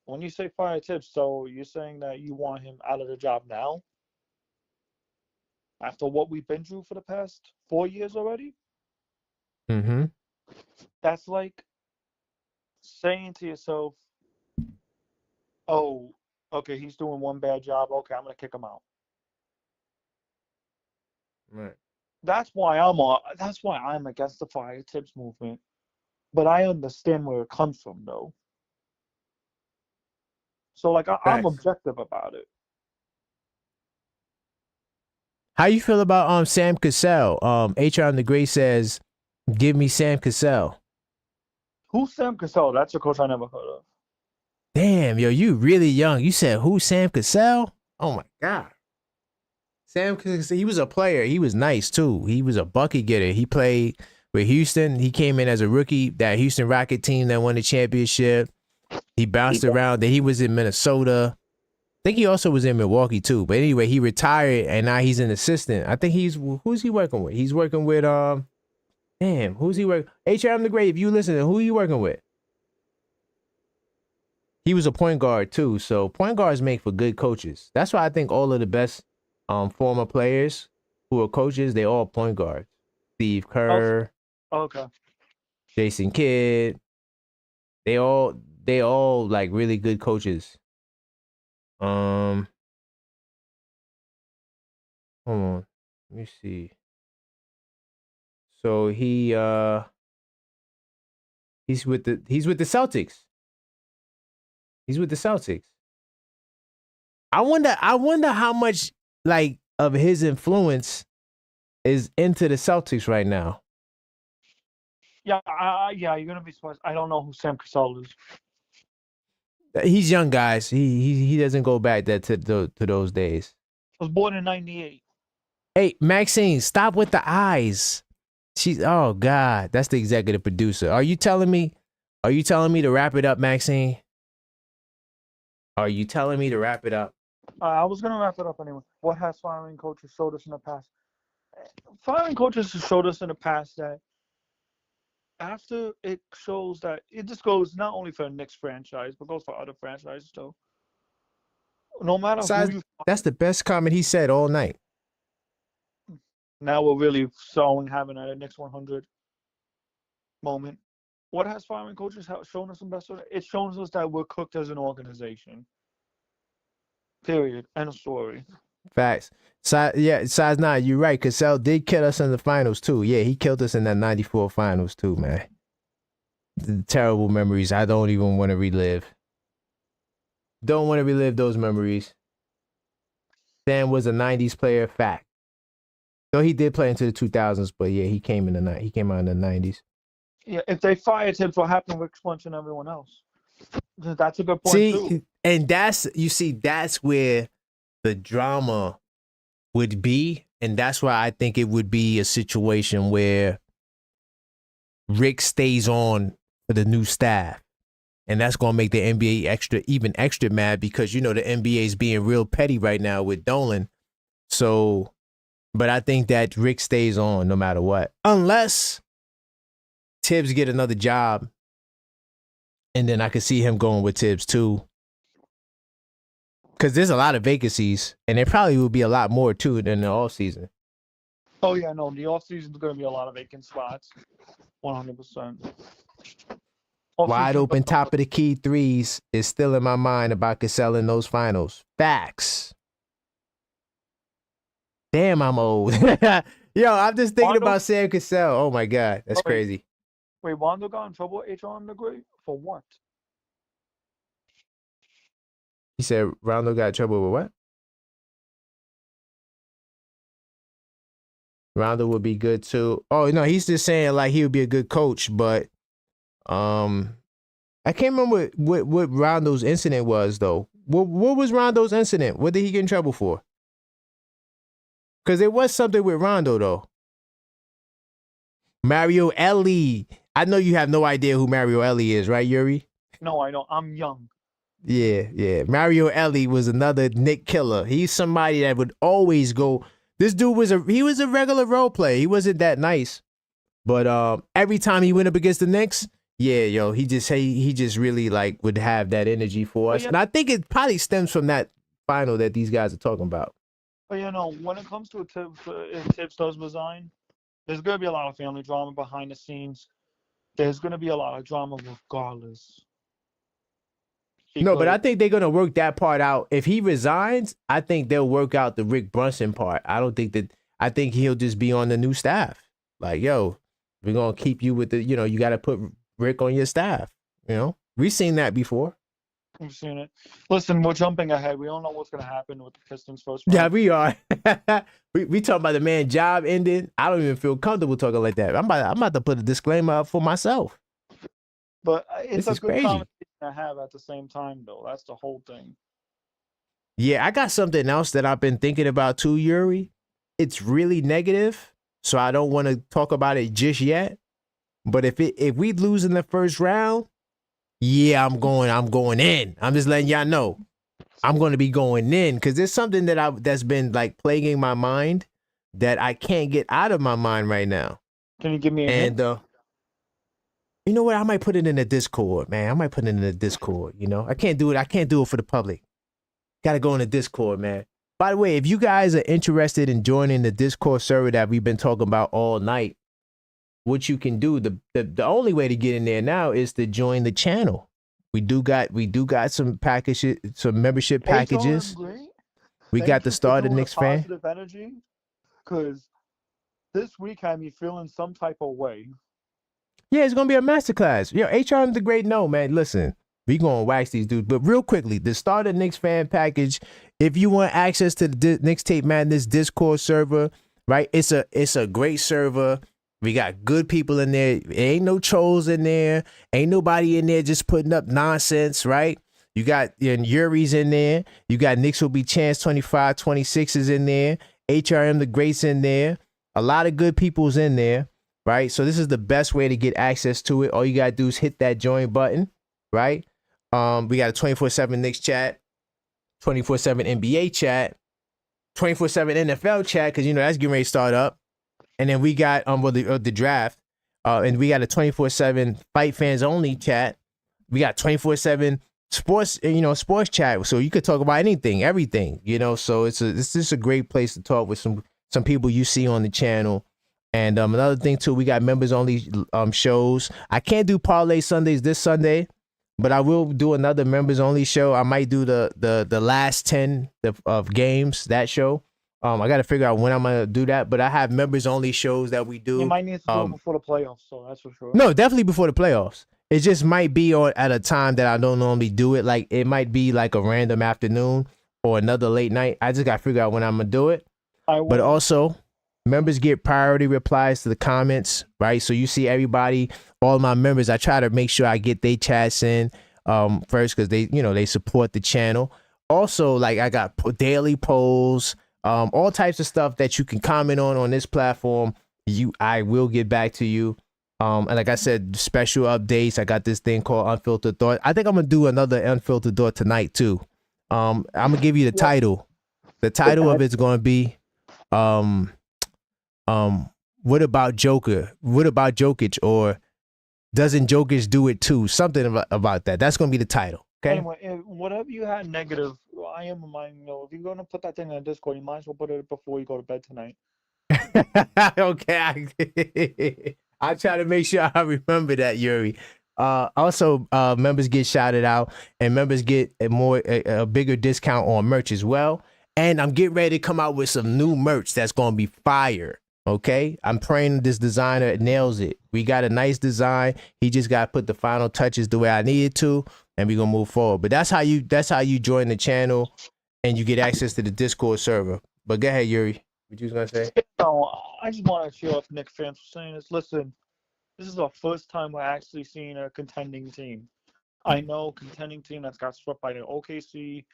when you say fire Tibbs, so you're saying that you want him out of the job now? After what we've been through for the past 4 years already? Mm-hmm. That's like saying to yourself, oh, okay, he's doing one bad job. Okay, I'm going to kick him out. Right. That's why I'm against the fire Tibbs movement. But I understand where it comes from, though. So, like, I'm objective about it. How you feel about Sam Cassell? HR on the Great says, "Give me Sam Cassell." Who's Sam Cassell? That's a coach I never heard of. Damn, yo, you really young. You said who? Sam Cassell? Oh my god. Sam Cassell, he was a player. He was nice too. He was a bucket getter. He played with Houston. He came in as a rookie. That Houston Rocket team that won the championship. He bounced around. Then he was in Minnesota. I think he also was in Milwaukee too. But anyway, he retired and now he's an assistant. I think who's he working with? He's working with who's he working? HRM the Great, if you listen, who are you working with? He was a point guard too. So point guards make for good coaches. That's why I think all of the best former players who are coaches, they all point guards. Steve Kerr, okay. Jason Kidd. They all like really good coaches. Hold on. Let me see. So he's with the Celtics. He's with the Celtics. I wonder how much like of his influence is into the Celtics right now. Yeah, you're gonna be surprised. I don't know who Sam Cassell is. He's young, guys. He doesn't go back to those days. I was born in '98. Hey, Maxine, stop with the eyes. Oh God, that's the executive producer. Are you telling me to wrap it up, Maxine? Are you telling me to wrap it up? I was gonna wrap it up anyway. What has firing coaches showed us in the past? Firing coaches have showed us in the past that after it shows that it just goes not only for the Knicks franchise, but goes for other franchises too. No matter who you. That's the best comment he said all night. Now we're really having a Knicks 100 moment. What has firing coaches shown us in best? It shows us that we're cooked as an organization. Period. End of story. Facts. Size 9, you're right. Cassell did kill us in the finals too. Yeah, he killed us in that 94 finals too, man. The terrible memories I don't even want to relive. Don't want to relive those memories. Sam was a 90s player, fact. Though he did play into the 2000s, but yeah, he came out in the 90s. Yeah, if they fired him, what happened with Splunch and everyone else? That's a good point too. And that's where the drama would be, and that's why I think it would be a situation where Rick stays on for the new staff, and that's gonna make the NBA even extra mad because the NBA is being real petty right now with Dolan. So, but I think that Rick stays on no matter what, unless Tibbs get another job, and then I could see him going with Tibbs too. Because there's a lot of vacancies, and there probably will be a lot more too than the off season. Oh yeah, no, the off season is going to be a lot of vacant spots, 100%. Wide open top of the key threes is still in my mind about Cassell in those finals. Facts. Damn, I'm old. Yo, I'm just thinking about Sam Cassell. Oh my God, that's crazy. Wait, Rondo got in trouble with HR on the Great for what? He said Rondo got in trouble with what? Rondo would be good too. Oh no, he's just saying like he would be a good coach, but I can't remember what Rondo's incident was though. What was Rondo's incident? What did he get in trouble for? Because there was something with Rondo though. Mario Ellie. I know you have no idea who Mario Ellie is, right, Yuri? No, I don't. I'm young. Yeah. Mario Ellie was another Nick killer. He's somebody that would always go. This dude was a regular role player. He wasn't that nice, but every time he went up against the Knicks, yeah, yo, he just really like would have that energy for us, and I think it probably stems from that final that these guys are talking about. But when it comes to if Tibbs does resign, there's going to be a lot of family drama behind the scenes. There's going to be a lot of drama regardless. No, but I think they're going to work that part out. If he resigns, I think they'll work out the Rick Brunson part. I think he'll just be on the new staff. Like, yo, we're going to keep you with the, you got to put Rick on your staff. We've seen that before. We've seen it. Listen, we're jumping ahead. We don't know what's going to happen with the Pistons first round. Yeah, we are. we talking about the man job ending. I don't even feel comfortable talking like that. I'm about to put a disclaimer up for myself. But it's a good crazy conversation to have at the same time, though. That's the whole thing. Yeah, I got something else that I've been thinking about too, Yuri. It's really negative, so I don't want to talk about it just yet. But if we lose in the first round, yeah, I'm going in. I'm just letting y'all know. I'm going to be going in because there's something that's been like plaguing my mind that I can't get out of my mind right now. Can you give me a hint? You know what? I might put it in the Discord, man. I might put it in the Discord. I can't do it. I can't do it for the public. Got to go in the Discord, man. By the way, if you guys are interested in joining the Discord server that we've been talking about all night, what you can do, the only way to get in there now is to join the channel. We do got some packages, some membership packages. We got the Start of Knicks fan. Positive energy, because this week had me feeling some type of way. Yeah, it's gonna be a masterclass. Yo, HRM the Great. No, man, listen, we gonna wax these dudes. But real quickly, the Start of Knicks fan package. If you want access to the Knicks Tape Madness Discord server, right? It's a great server. We got good people in there. Ain't no trolls in there. Ain't nobody in there just putting up nonsense, right? You got Yuri's in there. You got Knicks Will Be Chance 25, 26 is in there. HRM the Great's in there. A lot of good people's in there, right? So this is the best way to get access to it. All you gotta do is hit that join button, right? We got a 24/7 Knicks chat, 24/7 NBA chat, 24/7 NFL chat, because that's getting ready to start up. And then we got the draft, and we got a 24/7 Fight Fans Only chat. We got 24/7 sports, sports chat. So you could talk about anything, everything, So it's just a great place to talk with some people you see on the channel. And another thing too, we got members only shows. I can't do Parlay Sundays this Sunday, but I will do another members only show. I might do the last 10 of games, that show. I got to figure out when I'm going to do that, but I have members only shows that we do. You might need to do it before the playoffs, so that's for sure. No, definitely before the playoffs. It just might be at a time that I don't normally do it. Like it might be like a random afternoon or another late night. I just got to figure out when I'm going to do it. But also, members get priority replies to the comments, right? So you see everybody, all my members, I try to make sure I get their chats in first because they support the channel. Also, like I got daily polls, all types of stuff that you can comment on this platform. I will get back to you. And like I said, special updates. I got this thing called Unfiltered Thought. I think I'm gonna do another Unfiltered Thought tonight too. I'm gonna give you the title. The title of it's gonna be what about Joker? What about Jokic? Or doesn't Jokic do it too? Something about that. That's gonna be the title. Okay. Anyway, whatever you had negative, I am reminding you. If you're gonna put that thing in the Discord, you might as well put it before you go to bed tonight. Okay. I try to make sure I remember that, Yuri. Also, members get shouted out, and members get a bigger discount on merch as well. And I'm getting ready to come out with some new merch that's gonna be fire. Okay, I'm praying this designer nails it. We got a nice design. He just got to put the final touches the way I needed to, and we're gonna move forward. But that's how you join the channel, and you get access to the Discord server. But go ahead, Yuri. What you was gonna say? No, I just want to cheer up Knicks fans for saying this. Listen, this is our first time we're actually seeing a contending team. I know contending team that's got swept by the OKC,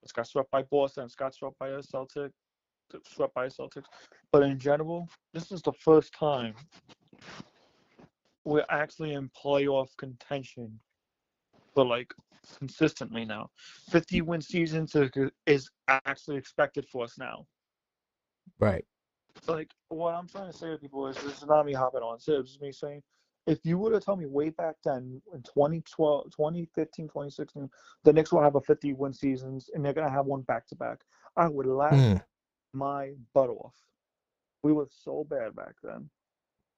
it's got swept by Boston, it's got swept by the Celtics. But in general, this is the first time we're actually in playoff contention for like consistently now. 50-win seasons is actually expected for us now. Right. Like, what I'm trying to say to people is, this is not me hopping on tips. It's me saying, if you would have told me way back then in 2012, 2015, 2016, the Knicks will have a 50-win seasons and they're going to have one back-to-back, I would laugh my butt off. We were so bad back then.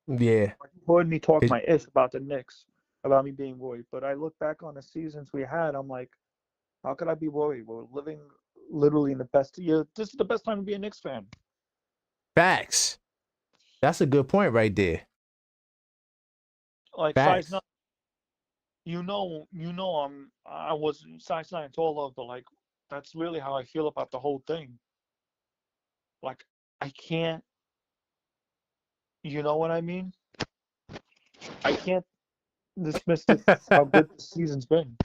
Yeah. You heard me talk my ish about the Knicks, about me being worried. But I look back on the seasons we had, I'm like, how could I be worried? We're living literally in the best year. This is the best time to be a Knicks fan. Facts. That's a good point right there. Like Facts. size 9, I was size 9 taller, but like that's really how I feel about the whole thing. Like I can't, you know what I mean? I can't dismiss how good this season's been.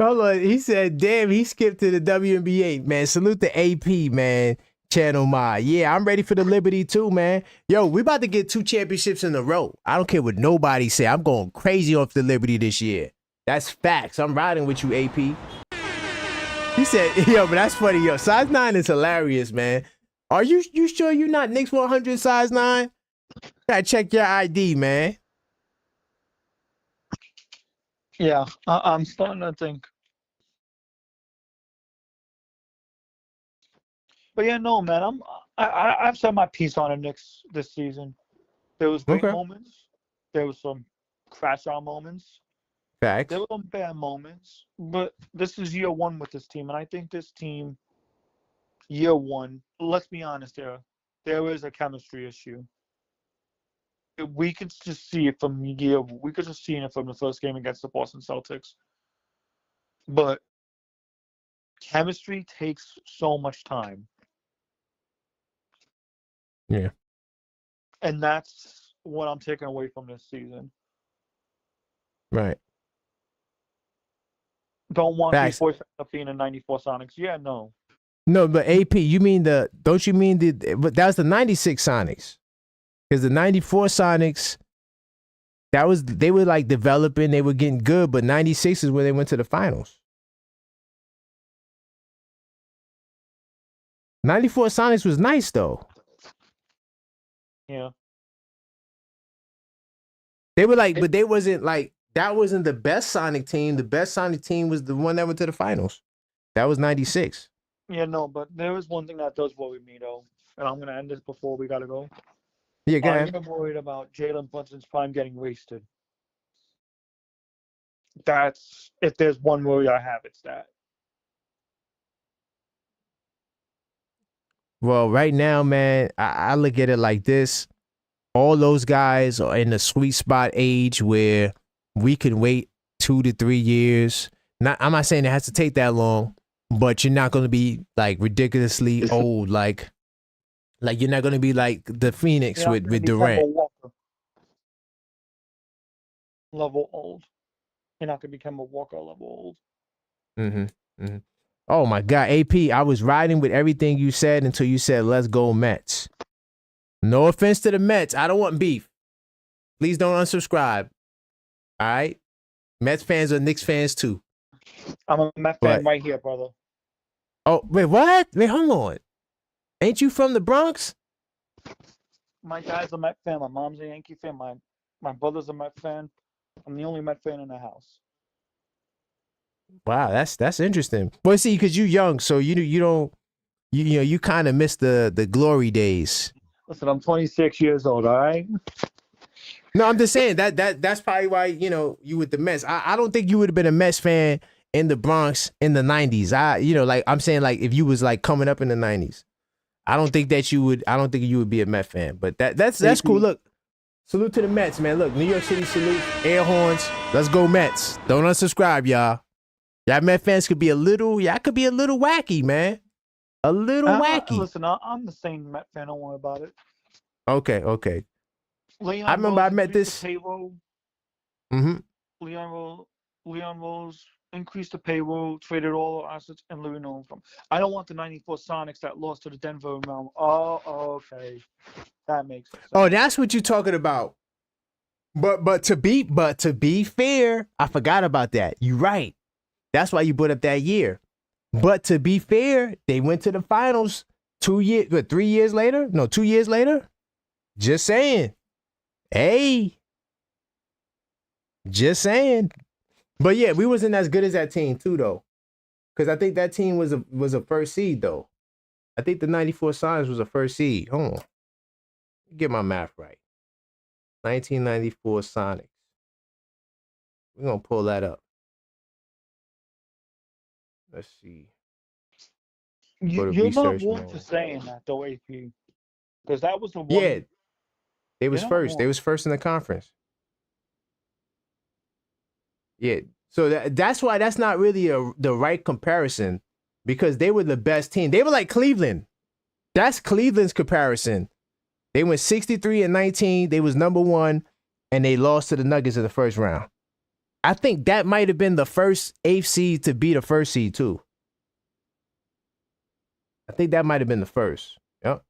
Hold on, he said, "Damn, he skipped to the WNBA, man. Salute the AP, man. Channel my, yeah, I'm ready for the Liberty too, man. Yo, we about to get 2 championships in a row. I don't care what nobody say. I'm going crazy off the Liberty this year. That's facts. I'm riding with you, AP." He said, "Yo, but that's funny, yo. Size 9 is hilarious, man. Are you sure you're not Knicks 100 size 9? Gotta check your ID, man." Yeah, I'm starting to think. But yeah, no, man, I've said my piece on the Knicks this season. There was great moments. There was some crash out moments. Facts. There were some bad moments. But this is year 1 with this team, and I think this team, year 1, let's be honest, there is a chemistry issue. We could just see it from we could just see it from the first game against the Boston Celtics. But chemistry takes so much time. Yeah. And that's what I'm taking away from this season. Right. Don't want these boys up being in 94 Sonics. Yeah, no. No, but AP, you mean don't you mean but that was the 96 Sonics. Because the 94 Sonics, they were like developing, they were getting good, but 96 is when they went to the finals. 94 Sonics was nice though. Yeah. They were like, but they wasn't like, that wasn't the best Sonic team. The best Sonic team was the one that went to the finals. That was 96. Yeah, no, but there is one thing that does worry me though, and I'm gonna end this before we gotta go. Yeah, go ahead. I'm worried about Jalen Brunson's prime getting wasted. That's, if there's one worry I have, it's that. Well, right now, man, I look at it like this. All those guys are in the sweet spot age where we can wait 2 to 3 years. I'm not saying it has to take that long, but you're not going to be like ridiculously old. Like you're not going to be like the Phoenix with Durant. Level old. You're not going to become a Walker level old. Mm-hmm. Mm-hmm. Oh my God, AP, I was riding with everything you said until you said, "Let's go Mets." No offense to the Mets. I don't want beef. Please don't unsubscribe. All right? Mets fans are Knicks fans too. I'm a Mets fan right here, brother. Oh, wait, what? Wait, hold on. Ain't you from the Bronx? My dad's a Met fan. My mom's a Yankee fan. My brother's a Met fan. I'm the only Met fan in the house. Wow, that's interesting. Well, see, because you're young, so you kind of miss the glory days. Listen, I'm 26 years old. All right. No, I'm just saying that's probably why you with the Mets. I don't think you would have been a Mets fan in the Bronx in the 90s. Like I'm saying, like if you was like coming up in the 90s, I don't think you would be a Met fan. But that's cool. Look, salute to the Mets, man. Look, New York City salute, air horns. Let's go Mets. Don't unsubscribe, y'all. Y'all Met fans could be a little wacky, man. A little wacky. Listen, I'm the same Met fan. Don't worry about it. Okay. Leon I remember Rose I met this. Payroll. Mm-hmm. Leon Rose increased the payroll, traded all assets, and Louis Nolan from. I don't want the 94 Sonics that lost to the Denver Realm. Oh, okay. That makes sense. Oh, that's what you're talking about. But to be fair, I forgot about that. You're right. That's why you put up that year. But to be fair, they went to the finals 3 years later? No, 2 years later? Just saying. Hey. Just saying. But yeah, we wasn't as good as that team too, though. Because I think that team was a first seed, though. I think the 94 Sonics was a first seed. Hold on. Get my math right. 1994 Sonics. We're going to pull that up. Let's see. You're not wrong for saying that, though, AP. Because that was the one. Yeah. They was first. They was first in the conference. Yeah. So that's why that's not really the right comparison, because they were the best team. They were like Cleveland. That's Cleveland's comparison. They went 63-19. They was number one, and they lost to the Nuggets in the first round. I think that might have been the first 8th seed to be the first seed too. I think that might have been the first. Yep.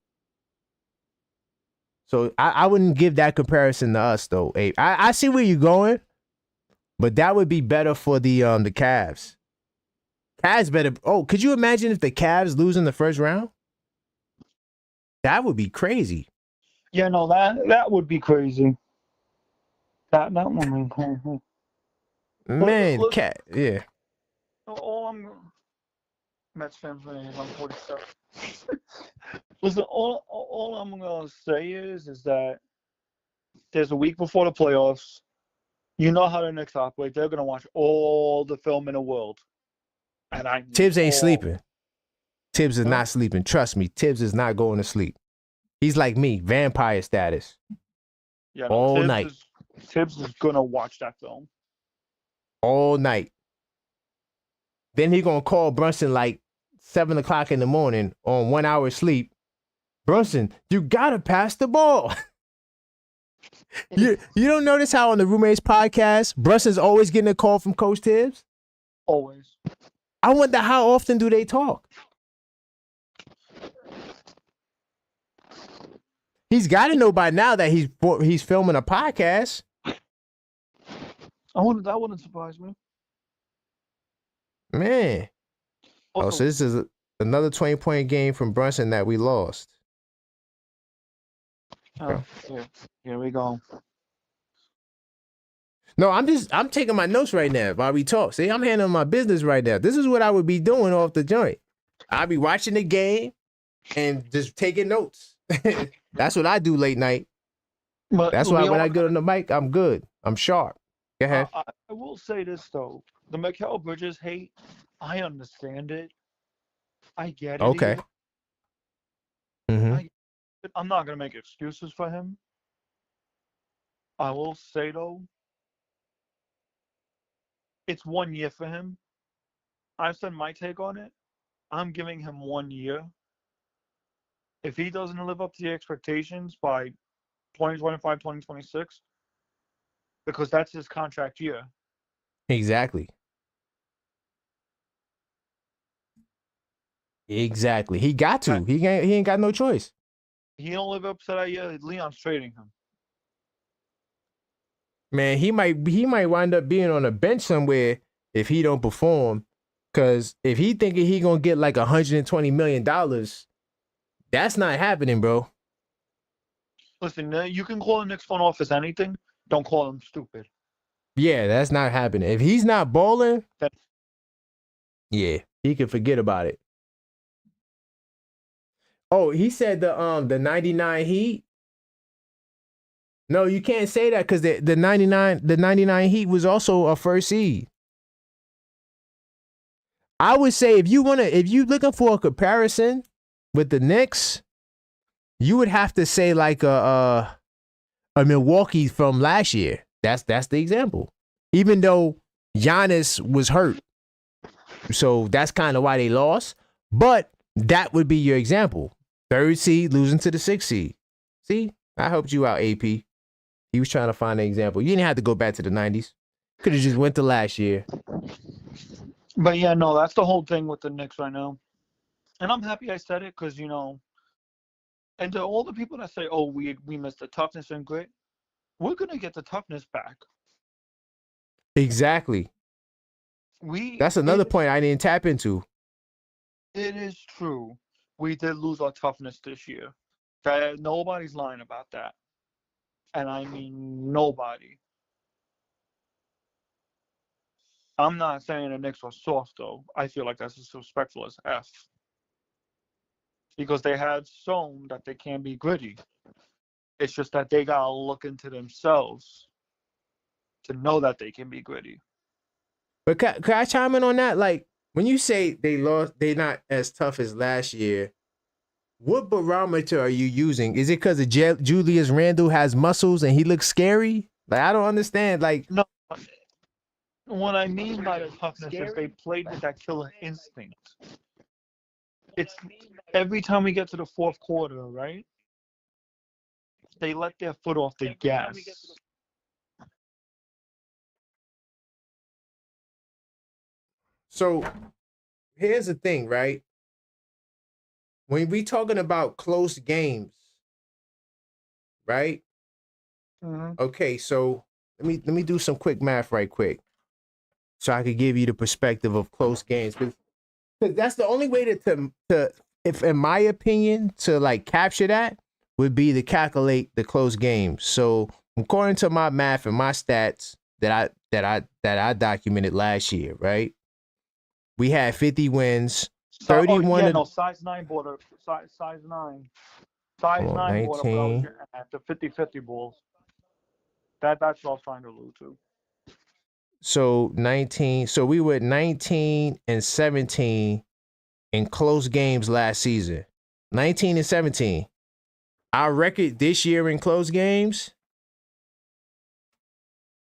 So I wouldn't give that comparison to us though. I see where you're going, but that would be better for the Cavs. Cavs better. Oh, could you imagine if the Cavs lose in the first round? That would be crazy. Yeah, no, that would be crazy. That one. Man, look, yeah. Mets fans, I'm 47. Listen, all I'm gonna say is that there's a week before the playoffs. You know how the Knicks operate. They're gonna watch all the film in the world. And Tibbs ain't sleeping. Tibbs is not sleeping. Trust me, Tibbs is not going to sleep. He's like me, vampire status. Yeah, all night. Tibbs is gonna watch that film. All night. Then he gonna call Brunson like 7 o'clock in the morning on 1 hour sleep. Brunson, you gotta pass the ball. you don't notice how on the Roommates podcast, Brunson's always getting a call from Coach Tibbs? Always. I wonder how often do they talk? He's got to know by now that he's filming a podcast. That wouldn't surprise me. Man. Oh, so this is another 20-point game from Brunson that we lost. Oh, yeah. Here we go. No, I'm taking my notes right now while we talk. See, I'm handling my business right now. This is what I would be doing off the joint. I'd be watching the game and just taking notes. That's what I do late night. But that's why when I get on the mic, I'm good. I'm sharp. Go ahead. I will say this, though. The Mikal Bridges hate, I understand it. I get it. Okay. Mm-hmm. I'm not going to make excuses for him. I will say, though, it's 1 year for him. I've said my take on it. I'm giving him 1 year. If he doesn't live up to the expectations by 2025, 2026, because that's his contract year. Exactly. He got to. He ain't got no choice. He don't live up to that year. Leon's trading him. Man, he might wind up being on a bench somewhere if he don't perform. Because if he thinking he gonna get like $120 million, that's not happening, bro. Listen, you can call the Knicks front office anything. Don't call them stupid. Yeah, that's not happening. If he's not balling, yeah, he can forget about it. Oh, he said the 99 Heat. No, you can't say that because the 99 Heat was also a first seed. I would say if you looking for a comparison with the Knicks, you would have to say like a Milwaukee from last year. That's the example. Even though Giannis was hurt, so that's kind of why they lost. But that would be your example. 3rd seed losing to the 6th seed. See, I helped you out, AP. He was trying to find an example. You didn't have to go back to the 90s. Could have just went to last year. But yeah, no, that's the whole thing with the Knicks right now. And I'm happy I said it because, and to all the people that say, oh, we missed the toughness and grit, we're gonna get the toughness back. Exactly. That's another point I didn't tap into. It is true. We did lose our toughness this year. Nobody's lying about that. And I mean nobody. I'm not saying the Knicks are soft, though. I feel like that's disrespectful as F. Because they had shown that they can be gritty. It's just that they got to look into themselves to know that they can be gritty. But can I chime in on that? Like, when you say they're not as tough as last year, what barometer are you using? Is it because Julius Randle has muscles and he looks scary? Like, I don't understand. Like, no, what I mean by the toughness is they played with that killer instinct. It's every time we get to the fourth quarter, right? They let their foot off the gas. So here's the thing, right? When we talking about close games, right? Mm-hmm. Okay, so let me do some quick math right quick, so I could give you the perspective of close games, because that's the only way to if in my opinion to like capture that would be to calculate the close games. So according to my math and my stats that I documented last year, right? We had 50 wins, 31. Size 9 border, size 9. Size 9 border, but I was getting at the 50-50 balls. That's what I was trying to allude to. So 19. So we were 19 and 17 in close games last season. 19 and 17. Our record this year in close games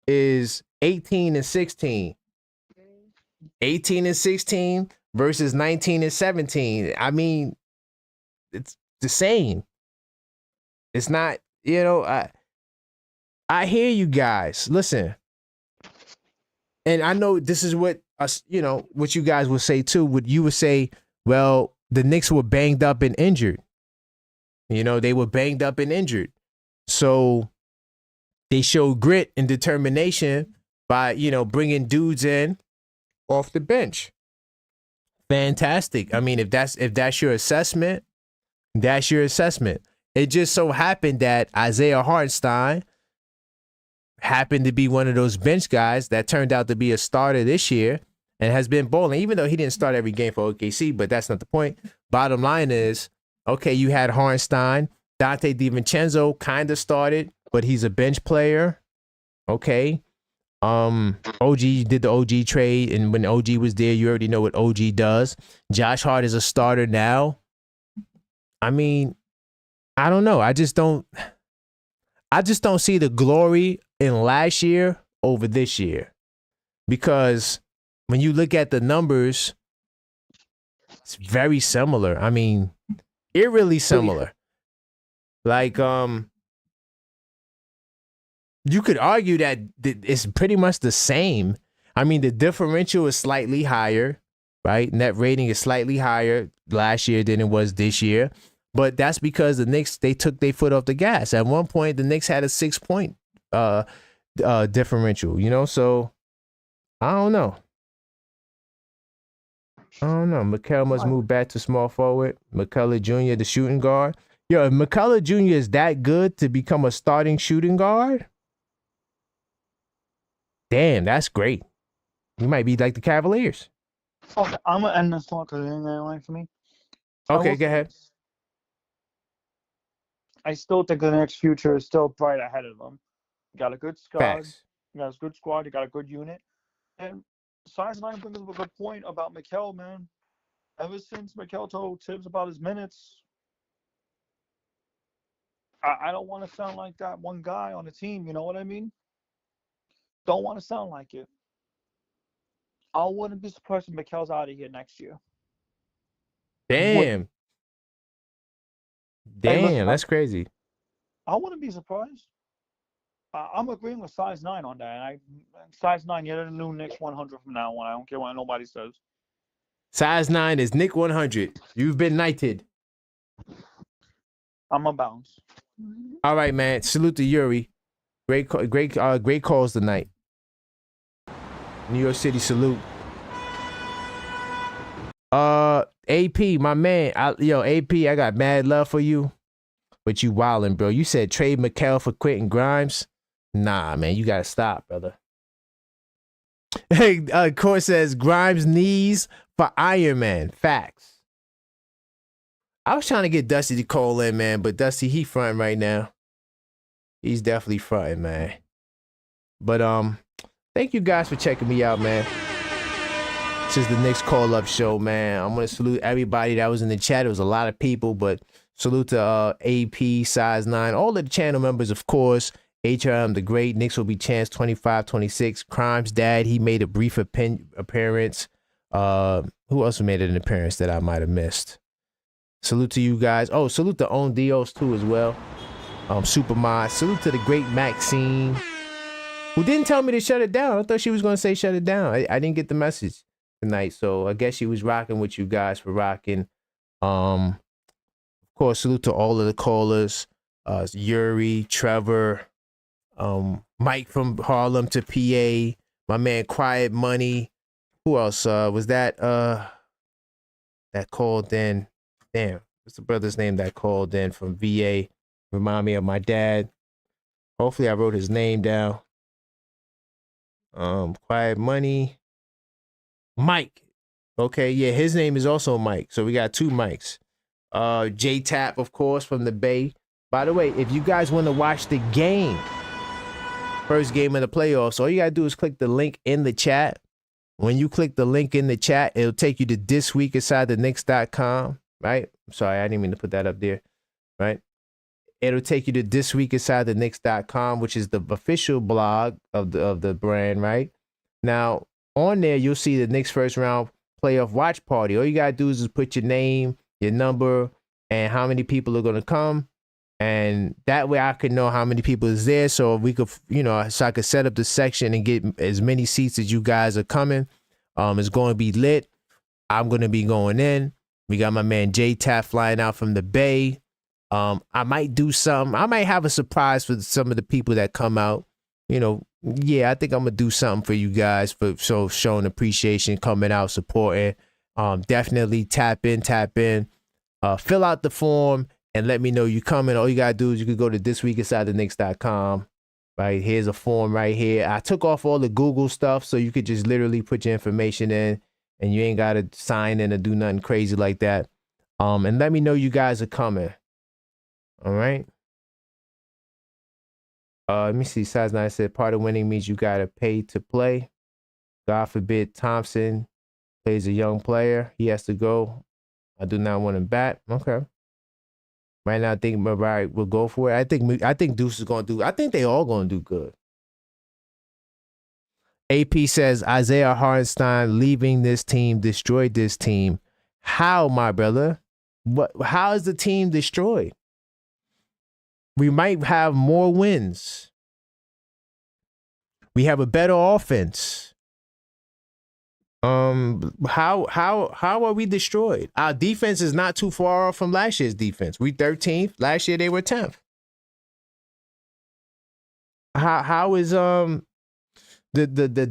is 18 and 16. 18 and 16 versus 19 and 17. I mean, it's the same. It's not, I hear you guys. Listen. And I know this is what us, what you guys would say too. What you would say, well, the Knicks were banged up and injured. They were banged up and injured. So they showed grit and determination by, bringing dudes in off the bench. Fantastic. I mean, if that's your assessment, that's your assessment. It just so happened that Isaiah Hartenstein happened to be one of those bench guys that turned out to be a starter this year and has been bowling, even though he didn't start every game for OKC, but that's not the point. Bottom line is, okay, you had Hartenstein, Dante DiVincenzo kind of started, but he's a bench player. Okay. OG did the OG trade, and when OG was there, you already know what OG does. Josh Hart is a starter now. I mean, I don't know. I just don't see the glory in last year over this year, because when you look at the numbers, it's very similar. I mean, eerily similar. Like, you could argue that it's pretty much the same. I mean, the differential is slightly higher, right? Net rating is slightly higher last year than it was this year. But that's because the Knicks, they took their foot off the gas. At one point, the Knicks had a 6-point differential, so I don't know. Mikal must move back to small forward. McCullough Jr., the shooting guard. Yo, if McCullough Jr. is that good to become a starting shooting guard, damn, that's great. He might be like the Cavaliers. Okay, I'm going to end this talk because it ain't that line for me. Okay, go ahead. I still think the next future is still bright ahead of them. You got a good squad. Facts. You got a good squad. You got a good unit. And Size 9 brings up a good point about Mikal, man. Ever since Mikal told Tibbs about his minutes, I don't want to sound like that one guy on the team. You know what I mean? Don't want to sound like it. I wouldn't be surprised if Mikal's out of here next year. Damn. Damn, that's crazy. I wouldn't be surprised. I'm agreeing with Size 9 on that. Size 9, you're the new Knicks 100 from now on. I don't care what nobody says. Size 9 is Nick 100. You've been knighted. I'm a bounce. All right, man. Salute to Yuri. Great calls tonight. New York City salute. AP, my man. AP, I got mad love for you. But you wildin', bro. You said trade Mikal for Quentin Grimes. Nah, man, you gotta stop, brother. Hey, Court says Grimes knees for Iron Man. Facts. I was trying to get Dusty to call in, man, but Dusty, he fronting right now. He's definitely fronting, man. But thank you guys for checking me out, man. This is the Knicks Call Up Show, man. I'm gonna salute everybody that was in the chat. It was a lot of people, but salute to AP, Size 9, all of the channel members, of course. HRM the Great, Knicks will be chance 25-26. Crimes Dad, he made a brief appearance. Who else made an appearance that I might have missed? Salute to you guys. Oh, salute to Own Dios too as well. Supermod. Salute to the great Maxine, who didn't tell me to shut it down. I thought she was gonna say shut it down. I didn't get the message tonight, so I guess she was rocking with you guys for rocking. Of course, salute to all of the callers. Yuri, Trevor, Mike from Harlem to PA, my man Quiet Money. Who else was that called in? Damn, what's the brother's name that called in from VA? Remind me of my dad. Hopefully I wrote his name down. Quiet Money. Mike. Okay, yeah, his name is also Mike. So we got two Mikes. J-Tap, of course, from the Bay. By the way, if you guys want to watch the game, first game of the playoffs, all you got to do is click the link in the chat. When you click the link in the chat, it'll take you to thisweekinsidetheknicks.com, right? I'm sorry, I didn't mean to put that up there, right? It'll take you to thisweekinsidetheknicks.com, which is the official blog of the brand, right? Now, on there, you'll see the Knicks first round playoff watch party. All you got to do is put your name, your number, and how many people are going to come. And that way I could know how many people is there. So we could, so I could set up the section and get as many seats as you guys are coming. It's going to be lit. I'm going to be going in. We got my man J-Tap flying out from the Bay. I might do something. I might have a surprise for some of the people that come out. Yeah, I think I'm going to do something for you guys for showing appreciation, coming out, supporting. Definitely tap in. Fill out the form and let me know you coming. All you got to do is you could go to thisweekinsidetheknicks.com. Right, here's a form right here. I took off all the Google stuff so you could just literally put your information in and you ain't got to sign in or do nothing crazy like that. And let me know you guys are coming. All right. Let me see. Size 9 said part of winning means you got to pay to play. God forbid Thompson plays a young player. He has to go. I do not want him back. Okay. Right now, I think Mariah will go for it. I think Deuce is going to do. I think they all going to do good. AP says Isaiah Hartenstein leaving this team destroyed this team. How, my brother? How is the team destroyed? We might have more wins. We have a better offense. How are we destroyed? Our defense is not too far off from last year's defense. We 13th. Last year they were 10th. How is the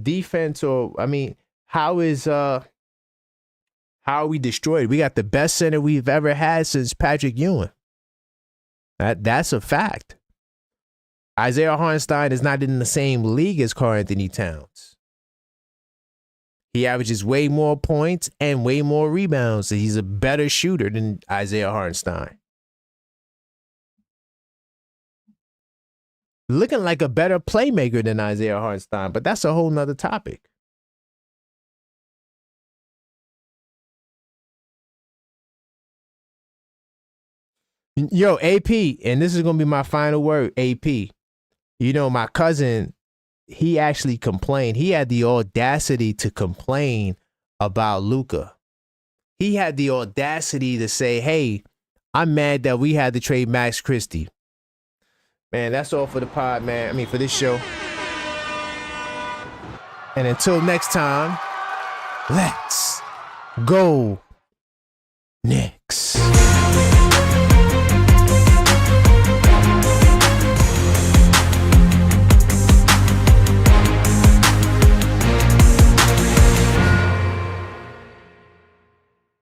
defense, or I mean, how are we destroyed? We got the best center we've ever had since Patrick Ewing. That's a fact. Isaiah Hartenstein is not in the same league as Karl Anthony Towns. He averages way more points and way more rebounds. So he's a better shooter than Isaiah Hartenstein. Looking like a better playmaker than Isaiah Hartenstein, but that's a whole nother topic. Yo, AP, and this is going to be my final word, AP. My cousin, he actually complained. He had the audacity to complain about Luka. He had the audacity to say, hey, I'm mad that we had to trade Max Christie. Man, that's all for the pod, man. I mean, for this show. And until next time, let's go Knicks.